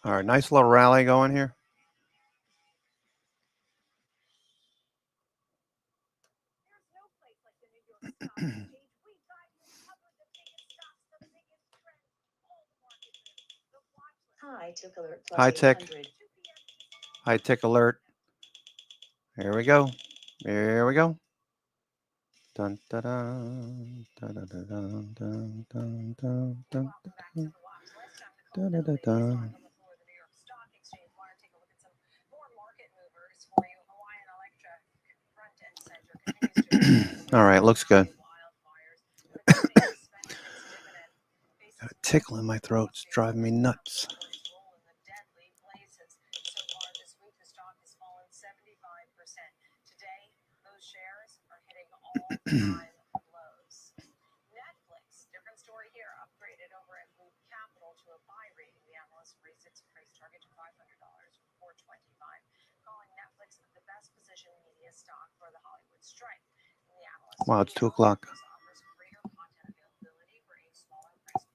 All right, nice little rally going here. There's no place like the New York Stock Exchange. We got you covered, the biggest stocks, the biggest trends, all the market moves, the watch list. High tick alert plus High tick. 800. High tick alert. Here we go. Here we go. Dun, da, dun, da, da, da, dun, dun, dun, dun, dun, dun, dun, da, da, dun. All right, looks good. Got a tickle in my throat. It's driving me nuts. Today, those shares are hitting all-time lows. Netflix, different story here, upgraded over at Loop Capital to a buy rating. The analyst raised its price target to $500 from $425, calling Netflix the best positioned media stock for the Hollywood strike. And the analyst Wow, it's 2 o'clock. offers greater content availability for a smaller price.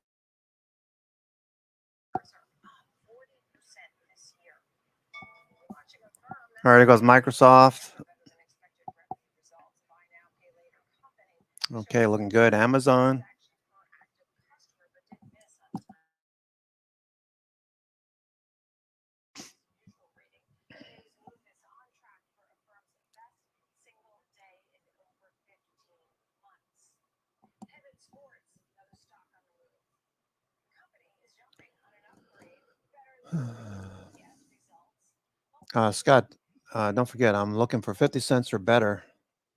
Are up 40% this year. Watching a firm that All right, here goes Microsoft. Okay, looking good. Amazon. Scott, don't forget, I'm looking for 50 cents or better.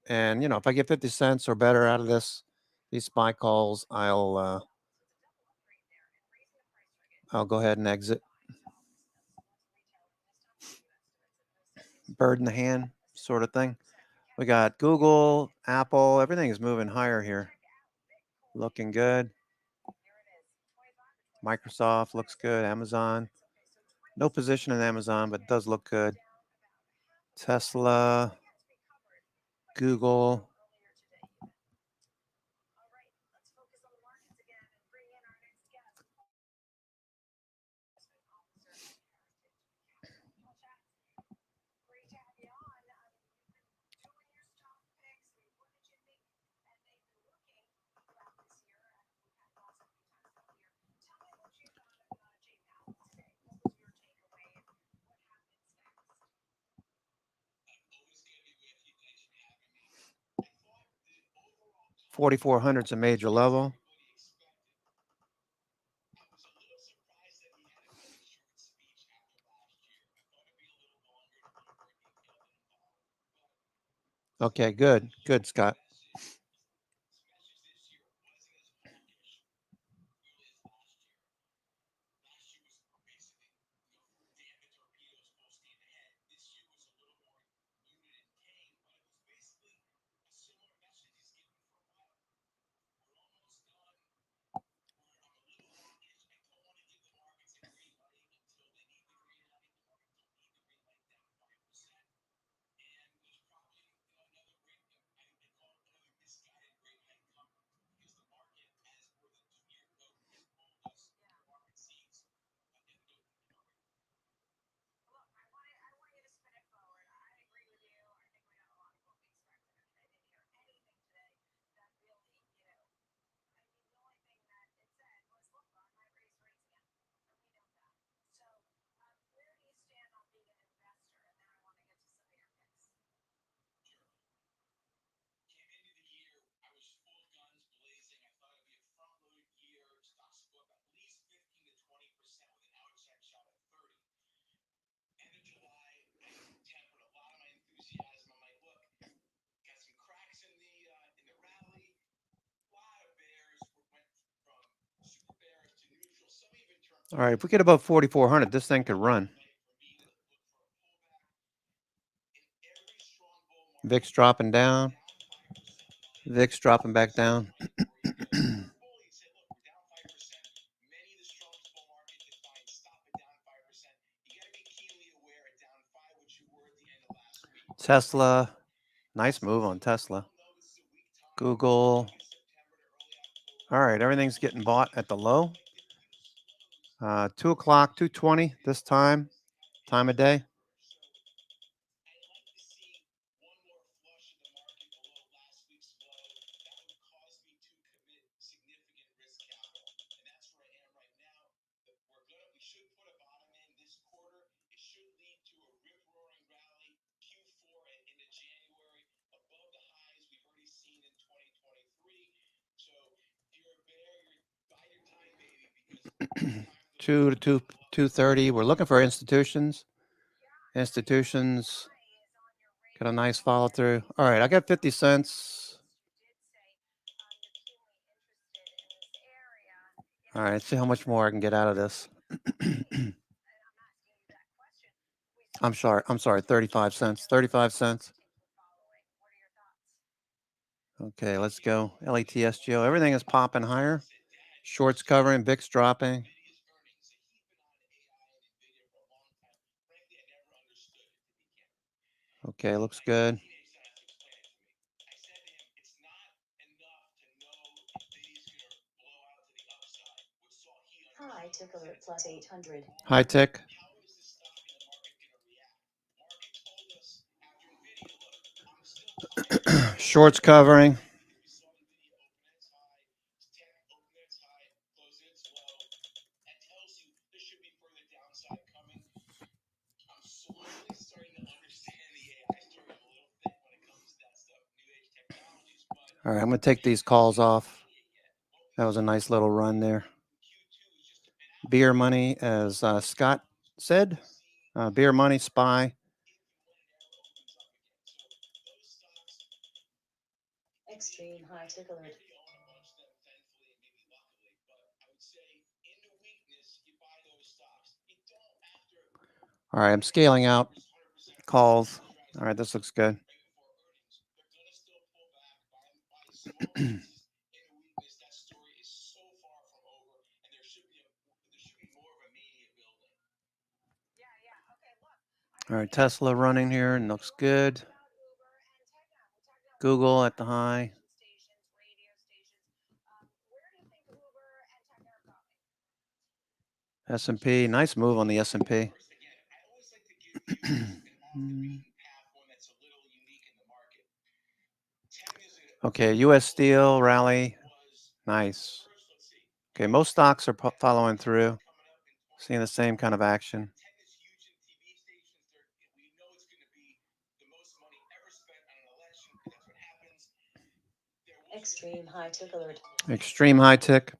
And, you know, if I get 50 cents or better out of these SPY calls, I'll go ahead and exit. Bird in the hand sort of thing. We got Google, Apple, everything is moving higher here. Looking good. Microsoft looks good. Amazon. No position in Amazon, but it does look good. Tesla, Google. $4,400 is a major level. Okay, good. Good, Scott. All right, if we get above 4,400, this thing could run. VIX dropping down. VIX dropping back down. Tesla, nice move on Tesla. Google. All right, everything's getting bought at the low. 2 o'clock, 2:20 this time of day. Two to 2:30. We're looking for institutions. Institutions got a nice follow through. All right, I got 50 cents. All right, let's see how much more I can get out of this. I'm sorry, 35 cents. 35 cents. Okay, let's go. LATSGO. Everything is popping higher. Shorts covering, VIX dropping. Okay, looks good. High tick alert plus 800. High tick. Shorts covering. All right, I'm going to take these calls off. That was a nice little run there. Beer money, as Scott said. Beer money, SPY. Extreme high tick alert. All right, I'm scaling out calls. All right, this looks good. All right, Tesla running here and looks good. Google at the high. S&P, nice move on the S&P. Okay, U.S. Steel rally, nice. Okay, most stocks are following through, seeing the same kind of action. Extreme high tick alert. Extreme high tick.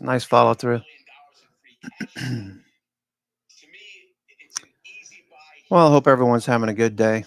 Nice follow through. Well, I hope everyone's having a good day.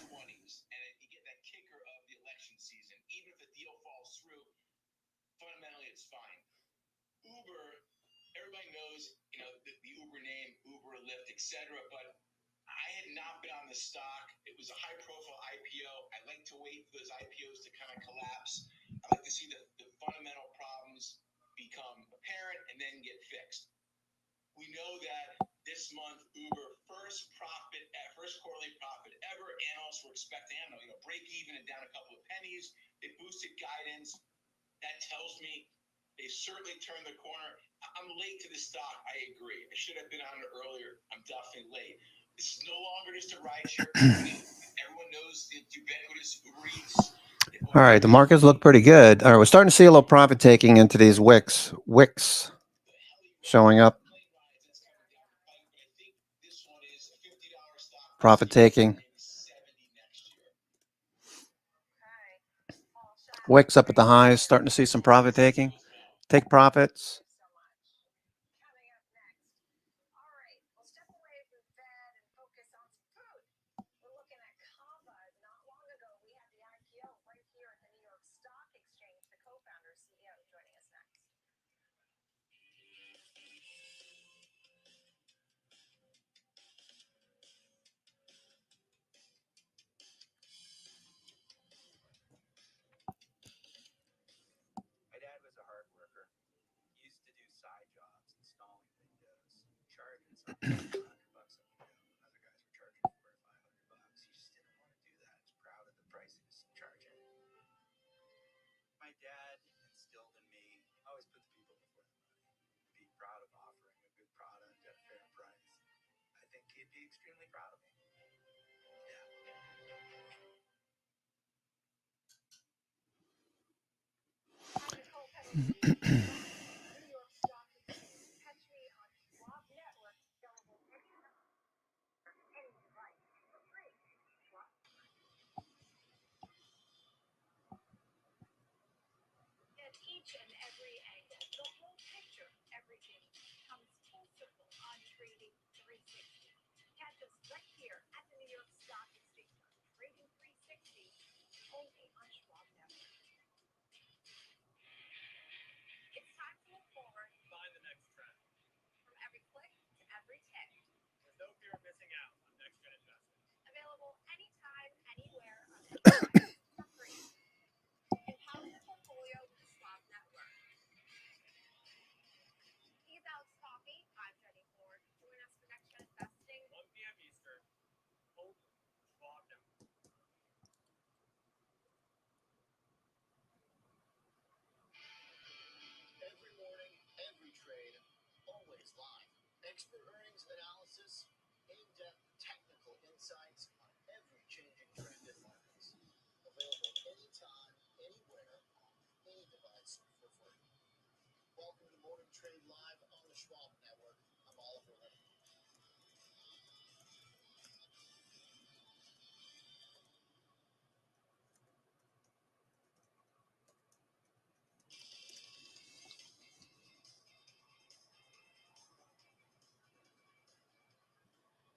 All right, the markets look pretty good. All right, we're starting to see a little profit taking into these wicks showing up. Profit taking. Wicks up at the highs, starting to see some profit taking. Take profits. bucks a kilo. Other guys were charging $400 or $500. He just didn't want to do that. He's proud of the price he was charging. My dad instilled in me always put the people before the money. Be proud of offering a good product at a fair price. I think he'd be extremely proud of me. At each and every angle, the whole picture, everything comes full circle on Trading 360. Catch us right here at the New York Stock Exchange on Trading 360, only on Schwab Network. It's time to move forward. Find the next trend. From every click to every tick. There's no fear of missing out on next gen investments. Available anytime, anywhere on any device for free. Empower your portfolio with the Schwab Network. He's Alex Coffee. I'm Jenny Ford. Join us for Next Gen Investing. 1 p.m. Eastern. Only Schwab Network. Every morning, every trade, always live. Expert earnings analysis, in-depth technical insights on every changing trend in markets. Available anytime, anywhere, on any device for free. Welcome to Morning Trade Live on the Schwab Network. I'm Oliver Lane.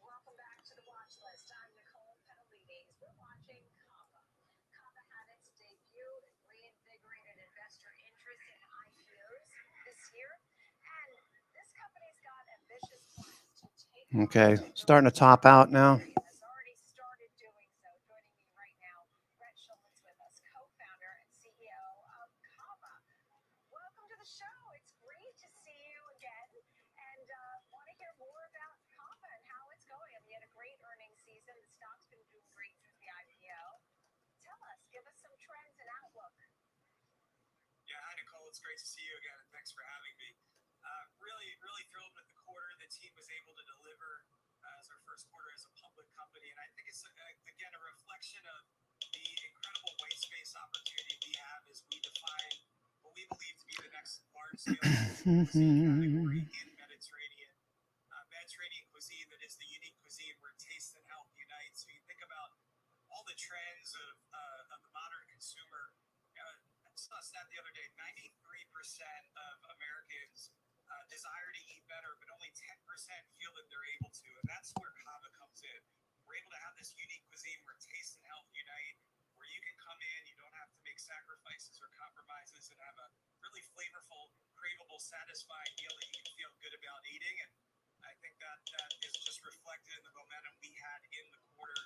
Welcome back to the watch list. I'm Nicole Petalides. We're watching Kava. Kava had its debut and reinvigorated investor interest in IPOs this year. And this company's got ambitious plans to take Okay, starting to top out now. has already started doing so. Joining me right now, Brett Schulman's with us, co-founder and CEO of Kava. Welcome to the show. It's great to see you again, and want to hear more about Kava and how it's going. I mean, you had a great earnings season. The stock's been doing great since the IPO. Tell us, give us some trends and outlook. Yeah, hi Nicole. It's great to see you again, and thanks for having me. Really thrilled with the quarter. The team was able to deliver as our first quarter as a public company, and I think it's again a reflection of the incredible white space opportunity we have as we define what we believe to be the next large-scale category in Mediterranean. Mediterranean cuisine that is the unique cuisine where taste and health unite. So you think about all the trends of the modern consumer. I saw a stat the other day: 93% of Americans desire to eat better, but only 10% feel that they're able to, and that's where Kava comes in. We're able to have this unique cuisine where taste and health unite, where you can come in, you don't have to make sacrifices or compromises, and have a really flavorful, craveable, satisfying meal that you can feel good about eating. And I think that is just reflected in the momentum we had in the quarter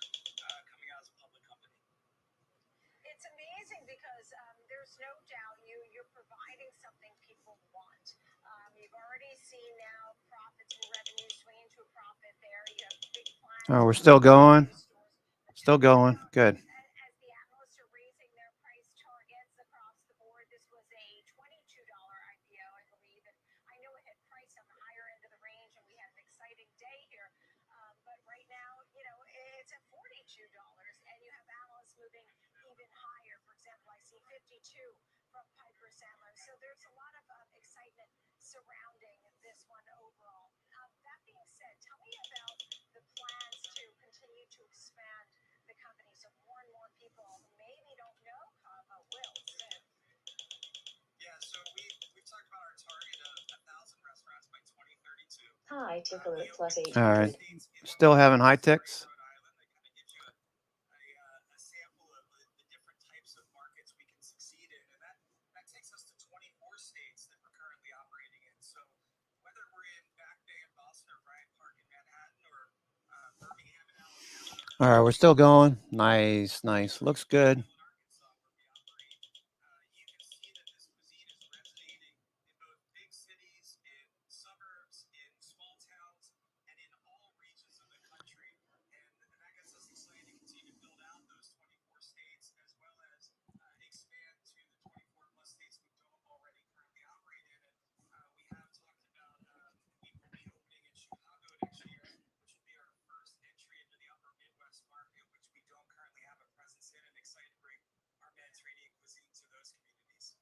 coming out as a public company. It's amazing because there's no doubt you're providing something people want. You've already seen now profits and revenue swing into a profit there. You have big plans. Oh, we're still going. Still going. Good. As the analysts are raising their price targets across the board, this was a $22 IPO, I believe, and I know it had priced on the higher end of the range, and we had an exciting day here. But right now, it's at $42, and you have analysts moving even higher. For example, I see 52 from Piper Sandler. So there's a lot of excitement surrounding this one overall. That being said, tell me about the plans to continue to expand the company so more and more people who maybe don't know Kava will soon. Yeah, so we've talked about our target of 1,000 restaurants by 2032. Hi, tick alert plus 800. All right. Still having high ticks. A sample of the different types of markets we can succeed in, and that takes us to 24 states that we're currently operating in. So whether we're in Back Bay in Boston or Bryant Park in Manhattan or Birmingham in Alabama. All right, we're still going. Nice, nice. Looks good. You can see that this cuisine is resonating in both big cities, in suburbs, in small towns, and excited to bring our Mediterranean cuisine to those communities.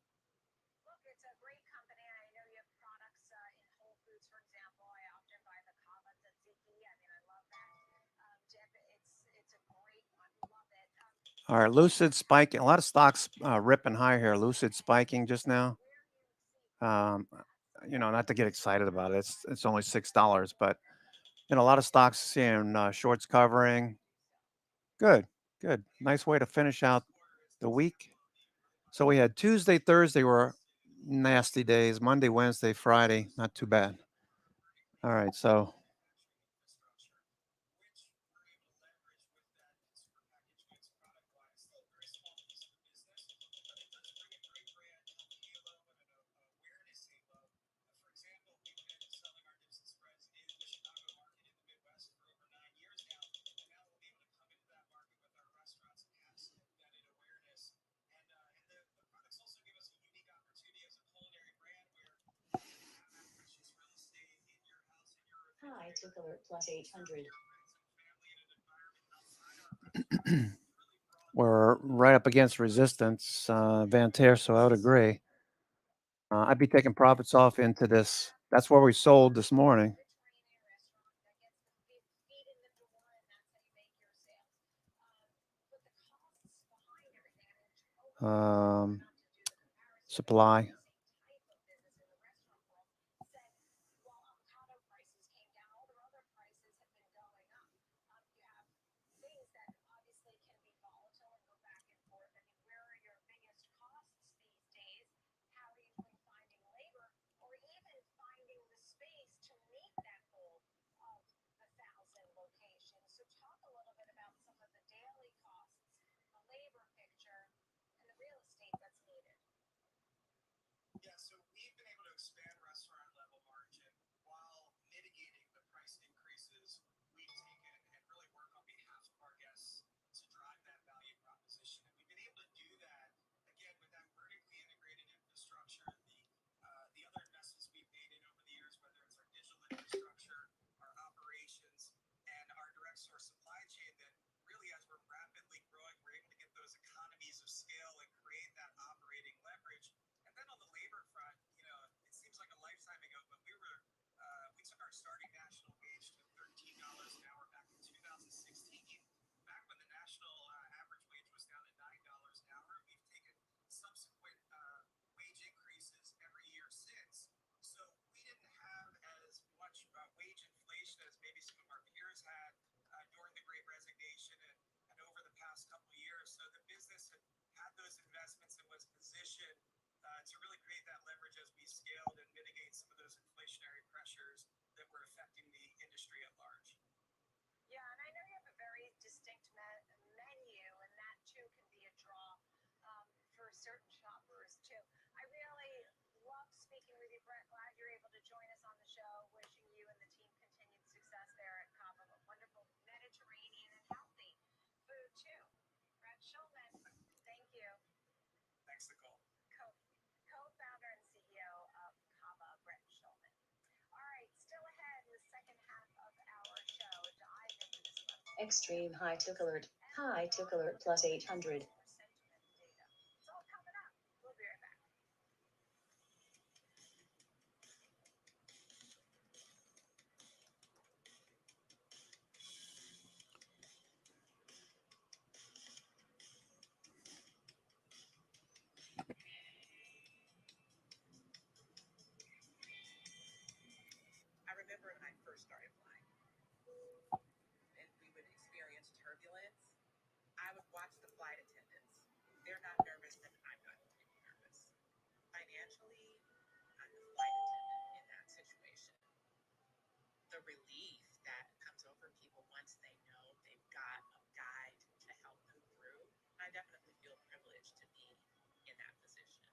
Look, it's a great company. I know you have products in Whole Foods, for example. I often buy the kava tzatziki. I mean, I love that dip. It's a great one. Love it. All right, Lucid spiking. A lot of stocks ripping higher here. Lucid spiking just now. Not to get excited about it. It's only $6, but a lot of stocks seeing shorts covering. Good. Nice way to finish out the week. So we had Tuesday, Thursday were nasty days. Monday, Wednesday, Friday, not too bad. All right, so High took alert plus 800. we're right up against resistance. Van Ter, so I would agree. I'd be taking profits off into this. That's where we sold this morning. Supply. So talk a little bit about some of the daily costs, the labor picture, and the real estate that's needed. Yeah, so we've been able to expand restaurant level margin while mitigating the price increases we've taken and really work on behalf of our guests to drive that value proposition. And we've been able to do that again with that vertically integrated infrastructure, the other investments we've made in over the years, whether it's our digital infrastructure, our operations, and our direct source supply chain. That really, as we're rapidly growing, we're able to get those economies of scale and create that operating leverage. And then on the labor front, it seems like a lifetime ago, but we took our starting national wage to $13 an hour back in 2016, back when the national average wage was down at $9 an hour. We've taken subsequent wage increases every year since. So we didn't have as much wage inflation as maybe some of our peers had during the Great Resignation and over the past couple of years. So the business had those investments and was positioned to really create that leverage as we scaled and mitigate some of those inflationary pressures that were affecting the industry at large. Yeah, and I know you have a very distinct menu, and that too can be a draw for certain shoppers too. I really love speaking with you, Brett. Glad you're able to join us on the show. Wishing you and the team continued success there at Cava. Wonderful Mediterranean and healthy food too. Brett Schulman, thank you. Thanks, Nicole. Co-founder and CEO of Cava, Brett Schulman. All right, still ahead in the second half of our show. Dive into this one. Extreme high took alert. High took alert plus 800. It's all coming up. We'll be right back. I remember when I first started flying and we would experience turbulence, I would watch the flight attendants. They're not nervous, and I'm not going to be nervous. Financially, I'm the flight attendant in that situation. The relief that comes over people once they know they've got a guide to help them through, I definitely feel privileged to be in that position.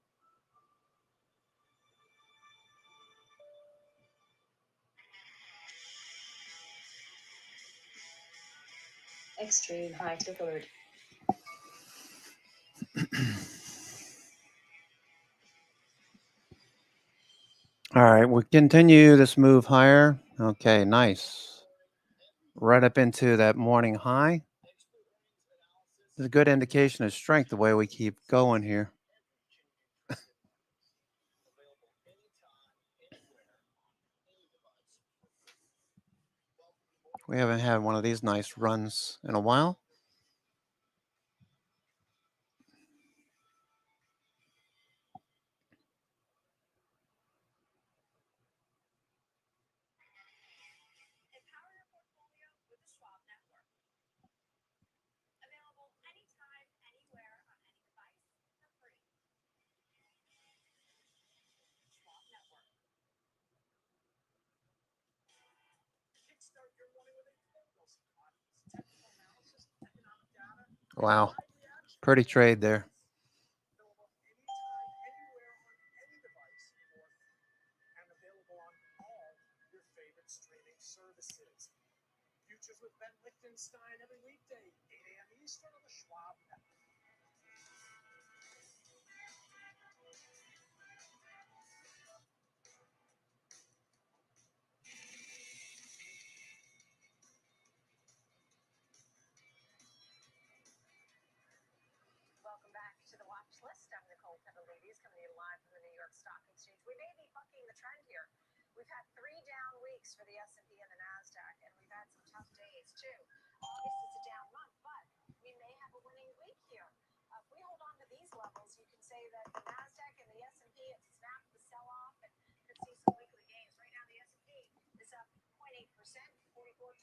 Extreme high took alert. All right, we continue this move higher. Okay, nice. Right up into that morning high. It's a good indication of strength the way we keep going here. We haven't had one of these nice runs in a while. Empower your portfolio with the Schwab Network. Available anytime, anywhere, on any device for free. Schwab Network. Kickstart your morning with a focus on technical analysis, economic data, Wow. Pretty trade there. available anytime, anywhere, on any device, and available on all your favorite streaming services. Futures with Ben Lichtenstein every weekday, 8 a.m. Eastern on the Schwab Network. Welcome back to the watch list. I'm Nicole Petalides coming to you live from the New York Stock Exchange. We may be bucking the trend here. We've had 3 down weeks for the S&P and the Nasdaq, and we've had some tough days too. August is a down month, but we may have a winning week here. If we hold on to these levels, you can say that the Nasdaq and the S&P have snapped the sell-off and could see some weekly gains. Right now, the S&P is up 0.8%, 44.12.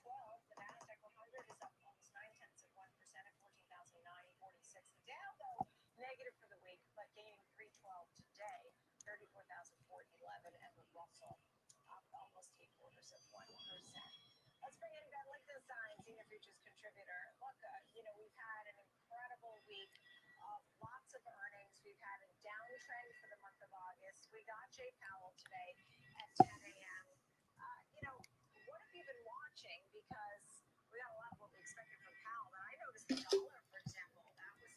The Nasdaq 100 is up almost 0.9% at 14,946. The Dow, though, negative for the week, but gaining 312 today, 34,411, and the Russell up almost 0.75%. Let's bring in Ben Lichtenstein, senior futures contributor. Look, we've had an incredible week of lots of earnings. We've had a downtrend for the month of August. We got Jay Powell today at 10 a.m. What have you been watching? Because we got a lot of what we expected from Powell. And I noticed the dollar, for example, that was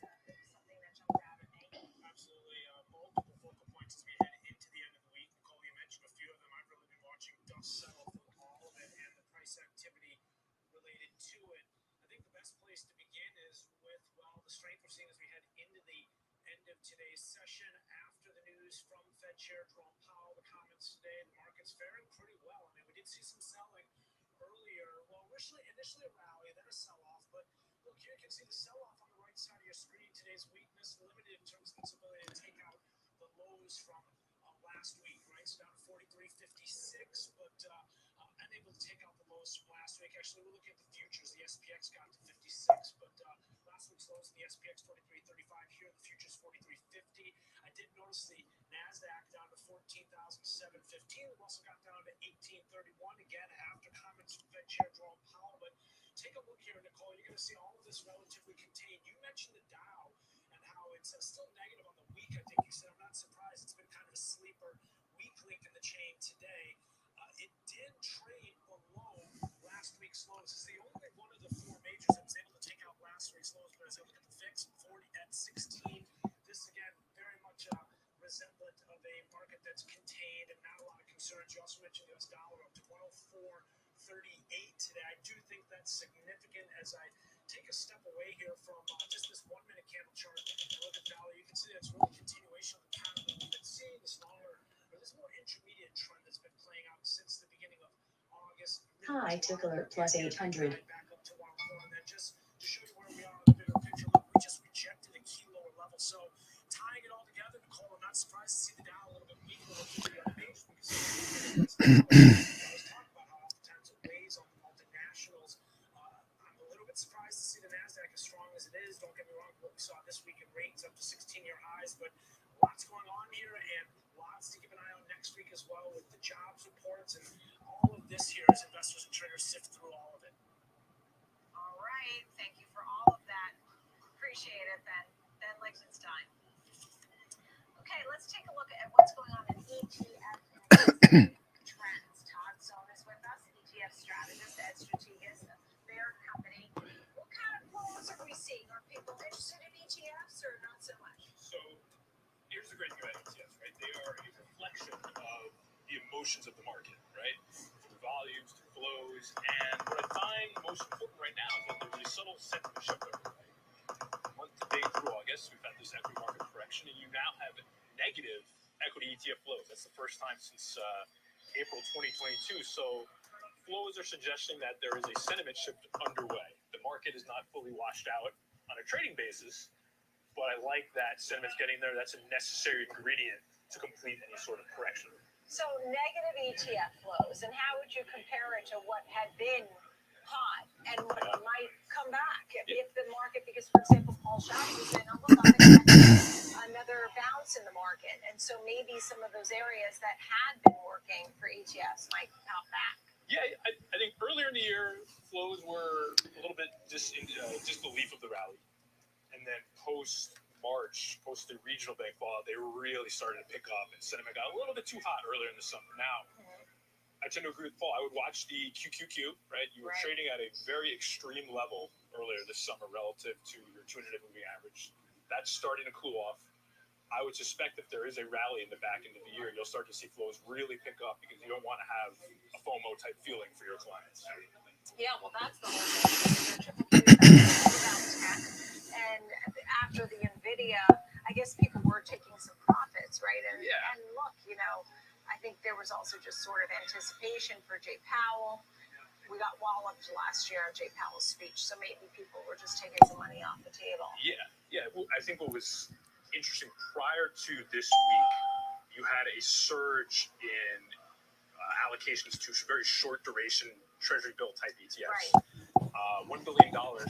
something that jumped out at me. Absolutely. Multiple focal points as we head into the end of the week. Nicole, you mentioned a few of them. I've really been watching dust settle for all of it and the price activity related to it. I think the best place to begin is with, the strength we're seeing as we head into the end of today's session after the news from Fed Chair Jerome Powell, the comments today, the market's faring pretty well. I mean, we did see some selling earlier. Well, initially a rally, then a sell-off. But look, here you can see the sell-off on the right side of your screen. Today's weakness limited in terms of its ability to take out the lows from last week, right? So down to 43.56, but unable to take out the lows from last week. Actually, we're looking at the futures. The SPX got to 56, but last week's lows in the SPX 43.35. Here, the futures 43.50. I did notice the NASDAQ down to 14,715. We also got down to 1831 again after comments from Fed Chair Jerome Powell. But take a look here, Nicole. You're going to see all of this relatively contained. You mentioned the Dow and how it's still negative on the week. I think you said, I'm not surprised. It's been kind of a sleeper weak link in the chain today. It did trade below last week's lows. It's the only one of the 4 majors that was able to take out last week's lows. But as I look at the VIX, 40 at 16. This again, very much resemblant of a market that's contained and not a lot of concerns. You also mentioned the US dollar up to 104.38 today. I do think that's significant. As I take a step away here from just this 1-minute candle chart and look at the dollar, you can see that's really a continuation of the pattern that we've been seeing, this more intermediate trend that's been playing out since the beginning of August. Hi, Tick Alert plus 800. Back up to 104, and then just to show you where we are in the bigger picture, look, we just rejected a key lower level. So tying it all together, Nicole, I'm not surprised to see the Dow a little bit weaker than the other majors because I was talking about how oftentimes it weighs on the multinationals. I'm a little bit surprised to see the NASDAQ as strong as it is. Don't get me wrong, what we saw this week in rates up to 16-year highs, but lots going on here and lots to keep an eye on next week as well with the jobs reports and all of this here as investors and traders sift through all of it. All right. Thank you for all of that. Appreciate it, Ben. Ben Lichtenstein. Okay, let's take a look at what's going on in ETF trends. Todd Sohn is with us, ETF strategist at Strategas, their company. What kind of flows are we seeing? Are people interested in ETFs or not so much? So here's the great thing about ETFs, right? They are a reflection of the emotions of the market, right? Through volumes, through flows, and what I find most important right now is that there's a subtle sentiment shift over, right? August, we've had this equity market correction, and you now have negative equity ETF flows. That's the first time since April 2022. So flows are suggesting that there is a sentiment shift underway. The market is not fully washed out on a trading basis, but I like that sentiment's getting there. That's a necessary ingredient to complete any sort of correction. So negative ETF flows, and how would you compare it to what had been hot and what might come back if the market, because for example, Paul Schatz was saying, oh, look, I'm expecting another bounce in the market. And so maybe some of those areas that had been working for ETFs might pop back. Yeah, I think earlier in the year, flows were a little bit disbelief of the rally. And then post-March, post the regional bank fallout, they really started to pick up, and sentiment got a little bit too hot earlier in the summer. Now, I tend to agree with Paul. I would watch the QQQ, right? You were trading at a very extreme level earlier this summer relative to your 200-day moving average. That's starting to cool off. I would suspect if there is a rally in the back end of the year, you'll start to see flows really pick up because you don't want to have a FOMO type feeling for your clients. Yeah, well, that's the whole thing about tech. And after the NVIDIA, I guess people were taking some profits, right? And look, you know, I think there was also just sort of anticipation for Jay Powell. We got walloped last year on Jay Powell's speech, so maybe people were just taking some money off the table. Yeah. Well, I think what was interesting prior to this week, you had a surge in allocations to very short duration treasury bill type ETFs. $1 billion on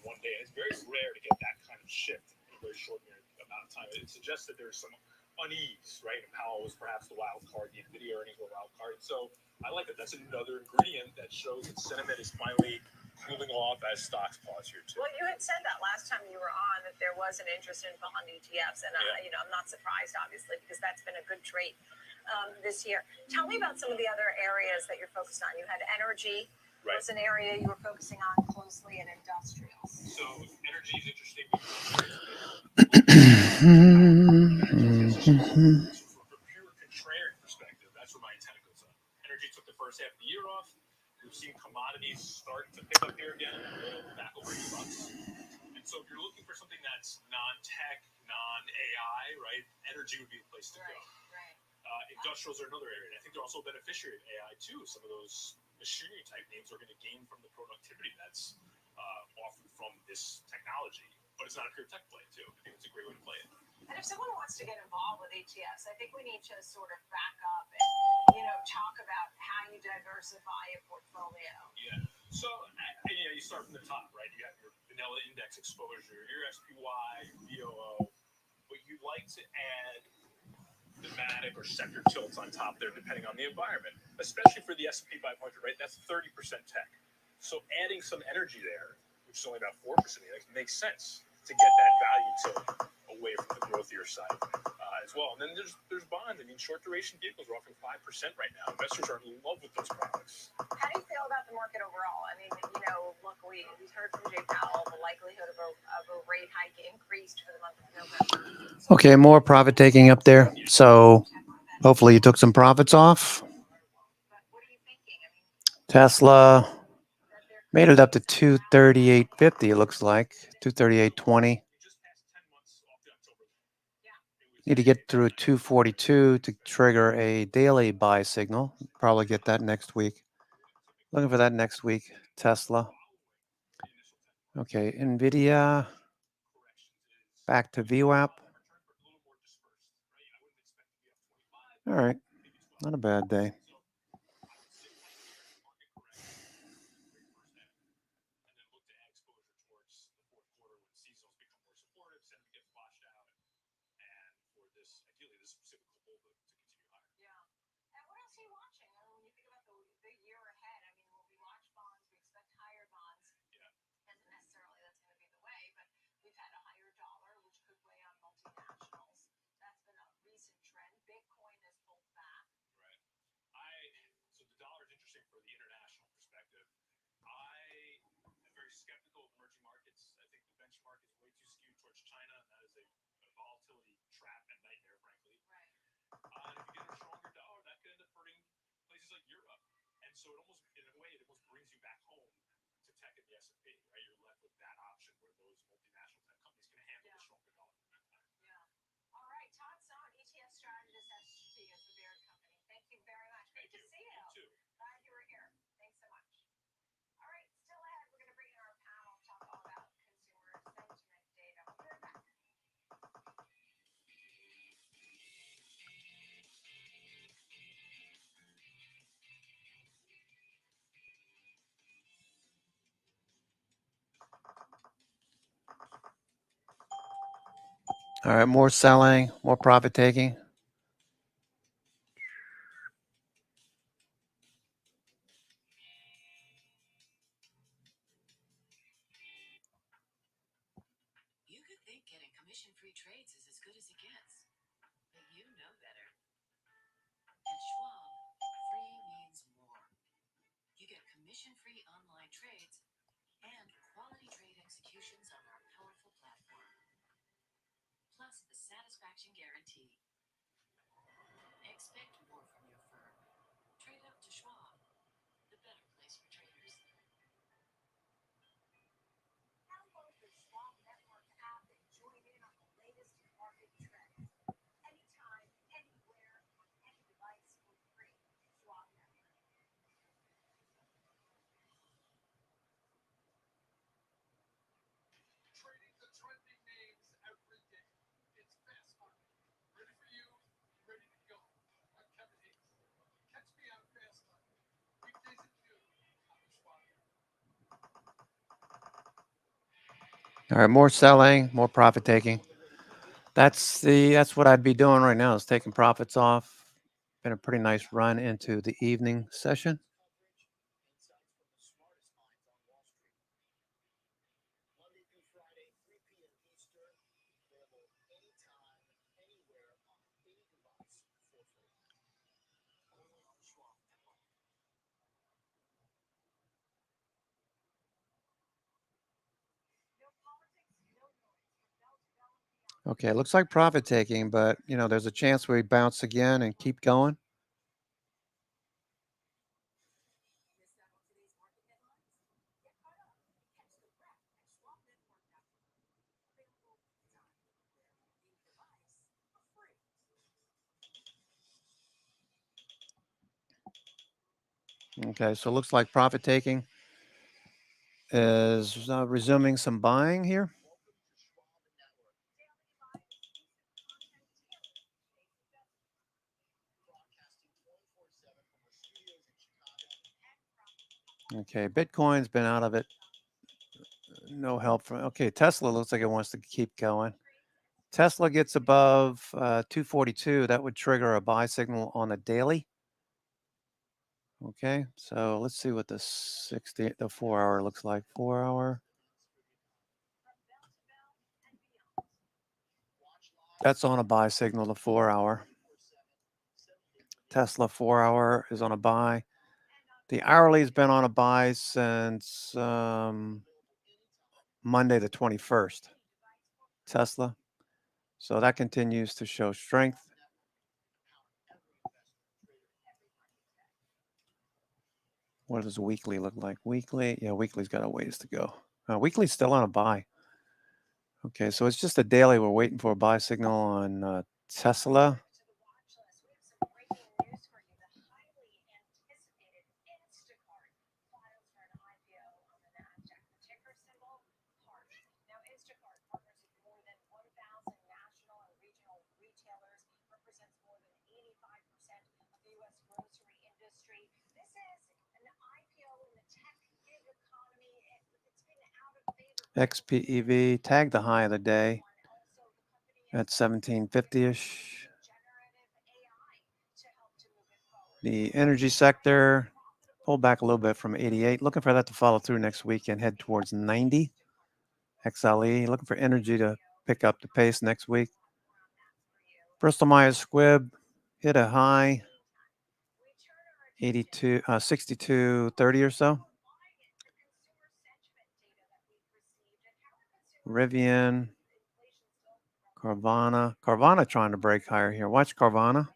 one day. It's very rare to get that kind of shift in a very short amount of time. It suggests that there's some unease, right? And Powell was perhaps the wild card. The NVIDIA earnings were a wild card. So I like that. That's another ingredient that shows that sentiment is finally cooling off as stocks pause here too. Well, you had said that last time you were on, that there was an interest in bond ETFs, and I'm not surprised, obviously, because that's been a good trait this year. Tell me about some of the other areas that you're focused on. You had energy. Right. Was an area you were focusing on closely, and industrials. So energy is interesting. From a pure contrarian perspective, that's where my antenna goes up. Energy took the first half of the year off. We've seen commodities start to pick up here again, back over $80. And so if you're looking for something that's non-tech, non-AI, right, energy would be the place to go. Industrials are another area. And I think they're also a beneficiary of AI too. Some of those machinery type names are going to gain from the productivity that's offered from this technology. But it's not a pure tech play too. I think it's a great way to play it. And if someone wants to get involved with ETFs, I think we need to sort of back up and, talk about how you diversify a portfolio. Yeah. So, you start from the top, right? You have your vanilla index exposure, your SPY, your VOO, but you'd like to add thematic or sector tilts on top there, depending on the environment, especially for the S&P 500, right? That's 30% tech. So adding some energy there, which is only about 4% makes sense to get that value tilt away from the growthier side as well. And then there's bonds. I mean, short duration vehicles are offering 5% right now. Investors are in love with those products. How do you feel about the market overall? I mean, look, we heard from Jay Powell the likelihood of a rate hike increased for the month of November. Okay, more profit taking up there. So hopefully you took some profits off. Tesla made it up to 238.50, it looks like. 238.20. Need to get through 242 to trigger a daily buy signal. Probably get that next week. Looking for that next week. Tesla. Okay, NVIDIA. Back to VWAP. All right, not a bad day. So it almost, in a way, it almost brings you back home to tech in the S&P, right? You're left with that option where those multinational tech companies can handle All right, more selling, more profit taking. You could think getting commission-free trades is as good as it gets, but you know better. At Schwab, free means more. You get commission-free online trades and quality trade executions on our powerful platform. Plus the satisfaction guarantee. Expect more from your firm. Trade up to Schwab, the better place for traders. Download the Schwab Network app and join in on the latest market trends. Anytime, anywhere, on any device for free. Schwab Network. Trading the trending names every day. It's Fast Market. Ready for you, ready to go. I'm Kevin Hicks. Catch me on Fast Market. Weekdays at noon on the Schwab Network. All right, more selling, more profit taking. That's what I'd be doing right now, is taking profits off. Been a pretty nice run into the evening session. Monday through Friday, 3 p.m. Eastern, available anytime, anywhere, on any device for free. Only on the Schwab Network. Okay, looks like profit taking, but there's a chance we bounce again and keep going. Okay, so it looks like profit taking is resuming some buying here. Okay, Bitcoin's been out of it. No help from. Okay, Tesla looks like it wants to keep going. Tesla gets above 242. That would trigger a buy signal on a daily. Okay, so let's see what the 4 hour looks like. 4 hour. That's on a buy signal, the 4 hour. Tesla 4 hour is on a buy. The hourly has been on a buy since Monday the 21st. Tesla. So that continues to show strength. What does weekly look like? Weekly, yeah, weekly's got a ways to go. Weekly's still on a buy. Okay, so it's just a daily. We're waiting for a buy signal on Tesla. XPEV tagged the high of the day at 1750-ish. The energy sector pulled back a little bit from 88. Looking for that to follow through next week and head towards 90. XLE looking for energy to pick up the pace next week. Bristol Myers Squibb hit a high 62.30 or so. Rivian, Carvana trying to break higher here. Watch Carvana.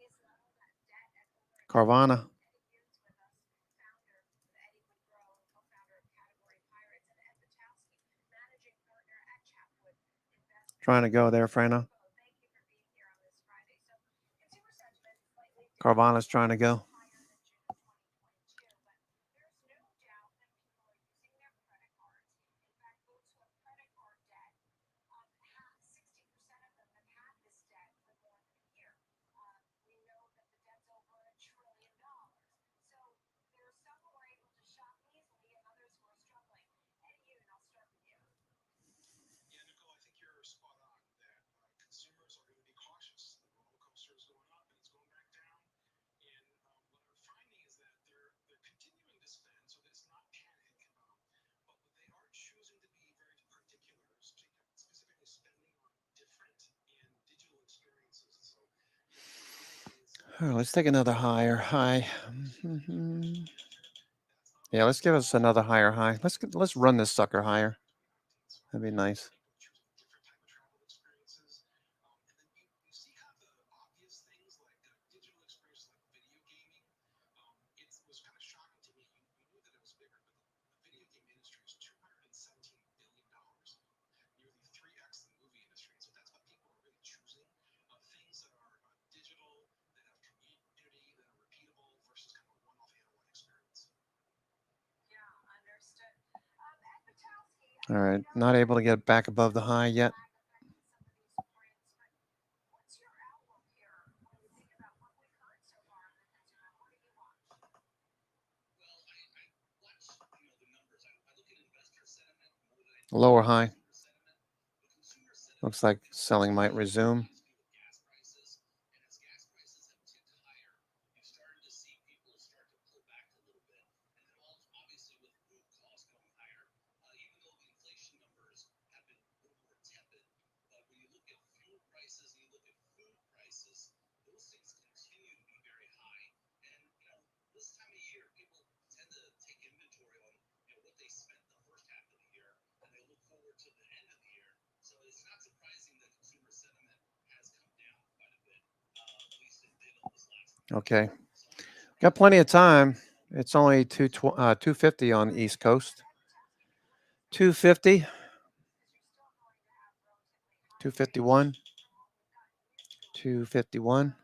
Trying to go there, Frano. Carvana's trying to go. All right, let's take another higher high. Yeah, let's give us another higher high. Let's run this sucker higher. That'd be nice. All right, not able to get back above the high yet. Lower high. Looks like selling might resume. Okay, got plenty of time. It's only 250 on the East Coast. 250, 251, 251.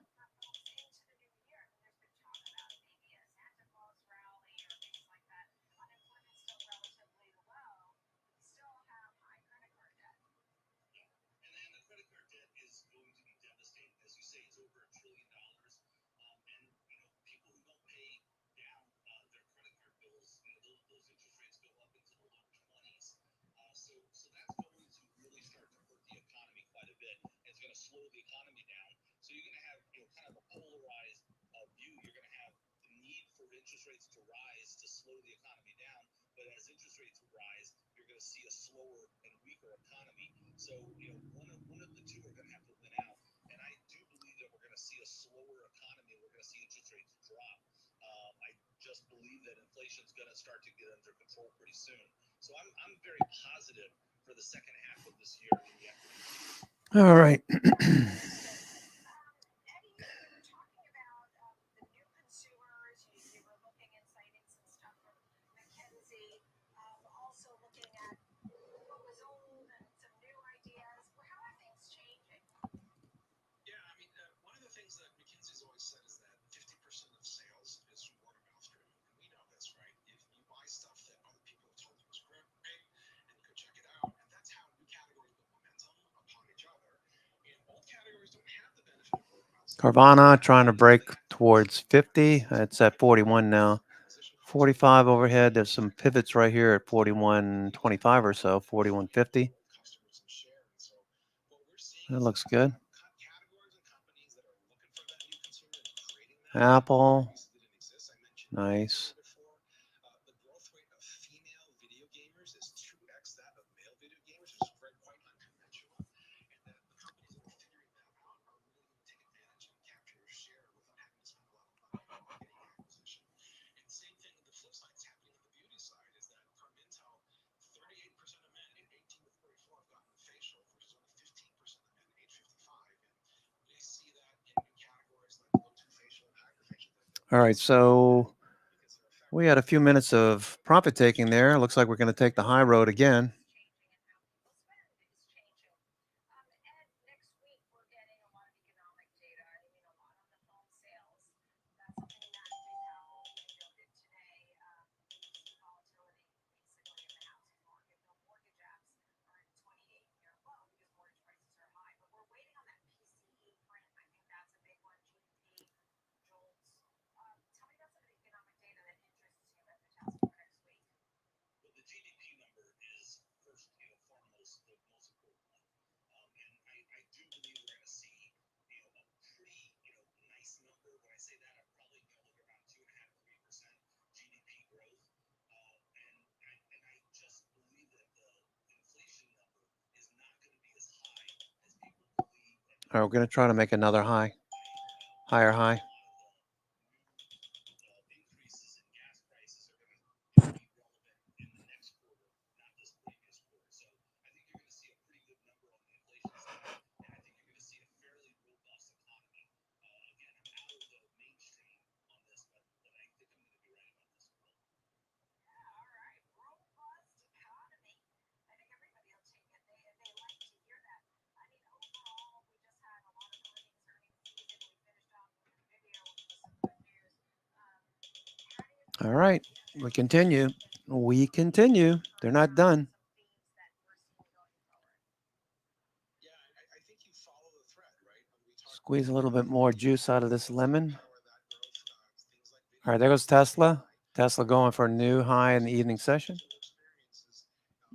All right. Carvana trying to break towards 50. It's at 41 now. 45 overhead. There's some pivots right here at 41.25 or so, 41.50. That looks good. Apple. Nice. All right, so we had a few minutes of profit taking there. Looks like we're going to take the high road again. All right, we're going to try to make another high, higher high. All right, we continue. We continue. They're not done. Squeeze a little bit more juice out of this lemon. All right, there goes Tesla. Tesla going for a new high in the evening session.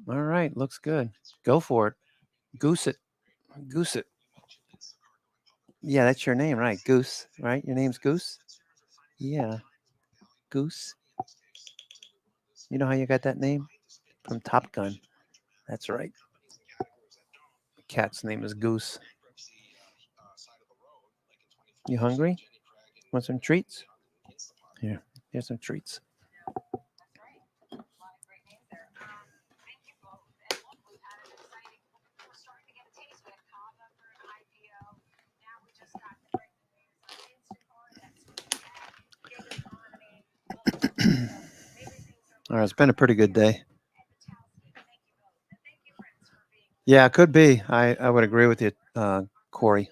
All right, looks good. Go for it. Goose it. Goose it. Yeah, that's your name, right? Goose, right? Your name's Goose? Yeah. Goose. You know how you got that name? From Top Gun. That's right. The cat's name is Goose. You hungry? Want some treats? Here, here's some treats. All right, it's been a pretty good day. Yeah, it could be. I would agree with you, Corey.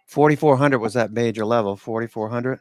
4,400 was that major level. 4,400.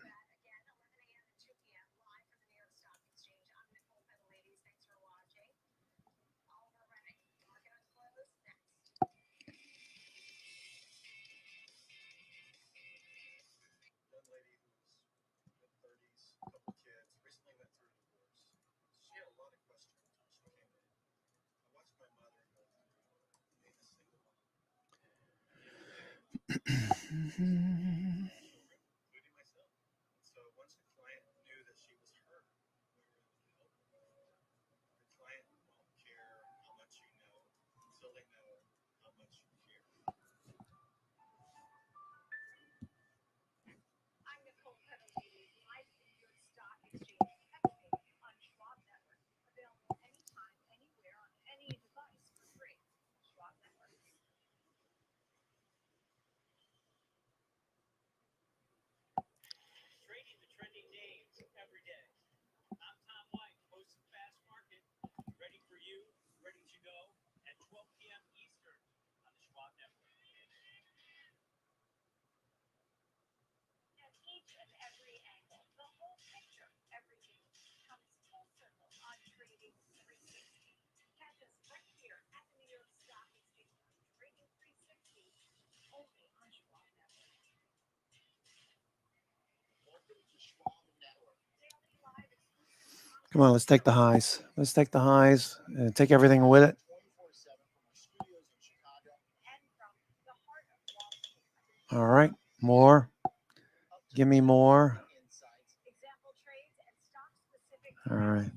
Trading the trending names every day. I'm Tom White, host of Fast Market, ready for you, ready to go at 12 p.m. Eastern on the Schwab Network. At each and every angle, the whole picture, every day comes full circle on Trading 360. Catch us right here at the New York Stock Exchange on Trading 360, only on Schwab Network. Welcome to Schwab Network. Daily live exclusive. Come on, let's take the highs. Let's take the highs and take everything with it. 24/7 from our studios in Chicago. And from the heart of Wall Street. All right, more. Give me more. Example trades and stock specific. All right.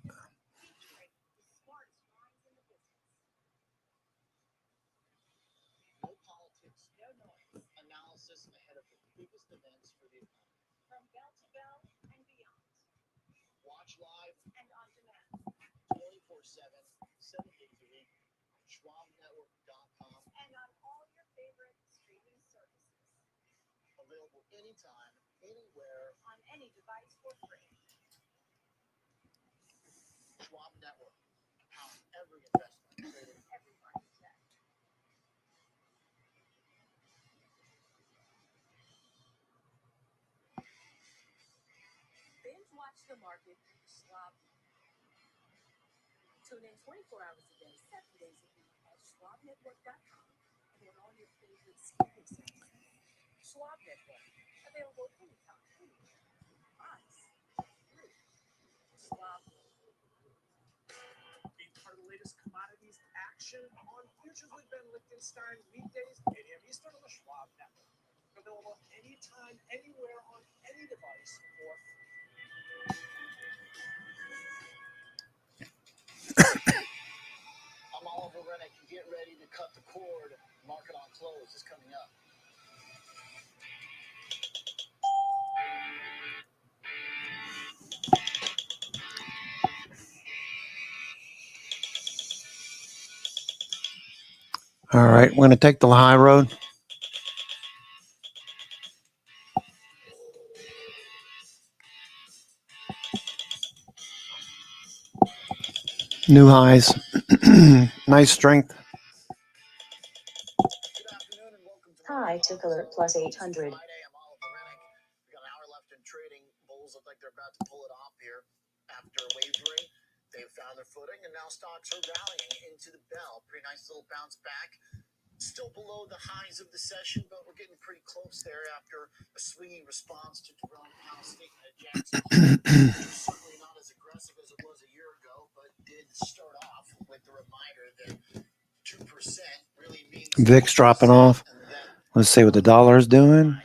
Featuring the smartest minds in the business. No politics, no noise. Analysis ahead of the biggest events for the economy. From bell to bell and beyond. Watch live And on demand. 24/7, 7 days a week. SchwabNetwork.com. And on all your favorite streaming services. Available anytime, anywhere. On any device for free. Schwab Network. Powering every investment. Trading every market today. Binge watch the market with Schwab. Tune in 24 hours a day, 7 days a week at SchwabNetwork.com and on all your favorite streaming services. Schwab Network, available anytime, anywhere. Eyes, free. Schwab. Be part of the latest commodities action on Futures with Ben Lichtenstein, weekdays, 8 a.m. Eastern on the Schwab Network. Available anytime, anywhere, on any device for free. I'm Oliver Rennick. Get ready to cut the cord. Market on Close is coming up. All right, we're going to take the high road. New highs. Nice strength. High took alert plus 800. Friday, I'm Oliver Rennick. We got an hour left in trading. Bulls look like they're about to pull it off here. After wavering, they've found their footing, and now stocks are rallying into the bell. Pretty nice little bounce back. Still below the highs of the session, but we're getting pretty close there after a swinging response to Jerome Powell's statement at Jackson Hole. Certainly not as aggressive as it was a year ago, but did start off with the reminder that 2% really means VIX dropping off. Let's see what the dollar is doing.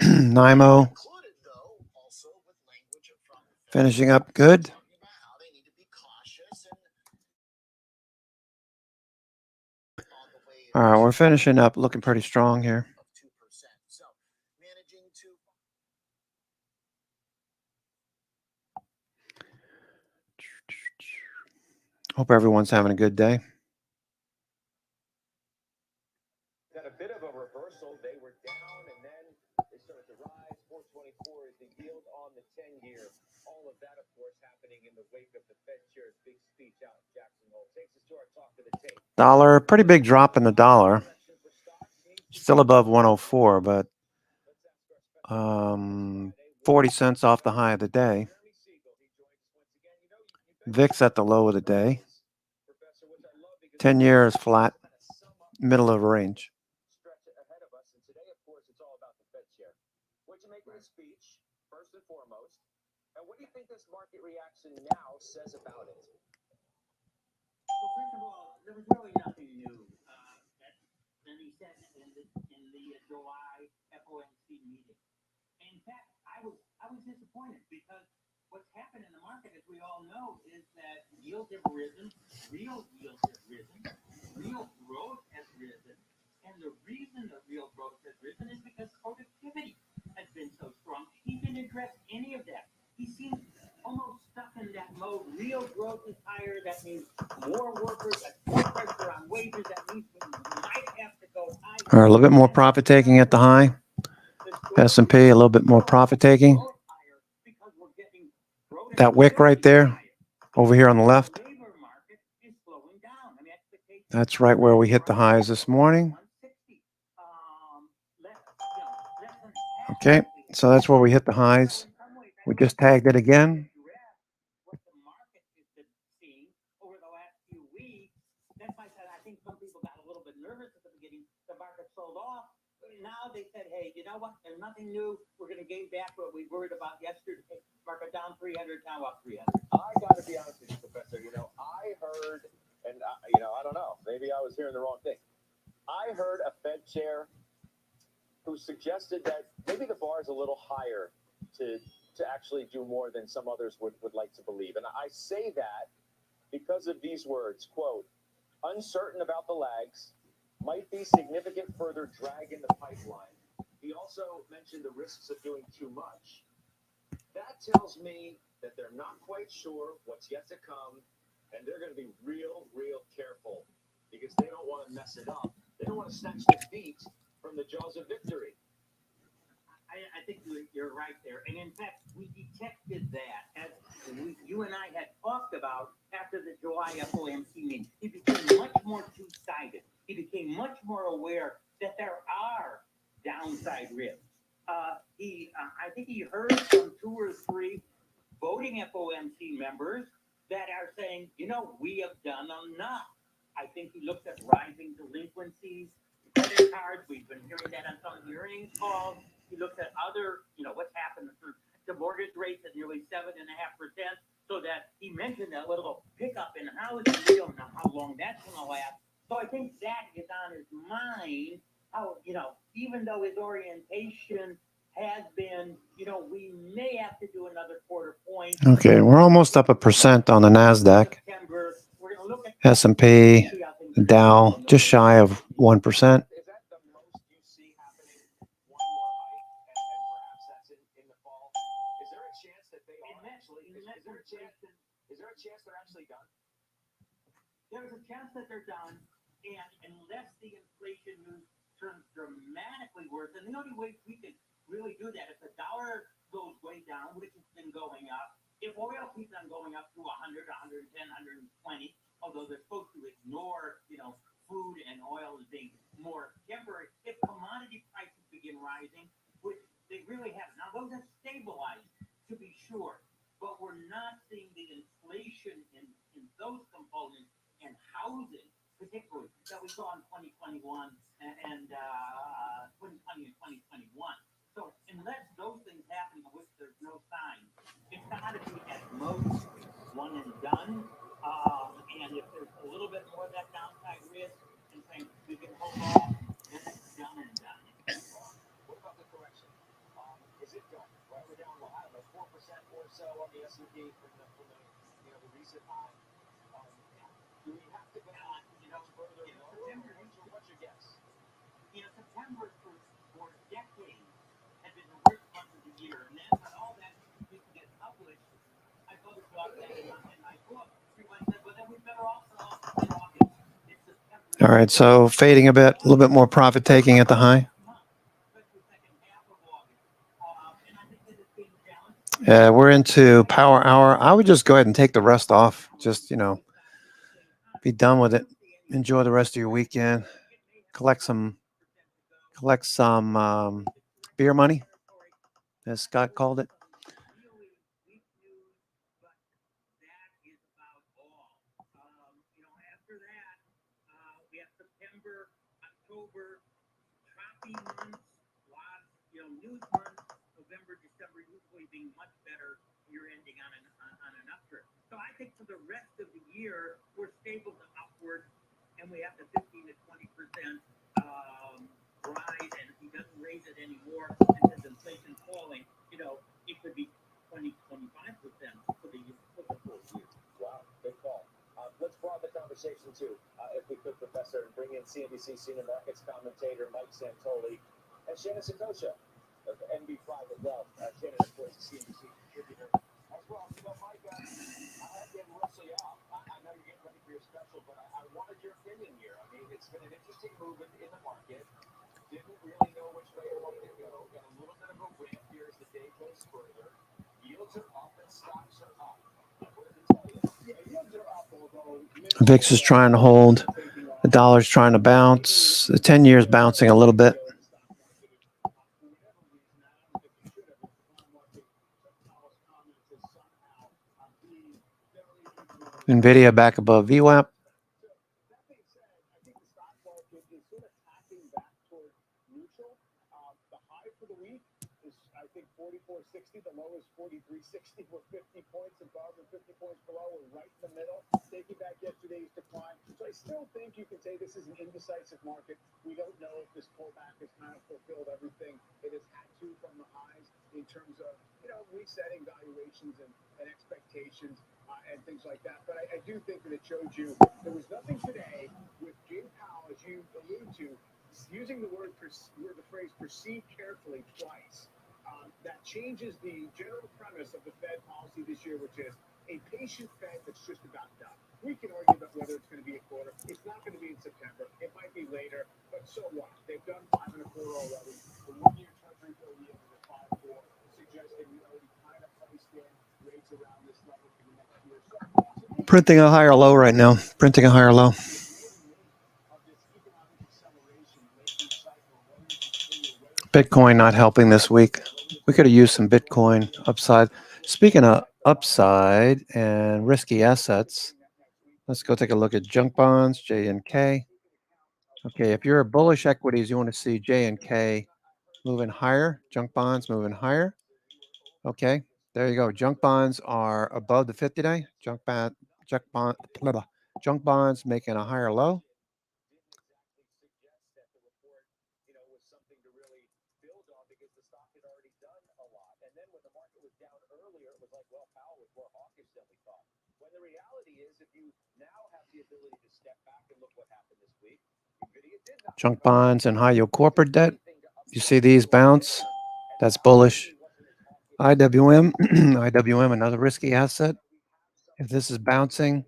NYMO finishing up good. All right, we're finishing up looking pretty strong here. Hope everyone's having a good day. Had a bit of a reversal. They were down and then they started to rise. 424 is the yield on the 10-year. All of that, of course, happening in the wake of the Fed chair's big speech out in Jackson Hole. Takes us to our talk of the tape. Dollar, pretty big drop in the dollar. Still above 104, but 40 cents off the high of the day. VIX at the low of the day. 10 years flat, middle of range. Ahead of us, and today, of course, it's all about the Fed chair. What'd you make of the speech, first and foremost? And what do you think this market reaction now says about it? Well, first of all, there was really nothing new that he said in the July FOMC meeting. In fact, I was disappointed because what's happened in the market, as we all know, is that yields have risen, real yields have risen, real growth has risen, and the reason that real growth has risen is because productivity has been so strong. He didn't address any of that. He seems almost stuck in that mode. Real growth is higher. That means more workers, more pressure on wages. That means we might have to go higher. All right, a little bit more profit taking at the high. S&P a little bit more profit taking. That wick right there, over here on the left. That's right where we hit the highs this morning. Okay, so that's where we hit the highs. We just tagged it again. I think some people got a little bit nervous at the beginning. The market sold off. Now they said, hey, you know what? There's nothing new. We're going to gain back what we worried about yesterday. Market down 300, now up 300. I got to be honest with you, Professor. I heard, and I don't know, maybe I was hearing the wrong thing. I heard a Fed chair who suggested that maybe the bar is a little higher to actually do more than some others would like to believe. And I say that because of these words, quote, uncertain about the lags, might be significant further drag in the pipeline. He also mentioned the risks of doing too much. That tells me that they're not quite sure what's yet to come, and they're going to be real, real careful because they don't want to mess it up. They don't want to snatch defeat from the jaws of victory. I think you're right there. And in fact, we detected that as you and I had talked about after the July FOMC meeting. He became much more two-sided. He became much more aware that there are downside risks. I think he heard from 2 or 3 voting FOMC members that are saying, we have done enough. I think he looked at rising delinquencies, credit cards. We've been hearing that on some of the earnings calls. He looked at other, what's happened to mortgage rates at nearly 7.5%. So that he mentioned that little pickup in housing. We don't know how long that's going to last. So I think that is on his mind. How, even though his orientation has been, we may have to do another quarter point. Okay, we're almost up 1% on the NASDAQ. S&P, Dow, just shy of 1%. Is there a chance they're actually done? There's a chance that they're done, and unless the inflation news turns dramatically worse, and the only way we can really do that, if the dollar goes way down, which has been going up, if oil keeps on going up to 100, 110, 120, although they're supposed to ignore, food and oil as being more temporary, if commodity prices begin rising, which they really have, now those have stabilized, to be sure, but we're not seeing the inflation in those components and housing, particularly that we saw in 2021 and 2020 and 2021. So unless those things happen, of which there's no sign, it's got to be at most one and done. And if there's a little bit more of that downside risk and saying we can hold off, then it's done and done. What about the correction? Is it done? Right, we're down, well, I don't know, 4% or so on the S&P from the the recent high. Do we have to go further lower? What's your guess? September for decades had been the worst month of the year, and then when all that used to get published, I published about that in my book. Everybody said, well, then we better off in August. It's September. All right, so fading a bit, a little bit more profit taking at the high. We're into power hour. I would just go ahead and take the rest off. Just, be done with it. Enjoy the rest of your weekend. Collect some beer money, as Scott called it. October, choppy months, news months, November, December usually being much better. You're ending on an uptrend. So I think for the rest of the year, we're stable to upward, and we have the 15 to 20% rise. And if he doesn't raise it anymore, and his inflation falling, it could be 20, 25% for the full year. Wow, big call. Let's broaden the conversation too, if we could, Professor, and bring in CNBC senior markets commentator Mike Santoli and Shannon Sakosha of NB Private Wealth. Shannon, of course, a CNBC contributor as well. Mike, I had to wrestle you out. I know you're getting ready for your special, but I wanted your opinion here. I mean, it's been an interesting move in the market. Didn't really know which way it wanted to go. Got a little bit of a ramp here as the day goes further. Yields are up and stocks are up. VIX is trying to hold. The dollar's trying to bounce. The 10-year is bouncing a little bit. NVIDIA back above VWAP. I think 44.60, the low is 43.60. We're 50 points above and 50 points below. We're right in the middle, taking back yesterday's decline. So I still think you can say this is an indecisive market. We don't know if this pullback has kind of fulfilled everything it has had to from the highs in terms of, resetting valuations and expectations and things like that. But I do think that it showed you there was nothing today with Jay Powell, as you alluded to, using the phrase proceed carefully twice. That changes the general premise of the Fed policy this year, which is a patient Fed that's just about done. We can argue about whether it's going to be a quarter. It's not going to be in September. It might be later, but so what? They've done 5 1/4 already. The 1-year Treasury bill yield is at 5.4, suggesting we already kind of priced in rates around this level for the next year. So Printing a higher low right now. Printing a higher low. Bitcoin not helping this week. We could have used some Bitcoin upside. Speaking of upside and risky assets, let's go take a look at junk bonds, J and K. Okay, if you're a bullish equities, you want to see J and K moving higher, junk bonds moving higher. Okay, there you go. Junk bonds are above the 50-day. Junk bonds making a higher low. When the reality is, if you now have the ability to step back and look what happened this week, NVIDIA did not. Junk bonds and high yield corporate debt. You see these bounce? That's bullish. IWM, IWM, another risky asset. If this is bouncing,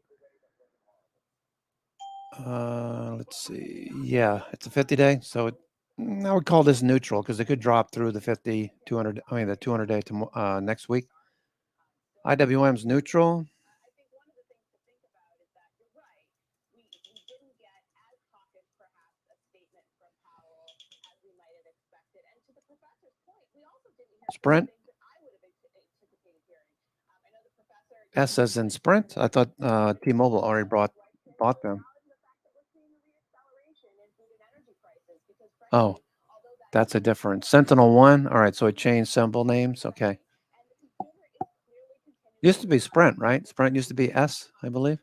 let's see. Yeah, it's a 50-day. So I would call this neutral because it could drop through the 50, 200, the 200-day to next week. IWM's neutral. Sprint. S as in Sprint? I thought T-Mobile already bought them. Oh, that's a difference. Sentinel-1. All right, so it changed symbol names. Okay. Used to be Sprint, right? Sprint used to be S, I believe.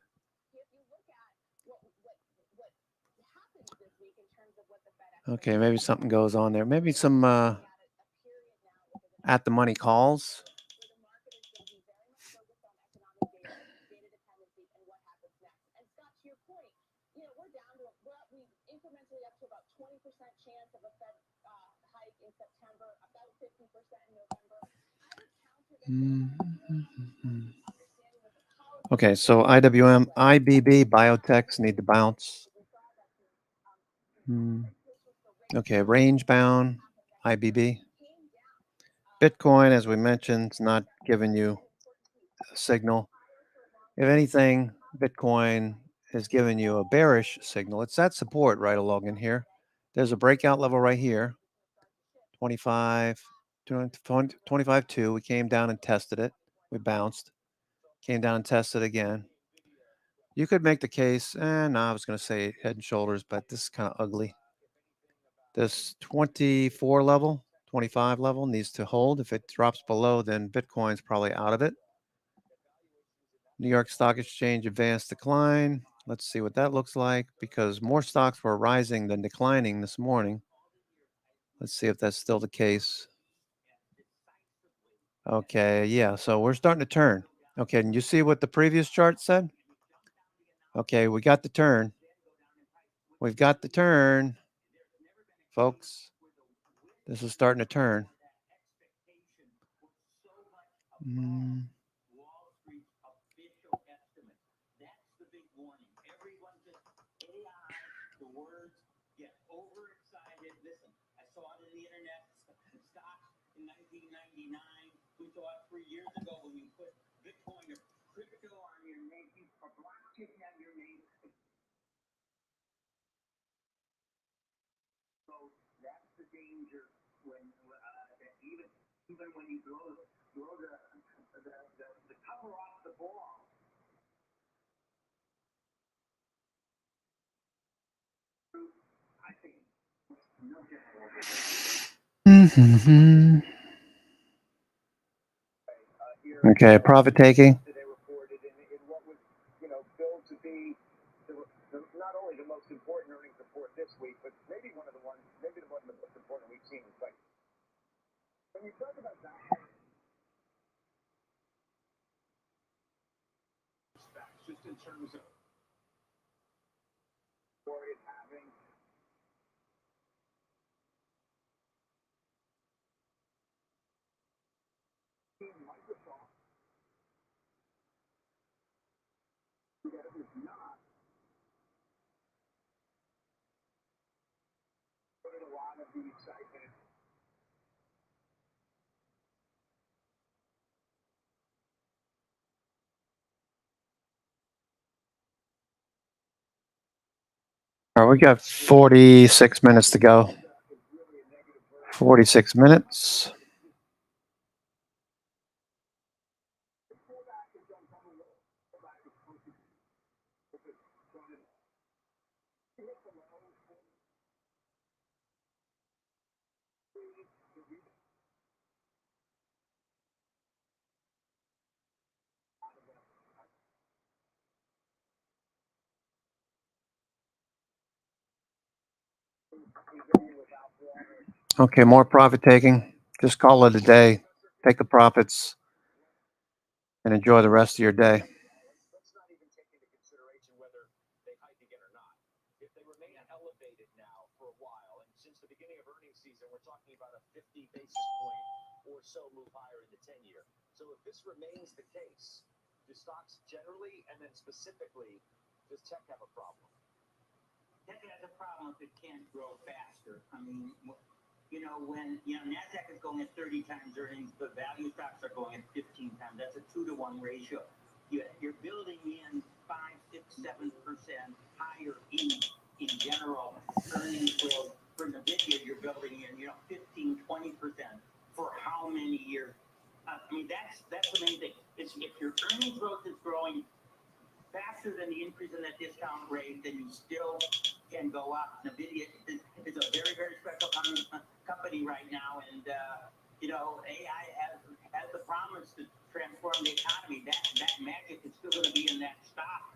Okay, maybe something goes on there. Maybe some at the money calls. Okay, so IWM, IBB, biotechs need to bounce. Okay, range bound, IBB. Bitcoin, as we mentioned, is not giving you a signal. If anything, Bitcoin is giving you a bearish signal. It's that support right along in here. There's a breakout level right here, 25.2. We came down and tested it. We bounced. Came down and tested again. You could make the case, no, I was going to say head and shoulders, but this is kind of ugly. This 24 level, 25 level needs to hold. If it drops below, then Bitcoin's probably out of it. New York Stock Exchange advanced decline. Let's see what that looks like, because more stocks were rising than declining this morning. Let's see if that's still the case. Okay, yeah, so we're starting to turn. Okay, and you see what the previous chart said? Okay, we got the turn. We've got the turn, folks. This is starting to turn. That's the danger when even when you blow the cover off the ball. I think no different. Okay, profit taking. Today reported in what was, billed to be not only the most important earnings report this week, but maybe one of the most important we've seen in quite. When you talk about that, just in terms of for it having. Microsoft, that it was not putting a lot of the excitement. All right, we got 46 minutes to go. 46 minutes. Okay, more profit taking. Just call it a day. Take the profits and enjoy the rest of your day. Let's not even take into consideration whether they hike again or not. If they remain elevated now for a while, and since the beginning of earnings season, we're talking about a 50 basis point or so move higher in the 10-year. So if this remains the case, do stocks generally and then specifically, does tech have a problem? Tech has a problem if it can't grow faster. I mean, when NASDAQ is going at 30 times earnings, but value stocks are going at 15 times. That's a 2-to-1 ratio. You're building in 5, 6, 7% higher in general earnings growth. For NVIDIA, you're building in 15, 20% for how many years? I mean, that's the main thing. It's if your earnings growth is growing faster than the increase in that discount rate, then you still can go up. NVIDIA is a very, very special company right now, and AI has the promise to transform the economy. That magic is still going to be in that stock.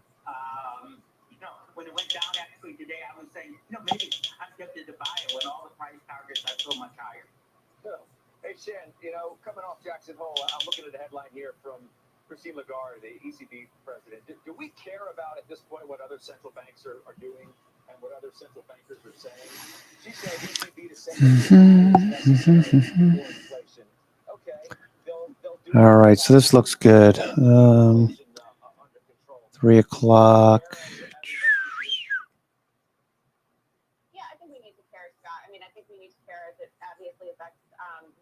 When it went down actually today, I was saying, maybe I'm tempted to buy it when all the price targets are so much higher. Hey, Shan, coming off Jackson Hole, I'm looking at a headline here from Christine Lagarde, the ECB president. Do we care about at this point what other central banks are doing and what other central bankers are saying? She said ECB to set more inflation. Okay, they'll do. All right, so this looks good. 3 o'clock. Yeah, I think we need to care, Scott. I mean, I think we need to care as it obviously affects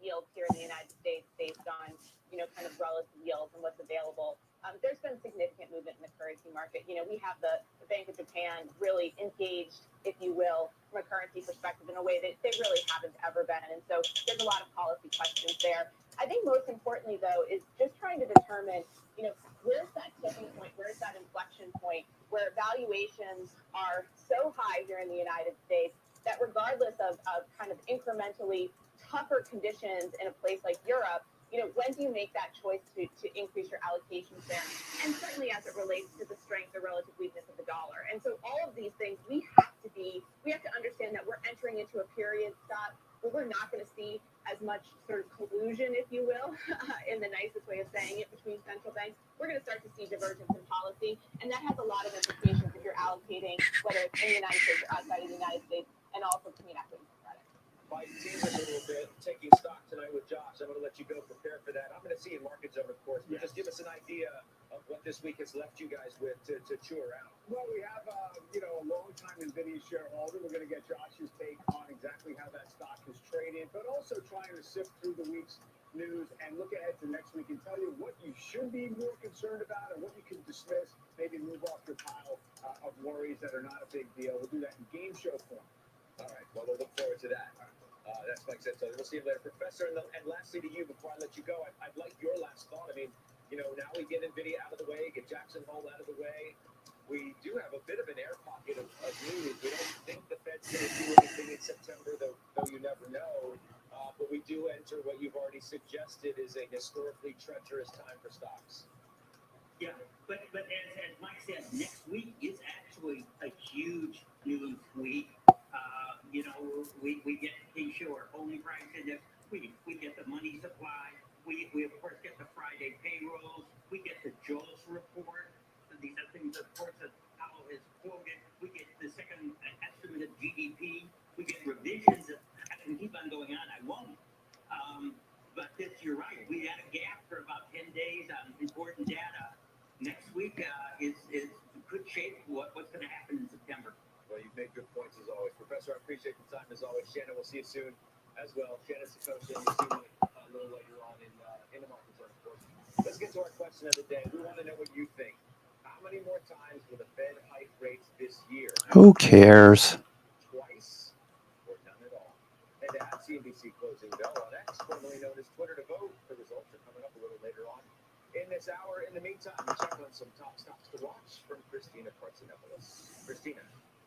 yields here in the United States based on, kind of relative yields and what's available. There's been significant movement in the currency market. We have the Bank of Japan really engaged, if you will, from a currency perspective in a way that they really haven't ever been. And so there's a lot of policy questions there. I think most importantly, though, is just trying to determine, where's that tipping point? Where's that inflection point where valuations are so high here in the United States that regardless of kind of incrementally tougher conditions in a place like Europe, when do you make that choice to increase your allocations there? And certainly as it relates to the strength or relative weakness of the dollar. And so all of these things, we have to understand that we're entering into a period, Scott, where we're not going to see as much sort of collusion, if you will, in the nicest way of saying it, between central banks. We're going to start to see divergence in policy, and that has a lot of implications if you're allocating, whether it's in the United States or outside of the United States, and also between equities and credit. My team is a little bit taking stock tonight with Josh. I'm going to let you go prepare for that. I'm going to see in market zone, of course, but just give us an idea of what this week has left you guys with to chew around. Well, we have, a long-time NVIDIA shareholder. We're going to get Josh's take on exactly how that stock is traded, but also trying to sift through the week's news and look ahead to next week and tell you what you should be more concerned about and what you can dismiss, maybe move off your pile of worries that are not a big deal. We'll do that in game show form. All right. Well, we'll look forward to that. That's Mike Senso. We'll see you later. Professor, and lastly to you, before I let you go, I'd like your last thought. I mean, now we get NVIDIA out of the way, get Jackson Hole out of the way. We do have a bit of an air pocket of news. We don't think the Fed's going to do anything in September, though you never know. But we do enter what you've already suggested is a historically treacherous time for stocks. Yeah, but as Mike said, next week is actually a huge news week. We get K-Shore, only price index. We get the money supply. We of course get the Friday payrolls. We get the JOLTS report. These are things, of course, that Powell has quoted. We get the second estimate of GDP. We get revisions. I can keep on going on. I won't. But you're right. We had a gap for about 10 days on important data. Next week is good shape for what's going to happen in September. Well, you've made good points as always. Professor, I appreciate the time as always. Shannon, we'll see you soon as well. Shannon Satoshi, you'll see me a little later on in the market zone, of course. Let's get to our question of the day. We want to know what you think. How many more times will the Fed hike rates this year? Who cares? Twice or none at all? Head to CNBC Closing Bell on X, formerly known as Twitter, to vote. The results are coming up a little later on in this hour. In the meantime, we check on some top stocks to watch from Christina Partsinevelos. Christina.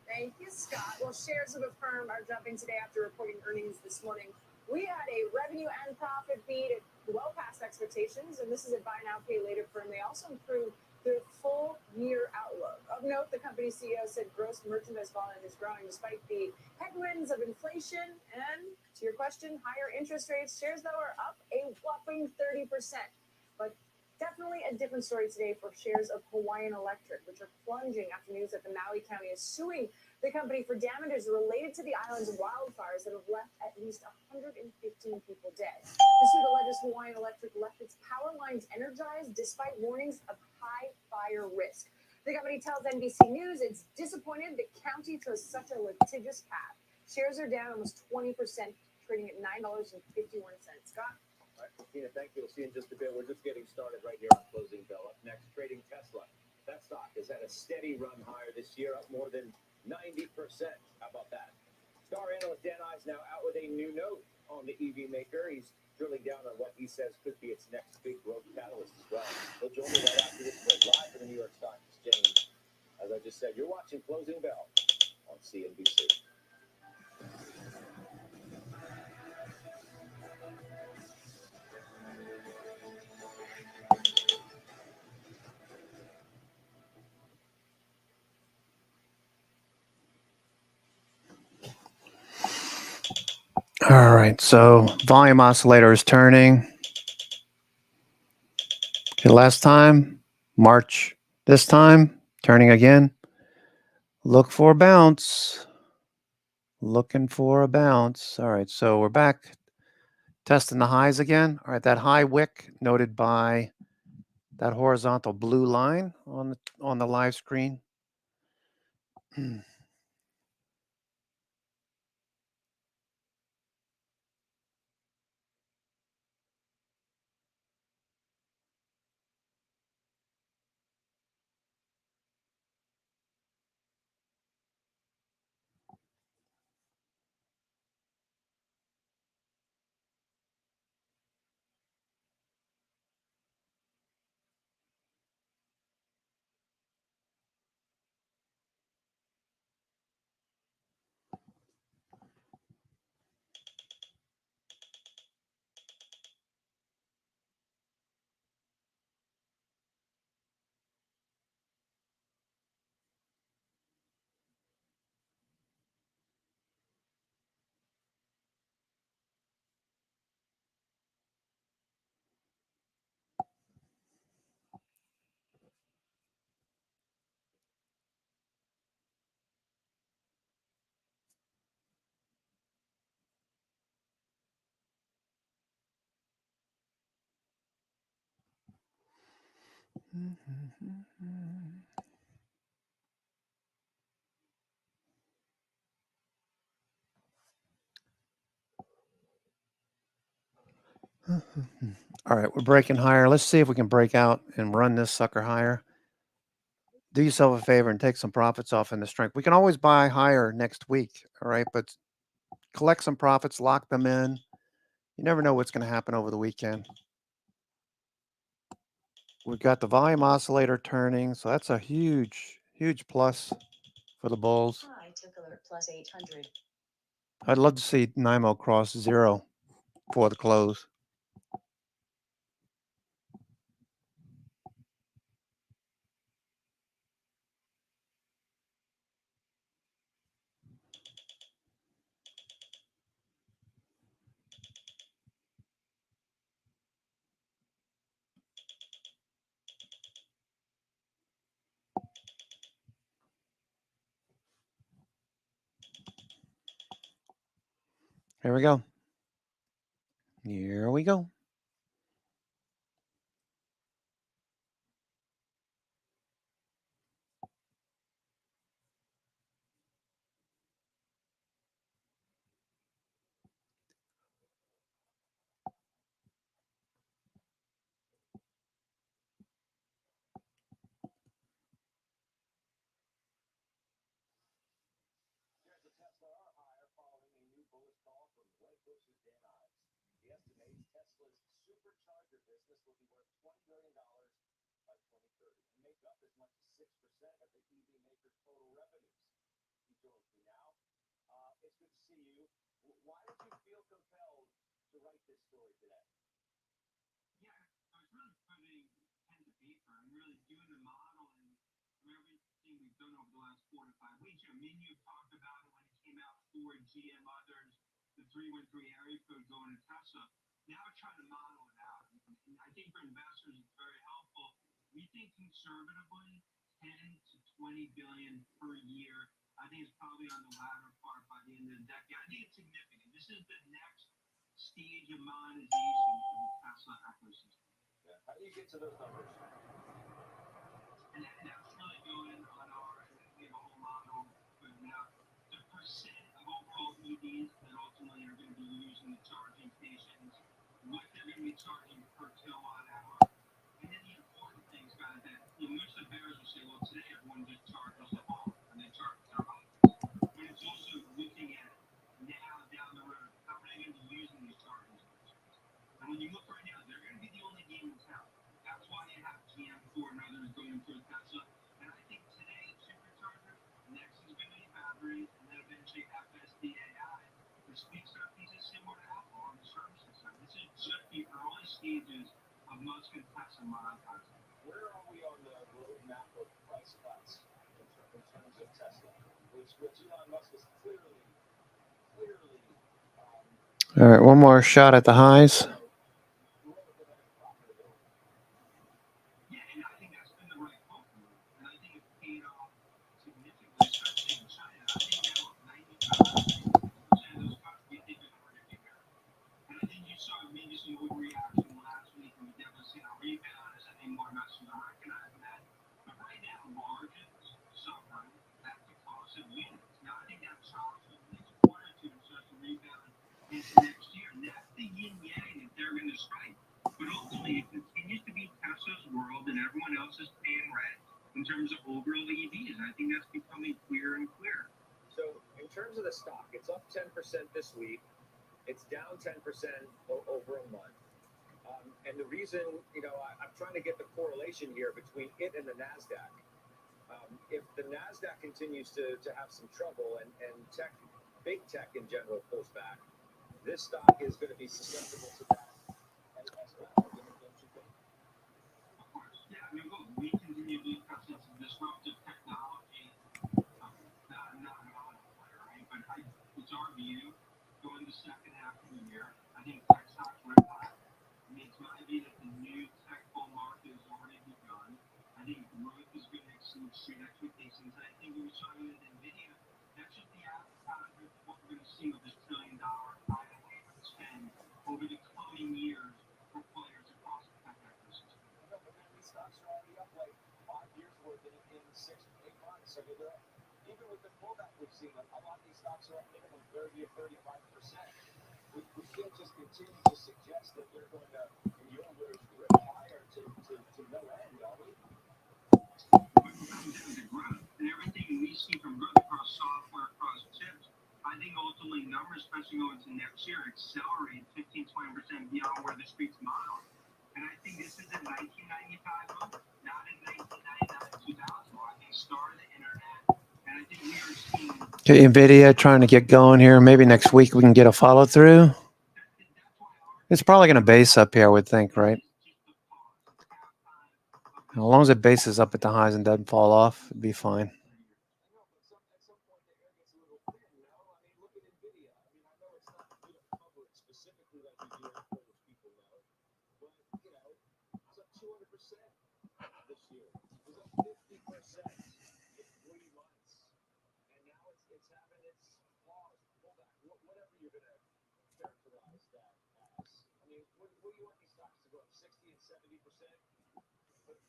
Thank you, Scott. Well, shares of Affirm are jumping today after reporting earnings this morning. We had a revenue and profit beat well past expectations, and this is a buy now, pay later firm. They also improved their full year outlook. Of note, the company CEO said gross merchandise volume is growing despite the headwinds of inflation and, to your question, higher interest rates. Shares, though, are up a whopping 30%. But definitely a different story today for shares of Hawaiian Electric, which are plunging after news that the Maui County is suing the company for damages related to the island's wildfires that have left at least 115 people dead. The suit alleges Hawaiian Electric left its power lines energized despite warnings of high fire risk. The company tells NBC News it's disappointed the county chose such a litigious path. Shares are down almost 20%, trading at $9.51. Scott? All right, Christina, thank you. We'll see you in just a bit. We're just getting started right here on Closing Bell. Up next, trading Tesla. That stock has had a steady run higher this year, up more than 90%. How about that? Star analyst Dan Ives now out with a new note on the EV maker. He's drilling down on what he says could be its next big growth catalyst as well. He'll join me right after this break, live from the New York Stock Exchange. As I just said, you're watching Closing Bell on CNBC. All right, so volume oscillator is turning. Okay, last time, March. This time, turning again. Look for a bounce. Looking for a bounce. All right, so we're back testing the highs again. All right, that high wick noted by that horizontal blue line on the live screen. All right, we're breaking higher. Let's see if we can break out and run this sucker higher. Do yourself a favor and take some profits off in the strength. We can always buy higher next week, all right? But collect some profits, lock them in. You never know what's going to happen over the weekend. We've got the volume oscillator turning, so that's a huge, huge plus for the bulls. High tick alert plus 800. I'd love to see NYMO cross zero for the close. Here we go. Here we go. He estimates Tesla's supercharger business will be worth $20 billion by 2030 and make up as much as 6% of the EV maker's total revenues. He joins me now. It's good to see you. Why did you feel compelled to write this story today? Yeah, I was really putting pen to paper and really doing the model and from everything we've done over the last 4 to 5 weeks. I mean, you talked about it when it came out, Ford, GM, others, the 313 area code going to Tesla. Now we're trying to model it out. And I think for investors, it's very helpful. We think conservatively 10 to 20 billion per year. I think it's probably on the latter part by the end of the decade. I think it's significant. This is the next stage of monetization for the Tesla ecosystem. Yeah. How do you get to those numbers? And that's really going on our, we have a whole model putting out the percent of overall EVs that ultimately are going to be using the charging stations, what they're going to be charging per kilowatt hour. And then the important things, guys, that most of the bears will say, well, today everyone just charges at home and they charge their home. But it's also looking at now down the road, how are they going to be using these charging stations? just the early stages of most contested monetizing. Where are we on the roadmap of price cuts in terms of Tesla, which Elon Musk is clearly. All right, one more shot at the highs. Yeah, and I think that's been the right call for him. And I think it's paid off significantly, especially in China. I think now 95% of those cuts we think are going to be better. And I think you saw maybe some overreaction last week, and we definitely seen a rebound as I think more investors are recognizing that. But right now, margins suffering at the cost of units. Now, I think that solves for the next quarter or two and starts to rebound into next year. And that's the yin-yang that they're going to strike. But ultimately, it continues to be Tesla's world, and everyone else is paying rent in terms of overall EVs. And I think that's becoming clearer and clearer. So, in terms of the stock, it's up 10% this week. It's down 10% over a month. And the reason, I'm trying to get the correlation here between it and the NASDAQ. If the NASDAQ continues to have some trouble and big tech in general pulls back, this stock is going to be susceptible to that as well. Don't you think? Of course. Yeah, I mean, look, we continue to be customers of disruptive technology. Not an outlier, right? But it's our view going the second half of the year. I think tech stocks red hot. I mean, it's my view that the new tech bull market has already begun. I think growth is going to exceed street expectations. And I think we saw with NVIDIA, that's just the appetizer for what we're going to see with this $1 trillion private spend over the coming years for players across the tech ecosystem. No, but then these stocks are already up like 5 years worth in 6 to 8 months. I mean, even with the pullback we've seen, a lot of these stocks are up minimum 30 or 35%. We can't just continue to suggest that they're going to, in your words, rip higher to no end, are we? But it comes down to growth. And everything we see from growth across software, across chips, I think ultimately numbers, especially going into next year, accelerate 15-20% beyond where the street's modeled. And I think this is a 1995 moment, not in 1999, 2000, where I think started the internet. And I think we are seeing. Okay, NVIDIA trying to get going here. Maybe next week we can get a follow through. It's probably going to base up here, I would think, right? As long as it bases up at the highs and doesn't fall off, it'd be fine.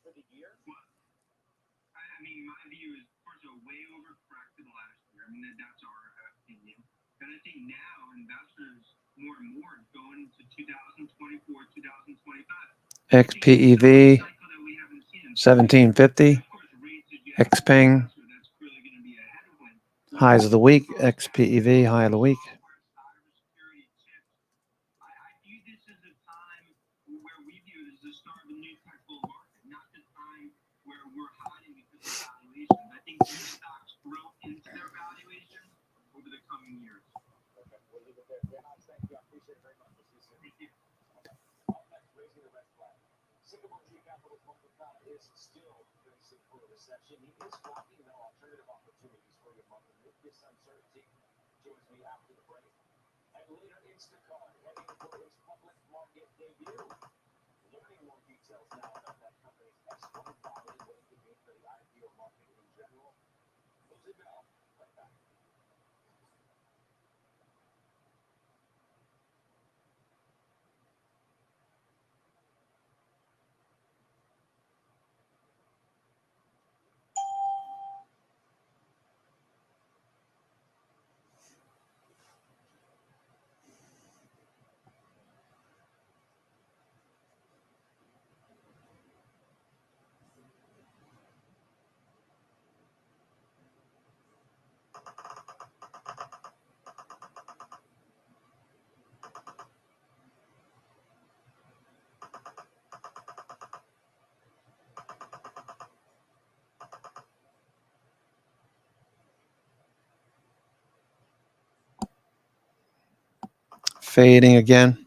For the year? I mean, my view is, first of all, way overcorrected last year. I mean, that's our opinion. And I think now investors more and more going into 2024, 2025. XPEV 1750. XPeng highs of the week. XPEV high of the week. I view this as a time where we view it as the start of a new tech bull market, not the time where we're hiding because of valuations. I think these stocks grow into their valuations over the coming years. Okay, we'll leave it there. Thank you. I appreciate it very much. Thank you. Up next, raising the red flag. Singapore G Capital's Michael Kyle is still facing a recession. He is flagging the alternative opportunities for your money. With this uncertainty, joins me after the break. And later, Instacart heading for its public market debut. Learning more details now about that company's S1 filing, what it could mean for the IPO market in general. Jose Bell, right back. Fading again.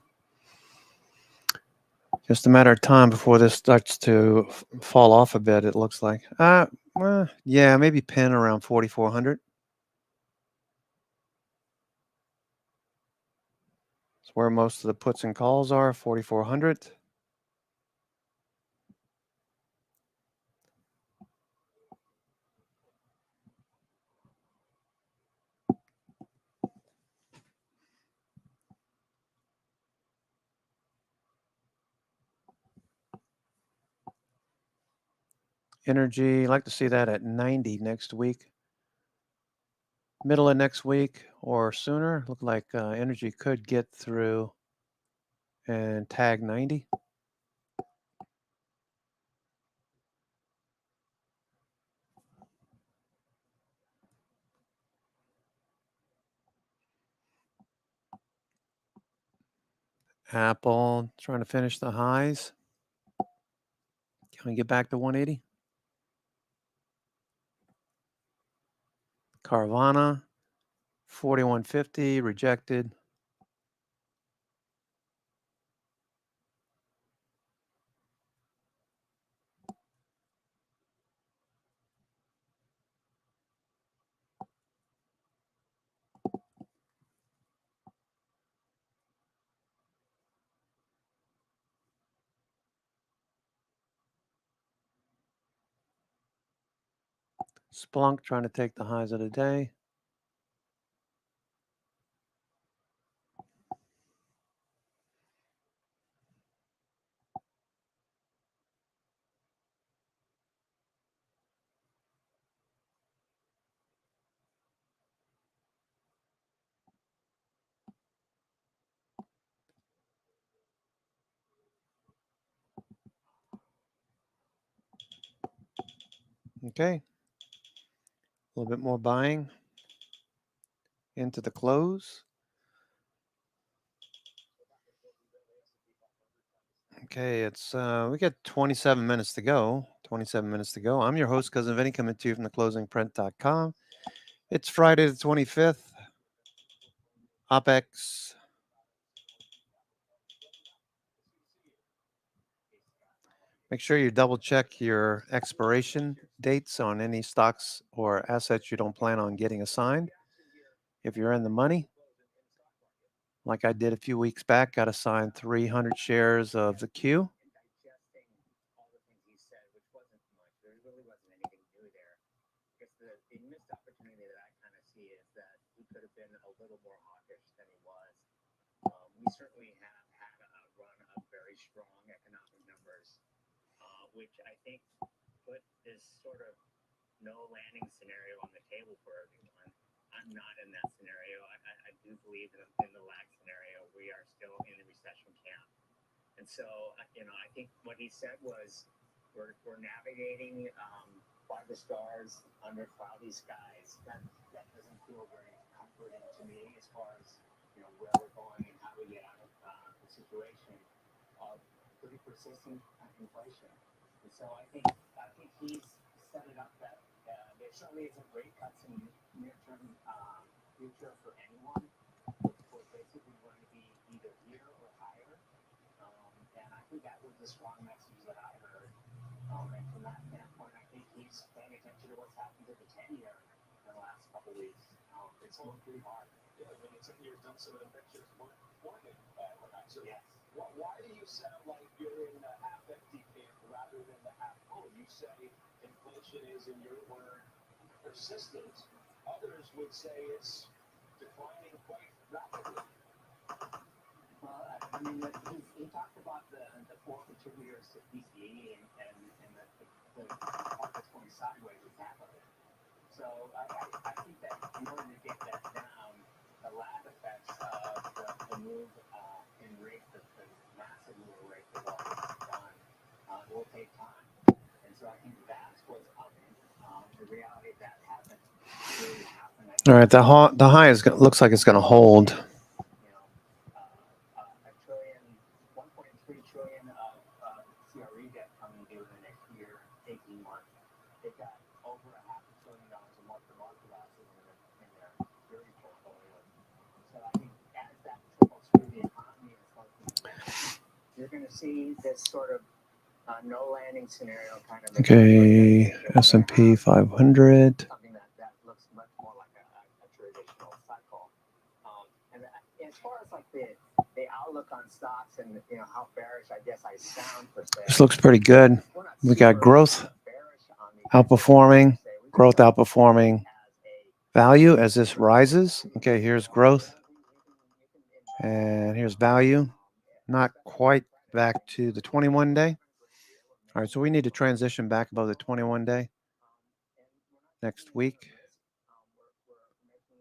Just a matter of time before this starts to fall off a bit, it looks like. Well, yeah, maybe pin around 4,400. It's where most of the puts and calls are, 4,400. Energy, like to see that at 90 next week. Middle of next week or sooner. Look like energy could get through and tag 90. Apple trying to finish the highs. Can we get back to 180? Carvana, 4150, rejected. Splunk trying to take the highs of the day. Okay. A little bit more buying into the close. Okay, it's we got 27 minutes to go. 27 minutes to go. I'm your host, Cousin Vinny, coming to you from theclosingprint.com. It's Friday the 25th. OPEX. Make sure you double check your expiration dates on any stocks or assets you don't plan on getting assigned. If you're in the money, like I did a few weeks back, got assigned 300 shares of the Q. The missed opportunity that I kind of see is that he could have been a little more hawkish than he was. We certainly have had a run of very strong economic numbers, which I think put this sort of no landing scenario on the table for everyone. I'm not in that scenario. I do believe in the lag scenario. We are still in the recession camp. And so, I think what he said was we're navigating by the stars under cloudy skies. That doesn't feel very comforting to me as far as where we're going and how we get out of the situation of pretty persistent inflation. And so I think he's set it up that there certainly isn't rate cuts in the near-term future for anyone. We're basically going to be either here or higher. And I think that was the strong message that I heard. And from that standpoint, I think he's paying attention to what's happened to the 10-year in the last couple of weeks. It's going pretty hard. Yeah, when the 10-year's done some of the pictures, so yes. Why do you sound like you're in the half-empty camp rather than the half-full? You say inflation is, in your word, persistent. Others would say it's declining quite rapidly. Well, I mean, he talked about the four contributors to PCE and the part that's going sideways with capital. So I think that in order to get that down, the lag effects of the move in rate, the massive move in rate that was done, will take time. And so I think that's what's coming. The reality of that hasn't really happened. All right, the high looks like it's going to hold. $1.3 trillion of CRE debt coming due in the next year, 18 months. They've got over $500 billion of mark-to-market losses in their security portfolio. So I think as that trickles through the economy and starts to you're going to see this sort of no landing scenario kind of. Okay, S&P 500. Something that looks much more like a traditional cycle. And as far as like the outlook on stocks and how bearish I guess I sound per se. This looks pretty good. We got growth outperforming, growth outperforming value as this rises. Okay, here's growth. And here's value. Not quite back to the 21 day. All right, so we need to transition back above the 21 day next week.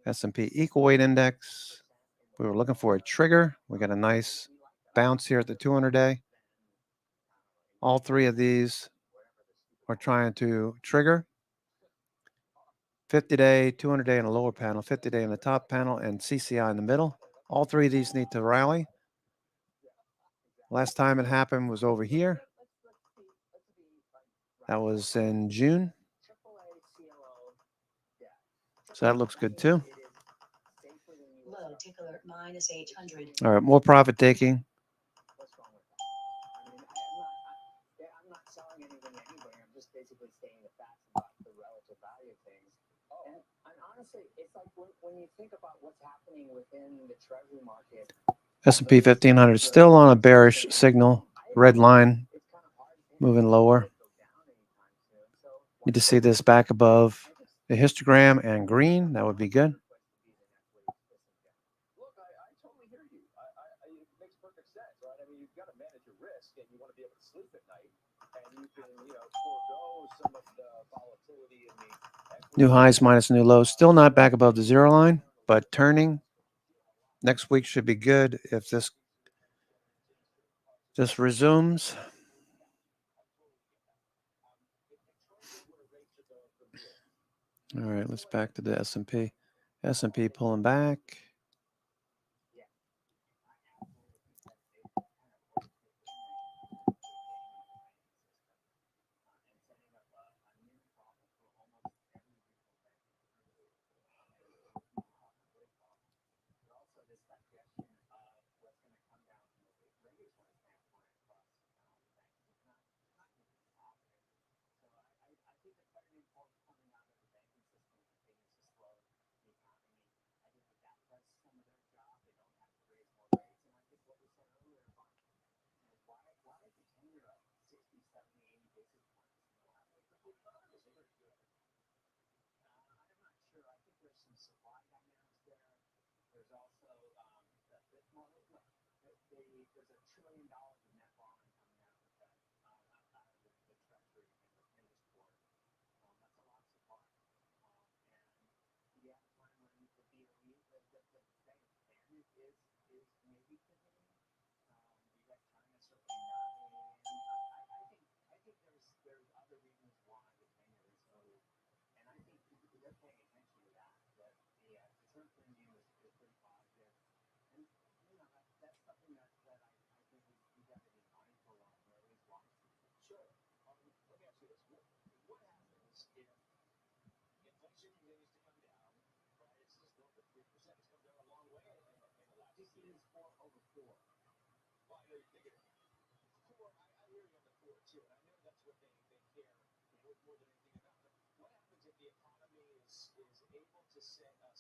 S&P equal weight index. We were looking for a trigger. We got a nice bounce here at the 200 day. All three of these are trying to trigger. 50 day, 200 day in the lower panel, 50 day in the top panel, and CCI in the middle. All three of these need to rally. Last time it happened was over here. That was in June. So that looks good too. Low tick alert minus 800. All right, more profit taking. I'm not selling anything to anybody. I'm just basically stating the facts about the relative value of things. And honestly, it's like when you think about what's happening within the treasury market. S&P 1500 still on a bearish signal. Red line moving lower. Need to see this back above the histogram and green. That would be good. Look, I totally hear you. It makes perfect sense, right? I mean, you've got to manage your risk, and you want to be able to sleep at night, and you can, forego some of the volatility in the New highs minus new lows. Still not back above the zero line, but turning. Next week should be good if this resumes. All right, let's back to the S&P. S&P pulling back.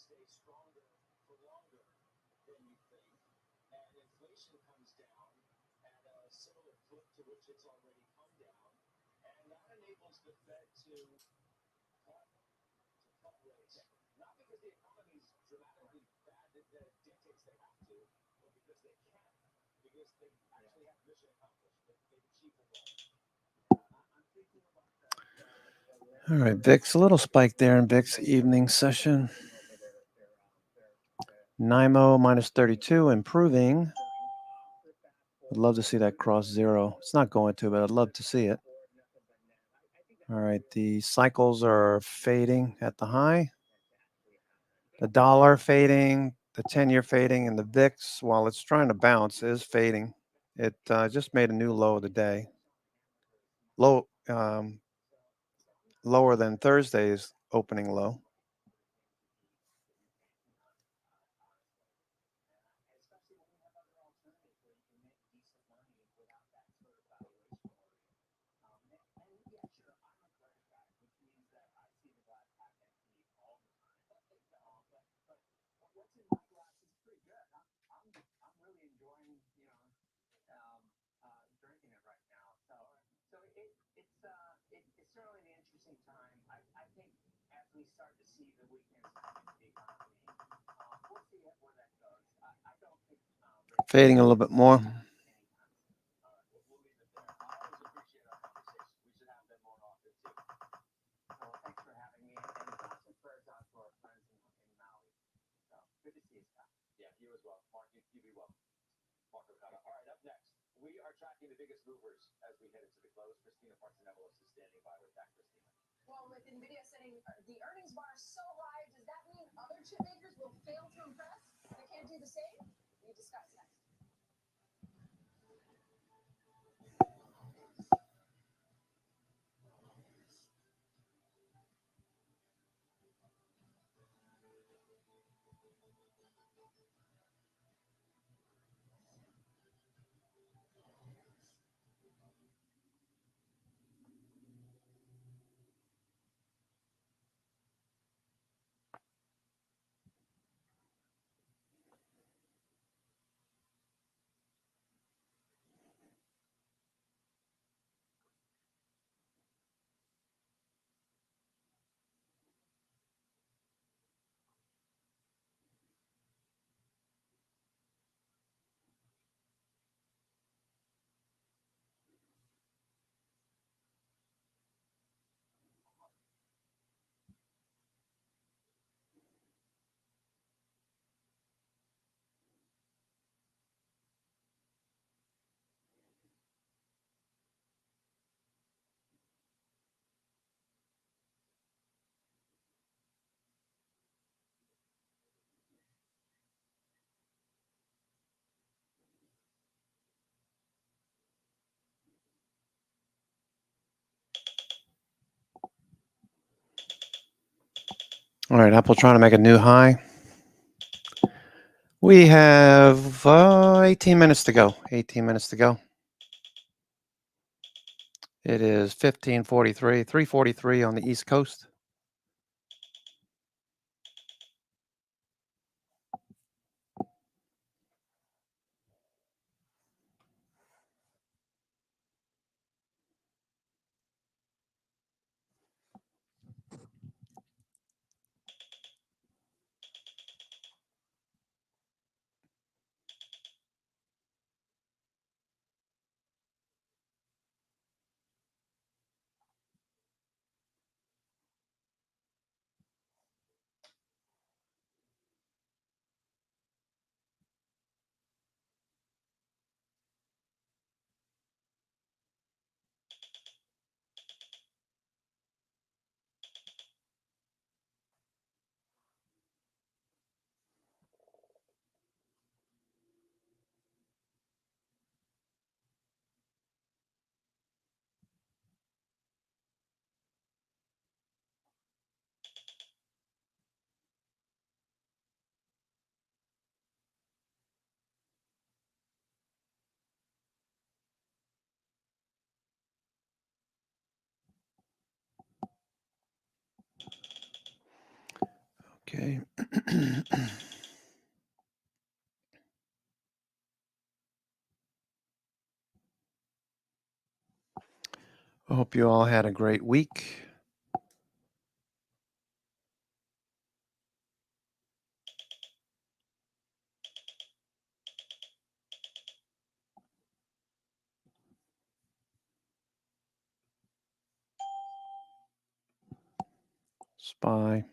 stay stronger for longer than you think, and inflation comes down at a similar clip to which it's already come down, and that enables the Fed to cut rates. Not because the economy is dramatically bad that dictates they have to, but because they can, because they actually have mission accomplished. They've achieved the goal. I'm thinking about that. All right, VIX, a little spike there in VIX evening session. NYMO minus 32, improving. I'd love to see that cross zero. It's not going to, but I'd love to see it. All right, the cycles are fading at the high. The dollar fading, the 10-year fading, and the VIX, while it's trying to bounce, is fading. It just made a new low of the day. Low, lower than Thursday's opening low. time. I think as we start to see the weakness in the economy, we'll see where that goes. I don't think Fading a little bit more. We'll leave it there. I always appreciate our conversations. We should have them more often too. Well, thanks for having me, and thoughts and prayers out to our friends in Maui. So good to see you, Scott. Yeah, you as well. Mark, you be well. Mark Okada. All right, up next, we are tracking the biggest movers as we head into the close. Christina Partsinevelos is standing by with that, Christina. Well, with NVIDIA setting the earnings bar so high, does that mean other chip makers will fail to impress? They can't do the same? We discuss next. All right, Apple trying to make a new high. We have 18 minutes to go. 18 minutes to go. It is 15:43, 3:43 on the East Coast. Okay. I hope you all had a great week. SPY.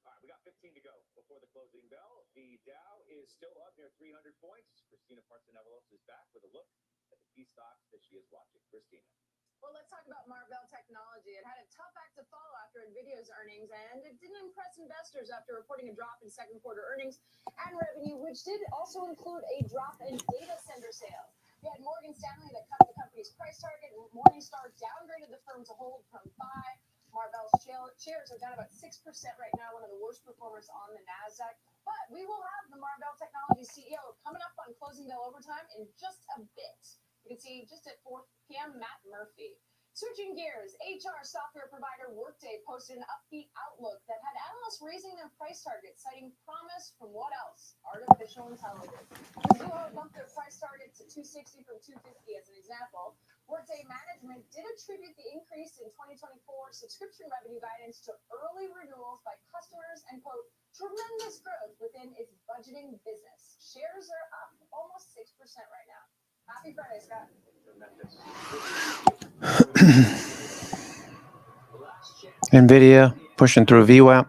All right, we got 15 to go before the closing bell. The Dow is still up near 300 points. Christina Partsinevelos is back with a look at the key stocks that she is watching. Christina. Well, let's talk about Marvell Technology. It had a tough act to follow after NVIDIA's earnings, and it didn't impress investors after reporting a drop in second quarter earnings and revenue, which did also include a drop in data center sales. You had Morgan Stanley that cut the company's price target, and Morningstar downgraded the firm to hold from buy. Marvell's shares are down about 6% right now, one of the worst performers on the NASDAQ. But we will have the Marvell Technology CEO coming up on Closing Bell Overtime in just a bit. You can see just at 4 p.m. Matt Murphy. Switching gears, HR software provider Workday posted an upbeat outlook that had analysts raising their price targets, citing promise from what else? Artificial intelligence. Mizuho bumped their price target to 260 from 250 as an example. Workday management did attribute the increase in 2024 subscription revenue guidance to early renewals by customers and, quote, tremendous growth within its budgeting business. Shares are up almost 6% right now. Happy Friday, Scott. NVIDIA pushing through VWAP.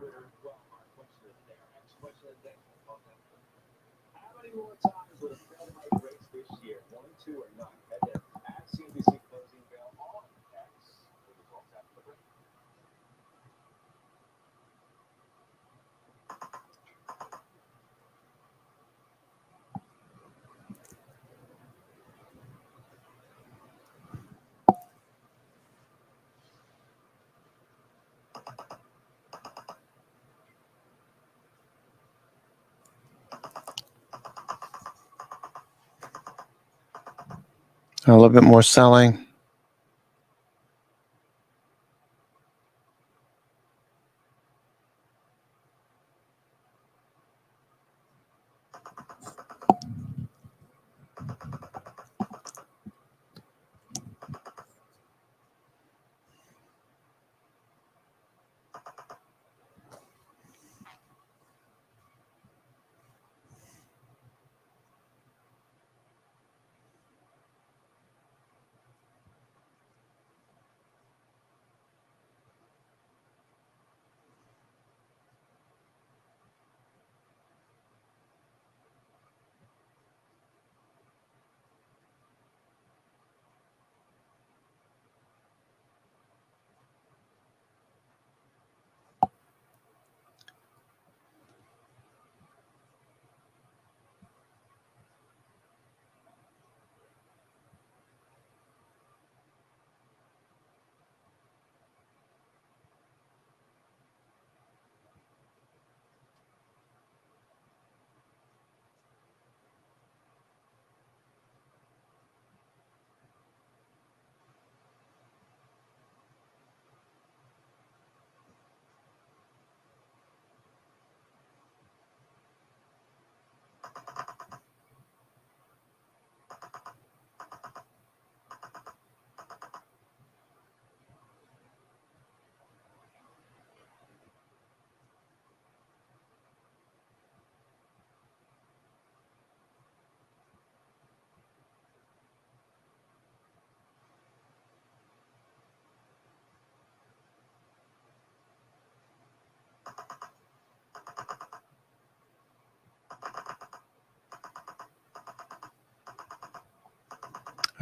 A little bit more selling.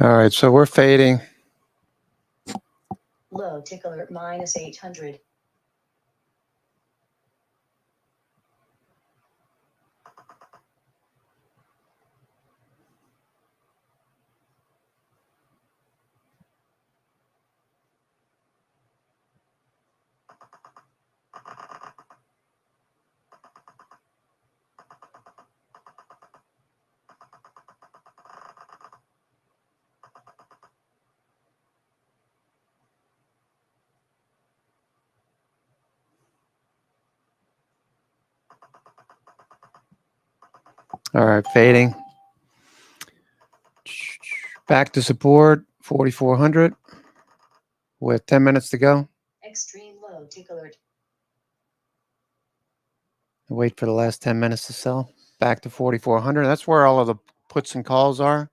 All right, so we're fading. Low tick alert minus 800. All right, fading. Back to support, 4,400 with 10 minutes to go. Extreme low tick alert. Wait for the last 10 minutes to sell. Back to 4,400. That's where all of the puts and calls are.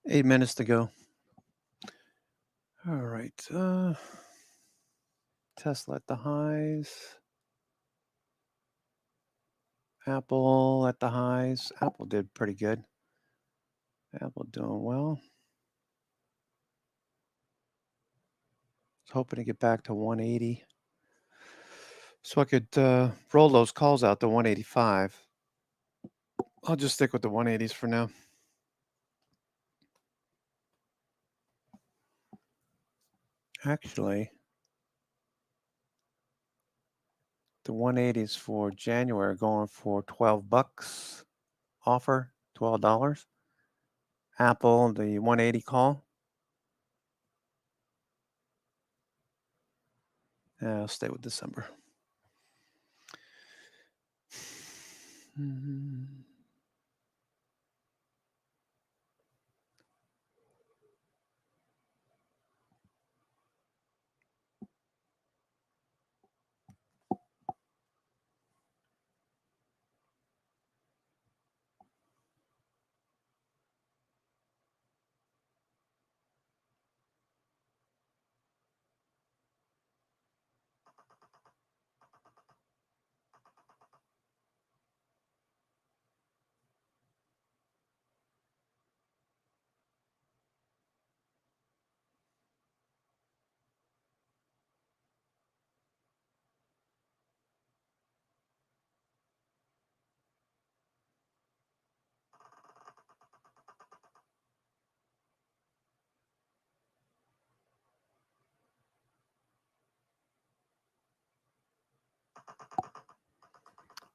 8 minutes to go. All right. Tesla at the highs. Apple at the highs. Apple did pretty good. Apple doing well. Hoping to get back to 180. So I could roll those calls out to 185. I'll just stick with the 180s for now. Actually, the 180s for January are going for $12 offer, $12. Apple, the 180 call. I'll stay with December.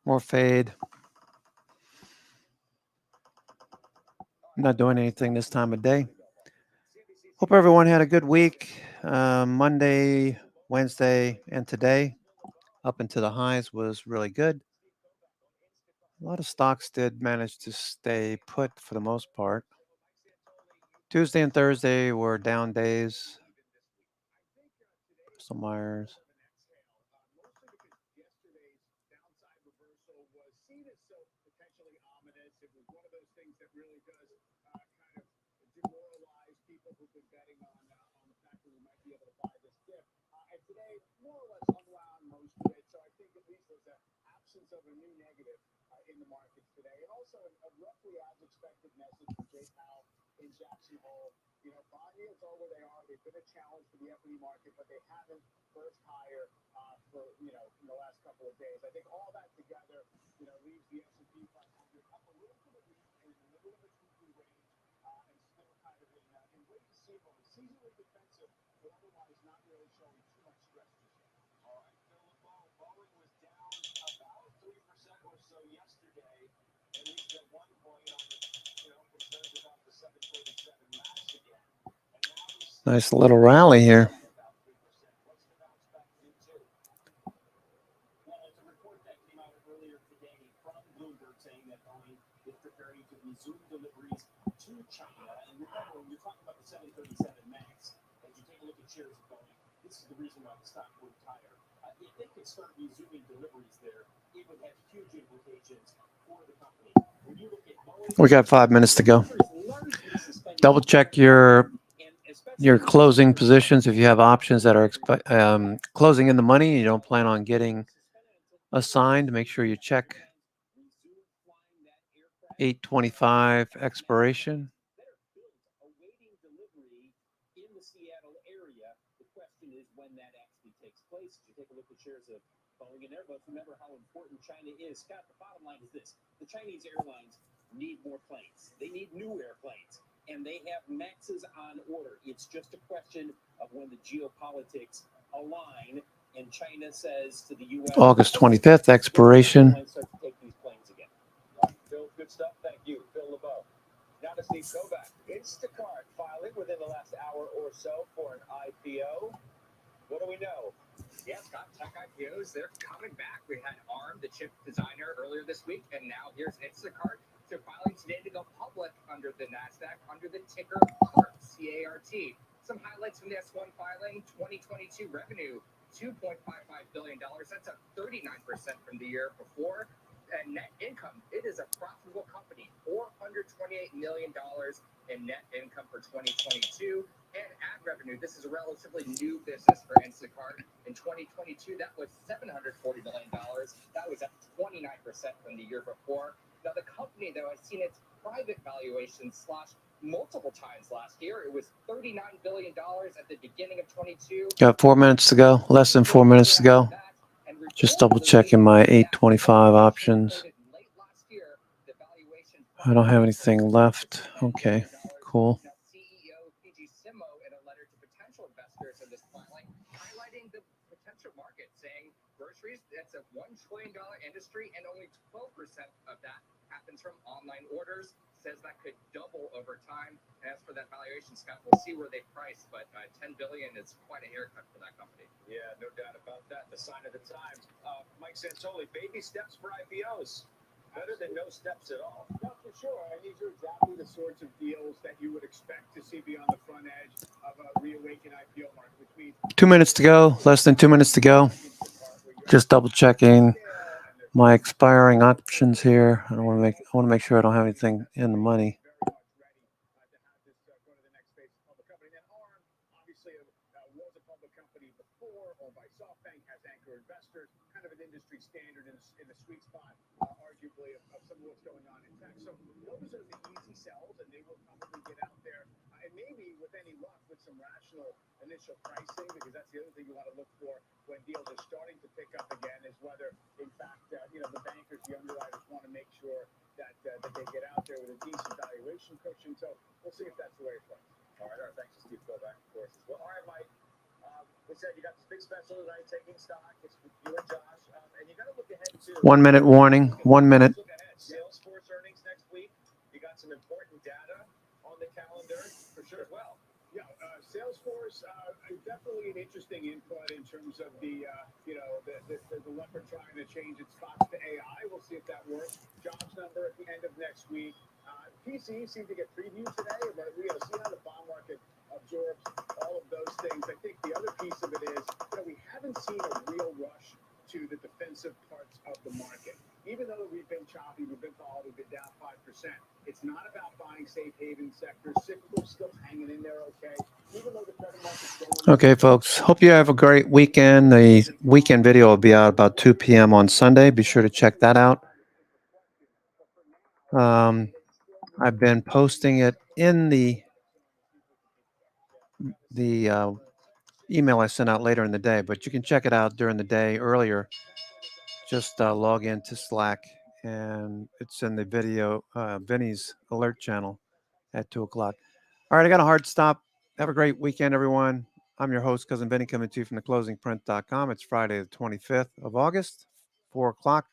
More fade. I'm not doing anything this time of day. Hope everyone had a good week. Monday, Wednesday, and today, up into the highs, was really good. A lot of stocks did manage to stay put for the most part. Tuesday and Thursday were down days. Bristol Myers. Of a new negative in the markets today, and also a roughly as expected message from Jay Powell in Jackson Hole. You know, bond yields are where they are. They've been a challenge for the equity market, but they haven't burst higher for in the last couple of days. I think all that together, leaves the S&P 500 up a little bit in the middle of its weekly range, and still kind of in wait and see mode. Seasonally defensive, but otherwise not really showing too much stress just yet. All right, Phil LeBeau, Boeing was down about 3% or so yesterday, at least at one point on the, concerns about the 737 MAX again. And now Nice little rally here. what's the bounce back due to? Well, it's a report that came out earlier today from Bloomberg saying that Boeing is preparing to resume deliveries to China. And remember, when you're talking about the 737 MAX, as you take a look at shares of Boeing, this is the reason why the stock moved higher. If they could start resuming deliveries there, it would have huge implications for the company. When you look at Boeing, We got 5 minutes to go. Double check your closing positions. If you have options that are closing in the money, you don't plan on getting assigned, make sure you check 8:25 expiration. in the Seattle area. The question is when that actually takes place. If you take a look at shares of Boeing and Airbus, remember how important China is. Scott, the bottom line is this. The Chinese airlines need more planes. They need new airplanes. And they have MAXs on order. It's just a question of when the geopolitics align and China says to the U.S. August 25th expiration. Start to take these planes again. Phil, good stuff. Thank you. Phil LeBeau. Now to Steve Kovac. Instacart filing within the last hour or so for an IPO. What do we know? Yeah, Scott, tech IPOs, they're coming back. We had ARM, the chip designer, earlier this week, and now here's Instacart. They're filing today to go public under the NASDAQ, under the ticker CART, C-A-R-T. Some highlights from the S1 filing, 2022 revenue, $2.55 billion. That's up 39% from the year before. And net income, it is a profitable company, $428 million in net income for 2022. And ad revenue, this is a relatively new business for Instacart. In 2022, that was $740 million. That was up 29% from the year before. Now, the company, though, has seen its private valuation slash multiple times last year. It was $39 billion at the beginning of 22. Got 4 minutes to go. Less than 4 minutes to go. Just double checking my 825 options. I don't have anything left. Okay, cool. CEO Fiji Simo in a letter to potential investors in this filing, highlighting the potential market, saying groceries, that's a $1 trillion industry, and only 12% of that happens from online orders. Says that could double over time. And as for that valuation, Scott, we'll see where they price, but $10 billion is quite a haircut for that company. Yeah, no doubt about that. The sign of the time. Mike Santoli, baby steps for IPOs. Better than no steps at all. No, for sure. And these are exactly the sorts of deals that you would expect to see be on the front edge of a reawakened IPO market, which means 2 minutes to go. Less than 2 minutes to go. Just double checking my expiring options here. I want to make sure I don't have anything in the money. obviously was a public company before, owned by SoftBank, has anchor investors, kind of an industry standard in the sweet spot, arguably, of some of what's going on in tech. So those are the easy sells, and they will probably get out there. And maybe with any luck, with some rational initial pricing, because that's the other thing you want to look for when deals are starting to pick up again, is whether, in fact, the bankers, the underwriters want to make sure that they get out there with a decent valuation cushion. So we'll see if that's the way it plays. All right, thanks to Steve Kovac, of course, as well. All right, Mike. We said you got this big special tonight, taking stock. It's with you and Josh, and you got to look ahead to 1 minute warning. 1 minute. Look ahead. Salesforce earnings next week. You got some important data on the calendar for sure as well. Yeah, Salesforce definitely an interesting input in terms of the leopard trying to change its spots to AI. We'll see if that works. Jobs number at the end of next week. PCE seemed to get previewed today, but we got to see how the bond market absorbs all of those things. I think the other piece of it is we haven't seen a real rush to the defensive parts of the market. Even though we've been choppy, we've been volatile, we've been down 5%. It's not about buying safe haven sectors. Cyclical still hanging in there okay. Even though the credit market's going Okay, folks. Hope you have a great weekend. The weekend video will be out about 2 p.m. on Sunday. Be sure to check that out. I've been posting it in the email I sent out later in the day, but you can check it out during the day earlier. Just log into Slack, and it's in the video, Vinny's alert channel at 2 o'clock. All right, I got a hard stop. Have a great weekend, everyone. I'm your host, Cousin Vinny, coming to you from theclosingprint.com. It's Friday, the 25th of August, 4 o'clock,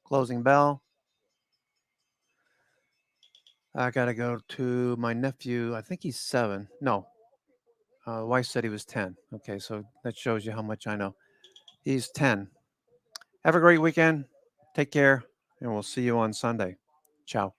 closing bell. I got to go to my nephew. I think he's 7. No, the wife said he was 10. Okay, so that shows you how much I know. He's 10. Have a great weekend. Take care, and we'll see you on Sunday. Ciao.